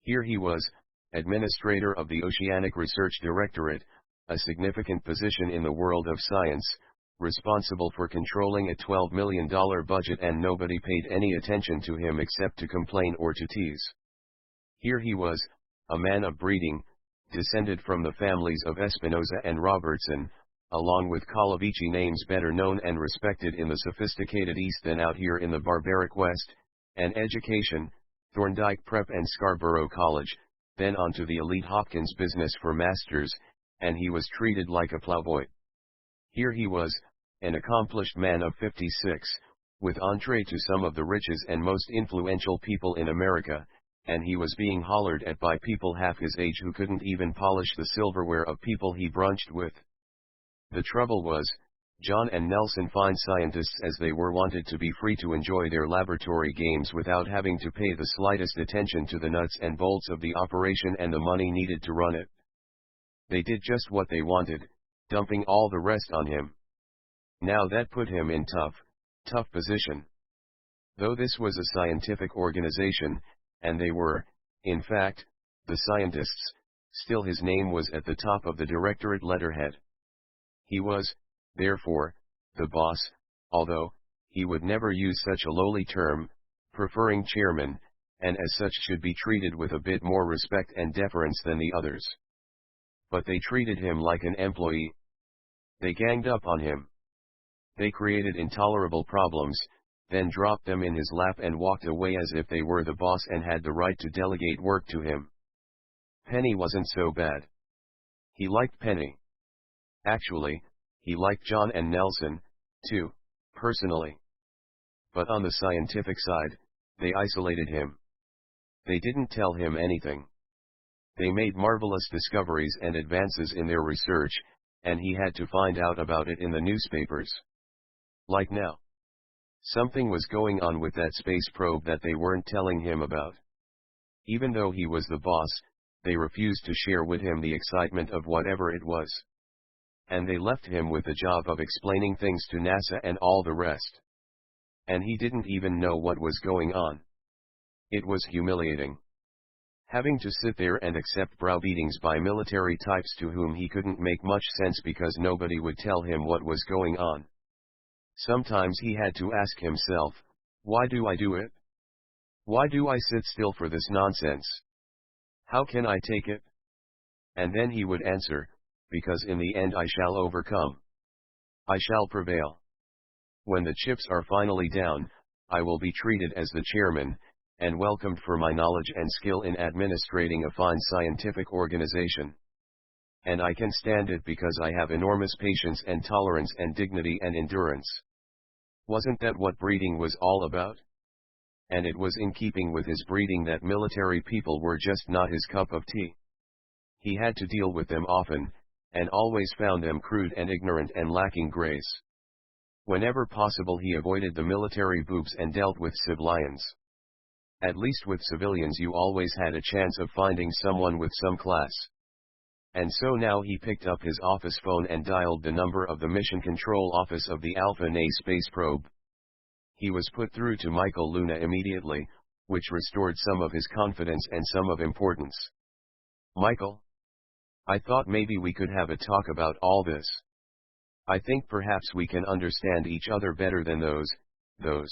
S1: Here he was, administrator of the Oceanic Research Directorate, a significant position in the world of science, responsible for controlling a $12 million budget, and nobody paid any attention to him except to complain or to tease. Here he was, a man of breeding, descended from the families of Espinosa and Robertson, along with Calavici, names better known and respected in the sophisticated East than out here in the barbaric West, and education, Thorndike Prep and Scarborough College, then on to the elite Hopkins Business for Masters, and he was treated like a plowboy. Here he was, an accomplished man of 56, with entree to some of the richest and most influential people in America, and he was being hollered at by people half his age who couldn't even polish the silverware of people he brunched with. The trouble was, John and Nelson, fine scientists as they were, wanted to be free to enjoy their laboratory games without having to pay the slightest attention to the nuts and bolts of the operation and the money needed to run it. They did just what they wanted, dumping all the rest on him. Now that put him in tough position. Though this was a scientific organization, and they were, in fact, the scientists, still his name was at the top of the directorate letterhead. He was, therefore, the boss, although, he would never use such a lowly term, preferring chairman, and as such should be treated with a bit more respect and deference than the others. But they treated him like an employee. They ganged up on him. They created intolerable problems, then dropped them in his lap and walked away as if they were the boss and had the right to delegate work to him. Penny wasn't so bad. He liked Penny. Actually, he liked John and Nelson, too, personally. But on the scientific side, they isolated him. They didn't tell him anything. They made marvelous discoveries and advances in their research, and he had to find out about it in the newspapers. Like now. Something was going on with that space probe that they weren't telling him about. Even though he was the boss, they refused to share with him the excitement of whatever it was. And they left him with the job of explaining things to NASA and all the rest. And he didn't even know what was going on. It was humiliating. Having to sit there and accept browbeatings by military types to whom he couldn't make much sense because nobody would tell him what was going on. Sometimes he had to ask himself, why do I do it? Why do I sit still for this nonsense? How can I take it? And then he would answer, because in the end I shall overcome. I shall prevail. When the chips are finally down, I will be treated as the chairman, and welcomed for my knowledge and skill in administrating a fine scientific organization. And I can stand it because I have enormous patience and tolerance and dignity and endurance. Wasn't that what breeding was all about? And it was in keeping with his breeding that military people were just not his cup of tea. He had to deal with them often, and always found them crude and ignorant and lacking grace. Whenever possible he avoided the military boobs and dealt with civilians. At least with civilians you always had a chance of finding someone with some class. And so now he picked up his office phone and dialed the number of the Mission Control Office of the Alpha Na space probe. He was put through to Michael Luna immediately, which restored some of his confidence and some of importance. Michael? I thought maybe we could have a talk about all this. I think perhaps we can understand each other better than those.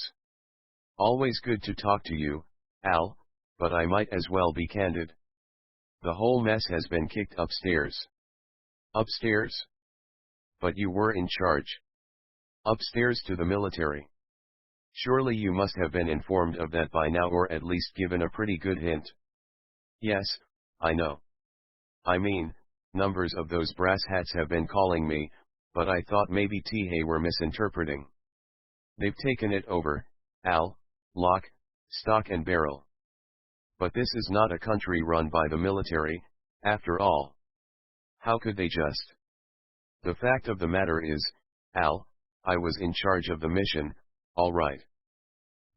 S1: Always good to talk to you, Al, but I might as well be candid. The whole mess has been kicked upstairs. Upstairs? But you were in charge. Upstairs to the military. Surely you must have been informed of that by now, or at least given a pretty good hint. Yes, I know. I mean, numbers of those brass hats have been calling me, but I thought maybe T-Hay were misinterpreting. They've taken it over, Al, lock, stock and barrel. But this is not a country run by the military, after all. How could they just? The fact of the matter is, Al, I was in charge of the mission, all right.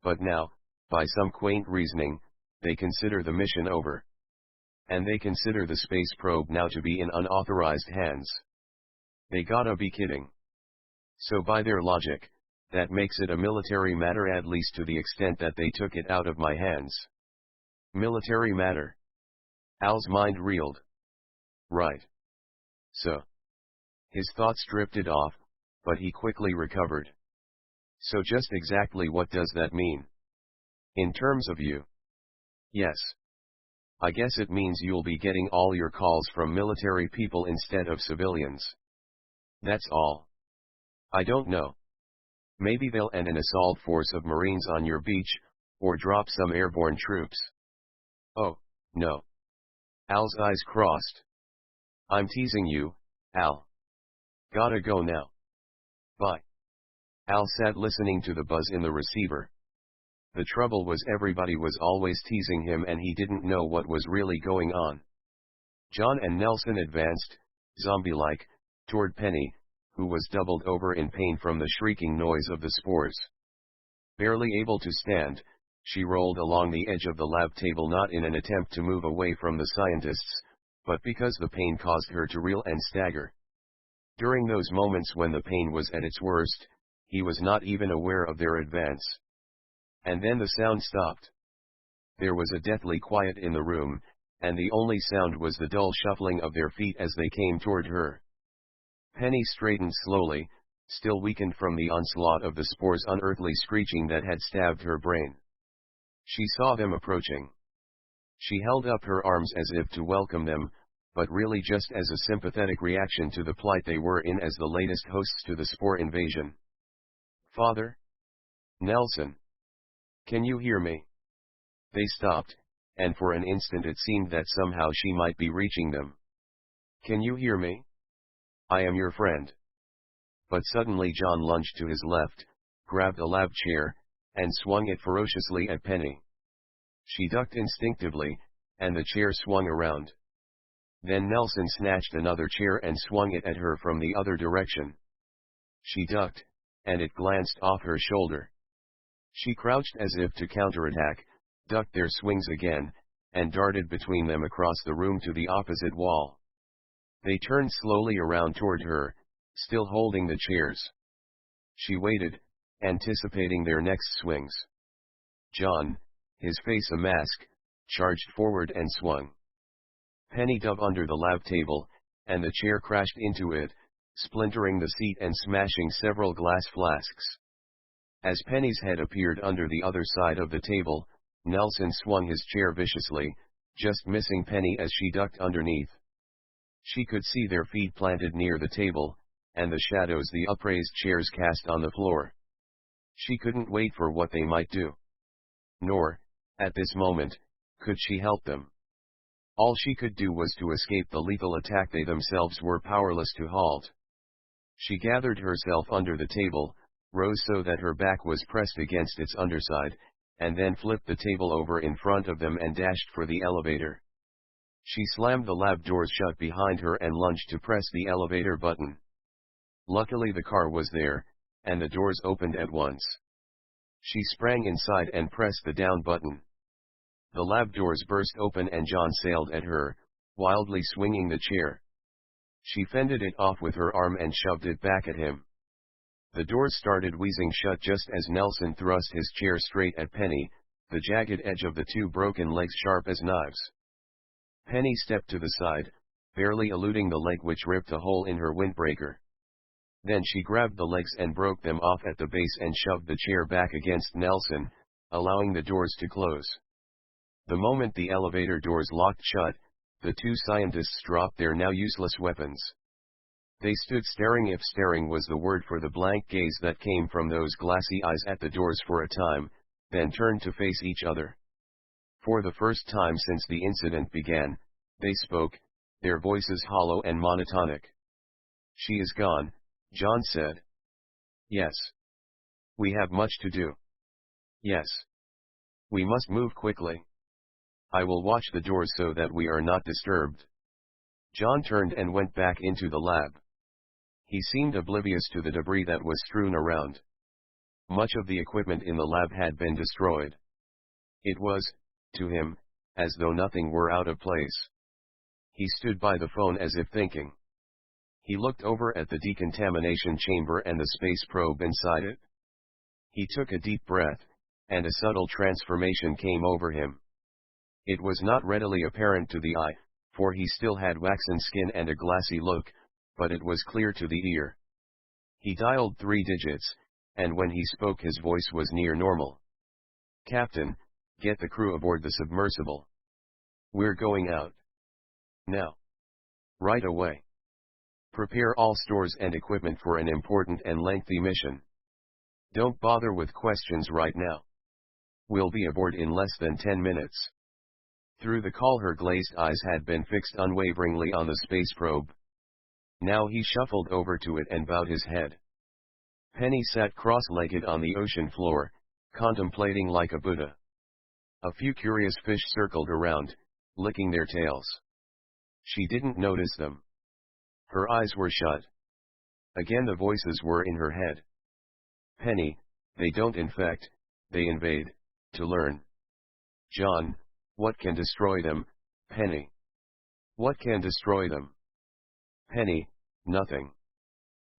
S1: But now, by some quaint reasoning, they consider the mission over. And they consider the space probe now to be in unauthorized hands. They gotta be kidding. So by their logic, that makes it a military matter, at least to the extent that they took it out of my hands. Military matter. Al's mind reeled. Right. So. His thoughts drifted off, but he quickly recovered. So just exactly what does that mean? In terms of you? Yes. I guess it means you'll be getting all your calls from military people instead of civilians. That's all. I don't know. Maybe they'll end an assault force of Marines on your beach, or drop some airborne troops. Oh, no. Al's eyes crossed. I'm teasing you, Al. Gotta go now. Bye. Al sat listening to the buzz in the receiver. The trouble was everybody was always teasing him and he didn't know what was really going on. John and Nelson advanced, zombie-like, toward Penny, who was doubled over in pain from the shrieking noise of the spores. Barely able to stand, she rolled along the edge of the lab table, not in an attempt to move away from the scientists, but because the pain caused her to reel and stagger. During those moments when the pain was at its worst, he was not even aware of their advance. And then the sound stopped. There was a deathly quiet in the room, and the only sound was the dull shuffling of their feet as they came toward her. Penny straightened slowly, still weakened from the onslaught of the spores' unearthly screeching that had stabbed her brain. She saw them approaching. She held up her arms as if to welcome them, but really just as a sympathetic reaction to the plight they were in as the latest hosts to the spore invasion. Father? Nelson? Can you hear me? They stopped, and for an instant it seemed that somehow she might be reaching them. Can you hear me? I am your friend. But suddenly John lunged to his left, grabbed a lab chair, and swung it ferociously at Penny. She ducked instinctively, and the chair swung around. Then Nelson snatched another chair and swung it at her from the other direction. She ducked, and it glanced off her shoulder. She crouched as if to counterattack, ducked their swings again, and darted between them across the room to the opposite wall. They turned slowly around toward her, still holding the chairs. She waited, anticipating their next swings. John, his face a mask, charged forward and swung. Penny dove under the lab table, and the chair crashed into it, splintering the seat and smashing several glass flasks. As Penny's head appeared under the other side of the table, Nelson swung his chair viciously, just missing Penny as she ducked underneath. She could see their feet planted near the table, and the shadows the upraised chairs cast on the floor. She couldn't wait for what they might do. Nor, at this moment, could she help them. All she could do was to escape the lethal attack they themselves were powerless to halt. She gathered herself under the table, rose so that her back was pressed against its underside, and then flipped the table over in front of them and dashed for the elevator. She slammed the lab doors shut behind her and lunged to press the elevator button. Luckily the car was there, and the doors opened at once. She sprang inside and pressed the down button. The lab doors burst open and John sailed at her, wildly swinging the chair. She fended it off with her arm and shoved it back at him. The doors started wheezing shut just as Nelson thrust his chair straight at Penny, the jagged edge of the two broken legs sharp as knives. Penny stepped to the side, barely eluding the leg which ripped a hole in her windbreaker. Then she grabbed the legs and broke them off at the base and shoved the chair back against Nelson, allowing the doors to close. The moment the elevator doors locked shut, the two scientists dropped their now useless weapons. They stood staring, if staring was the word for the blank gaze that came from those glassy eyes at the doors for a time, then turned to face each other. For the first time since the incident began, they spoke, their voices hollow and monotonic. "She is gone," John said. "Yes. We have much to do." "Yes. We must move quickly. I will watch the doors so that we are not disturbed." John turned and went back into the lab. He seemed oblivious to the debris that was strewn around. Much of the equipment in the lab had been destroyed. It was, to him, as though nothing were out of place. He stood by the phone as if thinking. He looked over at the decontamination chamber and the space probe inside it. He took a deep breath, and a subtle transformation came over him. It was not readily apparent to the eye, for he still had waxen skin and a glassy look, but it was clear to the ear. He dialed 3 digits, and when he spoke his voice was near normal. "Captain, get the crew aboard the submersible. We're going out. Now. Right away. Prepare all stores and equipment for an important and lengthy mission. Don't bother with questions right now. We'll be aboard in less than 10 minutes." Through the call her glazed eyes had been fixed unwaveringly on the space probe. Now he shuffled over to it and bowed his head. Penny sat cross-legged on the ocean floor, contemplating like a Buddha. A few curious fish circled around, licking their tails. She didn't notice them. Her eyes were shut. Again the voices were in her head. "Penny, they don't infect, they invade, to learn. John, what can destroy them, Penny? What can destroy them? Penny, nothing.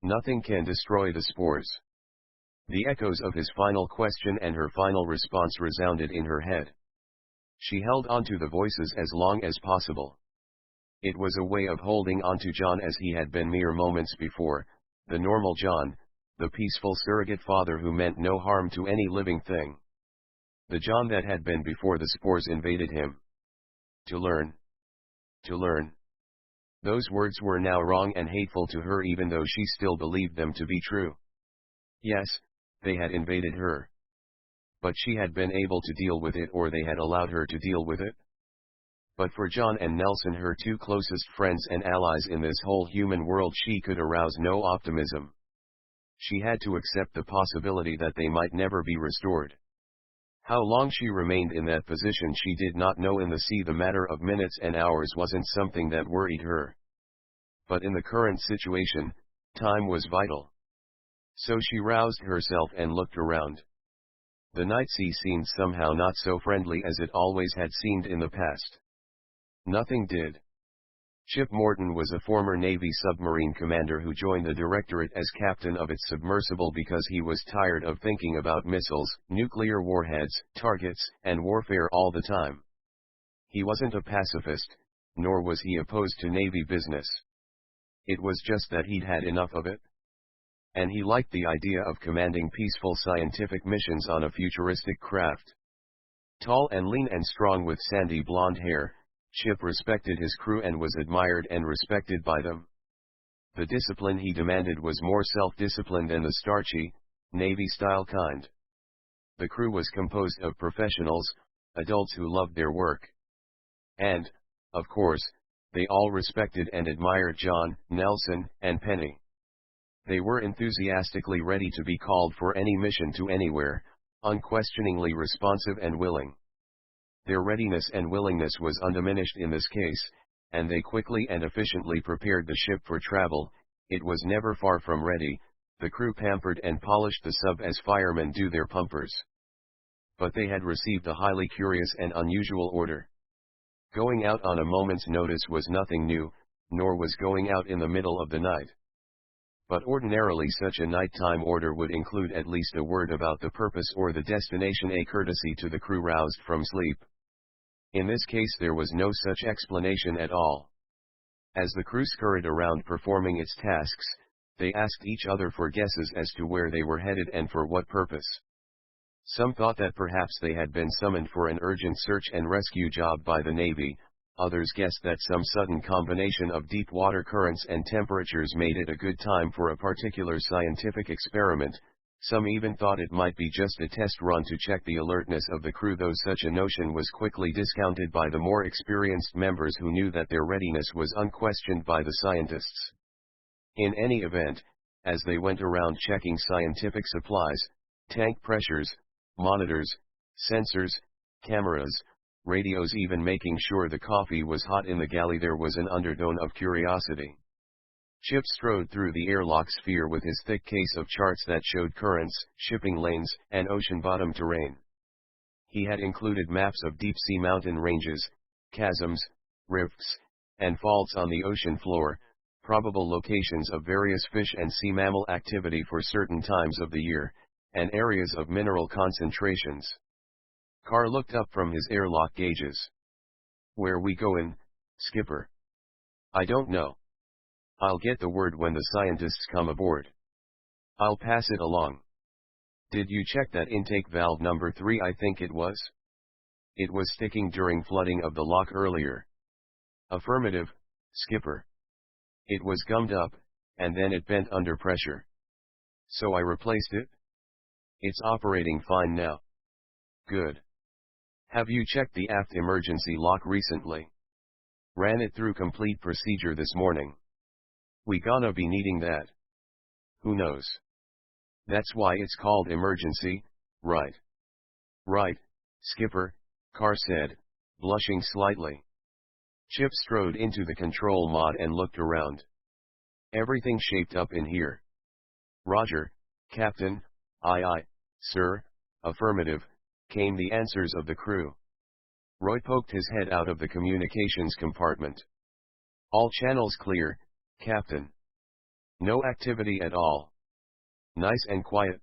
S1: Nothing can destroy the spores." The echoes of his final question and her final response resounded in her head. She held onto the voices as long as possible. It was a way of holding onto John as he had been mere moments before, the normal John, the peaceful surrogate father who meant no harm to any living thing. The John that had been before the spores invaded him. To learn. To learn. Those words were now wrong and hateful to her even though she still believed them to be true. Yes, they had invaded her. But she had been able to deal with it, or they had allowed her to deal with it. But for John and Nelson, her two closest friends and allies in this whole human world, she could arouse no optimism. She had to accept the possibility that they might never be restored. How long she remained in that position she did not know. In the sea the matter of minutes and hours wasn't something that worried her. But in the current situation, time was vital. So she roused herself and looked around. The night sea seemed somehow not so friendly as it always had seemed in the past. Nothing did. Chip Morton was a former Navy submarine commander who joined the Directorate as captain of its submersible because he was tired of thinking about missiles, nuclear warheads, targets, and warfare all the time. He wasn't a pacifist, nor was he opposed to Navy business. It was just that he'd had enough of it. And he liked the idea of commanding peaceful scientific missions on a futuristic craft. Tall and lean and strong with sandy blonde hair, Chip respected his crew and was admired and respected by them. The discipline he demanded was more self-discipline than the starchy, Navy-style kind. The crew was composed of professionals, adults who loved their work. And, of course, they all respected and admired John, Nelson, and Penny. They were enthusiastically ready to be called for any mission to anywhere, unquestioningly responsive and willing. Their readiness and willingness was undiminished in this case, and they quickly and efficiently prepared the ship for travel. It was never far from ready. The crew pampered and polished the sub as firemen do their pumpers. But they had received a highly curious and unusual order. Going out on a moment's notice was nothing new, nor was going out in the middle of the night. But ordinarily such a nighttime order would include at least a word about the purpose or the destination, a courtesy to the crew roused from sleep. In this case there was no such explanation at all. As the crew scurried around performing its tasks, they asked each other for guesses as to where they were headed and for what purpose. Some thought that perhaps they had been summoned for an urgent search and rescue job by the Navy, others guessed that some sudden combination of deep water currents and temperatures made it a good time for a particular scientific experiment. Some even thought it might be just a test run to check the alertness of the crew, though such a notion was quickly discounted by the more experienced members who knew that their readiness was unquestioned by the scientists. In any event, as they went around checking scientific supplies, tank pressures, monitors, sensors, cameras, radios, even making sure the coffee was hot in the galley, there was an undertone of curiosity. Chip strode through the airlock sphere with his thick case of charts that showed currents, shipping lanes, and ocean-bottom terrain. He had included maps of deep-sea mountain ranges, chasms, rifts, and faults on the ocean floor, probable locations of various fish and sea mammal activity for certain times of the year, and areas of mineral concentrations. Carr looked up from his airlock gauges. "Where we goin', skipper?" "I don't know. I'll get the word when the scientists come aboard. I'll pass it along." "Did you check that intake valve number 3, I think it was? It was sticking during flooding of the lock earlier." "Affirmative, skipper. It was gummed up, and then it bent under pressure. So I replaced it. It's operating fine now." "Good. Have you checked the aft emergency lock recently?" "Ran it through complete procedure this morning." "We gonna be needing that." "Who knows? That's why it's called emergency, right?" "Right, skipper," Carr said, blushing slightly. Chip strode into the control mod and looked around. "Everything shaped up in here." "Roger, Captain." Aye, sir." "Affirmative," came the answers of the crew. Roy poked his head out of the communications compartment. "All channels clear, Captain." "No activity at all." "Nice and quiet."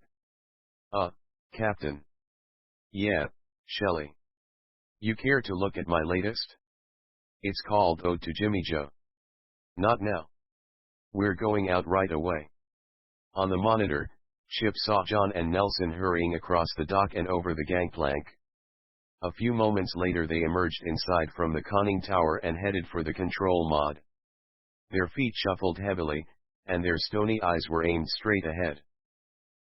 S1: Captain." "Yeah, Shelley. You care to look at my latest? It's called Ode to Jimmy Joe." "Not now. We're going out right away." On the monitor, Chip saw John and Nelson hurrying across the dock and over the gangplank. A few moments later they emerged inside from the conning tower and headed for the control mod. Their feet shuffled heavily, and their stony eyes were aimed straight ahead.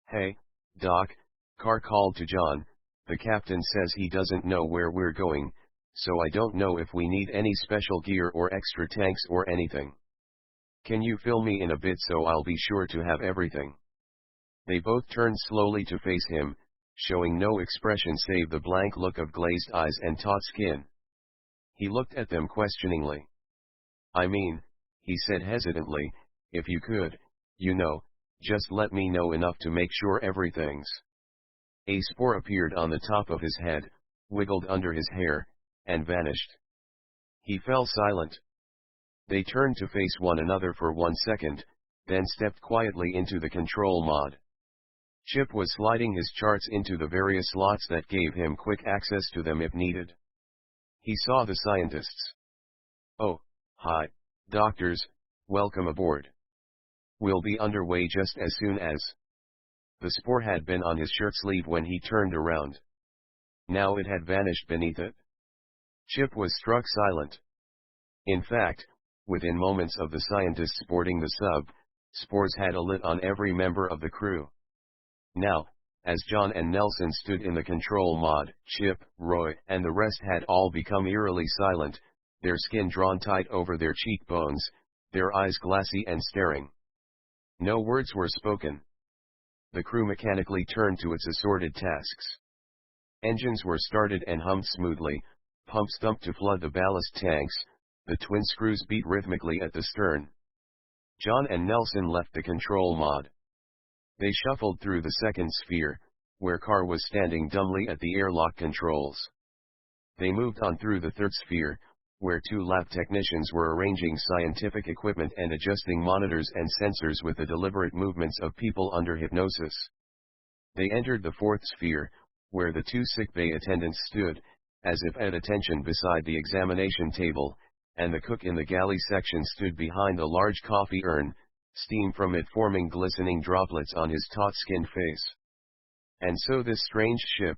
S1: "Hey, Doc," Carr called to John, "the captain says he doesn't know where we're going, so I don't know if we need any special gear or extra tanks or anything. Can you fill me in a bit so I'll be sure to have everything?" They both turned slowly to face him, showing no expression save the blank look of glazed eyes and taut skin. He looked at them questioningly. "I mean," he said hesitantly, "if you could, just let me know enough to make sure everything's A spore appeared on the top of his head, wiggled under his hair, and vanished. He fell silent. They turned to face one another for 1 second, then stepped quietly into the control mod. Chip was sliding his charts into the various slots that gave him quick access to them if needed. He saw the scientists. "Oh, hi, doctors, welcome aboard. We'll be underway just as soon as." The spore had been on his shirt sleeve when he turned around. Now it had vanished beneath it. Chip was struck silent. In fact, within moments of the scientists boarding the sub, spores had lit on every member of the crew. Now, as John and Nelson stood in the control mod, Chip, Roy, and the rest had all become eerily silent, their skin drawn tight over their cheekbones, their eyes glassy and staring. No words were spoken. The crew mechanically turned to its assorted tasks. Engines were started and hummed smoothly, pumps thumped to flood the ballast tanks, the twin screws beat rhythmically at the stern. John and Nelson left the control mod. They shuffled through the second sphere, where Carr was standing dumbly at the airlock controls. They moved on through the third sphere, where 2 lab technicians were arranging scientific equipment and adjusting monitors and sensors with the deliberate movements of people under hypnosis. They entered the fourth sphere, where the 2 sickbay attendants stood, as if at attention beside the examination table, and the cook in the galley section stood behind a large coffee urn, steam from it forming glistening droplets on his taut-skinned face. And so this strange ship,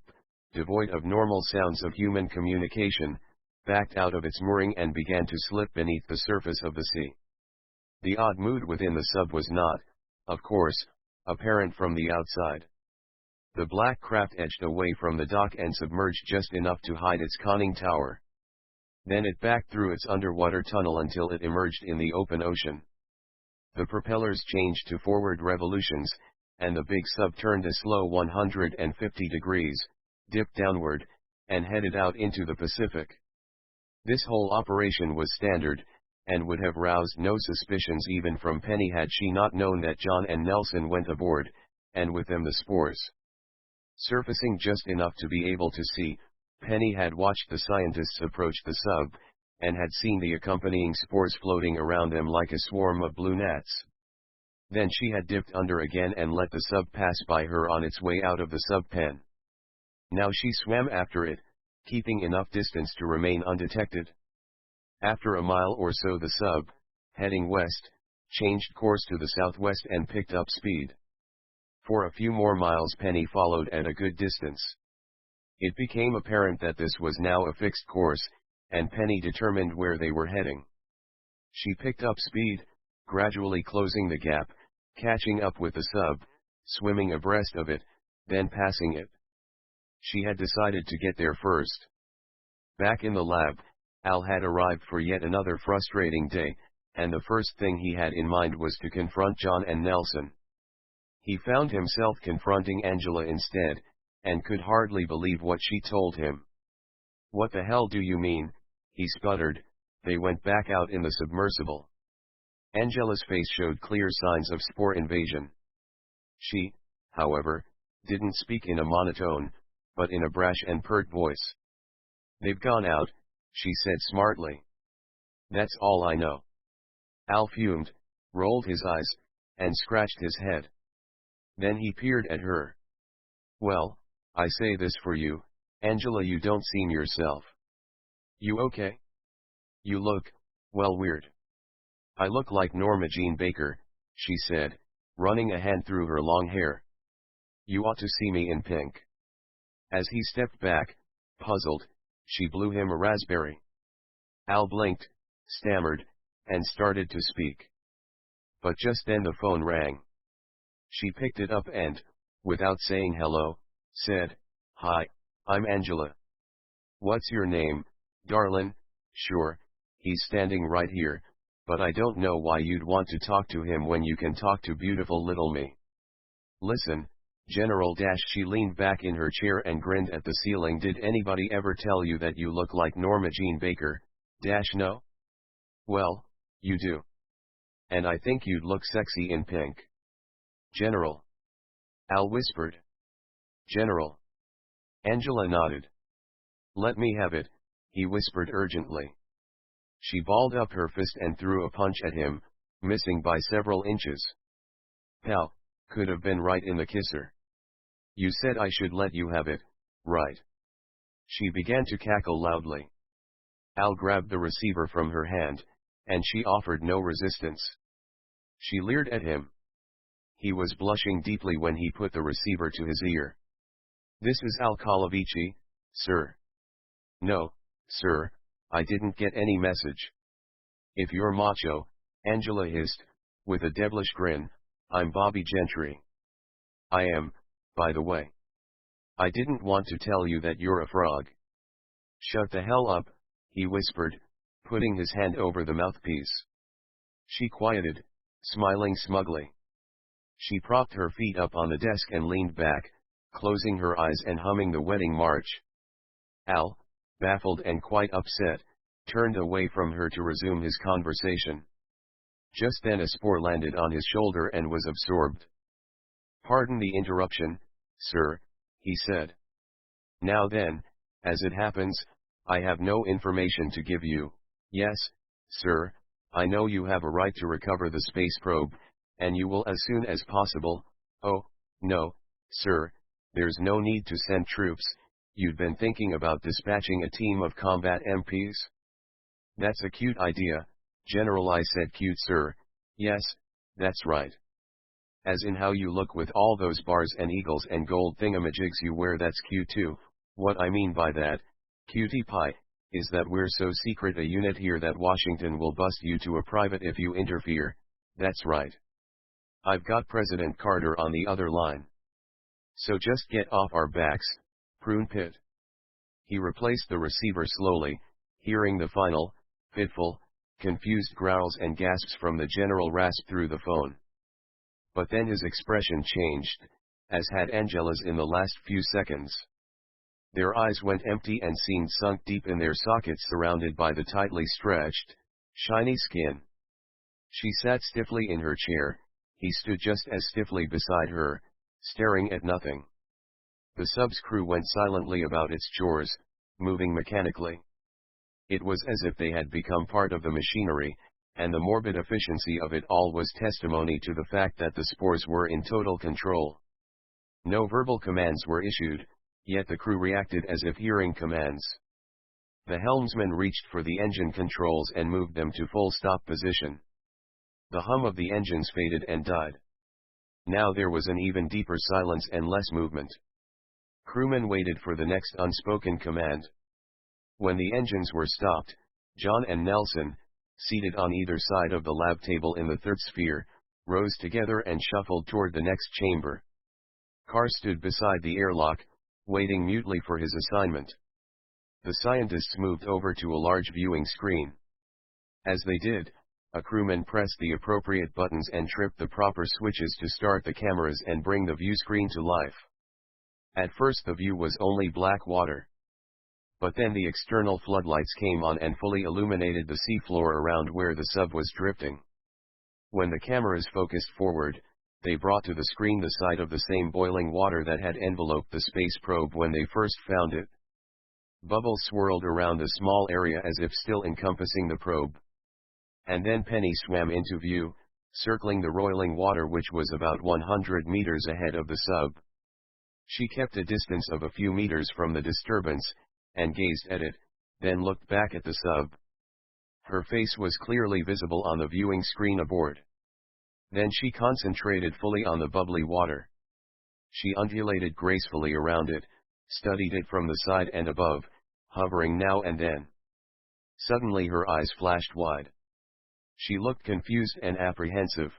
S1: devoid of normal sounds of human communication, backed out of its mooring and began to slip beneath the surface of the sea. The odd mood within the sub was not, of course, apparent from the outside. The black craft edged away from the dock and submerged just enough to hide its conning tower. Then it backed through its underwater tunnel until it emerged in the open ocean. The propellers changed to forward revolutions, and the big sub turned a slow 150 degrees, dipped downward, and headed out into the Pacific. This whole operation was standard, and would have roused no suspicions even from Penny had she not known that John and Nelson went aboard, and with them the spores. Surfacing just enough to be able to see, Penny had watched the scientists approach the sub, and had seen the accompanying spores floating around them like a swarm of blue gnats. Then she had dipped under again and let the sub pass by her on its way out of the sub pen. Now she swam after it, keeping enough distance to remain undetected. After a mile or so the sub, heading west, changed course to the southwest and picked up speed. For a few more miles Penny followed at a good distance. It became apparent that this was now a fixed course, and Penny determined where they were heading. She picked up speed, gradually closing the gap, catching up with the sub, swimming abreast of it, then passing it. She had decided to get there first. Back in the lab, Al had arrived for yet another frustrating day, and the first thing he had in mind was to confront John and Nelson. He found himself confronting Angela instead, and could hardly believe what she told him. "What the hell do you mean?" he sputtered. "They went back out in the submersible." Angela's face showed clear signs of spore invasion. She, however, didn't speak in a monotone, but in a brash and pert voice. "They've gone out," she said smartly. "That's all I know." Al fumed, rolled his eyes, and scratched his head. Then he peered at her. "Well, I say this for you, Angela, you don't seem yourself. You okay? You look, well, weird." "I look like Norma Jean Baker," she said, running a hand through her long hair. "You ought to see me in pink." As he stepped back, puzzled, she blew him a raspberry. Al blinked, stammered, and started to speak. But just then the phone rang. She picked it up and, without saying hello, said, "Hi, I'm Angela." "What's your name, darlin'?" "Sure, he's standing right here, but I don't know why you'd want to talk to him when you can talk to beautiful little me." "Listen, General - she leaned back in her chair and grinned at the ceiling. "Did anybody ever tell you that you look like Norma Jean Baker? - No? Well, you do. And I think you'd look sexy in pink." "General." Al whispered. "General." Angela nodded. "Let me have it," he whispered urgently. She balled up her fist and threw a punch at him, missing by several inches. "Pal, could have been right in the kisser. You said I should let you have it, right?" She began to cackle loudly. Al grabbed the receiver from her hand, and she offered no resistance. She leered at him. He was blushing deeply when he put the receiver to his ear. "This is Al Calavici, sir." "No, sir, I didn't get any message." "If you're macho," Angela hissed, with a devilish grin, "I'm Bobby Gentry." "I am, by the way. I didn't want to tell you that you're a frog." "Shut the hell up," he whispered, putting his hand over the mouthpiece. She quieted, smiling smugly. She propped her feet up on the desk and leaned back, closing her eyes and humming the wedding march. Al, baffled and quite upset, turned away from her to resume his conversation. Just then a spore landed on his shoulder and was absorbed. "Pardon the interruption, sir," he said. "Now then, as it happens, I have no information to give you. Yes, sir, I know you have a right to recover the space probe, and you will as soon as possible." "Oh, no, sir, there's no need to send troops. You'd been thinking about dispatching a team of combat MPs?" "That's a cute idea," General I said. "Cute, sir? Yes, that's right. As in how you look with all those bars and eagles and gold thingamajigs you wear. That's cute too. What I mean by that, cutie pie, is that we're so secret a unit here that Washington will bust you to a private if you interfere." "That's right. I've got President Carter on the other line. So just get off our backs, prune pit." He replaced the receiver slowly, hearing the final, fitful, confused growls and gasps from the general rasp through the phone. But then his expression changed, as had Angela's in the last few seconds. Their eyes went empty and seemed sunk deep in their sockets, surrounded by the tightly stretched, shiny skin. She sat stiffly in her chair, he stood just as stiffly beside her, staring at nothing. The sub's crew went silently about its chores, moving mechanically. It was as if they had become part of the machinery, and the morbid efficiency of it all was testimony to the fact that the spores were in total control. No verbal commands were issued, yet the crew reacted as if hearing commands. The helmsman reached for the engine controls and moved them to full stop position. The hum of the engines faded and died. Now there was an even deeper silence and less movement. Crewmen waited for the next unspoken command. When the engines were stopped, John and Nelson, seated on either side of the lab table in the third sphere, rose together and shuffled toward the next chamber. Carr stood beside the airlock, waiting mutely for his assignment. The scientists moved over to a large viewing screen. As they did, a crewman pressed the appropriate buttons and tripped the proper switches to start the cameras and bring the view screen to life. At first the view was only black water. But then the external floodlights came on and fully illuminated the seafloor around where the sub was drifting. When the cameras focused forward, they brought to the screen the sight of the same boiling water that had enveloped the space probe when they first found it. Bubbles swirled around the small area as if still encompassing the probe. And then Penny swam into view, circling the roiling water which was about 100 meters ahead of the sub. She kept a distance of a few meters from the disturbance, and gazed at it, then looked back at the sub. Her face was clearly visible on the viewing screen aboard. Then she concentrated fully on the bubbly water. She undulated gracefully around it, studied it from the side and above, hovering now and then. Suddenly her eyes flashed wide. She looked confused and apprehensive.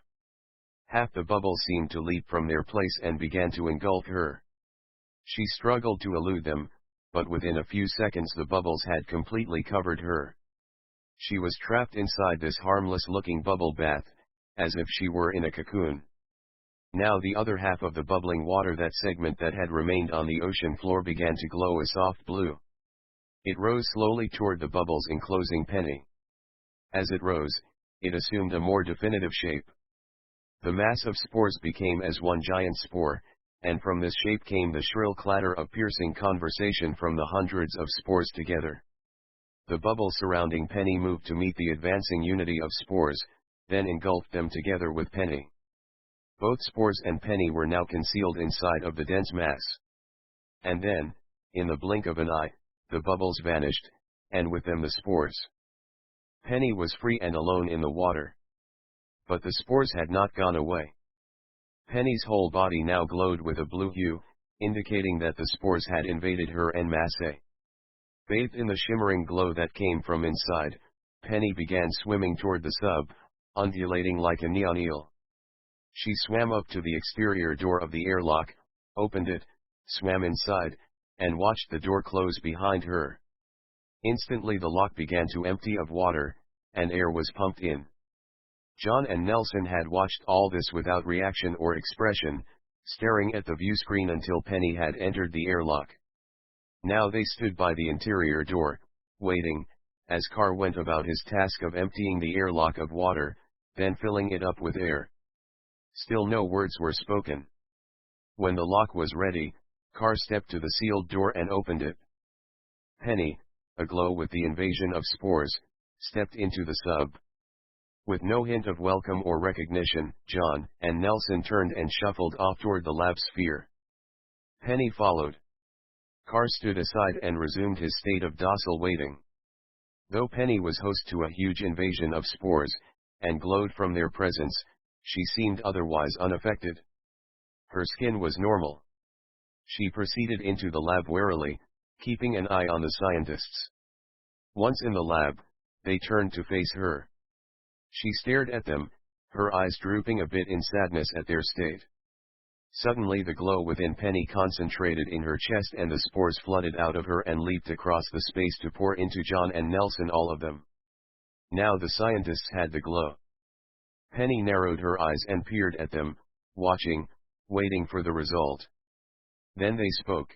S1: Half the bubbles seemed to leap from their place and began to engulf her. She struggled to elude them, but within a few seconds the bubbles had completely covered her. She was trapped inside this harmless-looking bubble bath, as if she were in a cocoon. Now the other half of the bubbling water, that segment that had remained on the ocean floor, began to glow a soft blue. It rose slowly toward the bubbles enclosing Penny. As it rose, it assumed a more definitive shape. The mass of spores became as one giant spore, and from this shape came the shrill clatter of piercing conversation from the hundreds of spores together. The bubble surrounding Penny moved to meet the advancing unity of spores, then engulfed them together with Penny. Both spores and Penny were now concealed inside of the dense mass. And then, in the blink of an eye, the bubbles vanished, and with them the spores. Penny was free and alone in the water. But the spores had not gone away. Penny's whole body now glowed with a blue hue, indicating that the spores had invaded her en masse. Bathed in the shimmering glow that came from inside, Penny began swimming toward the sub, undulating like a neon eel. She swam up to the exterior door of the airlock, opened it, swam inside, and watched the door close behind her. Instantly the lock began to empty of water, and air was pumped in. John and Nelson had watched all this without reaction or expression, staring at the view screen until Penny had entered the airlock. Now they stood by the interior door, waiting, as Carr went about his task of emptying the airlock of water, then filling it up with air. Still no words were spoken. When the lock was ready, Carr stepped to the sealed door and opened it. Penny, aglow with the invasion of spores, stepped into the sub. With no hint of welcome or recognition, John and Nelson turned and shuffled off toward the lab sphere. Penny followed. Carr stood aside and resumed his state of docile waiting. Though Penny was host to a huge invasion of spores, and glowed from their presence, she seemed otherwise unaffected. Her skin was normal. She proceeded into the lab warily, keeping an eye on the scientists. Once in the lab, they turned to face her. She stared at them, her eyes drooping a bit in sadness at their state. Suddenly the glow within Penny concentrated in her chest and the spores flooded out of her and leaped across the space to pour into John and Nelson, all of them. Now the scientists had the glow. Penny narrowed her eyes and peered at them, watching, waiting for the result. Then they spoke.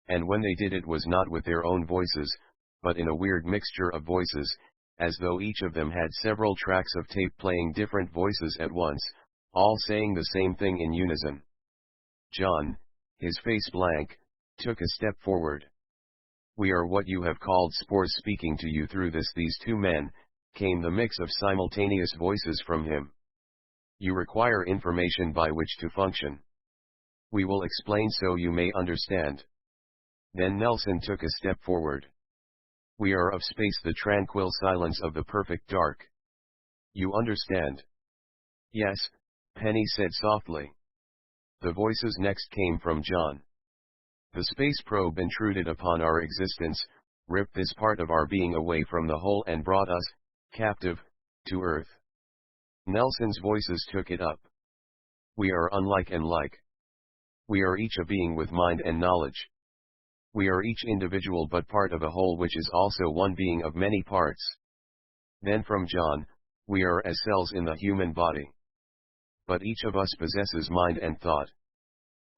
S1: And when they did it was not with their own voices, but in a weird mixture of voices, as though each of them had several tracks of tape playing different voices at once, all saying the same thing in unison. John, his face blank, took a step forward. "We are what you have called spores." Speaking to you through these two men, came the mix of simultaneous voices from him. "You require information by which to function. We will explain so you may understand." Then Nelson took a step forward. "We are of space, the tranquil silence of the perfect dark. You understand?" "Yes," Penny said softly. The voices next came from John. "The space probe intruded upon our existence, ripped this part of our being away from the whole and brought us, captive, to Earth." Nelson's voices took it up. "We are unlike and like. We are each a being with mind and knowledge. We are each individual but part of a whole which is also one being of many parts." Then from John, "We are as cells in the human body. But each of us possesses mind and thought.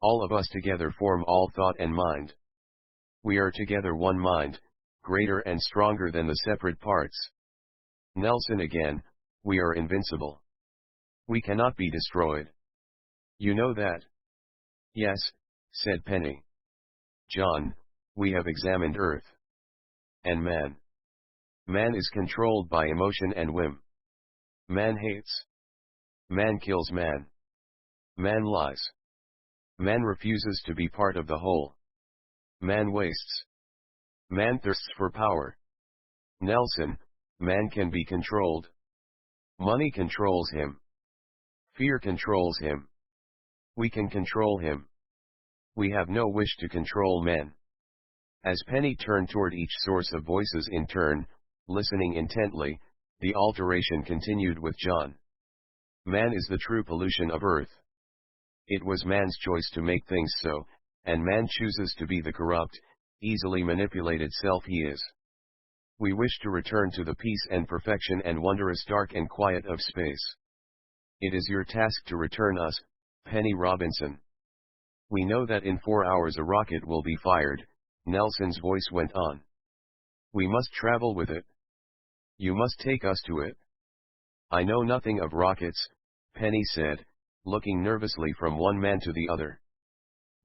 S1: All of us together form all thought and mind. We are together one mind, greater and stronger than the separate parts." Nelson again, "We are invincible. We cannot be destroyed. You know that?" "Yes," said Penny. John, "We have examined Earth. And man. Man is controlled by emotion and whim. Man hates. Man kills man. Man lies. Man refuses to be part of the whole. Man wastes. Man thirsts for power." Nelson, "Man can be controlled. Money controls him. Fear controls him. We can control him. We have no wish to control men." As Penny turned toward each source of voices in turn, listening intently, the alteration continued with John. "Man is the true pollution of Earth. It was man's choice to make things so, and man chooses to be the corrupt, easily manipulated self he is. We wish to return to the peace and perfection and wondrous dark and quiet of space. It is your task to return us, Penny Robinson. We know that in 4 hours a rocket will be fired," Nelson's voice went on. "We must travel with it. You must take us to it." "I know nothing of rockets," Penny said, looking nervously from one man to the other.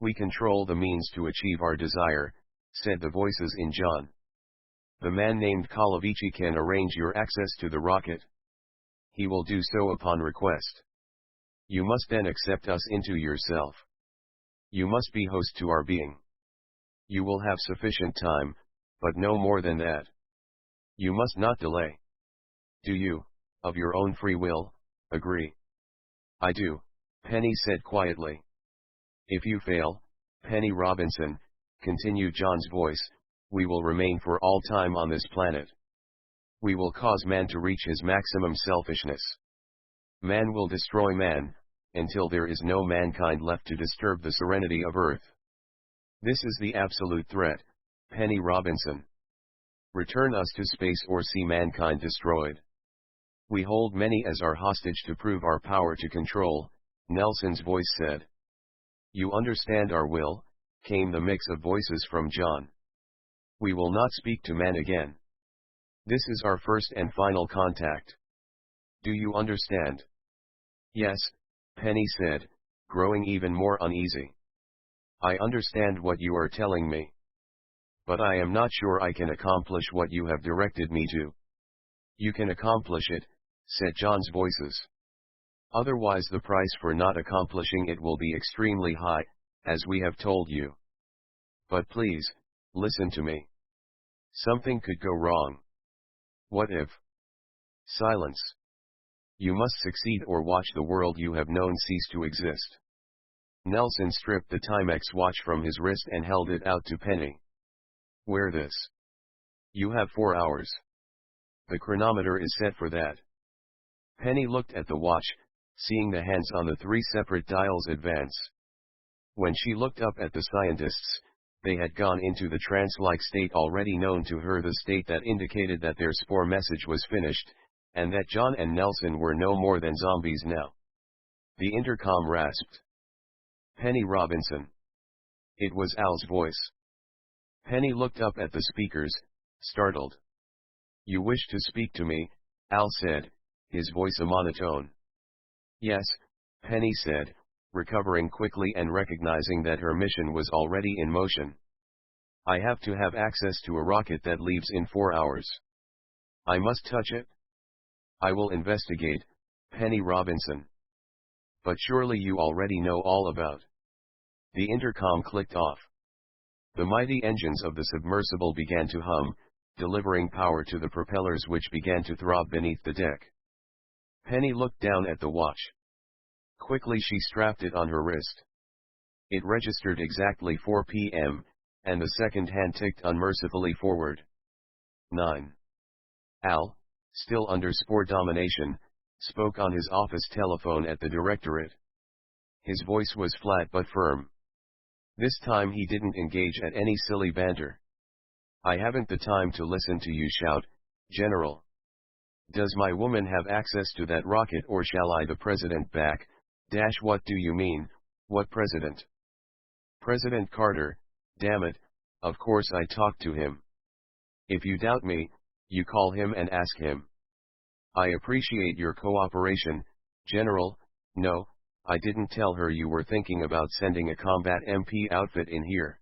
S1: We control the means to achieve our desire, said the voices in John. The man named Kalavici can arrange your access to the rocket. He will do so upon request. You must then accept us into yourself. You must be host to our being. You will have sufficient time, but no more than that. You must not delay. Do you, of your own free will, agree? I do, Penny said quietly. If you fail, Penny Robinson, continued John's voice, we will remain for all time on this planet. We will cause man to reach his maximum selfishness. Man will destroy man, until there is no mankind left to disturb the serenity of Earth. This is the absolute threat, Penny Robinson. Return us to space or see mankind destroyed. We hold many as our hostage to prove our power to control, Nelson's voice said. You understand our will, came the mix of voices from John. We will not speak to man again. This is our first and final contact. Do you understand? Yes, Penny said, growing even more uneasy. I understand what you are telling me. But I am not sure I can accomplish what you have directed me to. You can accomplish it, said John's voices. Otherwise the price for not accomplishing it will be extremely high, as we have told you. But please, listen to me. Something could go wrong. What if? Silence. You must succeed or watch the world you have known cease to exist. Nelson stripped the Timex watch from his wrist and held it out to Penny. Wear this. You have 4 hours. The chronometer is set for that. Penny looked at the watch, seeing the hands on the 3 separate dials advance. When she looked up at the scientists, they had gone into the trance-like state already known to her, the state that indicated that their spore message was finished, and that John and Nelson were no more than zombies now. The intercom rasped. Penny Robinson. It was Al's voice. Penny looked up at the speakers, startled. You wish to speak to me, Al said, his voice a monotone. Yes, Penny said, recovering quickly and recognizing that her mission was already in motion. I have to have access to a rocket that leaves in 4 hours. I must touch it. I will investigate, Penny Robinson. But surely you already know all about. The intercom clicked off. The mighty engines of the submersible began to hum, delivering power to the propellers which began to throb beneath the deck. Penny looked down at the watch. Quickly she strapped it on her wrist. It registered exactly 4 p.m., and the second hand ticked unmercifully forward. 9. Al, still under spore domination, spoke on his office telephone at the directorate. His voice was flat but firm. This time he didn't engage at any silly banter. I haven't the time to listen to you shout, General. Does my woman have access to that rocket, or shall I the president back? What do you mean, what president? President Carter, damn it, of course I talked to him. If you doubt me, you call him and ask him. I appreciate your cooperation, General. No, I didn't tell her you were thinking about sending a combat MP outfit in here.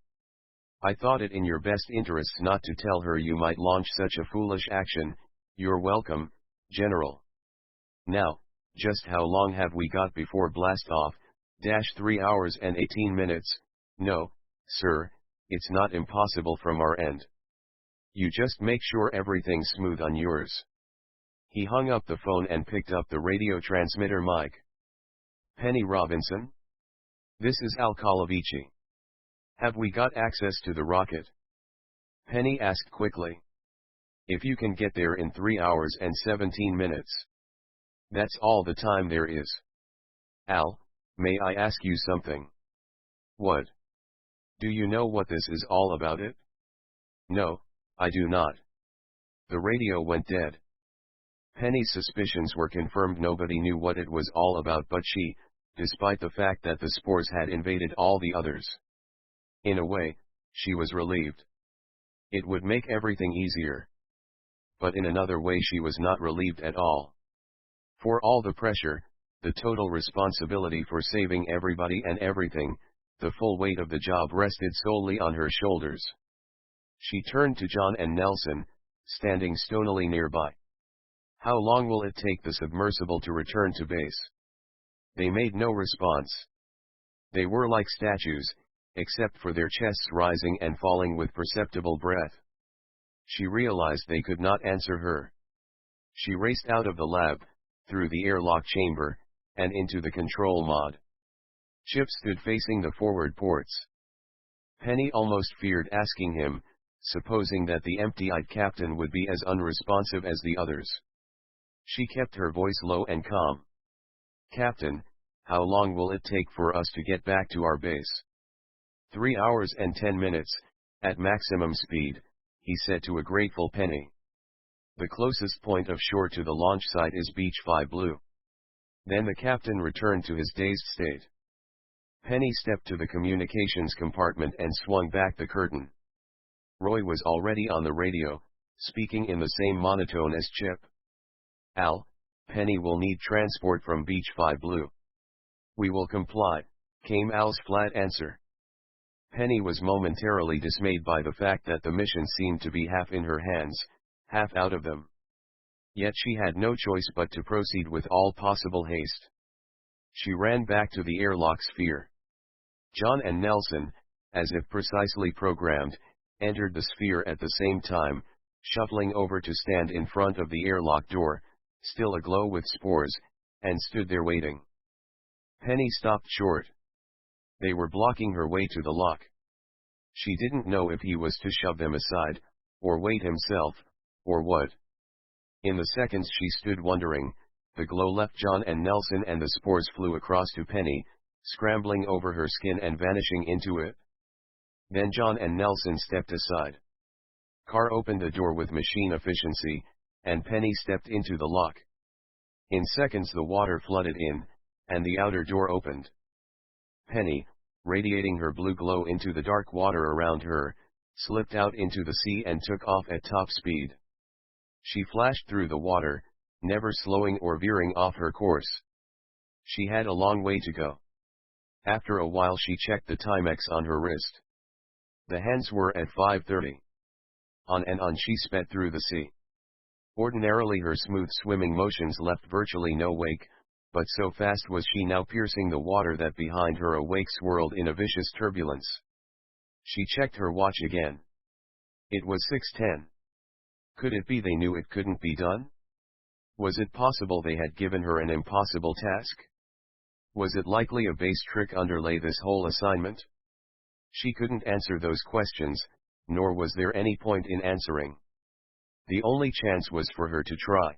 S1: I thought it in your best interests not to tell her you might launch such a foolish action. You're welcome, General. Now, just how long have we got before blast off? 3 hours and 18 minutes. No, sir, it's not impossible from our end. You just make sure everything's smooth on yours. He hung up the phone and picked up the radio transmitter mic. Penny Robinson? This is Al Kalavici. Have we got access to the rocket? Penny asked quickly. If you can get there in 3 hours and 17 minutes. That's all the time there is. Al, may I ask you something? What? Do you know what this is all about it? No, I do not. The radio went dead. Penny's suspicions were confirmed. Nobody knew what it was all about but she, despite the fact that the spores had invaded all the others. In a way, she was relieved. It would make everything easier. But in another way she was not relieved at all. For all the pressure, the total responsibility for saving everybody and everything, the full weight of the job rested solely on her shoulders. She turned to John and Nelson, standing stonily nearby. "How long will it take the submersible to return to base?" They made no response. They were like statues, except for their chests rising and falling with perceptible breath. She realized they could not answer her. She raced out of the lab, through the airlock chamber, and into the control mod. Chip stood facing the forward ports. Penny almost feared asking him, supposing that the empty-eyed captain would be as unresponsive as the others. She kept her voice low and calm. "Captain, how long will it take for us to get back to our base?" 3 hours and 10 minutes, at maximum speed, he said to a grateful Penny. "The closest point of shore to the launch site is Beach 5 Blue." Then the captain returned to his dazed state. Penny stepped to the communications compartment and swung back the curtain. Roy was already on the radio, speaking in the same monotone as Chip. "Al, Penny will need transport from Beach 5 Blue." "We will comply," came Al's flat answer. Penny was momentarily dismayed by the fact that the mission seemed to be half in her hands, half out of them. Yet she had no choice but to proceed with all possible haste. She ran back to the airlock sphere. John and Nelson, as if precisely programmed, entered the sphere at the same time, shuffling over to stand in front of the airlock door, still aglow with spores, and stood there waiting. Penny stopped short. They were blocking her way to the lock. She didn't know if he was to shove them aside, or wait himself, or what. In the seconds she stood wondering, the glow left John and Nelson and the spores flew across to Penny, scrambling over her skin and vanishing into it. Then John and Nelson stepped aside. Carr opened the door with machine efficiency, and Penny stepped into the lock. In seconds the water flooded in, and the outer door opened. Penny, radiating her blue glow into the dark water around her, slipped out into the sea and took off at top speed. She flashed through the water, never slowing or veering off her course. She had a long way to go. After a while she checked the Timex on her wrist. The hands were at 5:30. On and on she sped through the sea. Ordinarily her smooth swimming motions left virtually no wake, but so fast was she now piercing the water that behind her a wake swirled in a vicious turbulence. She checked her watch again. It was 6:10. Could it be they knew it couldn't be done? Was it possible they had given her an impossible task? Was it likely a base trick underlay this whole assignment? She couldn't answer those questions, nor was there any point in answering. The only chance was for her to try.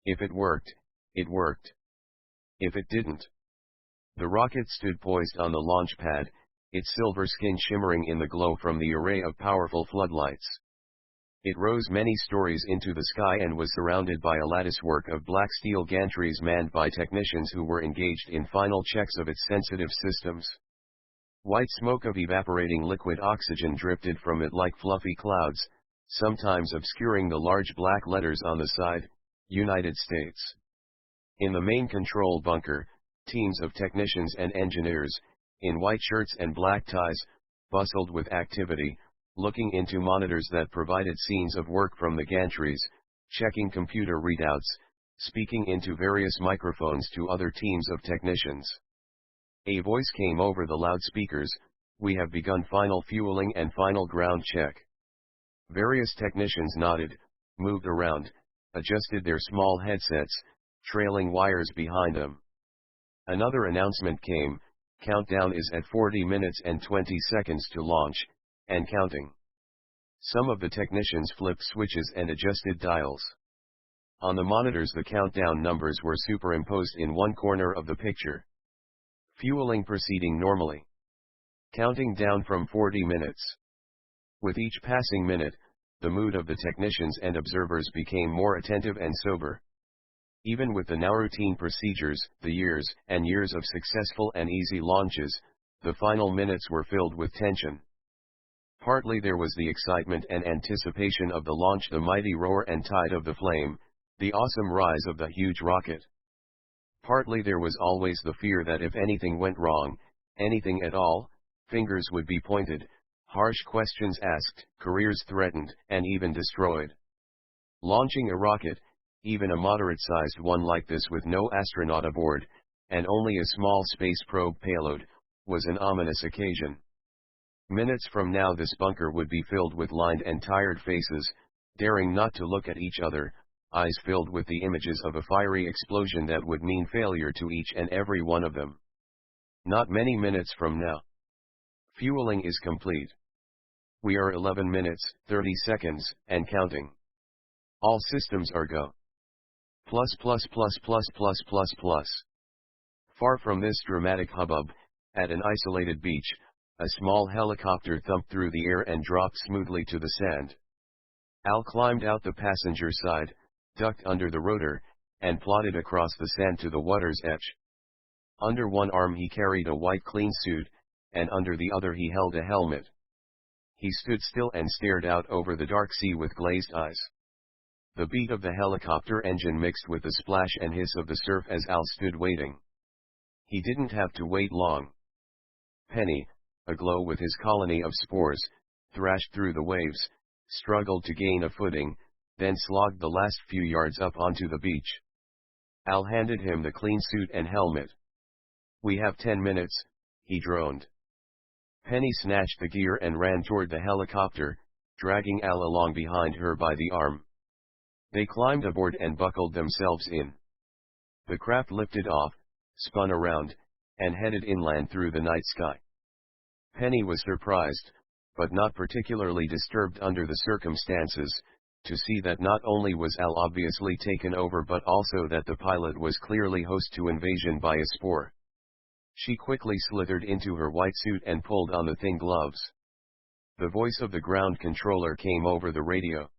S1: If it worked, it worked. If it didn't. The rocket stood poised on the launch pad, its silver skin shimmering in the glow from the array of powerful floodlights. It rose many stories into the sky and was surrounded by a latticework of black steel gantries manned by technicians who were engaged in final checks of its sensitive systems. White smoke of evaporating liquid oxygen drifted from it like fluffy clouds, sometimes obscuring the large black letters on the side, United States. In the main control bunker, teams of technicians and engineers, in white shirts and black ties, bustled with activity, looking into monitors that provided scenes of work from the gantries, checking computer readouts, speaking into various microphones to other teams of technicians. A voice came over the loudspeakers, "We have begun final fueling and final ground check." Various technicians nodded, moved around, adjusted their small headsets, trailing wires behind them. Another announcement came, "Countdown is at 40 minutes and 20 seconds to launch, and counting." Some of the technicians flipped switches and adjusted dials. On the monitors the countdown numbers were superimposed in one corner of the picture. Fueling proceeding normally. Counting down from 40 minutes. With each passing minute, the mood of the technicians and observers became more attentive and sober. Even with the now routine procedures, the years and years of successful and easy launches, the final minutes were filled with tension. Partly there was the excitement and anticipation of the launch, the mighty roar and tide of the flame, the awesome rise of the huge rocket. Partly there was always the fear that if anything went wrong, anything at all, Fingers would be pointed, harsh questions asked, careers threatened, and even destroyed. Launching a rocket, even a moderate-sized one like this with no astronaut aboard, and only a small space probe payload, was an ominous occasion. Minutes from now this bunker would be filled with lined and tired faces, daring not to look at each other, eyes filled with the images of a fiery explosion that would mean failure to each and every one of them. Not many minutes from now. Fueling is complete. We are 11 minutes, 30 seconds, and counting. All systems are go. Plus plus plus plus plus plus plus. Far from this dramatic hubbub, at an isolated beach, a small helicopter thumped through the air and dropped smoothly to the sand. Al climbed out the passenger side, ducked under the rotor, and plodded across the sand to the water's edge. Under one arm he carried a white clean suit, and under the other he held a helmet. He stood still and stared out over the dark sea with glazed eyes. The beat of the helicopter engine mixed with the splash and hiss of the surf as Al stood waiting. He didn't have to wait long. Penny, aglow with his colony of spores, thrashed through the waves, struggled to gain a footing, then slogged the last few yards up onto the beach. Al handed him the clean suit and helmet. "We have 10 minutes, he droned. Penny snatched the gear and ran toward the helicopter, dragging Al along behind her by the arm. They climbed aboard and buckled themselves in. The craft lifted off, spun around, and headed inland through the night sky. Penny was surprised, but not particularly disturbed under the circumstances, to see that not only was Al obviously taken over but also that the pilot was clearly host to invasion by a spore. She quickly slithered into her white suit and pulled on the thin gloves. The voice of the ground controller came over the radio.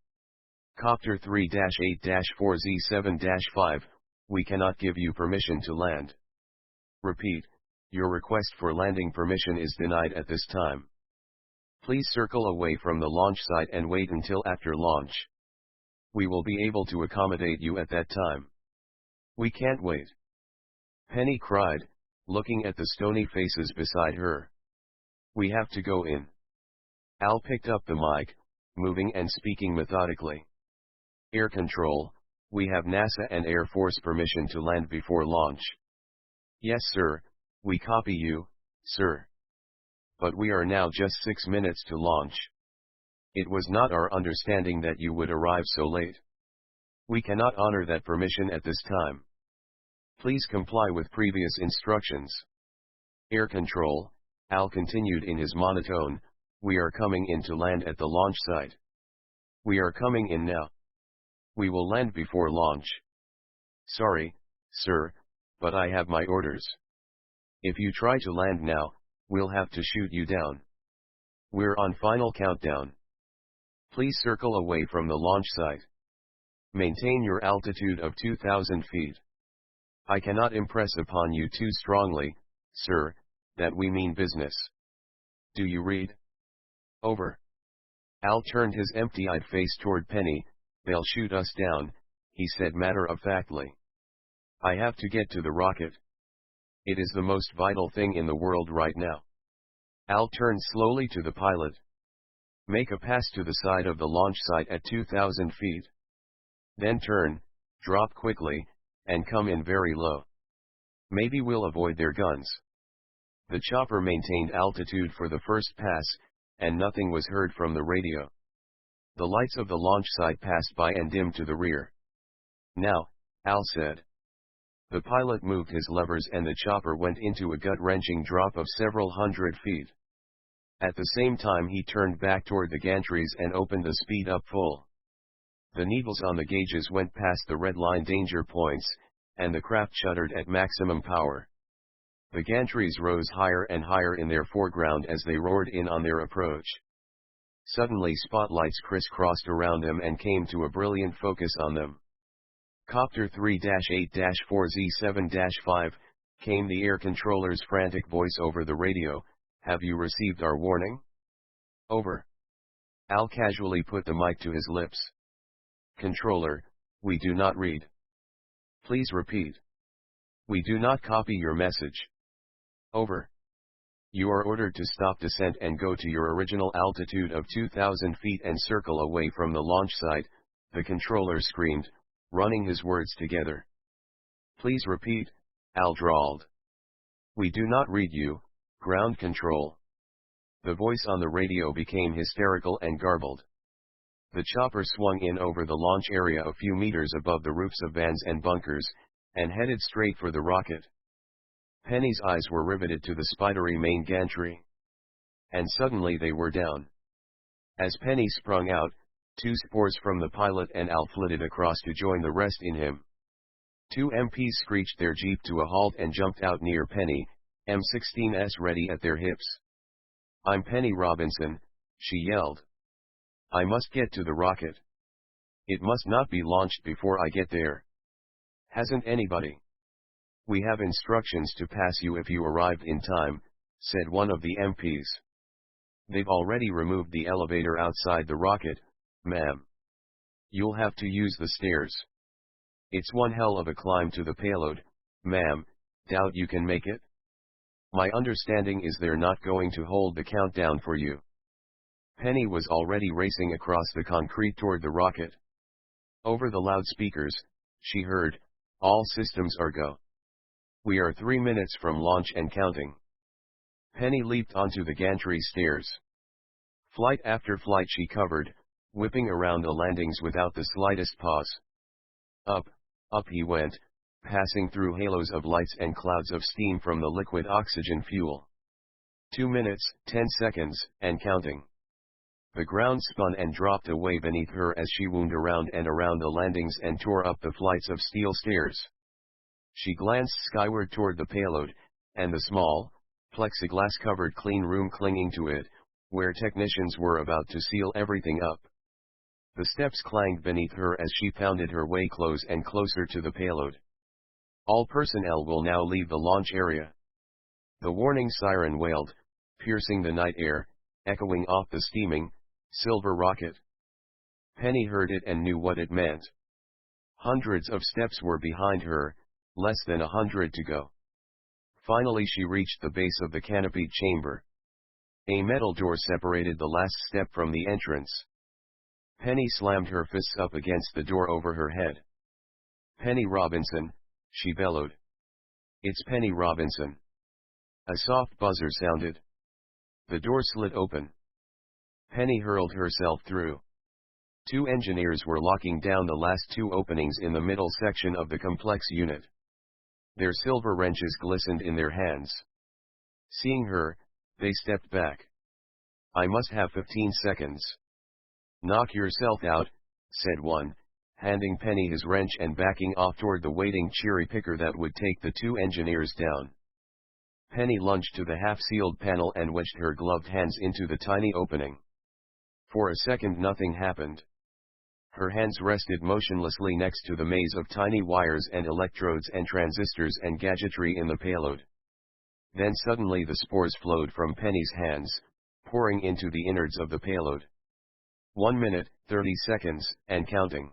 S1: "Copter 3-8-4Z7-5, we cannot give you permission to land. Repeat, your request for landing permission is denied at this time. Please circle away from the launch site and wait until after launch. We will be able to accommodate you at that time." "We can't wait," Penny cried, looking at the stony faces beside her. "We have to go in." Al picked up the mic, moving and speaking methodically. "Air control, we have NASA and Air Force permission to land before launch." "Yes sir, we copy you, sir. But we are now just 6 minutes to launch. It was not our understanding that you would arrive so late. We cannot honor that permission at this time. Please comply with previous instructions." "Air control," Al continued in his monotone, "we are coming in to land at the launch site. We are coming in now. We will land before launch." "Sorry, sir, but I have my orders. If you try to land now, we'll have to shoot you down. We're on final countdown. Please circle away from the launch site. Maintain your altitude of 2,000 feet. I cannot impress upon you too strongly, sir, that we mean business. Do you read? Over." Al turned his empty-eyed face toward Penny. "They'll shoot us down," he said matter-of-factly. "I have to get to the rocket. It is the most vital thing in the world right now." Al turned slowly to the pilot. "Make a pass to the side of the launch site at 2,000 feet. Then turn, drop quickly, and come in very low. Maybe we'll avoid their guns." The chopper maintained altitude for the first pass, and nothing was heard from the radio. The lights of the launch site passed by and dimmed to the rear. "Now," Al said. The pilot moved his levers and the chopper went into a gut-wrenching drop of several hundred feet. At the same time he turned back toward the gantries and opened the speed up full. The needles on the gauges went past the red line danger points, and the craft shuddered at maximum power. The gantries rose higher and higher in their foreground as they roared in on their approach. Suddenly spotlights crisscrossed around them and came to a brilliant focus on them. "Copter 3-8-4Z7-5, came the air controller's frantic voice over the radio, "have you received our warning?" "Over." Al casually put the mic to his lips. "Controller, we do not read." "Please repeat." "We do not copy your message." "Over." You are ordered to stop descent and go to your original altitude of 2,000 feet and circle away from the launch site, the controller screamed, running his words together. Please repeat, Al drawled. We do not read you, ground control. The voice on the radio became hysterical and garbled. The chopper swung in over the launch area a few meters above the roofs of vans and bunkers, and headed straight for the rocket. Penny's eyes were riveted to the spidery main gantry. And suddenly they were down. As Penny sprung out, 2 spores from the pilot and Al flitted across to join the rest in him. 2 MPs screeched their jeep to a halt and jumped out near Penny, M16s ready at their hips. I'm Penny Robinson, she yelled. I must get to the rocket. It must not be launched before I get there. Hasn't anybody? We have instructions to pass you if you arrived in time, said one of the MPs. They've already removed the elevator outside the rocket, ma'am. You'll have to use the stairs. It's one hell of a climb to the payload, ma'am, doubt you can make it? My understanding is they're not going to hold the countdown for you. Penny was already racing across the concrete toward the rocket. Over the loudspeakers, she heard, all systems are go. We are 3 minutes from launch and counting. Penny leaped onto the gantry stairs. Flight after flight she covered, whipping around the landings without the slightest pause. Up, up he went, passing through halos of lights and clouds of steam from the liquid oxygen fuel. 2 minutes, 10 seconds, and counting. The ground spun and dropped away beneath her as she wound around and around the landings and tore up the flights of steel stairs. She glanced skyward toward the payload, and the small, plexiglass-covered clean room clinging to it, where technicians were about to seal everything up. The steps clanged beneath her as she pounded her way close and closer to the payload. All personnel will now leave the launch area. The warning siren wailed, piercing the night air, echoing off the steaming, silver rocket. Penny heard it and knew what it meant. Hundreds of steps were behind her, less than 100 to go. Finally she reached the base of the canopied chamber. A metal door separated the last step from the entrance. Penny slammed her fists up against the door over her head. Penny Robinson, she bellowed. It's Penny Robinson. A soft buzzer sounded. The door slid open. Penny hurled herself through. 2 engineers were locking down the last 2 openings in the middle section of the complex unit. Their silver wrenches glistened in their hands. Seeing her, they stepped back. I must have 15 seconds. Knock yourself out, said one, handing Penny his wrench and backing off toward the waiting cherry picker that would take the 2 engineers down. Penny lunged to the half-sealed panel and wedged her gloved hands into the tiny opening. For a second nothing happened. Her hands rested motionlessly next to the maze of tiny wires and electrodes and transistors and gadgetry in the payload. Then suddenly the spores flowed from Penny's hands, pouring into the innards of the payload. 1 minute, 30 seconds, and counting.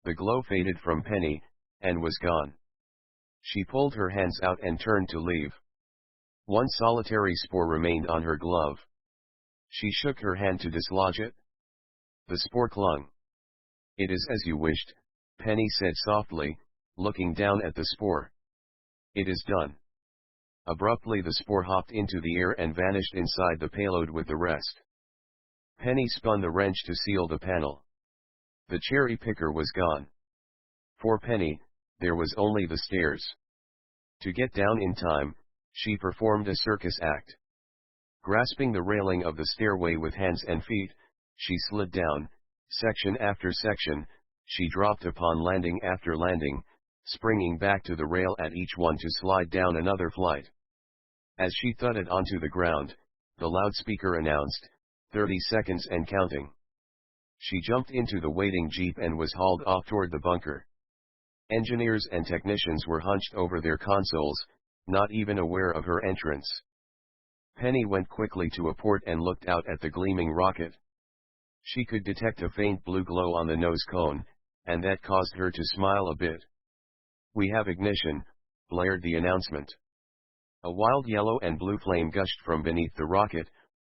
S1: The glow faded from Penny, and was gone. She pulled her hands out and turned to leave. 1 solitary spore remained on her glove. She shook her hand to dislodge it. The spore clung. It is as you wished, Penny said softly, looking down at the spore. It is done. Abruptly the spore hopped into the air and vanished inside the payload with the rest. Penny spun the wrench to seal the panel. The cherry picker was gone. For Penny, there was only the stairs. To get down in time, she performed a circus act. Grasping the railing of the stairway with hands and feet, she slid down, section after section, she dropped upon landing after landing, springing back to the rail at each one to slide down another flight. As she thudded onto the ground, the loudspeaker announced, 30 seconds and counting. She jumped into the waiting jeep and was hauled off toward the bunker. Engineers and technicians were hunched over their consoles, not even aware of her entrance. Penny went quickly to a port and looked out at the gleaming rocket. She could detect a faint blue glow on the nose cone, and that caused her to smile a bit. We have ignition, blared the announcement. A wild yellow and blue flame gushed from beneath the rocket,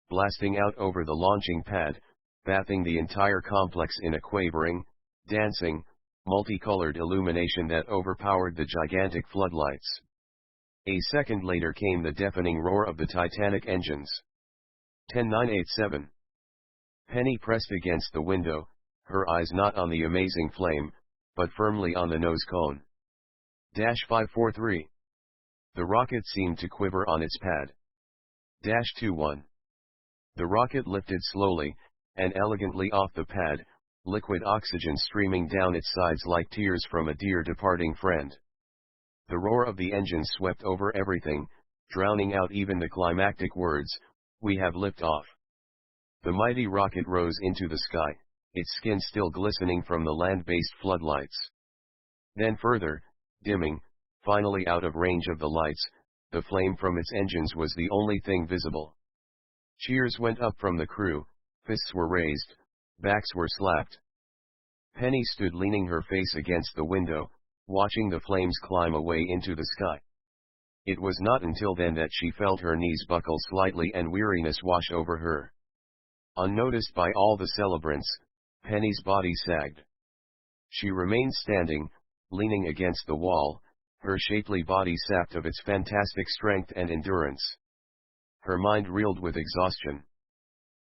S1: blasting out over the launching pad, bathing the entire complex in a quavering, dancing, multicolored illumination that overpowered the gigantic floodlights. A second later came the deafening roar of the Titanic engines. 10987. Penny pressed against the window, her eyes not on the amazing flame, but firmly on the nose cone. 543. The rocket seemed to quiver on its pad. 21. The rocket lifted slowly, and elegantly off the pad, liquid oxygen streaming down its sides like tears from a dear departing friend. The roar of the engine swept over everything, drowning out even the climactic words, "We have lift off." The mighty rocket rose into the sky, its skin still glistening from the land-based floodlights. Then further, dimming, finally out of range of the lights, the flame from its engines was the only thing visible. Cheers went up from the crew, fists were raised, backs were slapped. Penny stood leaning her face against the window, watching the flames climb away into the sky. It was not until then that she felt her knees buckle slightly and weariness wash over her. Unnoticed by all the celebrants, Penny's body sagged. She remained standing, leaning against the wall, her shapely body sapped of its fantastic strength and endurance. Her mind reeled with exhaustion.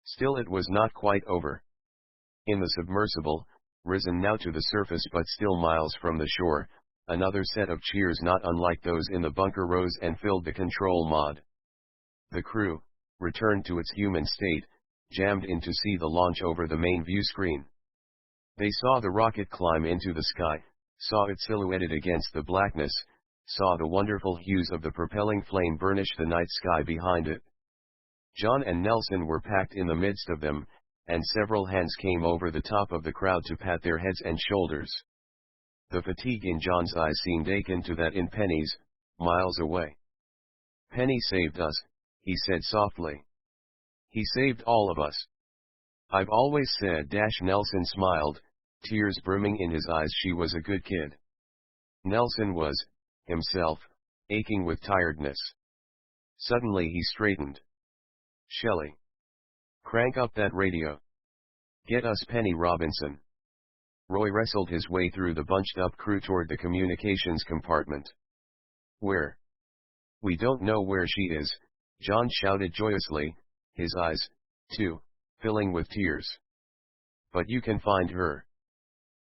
S1: Still it was not quite over. In the submersible, risen now to the surface but still miles from the shore, another set of cheers not unlike those in the bunker rose and filled the control mod. The crew, returned to its human state, jammed in to see the launch over the main view screen. They saw the rocket climb into the sky, saw it silhouetted against the blackness, saw the wonderful hues of the propelling flame burnish the night sky behind it. John and Nelson were packed in the midst of them, and several hands came over the top of the crowd to pat their heads and shoulders. The fatigue in John's eyes seemed akin to that in Penny's, miles away. "Penny saved us," he said softly. "He saved all of us. I've always said." Nelson smiled, tears brimming in his eyes. "She was a good kid." Nelson was, himself, aching with tiredness. Suddenly he straightened. "Shelley. Crank up that radio. Get us Penny Robinson." Roy wrestled his way through the bunched-up crew toward the communications compartment. "Where?" "We don't know where she is," John shouted joyously, his eyes, too, filling with tears. "But you can find her."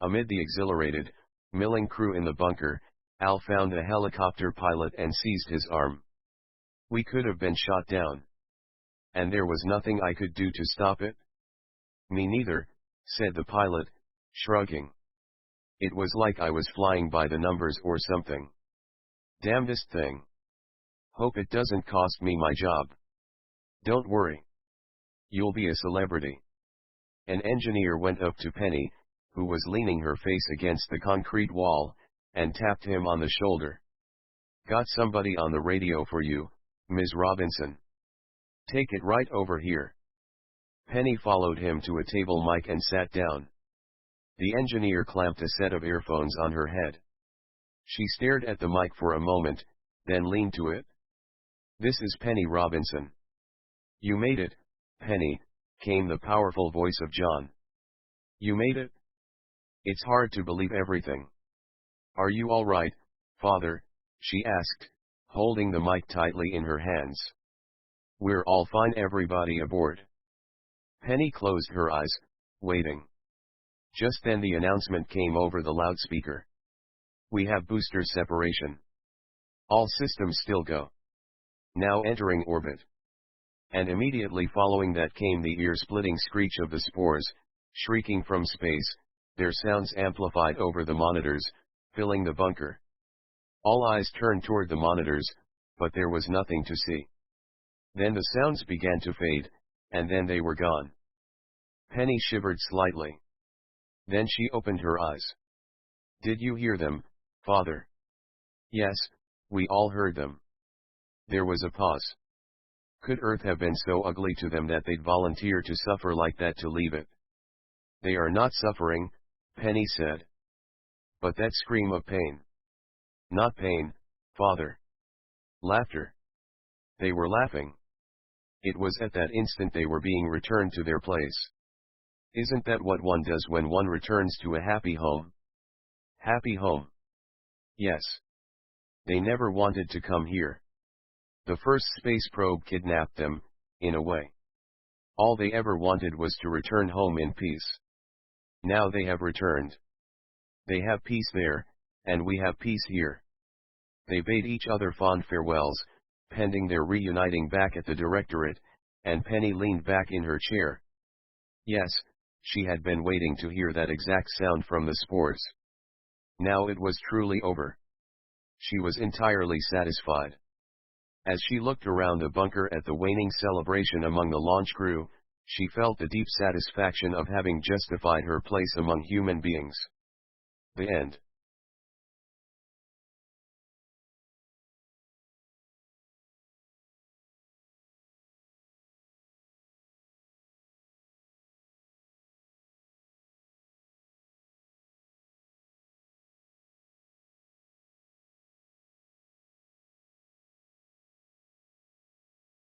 S1: Amid the exhilarated, milling crew in the bunker, Al found a helicopter pilot and seized his arm. "We could have been shot down. And there was nothing I could do to stop it?" "Me neither," said the pilot, shrugging. "It was like I was flying by the numbers or something. Damnedest thing. Hope it doesn't cost me my job." "Don't worry. You'll be a celebrity." An engineer went up to Penny, who was leaning her face against the concrete wall, and tapped him on the shoulder. "Got somebody on the radio for you, Ms. Robinson. Take it right over here." Penny followed him to a table mic and sat down. The engineer clamped a set of earphones on her head. She stared at the mic for a moment, then leaned to it. "This is Penny Robinson." "You made it, Penny," came the powerful voice of John. "You made it? It's hard to believe everything." "Are you all right, Father?" she asked, holding the mic tightly in her hands. "We're all fine. Everybody aboard." Penny closed her eyes, waiting. Just then the announcement came over the loudspeaker. "We have booster separation. All systems still go. Now entering orbit." And immediately following that came the ear-splitting screech of the spores, shrieking from space, their sounds amplified over the monitors, filling the bunker. All eyes turned toward the monitors, but there was nothing to see. Then the sounds began to fade, and then they were gone. Penny shivered slightly. Then she opened her eyes. "Did you hear them, Father?" "Yes, we all heard them." There was a pause. Could Earth have been so ugly to them that they'd volunteer to suffer like that to leave it? "They are not suffering," Penny said. "But that scream of pain." "Not pain, Father. Laughter." They were laughing. It was at that instant they were being returned to their place. Isn't that what one does when one returns to a happy home? Happy home. Yes. They never wanted to come here. The first space probe kidnapped them, in a way. All they ever wanted was to return home in peace. Now they have returned. They have peace there, and we have peace here. They bade each other fond farewells, pending their reuniting back at the directorate, and Penny leaned back in her chair. Yes, she had been waiting to hear that exact sound from the spores. Now it was truly over. She was entirely satisfied. As she looked around the bunker at the waning celebration among the launch crew, she felt the deep satisfaction of having justified her place among human beings. The end.